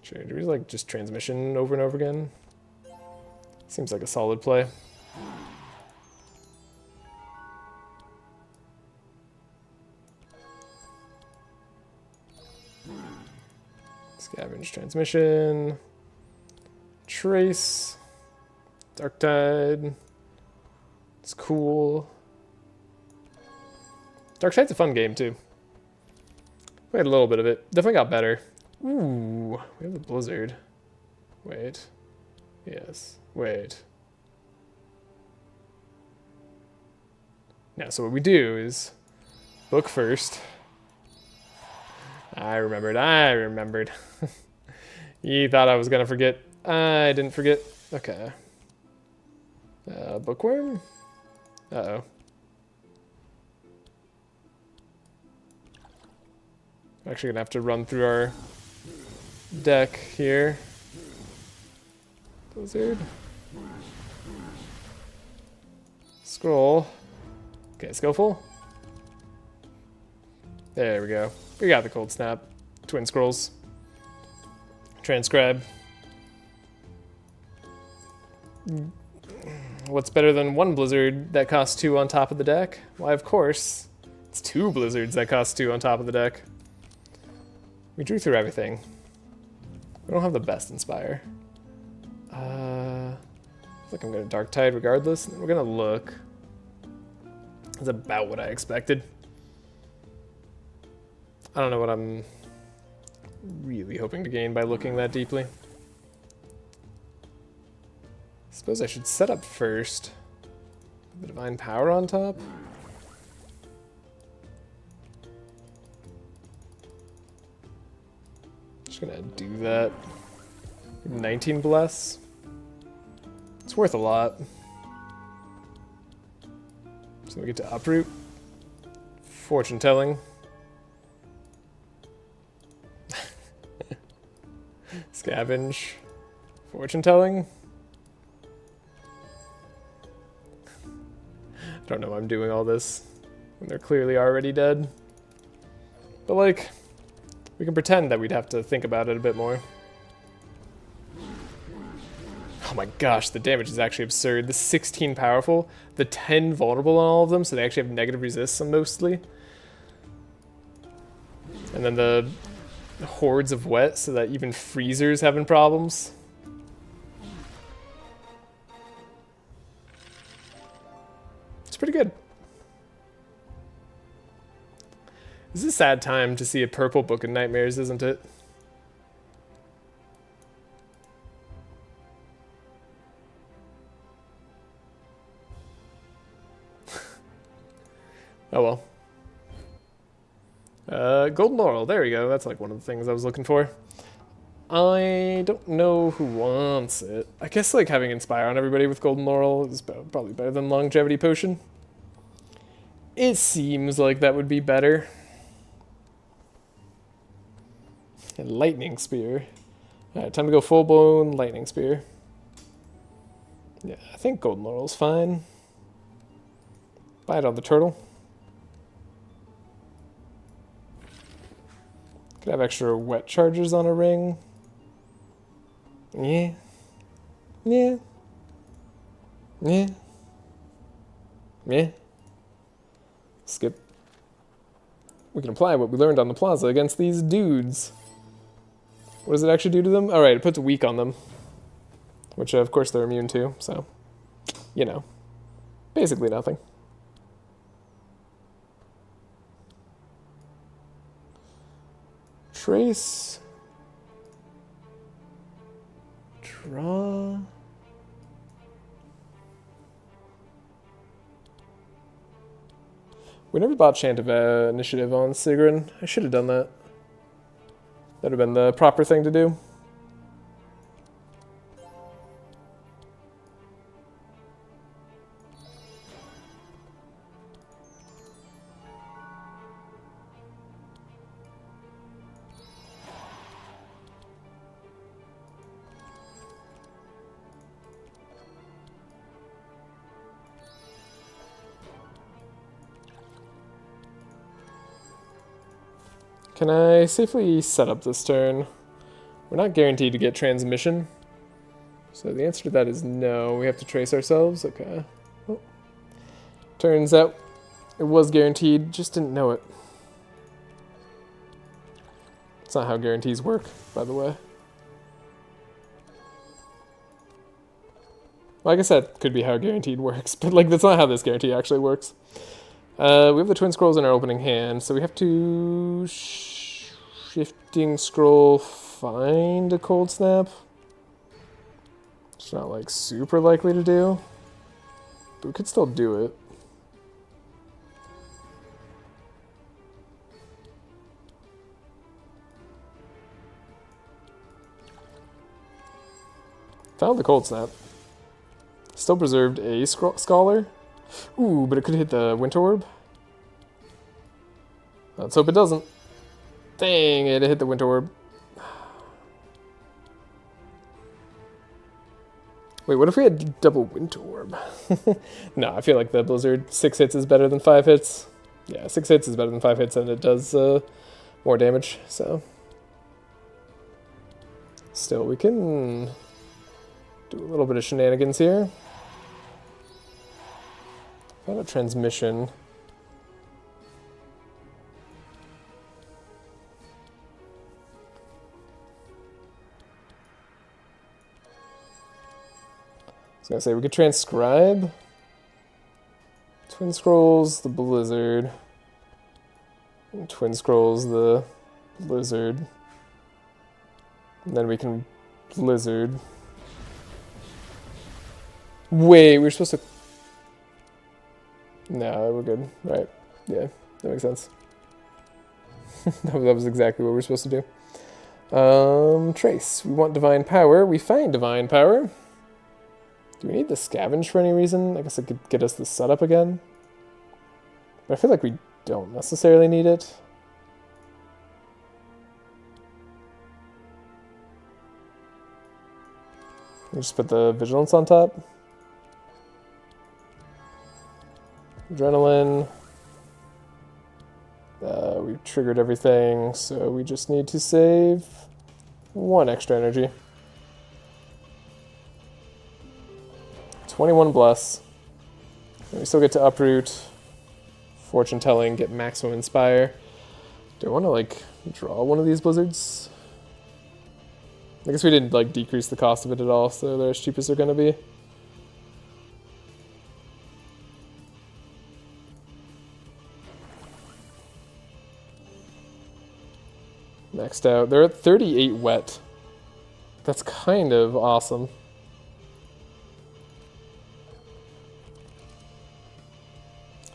Sure, do we like just transmission over and over again? Seems like a solid play. Scavenge transmission. Trace. Dark Tide. It's cool. Dark Tide's a fun game too. We had a little bit of it. Definitely got better. Ooh, we have the Blizzard. Wait. Yes. Wait. Now, so what we do is book first. I remembered. You thought I was gonna forget. I didn't forget. Okay. Bookworm? Uh-oh. I'm actually gonna have to run through our deck here. Blizzard. Scroll. Okay, skillful. There we go. We got the cold snap. Twin scrolls. Transcribe. What's better than one blizzard that costs 2 on top of the deck? Why, of course. It's 2 blizzards that cost 2 on top of the deck. We drew through everything. We don't have the best Inspire. I think I'm going to Dark Tide regardless. And we're going to look. That's about what I expected. I don't know what I'm really hoping to gain by looking that deeply. Suppose I should set up first. The Divine Power on top. Just gonna do that. 19 Bless. It's worth a lot. So we get to uproot. Fortune telling. Scavenge. Fortune telling. I don't know why I'm doing all this when they're clearly already dead. But like, we can pretend that we'd have to think about it a bit more. Oh my gosh, the damage is actually absurd. The 16 powerful, the 10 vulnerable on all of them, so they actually have negative resists on mostly. And then the hordes of wet, so that even freezers having problems. It's pretty good. This is a sad time to see a purple Book of Nightmares, isn't it? Oh well. Golden Laurel, there we go. That's like one of the things I was looking for. I don't know who wants it. I guess like having Inspire on everybody with Golden Laurel is probably better than Longevity Potion. It seems like that would be better. And Lightning Spear. Alright, time to go full-blown lightning spear. Yeah, I think golden laurel's fine. Bite on the turtle. Could have extra wet charges on a ring. Yeah. Yeah. Yeah. Yeah. Skip. We can apply what we learned on the plaza against these dudes. What does it actually do to them? Alright, it puts weak on them. Which, of course, they're immune to, so... You know. Basically nothing. Trace. Draw. We never bought Chant of Initiative on Sigrun. I should have done that. That would have been the proper thing to do. Can I safely set up this turn? We're not guaranteed to get transmission. So the answer to that is no. We have to trace ourselves. Okay. Well, turns out it was guaranteed, just didn't know it. It's not how guarantees work, by the way. Well, I guess that could be how guaranteed works, but like that's not how this guarantee actually works. We have the Twin Scrolls in our opening hand, so we have to Shifting Scroll find a Cold Snap. It's not like super likely to do, but we could still do it. Found the Cold Snap. Still preserved a Scholar. Ooh, but it could hit the Winter Orb. Let's hope it doesn't. Dang it, hit the Winter Orb. Wait, what if we had double Winter Orb? No, I feel like the Blizzard 6 hits is better than 5 hits. Yeah, 6 hits is better than 5 hits, and it does more damage, so. Still, we can do a little bit of shenanigans here. Found a transmission. I was gonna say we could transcribe Twin Scrolls, the Blizzard, and Twin Scrolls, the Blizzard, and then we can Blizzard. Wait, we're supposed to. No, we're good. Right. Yeah, that makes sense. that was exactly what we were supposed to do. Trace. We want Divine Power. We find Divine Power. Do we need the Scavenge for any reason? I guess it could get us the setup again. But I feel like we don't necessarily need it. We just put the Vigilance on top. Adrenaline. We've triggered everything, so we just need to save 1 extra energy. 21 Bless. And we still get to Uproot, Fortune Telling, get Maximum Inspire. Do I want to, like, draw one of these Blizzards? I guess we didn't, like, decrease the cost of it at all, so they're as cheap as they're going to be. Maxed out. They're at 38 wet. That's kind of awesome.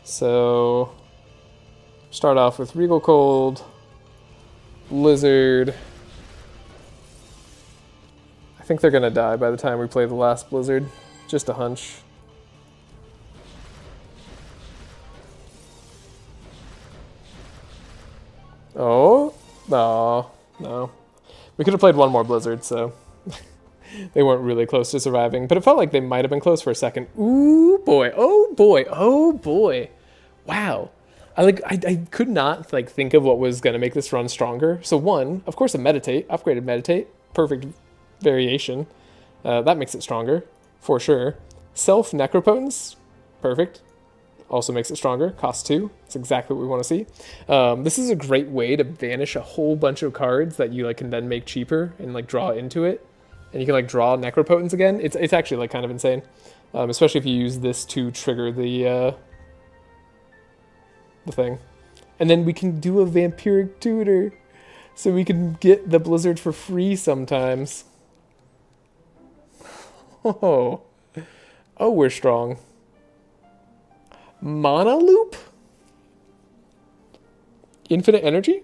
So, start off with Regal Cold, Blizzard. I think they're gonna die by the time we play the last Blizzard. Just a hunch. Oh, no, no. We could have played one more Blizzard, so they weren't really close to surviving. But it felt like they might have been close for a second. Ooh, boy. Oh, boy. Oh, boy. Wow. I could not like think of what was going to make this run stronger. So one, of course, a Meditate. Upgraded Meditate. Perfect variation. That makes it stronger, for sure. Self Necropotence. Perfect. Also makes it stronger. Cost 2. That's exactly what we want to see. This is a great way to vanish a whole bunch of cards that you like can then make cheaper and like draw into it. And you can like draw Necropotence again. It's actually like kind of insane. Especially if you use this to trigger the thing. And then we can do a Vampiric Tutor. So we can get the Blizzard for free sometimes. Oh. Oh, we're strong. Mana Loop? Infinite Energy?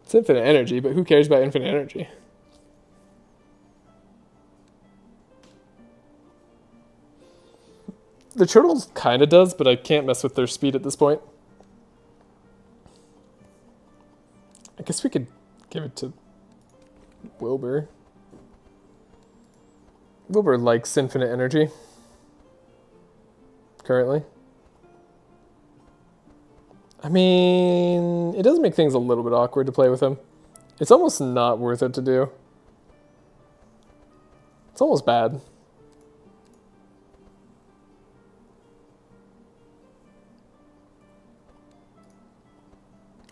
It's Infinite Energy, but who cares about Infinite Energy? The Turtle kind of does, but I can't mess with their speed at this point. I guess we could give it to Wilbur. Wilbur likes Infinite Energy. Currently. I mean, it does make things a little bit awkward to play with him. It's almost not worth it to do. It's almost bad.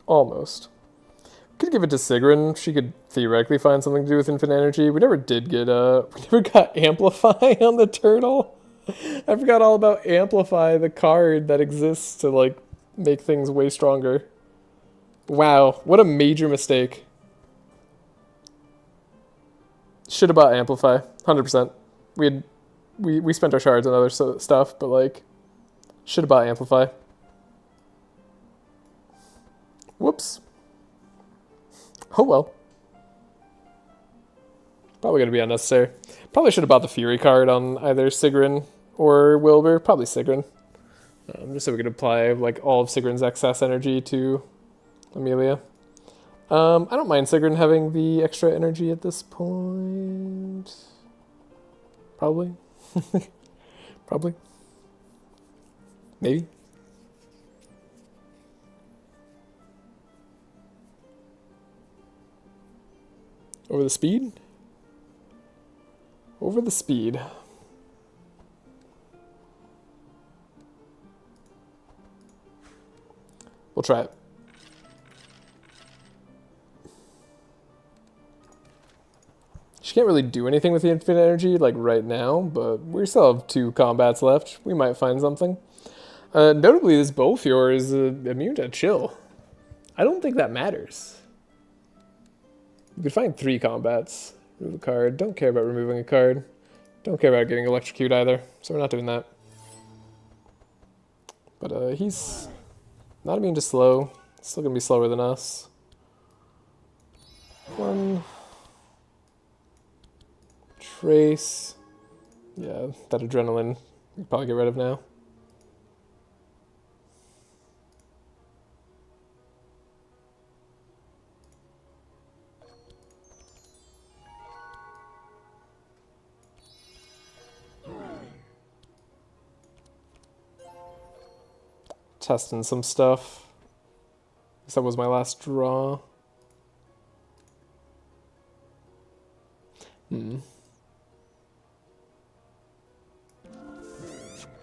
Almost. Could give it to Sigrun. She could theoretically find something to do with Infinite Energy. We never did get, we never got Amplify on the Turtle. I forgot all about Amplify, the card that exists to, like, make things way stronger. Wow, what a major mistake. Should have bought Amplify, 100%. We spent our shards on other stuff, but, like, should have bought Amplify. Whoops. Oh well. Probably going to be unnecessary. Probably should have bought the Fury card on either Sigrun or Wilbur. Probably Sigrun. Just so we could apply like all of Sigrun's excess energy to Amelia. I don't mind Sigrun having the extra energy at this point. Probably. Probably. Maybe. Over the speed? Over the speed. We'll try it. She can't really do anything with the infinite energy, like right now, but we still have 2 combats left. We might find something. Notably, this Bolfior is immune to chill. I don't think that matters. You could find 3 combats. Remove a card. Don't care about removing a card. Don't care about getting electrocuted either, so we're not doing that. But he's not immune to slow. Still gonna be slower than us. 1. Trace. Yeah, that adrenaline we can probably get rid of now. Testing some stuff. I guess that was my last draw.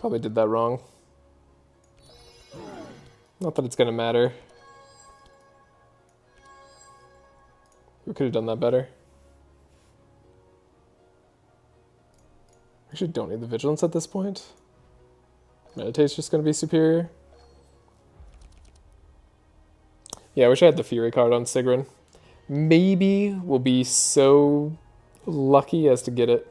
Probably did that wrong. Not that it's gonna matter. We could have done that better. Actually, don't need the vigilance at this point. Meditate's just gonna be superior. Yeah, I wish I had the Fury card on Sigrun. Maybe we'll be so lucky as to get it.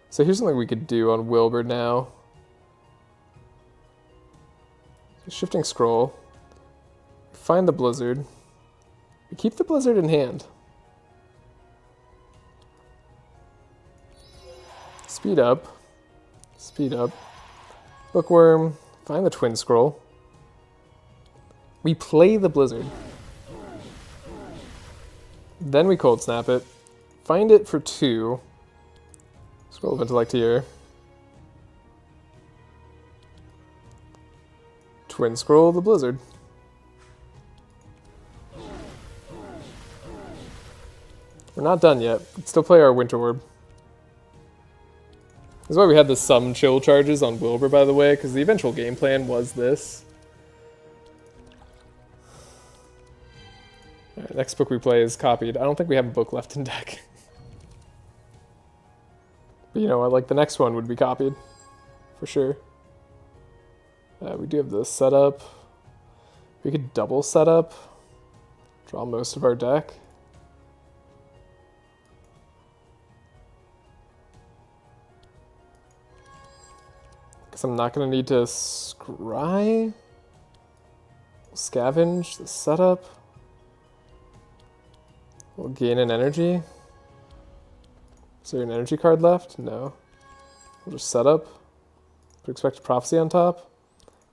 So here's something we could do on Wilbur now. Shifting Scroll. Find the Blizzard. We keep the Blizzard in hand. Speed up. Speed up. Bookworm. Find the Twin Scroll. We play the Blizzard. Then we Cold Snap it. Find it for 2. Scroll of Intellect here. Twin Scroll of the Blizzard. We're not done yet. Let's still play our Winter Orb. This is why we had the some chill charges on Wilbur, by the way, because the eventual game plan was this. Alright, next book we play is copied. I don't think we have a book left in deck. But you know what, like the next one would be copied. For sure. We do have the setup. We could double setup. Draw most of our deck. Guess I'm not going to need to scry. Scavenge the setup. We'll gain an energy. Is there an energy card left? No. We'll just set up. Put Expected Prophecy on top.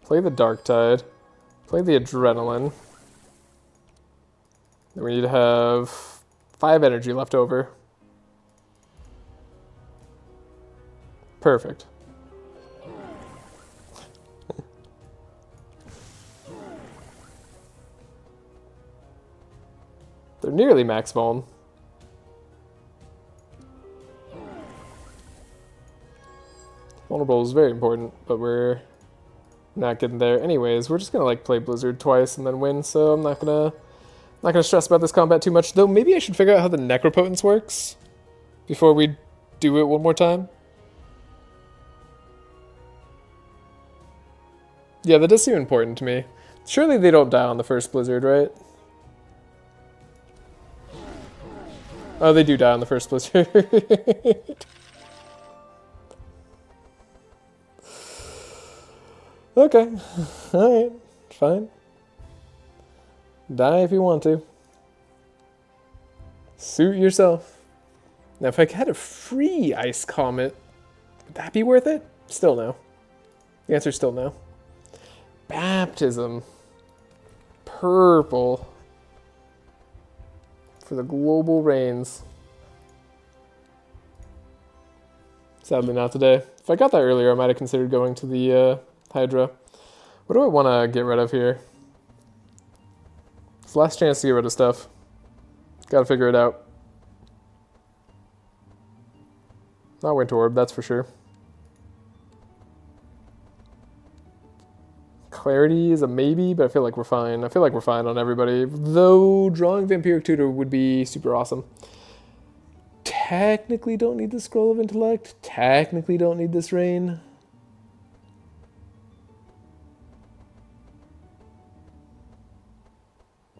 Play the Dark Tide. Play the Adrenaline. Then we need to have 5 energy left over. Perfect. They're nearly max vuln. Vulnerable is very important, but we're not getting there. Anyways, we're just gonna like play Blizzard twice and then win, so I'm not gonna stress about this combat too much. Though maybe I should figure out how the Necropotence works before we do it one more time. Yeah, that does seem important to me. Surely they don't die on the first Blizzard, right? Oh, they do die on the first Blizzard. Okay. Alright. Fine. Die if you want to. Suit yourself. Now, if I had a free Ice Comet, would that be worth it? Still no. The answer's still no. Baptism. Purple. For the global rains. Sadly not today. If I got that earlier, I might have considered going to the Hydra. What do I want to get rid of here? It's the last chance to get rid of stuff. Gotta figure it out. Not Winter Orb, that's for sure. Clarity is a maybe, but I feel like we're fine. I feel like we're fine on everybody. Though drawing Vampiric Tutor would be super awesome. Technically don't need the Scroll of Intellect. Technically don't need this Rain.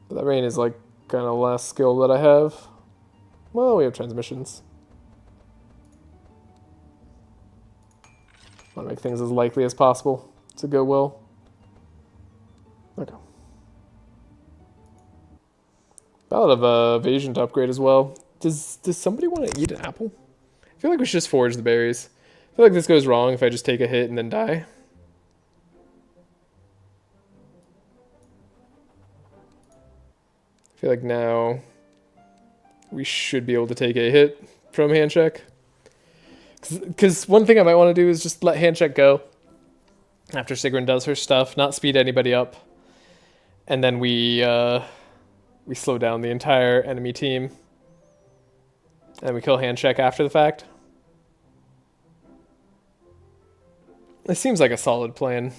But that Rain is like kind of last skill that I have. Well, we have Transmissions. Want to make things as likely as possible to go well. Okay. Ballad of Evasion to upgrade as well. Does somebody want to eat an apple? I feel like we should just forge the berries. I feel like this goes wrong if I just take a hit and then die. I feel like now we should be able to take a hit from hand check. Because one thing I might want to do is just let hand check go after Sigrun does her stuff, not speed anybody up. And then we slow down the entire enemy team. And we kill hand check after the fact. It seems like a solid plan.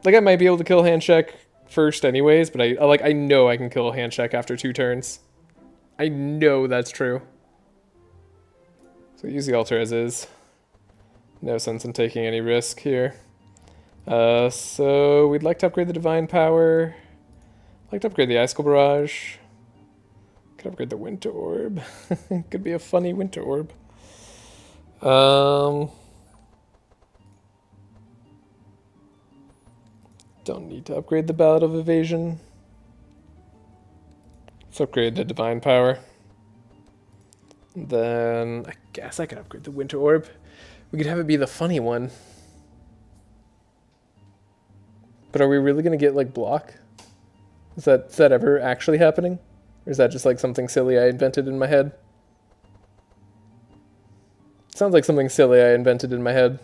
Like I might be able to kill hand check first anyways, but I know I can kill hand check after 2 turns. I know that's true. So use the altar as is. No sense in taking any risk here. So we'd like to upgrade the Divine Power. I'd like to upgrade the Icicle Barrage. Could upgrade the Winter Orb. Could be a funny Winter Orb. Don't need to upgrade the Ballad of Evasion. Let's upgrade the Divine Power. Then I guess I could upgrade the Winter Orb. We could have it be the funny one. But are we really going to get, like, block? Is that ever actually happening? Or is that just, like, something silly I invented in my head? It sounds like something silly I invented in my head.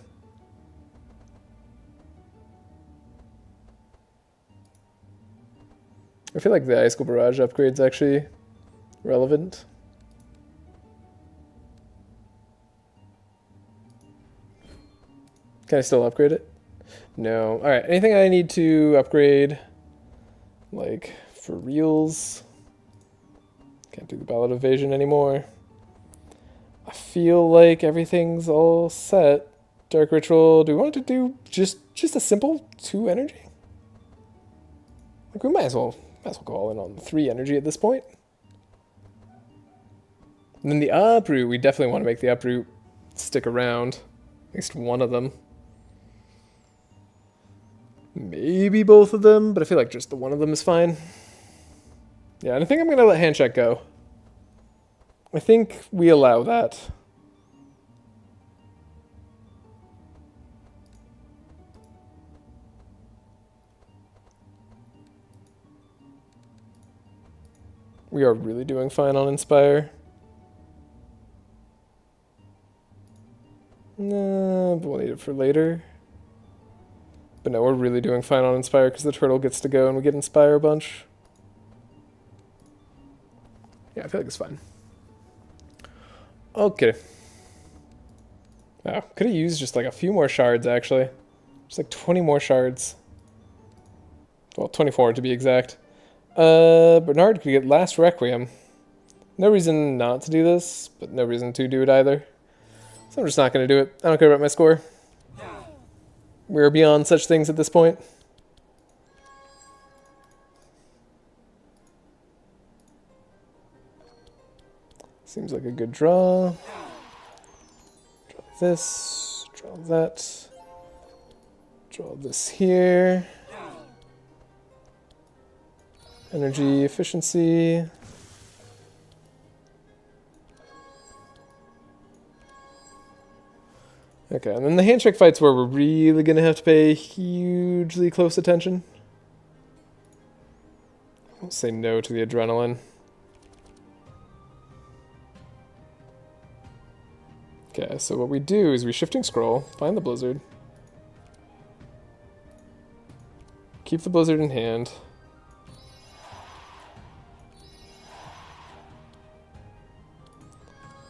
I feel like the Icicle Barrage upgrade's actually relevant. Can I still upgrade it? No. Alright, anything I need to upgrade, like, for reals? Can't do the Ballad Evasion anymore. I feel like everything's all set. Dark Ritual, do we want to do just a simple 2 energy? Like, we might as well go all in on 3 energy at this point. And then the uproot, we definitely want to make the uproot stick around. At least one of them. Maybe both of them, but I feel like just the one of them is fine. Yeah, and I think I'm going to let Handcheck go. I think we allow that. We are really doing fine on Inspire. Nah, but we'll need it for later. But no, we're really doing fine on Inspire because the turtle gets to go and we get Inspire a bunch. Yeah, I feel like it's fine. Okay. Wow, could have used just like a few more shards actually. Just like 20 more shards. Well, 24 to be exact. Bernard could get Last Requiem. No reason not to do this, but no reason to do it either. So I'm just not going to do it. I don't care about my score. We're beyond such things at this point. Seems like a good draw. Draw this, draw that. Draw this here. Energy efficiency. Okay, and then the handshake fight's where we're really going to have to pay hugely close attention. I'll say no to the adrenaline. Okay, so what we do is we shifting scroll, find the blizzard. Keep the blizzard in hand.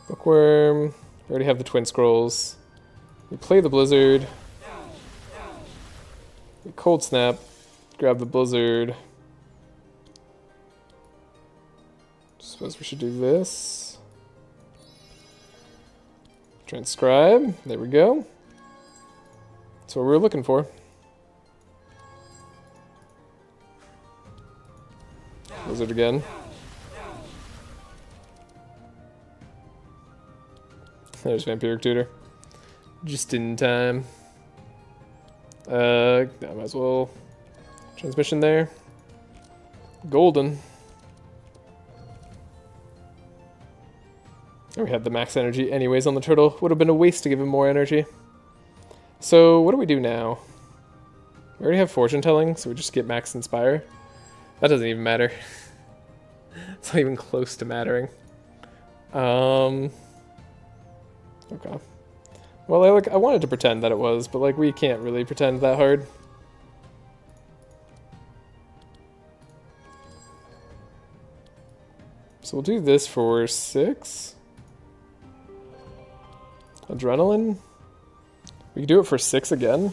Bookworm. We already have the twin scrolls. We play the blizzard. We cold snap. Grab the blizzard. Suppose we should do this. Transcribe. There we go. That's what we were looking for. Blizzard again. There's Vampiric Tutor. Just in time. I might as well. Transmission there. Golden. And we had the max energy anyways on the turtle. Would have been a waste to give him more energy. So what do we do now? We already have fortune telling, so we just get max inspire. That doesn't even matter. It's not even close to mattering. Okay. Well, I wanted to pretend that it was, but like we can't really pretend that hard. So we'll do this for 6. Adrenaline. We can do it for 6 again.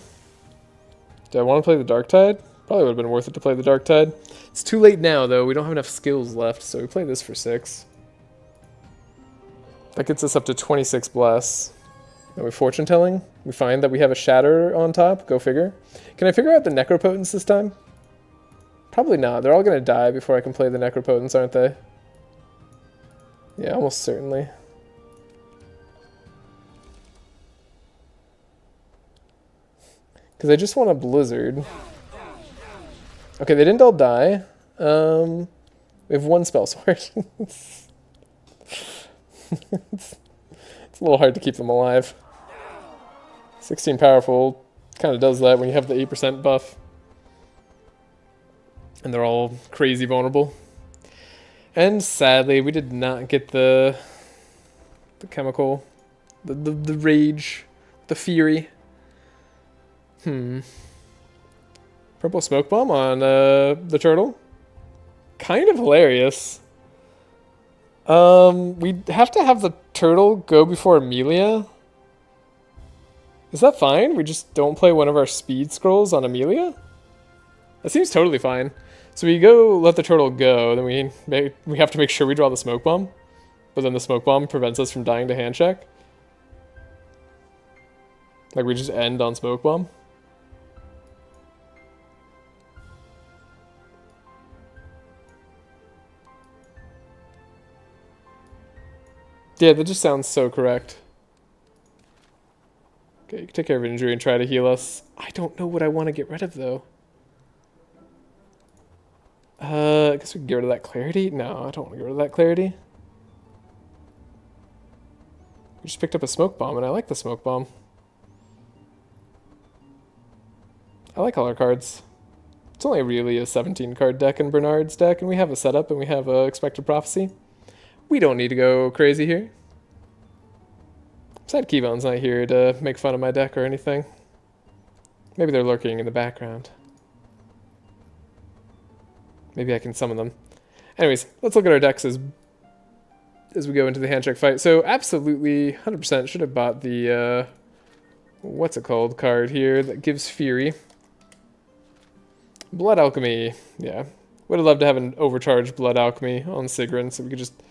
Do I want to play the Dark Tide? Probably would have been worth it to play the Dark Tide. It's too late now, though. We don't have enough skills left, so we play this for 6. That gets us up to 26 Bless. And we fortune telling. We find that we have a Shatter on top. Go figure. Can I figure out the Necropotence this time? Probably not. They're all going to die before I can play the Necropotence, aren't they? Yeah, almost certainly. Because I just want a Blizzard. Okay, they didn't all die. We have 1 spell sword. It's a little hard to keep them alive. 16 powerful kind of does that when you have the 8% buff. And they're all crazy vulnerable. And sadly, we did not get the chemical, the rage, the fury. Purple smoke bomb on the turtle. Kind of hilarious. We have to have the turtle go before Amelia. Is that fine? We just don't play one of our speed scrolls on Amelia? That seems totally fine. So we go let the turtle go, then we have to make sure we draw the smoke bomb. But then the smoke bomb prevents us from dying to hand check. Like we just end on smoke bomb. Yeah, that just sounds so correct. Okay, you can take care of an injury and try to heal us. I don't know what I want to get rid of, though. I guess we can get rid of that clarity? No, I don't want to get rid of that clarity. We just picked up a smoke bomb, and I like the smoke bomb. I like all our cards. It's only really a 17 card deck in Bernard's deck, and we have a setup, and we have a Expected Prophecy. We don't need to go crazy here. Besides, Keybone's not here to make fun of my deck or anything. Maybe they're lurking in the background. Maybe I can summon them. Anyways, let's look at our decks as we go into the handshake fight. So absolutely 100% should have bought the what's it called card here that gives Fury. Blood Alchemy. Yeah. Would have loved to have an overcharged Blood Alchemy on Sigrun so we could just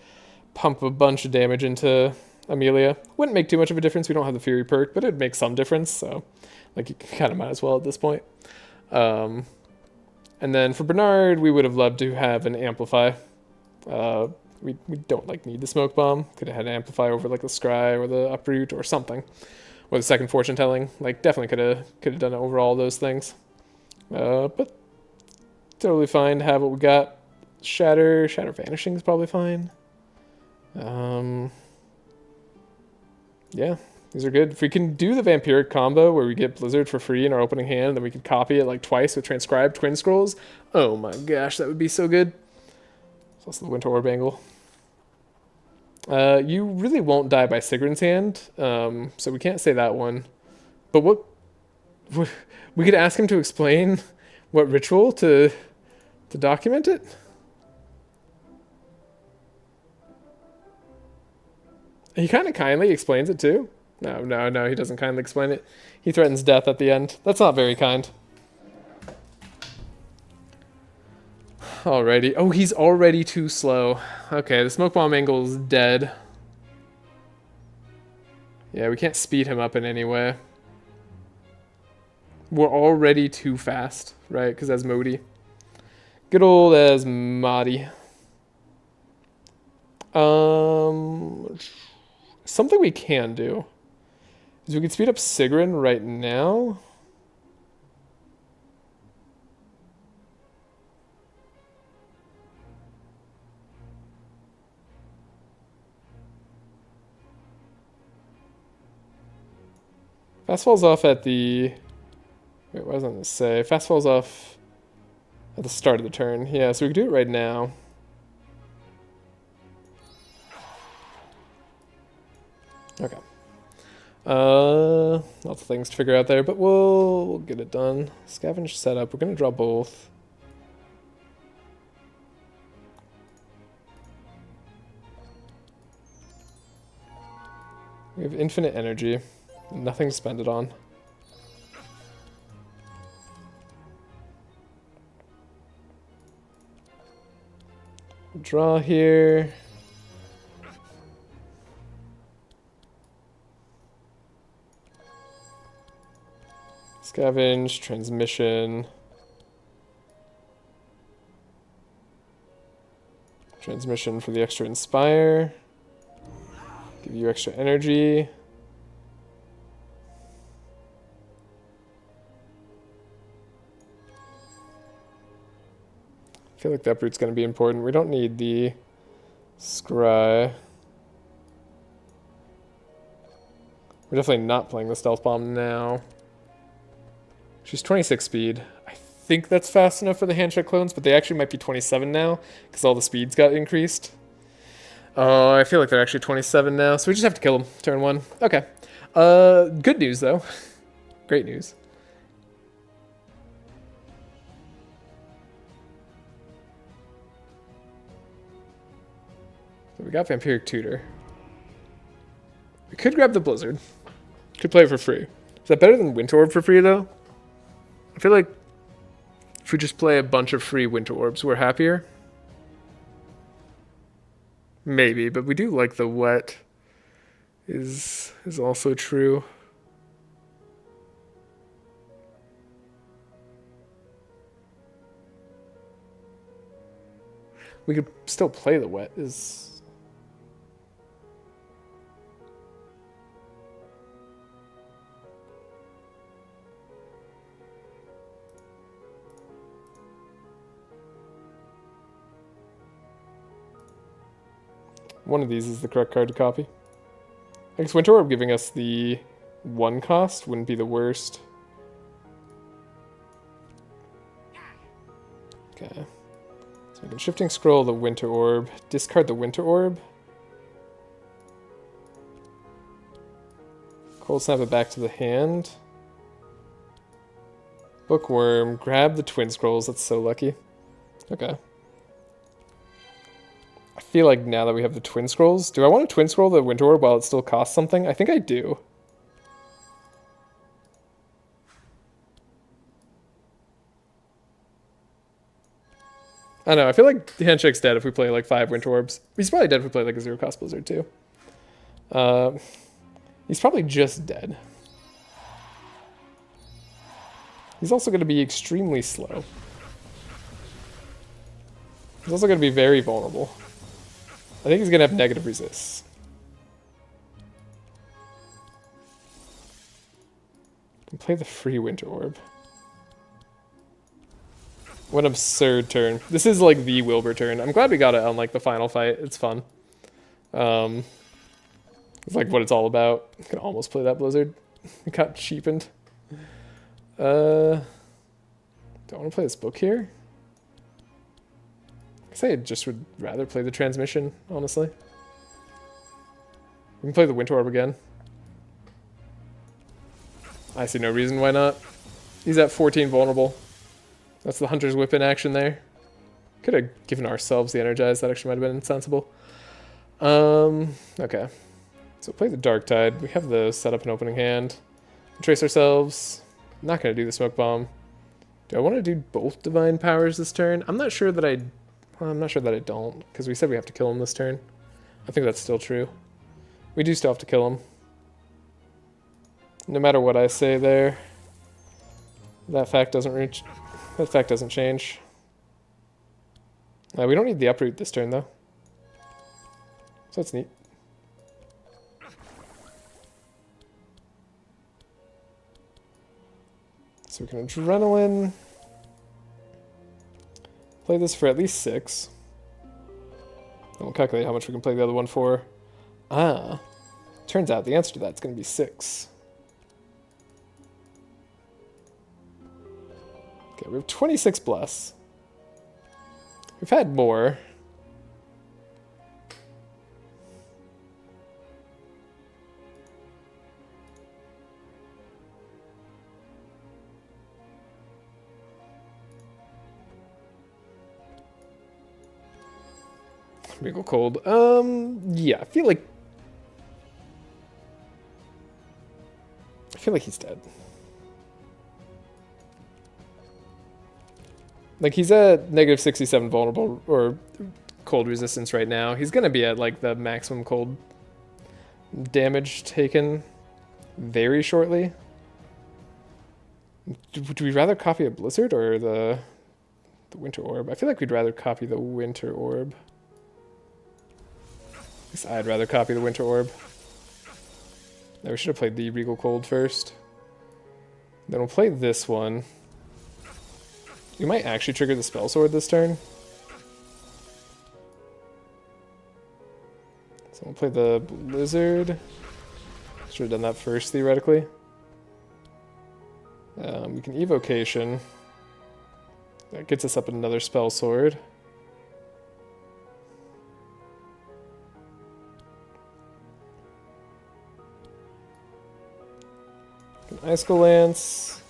pump a bunch of damage into Amelia. Wouldn't make too much of a difference. We don't have the Fury perk, but it'd make some difference. So, like, you kind of might as well at this point. And then for Bernard, we would have loved to have an Amplify. We don't need the Smoke Bomb. Could have had an Amplify over like the Scry or the Uproot or something. Or the second Fortune Telling. Like, definitely could have done it over all those things. But totally fine to have what we got. Shatter Vanishing is probably fine. Yeah, these are good. If we can do the Vampiric combo where we get Blizzard for free in our opening hand, then we can copy it like twice with Transcribed Twin Scrolls. Oh my gosh, that would be so good. It's also the Winter Orb angle. You really won't die by Sigrun's hand, so we can't say that one. But what we could ask him to explain what ritual to document it. He kind of kindly explains it too. No, he doesn't kindly explain it. He threatens death at the end. That's not very kind. Alrighty. Oh, he's already too slow. Okay, the smoke bomb angle is dead. Yeah, we can't speed him up in any way. We're already too fast, right? Because that's Modi. Good old Asmodi. Something we can do is we can speed up Sigrun right now. Fast falls off at the... Wait, what was I going to say? Fast falls off at the start of the turn. Yeah, so we can do it right now. Okay. Lots of things to figure out there, but we'll get it done. Scavenge setup. We're going to draw both. We have infinite energy. Nothing to spend it on. Draw here. Scavenge, transmission. Transmission for the extra inspire. Give you extra energy. I feel like the uproot's going to be important. We don't need the scry. We're definitely not playing the Stealth Bomb now. She's 26 speed. I think that's fast enough for the handshake clones, but they actually might be 27 now because all the speeds got increased. Oh, I feel like they're actually 27 now, so we just have to kill them. Turn 1. Okay. Good news, though. Great news. So we got Vampiric Tutor. We could grab the Blizzard. Could play it for free. Is that better than Winter Orb for free, though? I feel like if we just play a bunch of free Winter Orbs, we're happier. Maybe, but we do like the wet is also true. We could still play the wet is... One of these is the correct card to copy. I guess Winter Orb giving us the 1 cost wouldn't be the worst. Okay. So we can Shifting Scroll the Winter Orb, discard the Winter Orb. Cold Snap it back to the hand. Bookworm, grab the Twin Scrolls, that's so lucky. Okay. I feel like now that we have the Twin Scrolls, do I want to Twin Scroll the Winter Orb while it still costs something? I think I do. I don't know, I feel like the Handshake's dead if we play like 5 Winter Orbs. He's probably dead if we play like a 0-cost Blizzard too. He's probably just dead. He's also going to be extremely slow. He's also going to be very vulnerable. I think he's going to have negative resists. Can play the free Winter Orb. What an absurd turn. This is like the Wilbur turn. I'm glad we got it on like the final fight. It's fun. It's like what it's all about. I can almost play that Blizzard. It got cheapened. Do I want to play this book here? I guess I just would rather play the Transmission, honestly. We can play the Winter Orb again. I see no reason why not. He's at 14 vulnerable. That's the Hunter's Whip in action there. Could have given ourselves the Energize. That actually might have been insensible. Okay. So play the Dark Tide. We have the setup and opening hand. Trace ourselves. I'm not going to do the Smoke Bomb. Do I want to do both Divine Powers this turn? I'm not sure that I... Well, I'm not sure that I don't, because we said we have to kill him this turn. I think that's still true. We do still have to kill him. No matter what I say there, that fact doesn't change. We don't need the Uproot this turn, though. So that's neat. So we can Adrenaline. Play this for at least 6. And we'll calculate how much we can play the other one for. Ah. Turns out the answer to that is going to be 6. Okay, we have 26 Bless. We've had more. Regal Cold. Yeah, I feel like he's dead. Like, he's at negative 67 vulnerable, or cold resistance right now. He's gonna be at, like, the maximum cold damage taken very shortly. Do we rather copy a Blizzard or the Winter Orb? I feel like we'd rather copy the Winter Orb. At least I'd rather copy the Winter Orb. No, we should have played the Regal Cold first. Then we'll play this one. We might actually trigger the Spell Sword this turn. So we'll play the Blizzard. Should have done that first, theoretically. We can evocation. That gets us up another spell sword. An Icicle Lance.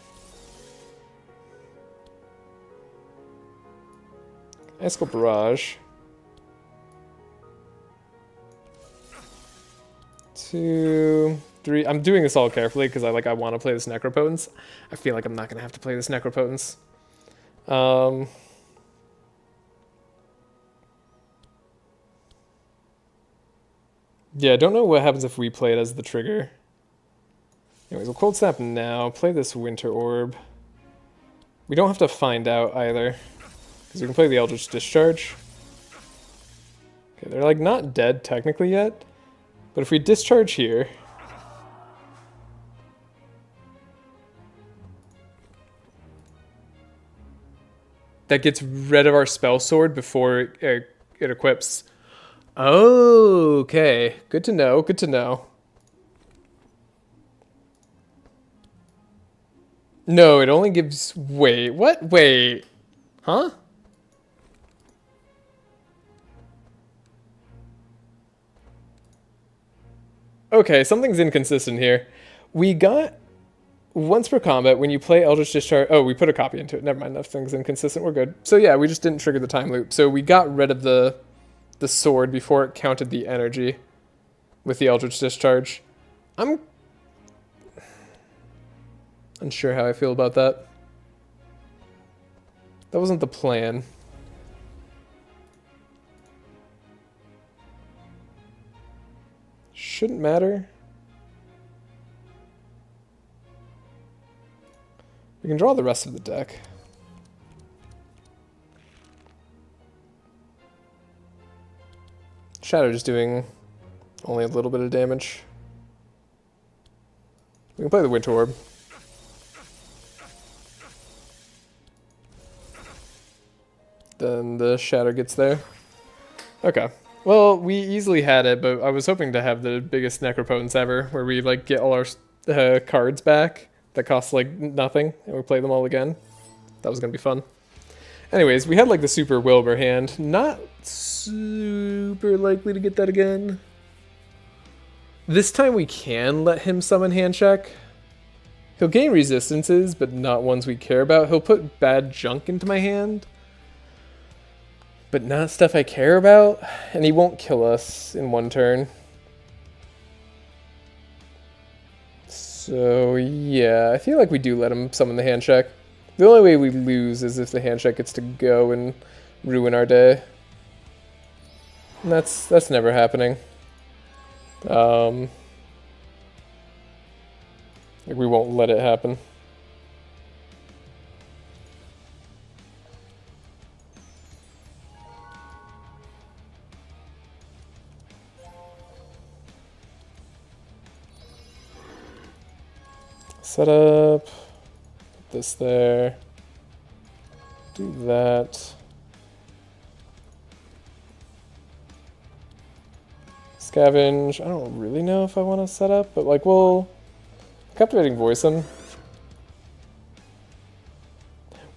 Icicle Barrage. 2, 3. I'm doing this all carefully because I want to play this Necropotence. I feel like I'm not gonna have to play this Necropotence. Yeah, I don't know what happens if we play it as the trigger. Anyways, we'll Cold Snap now. Play this Winter Orb. We don't have to find out either, because we can play the Eldritch Discharge. Okay, they're like not dead technically yet, but if we discharge here, that gets rid of our spell sword before it equips. Oh, okay. Good to know, good to know. No, it only gives... Wait, what? Wait. Huh? Okay, something's inconsistent here. We got... Once per combat, when you play Eldritch Discharge... Oh, we put a copy into it. Never mind, nothing's inconsistent. We're good. So yeah, we just didn't trigger the time loop. So we got rid of the sword before it counted the energy with the Eldritch Discharge. I'm unsure how I feel about that. That wasn't the plan. Shouldn't matter. We can draw the rest of the deck. Shadow just doing only a little bit of damage. We can play the Winter Orb. Then the Shadow gets there. Okay. Well, we easily had it, but I was hoping to have the biggest Necropotence ever, where we like get all our cards back that cost like nothing, and we play them all again. That was gonna be fun. Anyways, we had like the super Wilbur hand. Not super likely to get that again. This time we can let him summon hand check. He'll gain resistances, but not ones we care about. He'll put bad junk into my hand, but not stuff I care about. And he won't kill us in one turn. So yeah, I feel like we do let him summon the hand check. The only way we lose is if the hand check gets to go and ruin our day. And that's never happening. Like we won't let it happen. Set up. Put this there. Do that. Scavenge. I don't really know if I want to set up, but like we'll Captivating Voice him.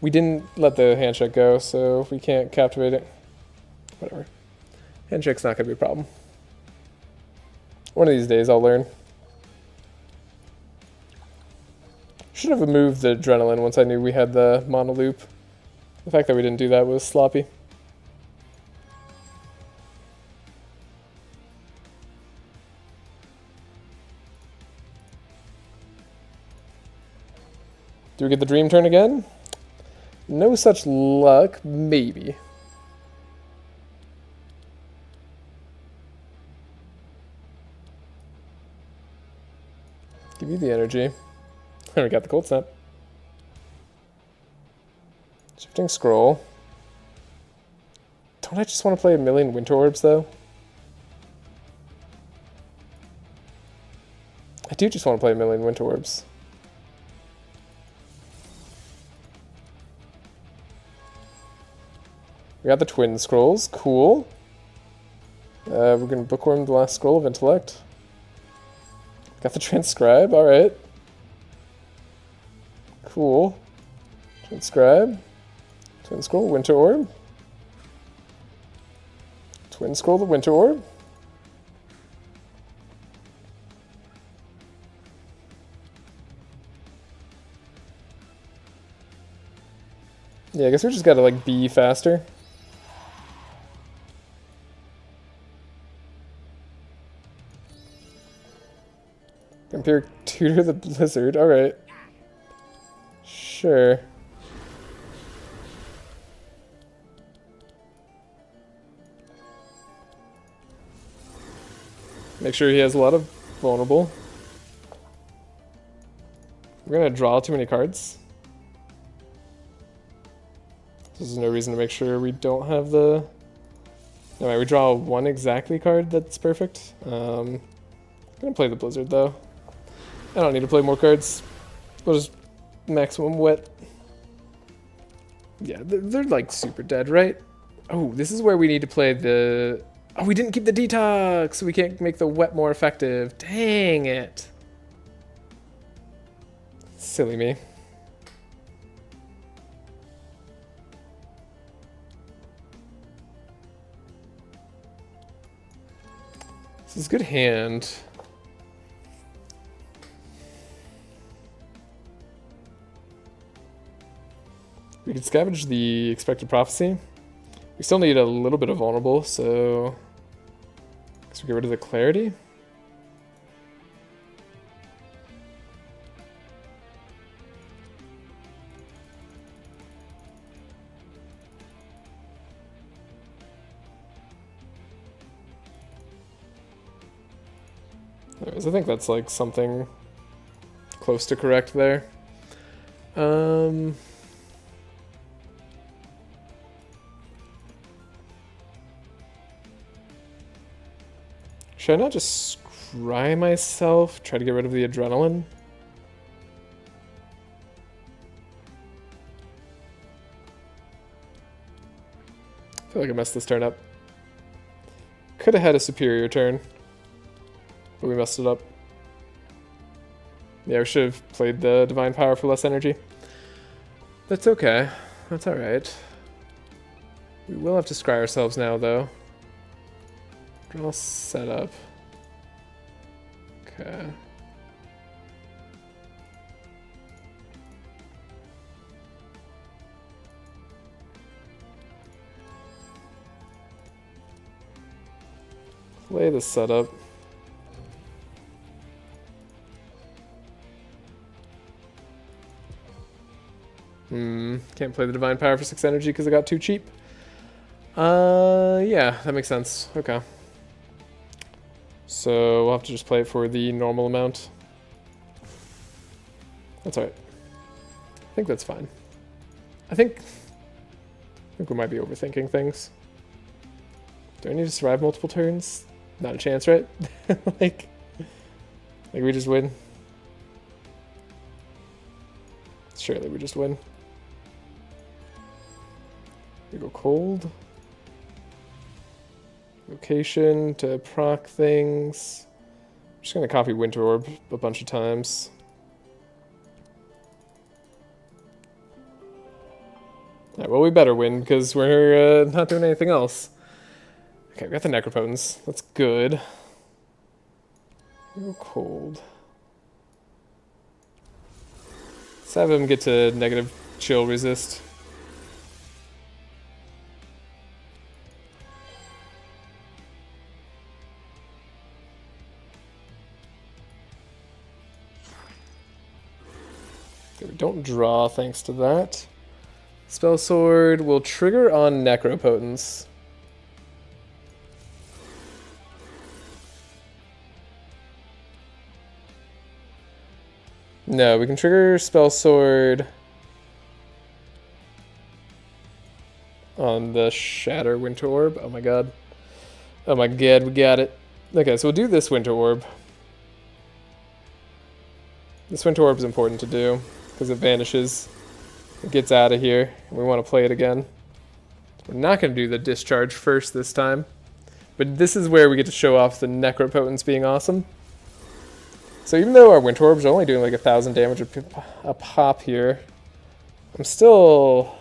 We didn't let the handshake go, so we can't captivate it. Whatever. Handshake's not gonna be a problem. One of these days I'll learn. Should have removed the adrenaline once I knew we had the mono loop. The fact that we didn't do that was sloppy. Do we get the dream turn again? No such luck, maybe. Give you the energy. And we got the Cold Snap. Shifting Scroll. Don't I just want to play a million Winter Orbs, though? I do just want to play a million Winter Orbs. We got the Twin Scrolls. Cool. We're going to bookworm the last Scroll of Intellect. Got the transcribe, alright. Cool. Transcribe. Twin scroll, Winter Orb. Twin scroll, the Winter Orb. Yeah, I guess we just gotta like be faster. Compare Tutor the Blizzard, alright. Sure. Make sure he has a lot of vulnerable. We're gonna draw too many cards. There's no reason to make sure we don't have the... No, we draw one exactly card that's perfect. I'm gonna play the Blizzard though. I don't need to play more cards. We'll just maximum wet. Yeah, they're like super dead, right? Oh, this is where we need to play the... Oh, we didn't keep the detox, so we can't make the wet more effective. Dang it. Silly me. This is a good hand. We can scavenge the Expected Prophecy. We still need a little bit of vulnerable, so I guess we get rid of the Clarity. Anyways, I think that's like something close to correct there. Should I not just scry myself? Try to get rid of the adrenaline? I feel like I messed this turn up. Could have had a superior turn, but we messed it up. Yeah, we should have played the Divine Power for less energy. That's okay. That's alright. We will have to scry ourselves now, though. Draw setup. Okay. Play the setup. Can't play the Divine Power for 6 energy because I got too cheap. Yeah, that makes sense. Okay. So we'll have to just play it for the normal amount. That's alright. I think that's fine. I think we might be overthinking things. Do I need to survive multiple turns? Not a chance, right? like we just win. Surely we just win. We go cold. Location to proc things. I'm just gonna copy Winter Orb a bunch of times. Alright, well we better win because we're not doing anything else. Okay, we got the Necropotence. That's good. We go cold. Let's have him get to negative chill resist. Okay, we don't draw thanks to that. Spell Sword will trigger on Necropotence. No, we can trigger Spell Sword on the Shatter Winter Orb. Oh my god. Oh my god, we got it. Okay, so we'll do this Winter Orb. This Winter Orb is important to do because it vanishes. It gets out of here, and we want to play it again. We're not going to do the Discharge first this time, but this is where we get to show off the Necropotence being awesome. So even though our Winter Orbs are only doing like 1,000 damage a pop here, I'm still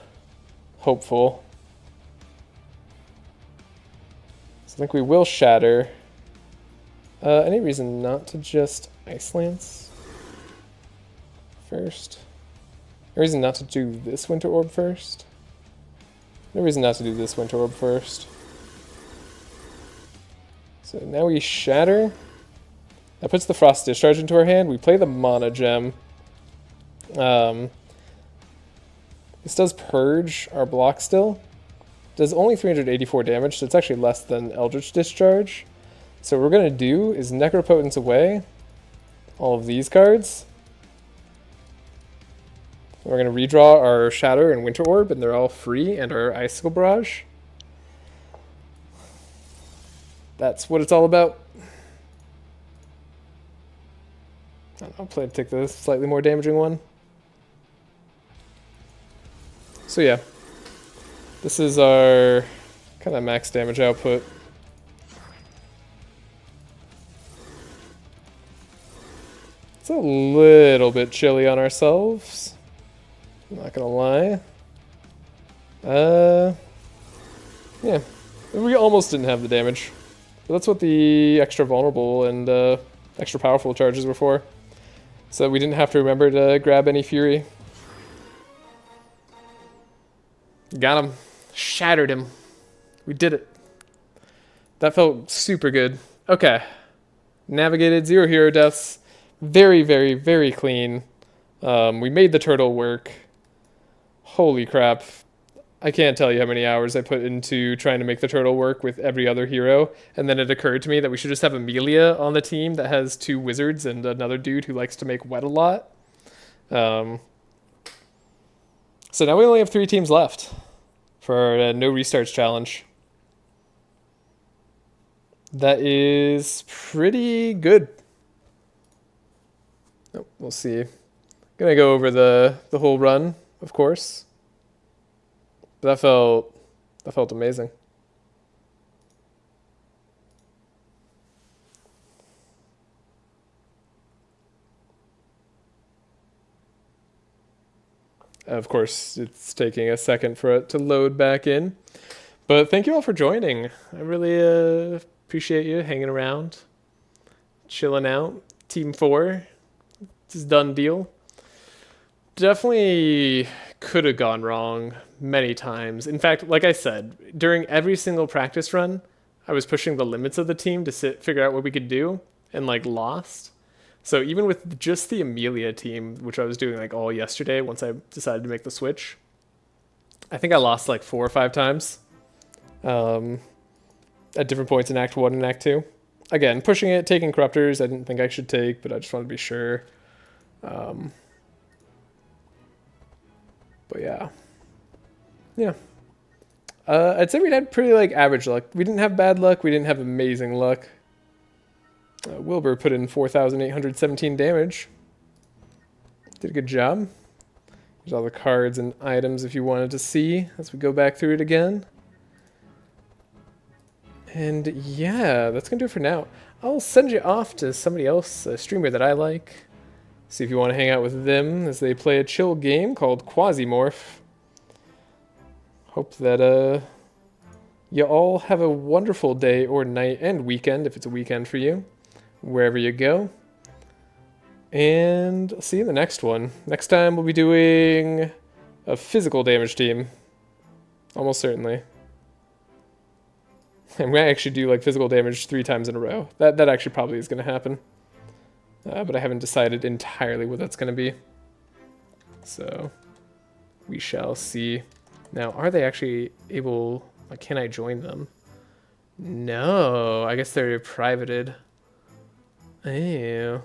hopeful. So I think we will shatter. Any reason not to just Ice Lance first? No reason not to do this Winter Orb first? No reason not to do this Winter Orb first. So now we shatter. That puts the Frost Discharge into our hand. We play the Mana Gem. This does purge our block still. Does only 384 damage, so it's actually less than Eldritch Discharge. So what we're going to do is Necropotence away all of these cards. We're going to redraw our Shatter and Winter Orb, and they're all free, and our Icicle Barrage. That's what it's all about. I'll take the slightly more damaging one. So yeah, this is our kind of max damage output. It's a little bit chilly on ourselves, I'm not gonna lie. Yeah, we almost didn't have the damage. But that's what the extra vulnerable and extra powerful charges were for. So we didn't have to remember to grab any Fury. Got him. Shattered him. We did it. That felt super good. Okay. Navigated 0 hero deaths. Very, very, very clean. We made the turtle work. Holy crap. I can't tell you how many hours I put into trying to make the turtle work with every other hero, and then it occurred to me that we should just have Amelia on the team that has 2 wizards and another dude who likes to make wet a lot. So now we only have 3 teams left for our no restarts challenge. That is pretty good. Oh, we'll see. Gonna go over the whole run, of course. That felt amazing. Of course, it's taking a second for it to load back in. But thank you all for joining. I really appreciate you hanging around, chilling out. Team 4, it's a done deal. Definitely could have gone wrong many times. In fact, like I said, during every single practice run, I was pushing the limits of the team to figure out what we could do, and like lost. So even with just the Amelia team, which I was doing like all yesterday once I decided to make the switch, I think I lost like 4 or 5 times at different points in Act 1 and Act 2. Again, pushing it, taking Corruptors I didn't think I should take, but I just wanted to be sure. But yeah. Yeah. I'd say we had pretty like average luck. We didn't have bad luck. We didn't have amazing luck. Wilbur put in 4,817 damage. Did a good job. There's all the cards and items if you wanted to see as we go back through it again. And yeah, that's going to do it for now. I'll send you off to somebody else, a streamer that I like. See if you want to hang out with them as they play a chill game called Quasimorph. Hope that you all have a wonderful day or night and weekend, if it's a weekend for you, wherever you go. And I'll see you in the next one. Next time we'll be doing a physical damage team. Almost certainly. And we might actually do like physical damage 3 times in a row. That actually probably is going to happen. But I haven't decided entirely what that's going to be. So we shall see. Now, are they actually able... Like, can I join them? No, I guess they're privated. Ew.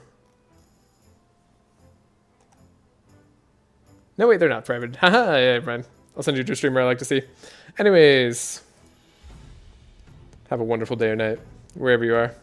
No, wait, they're not privated. Haha, yeah, Brian. I'll send you to a streamer I like to see. Anyways, have a wonderful day or night, wherever you are.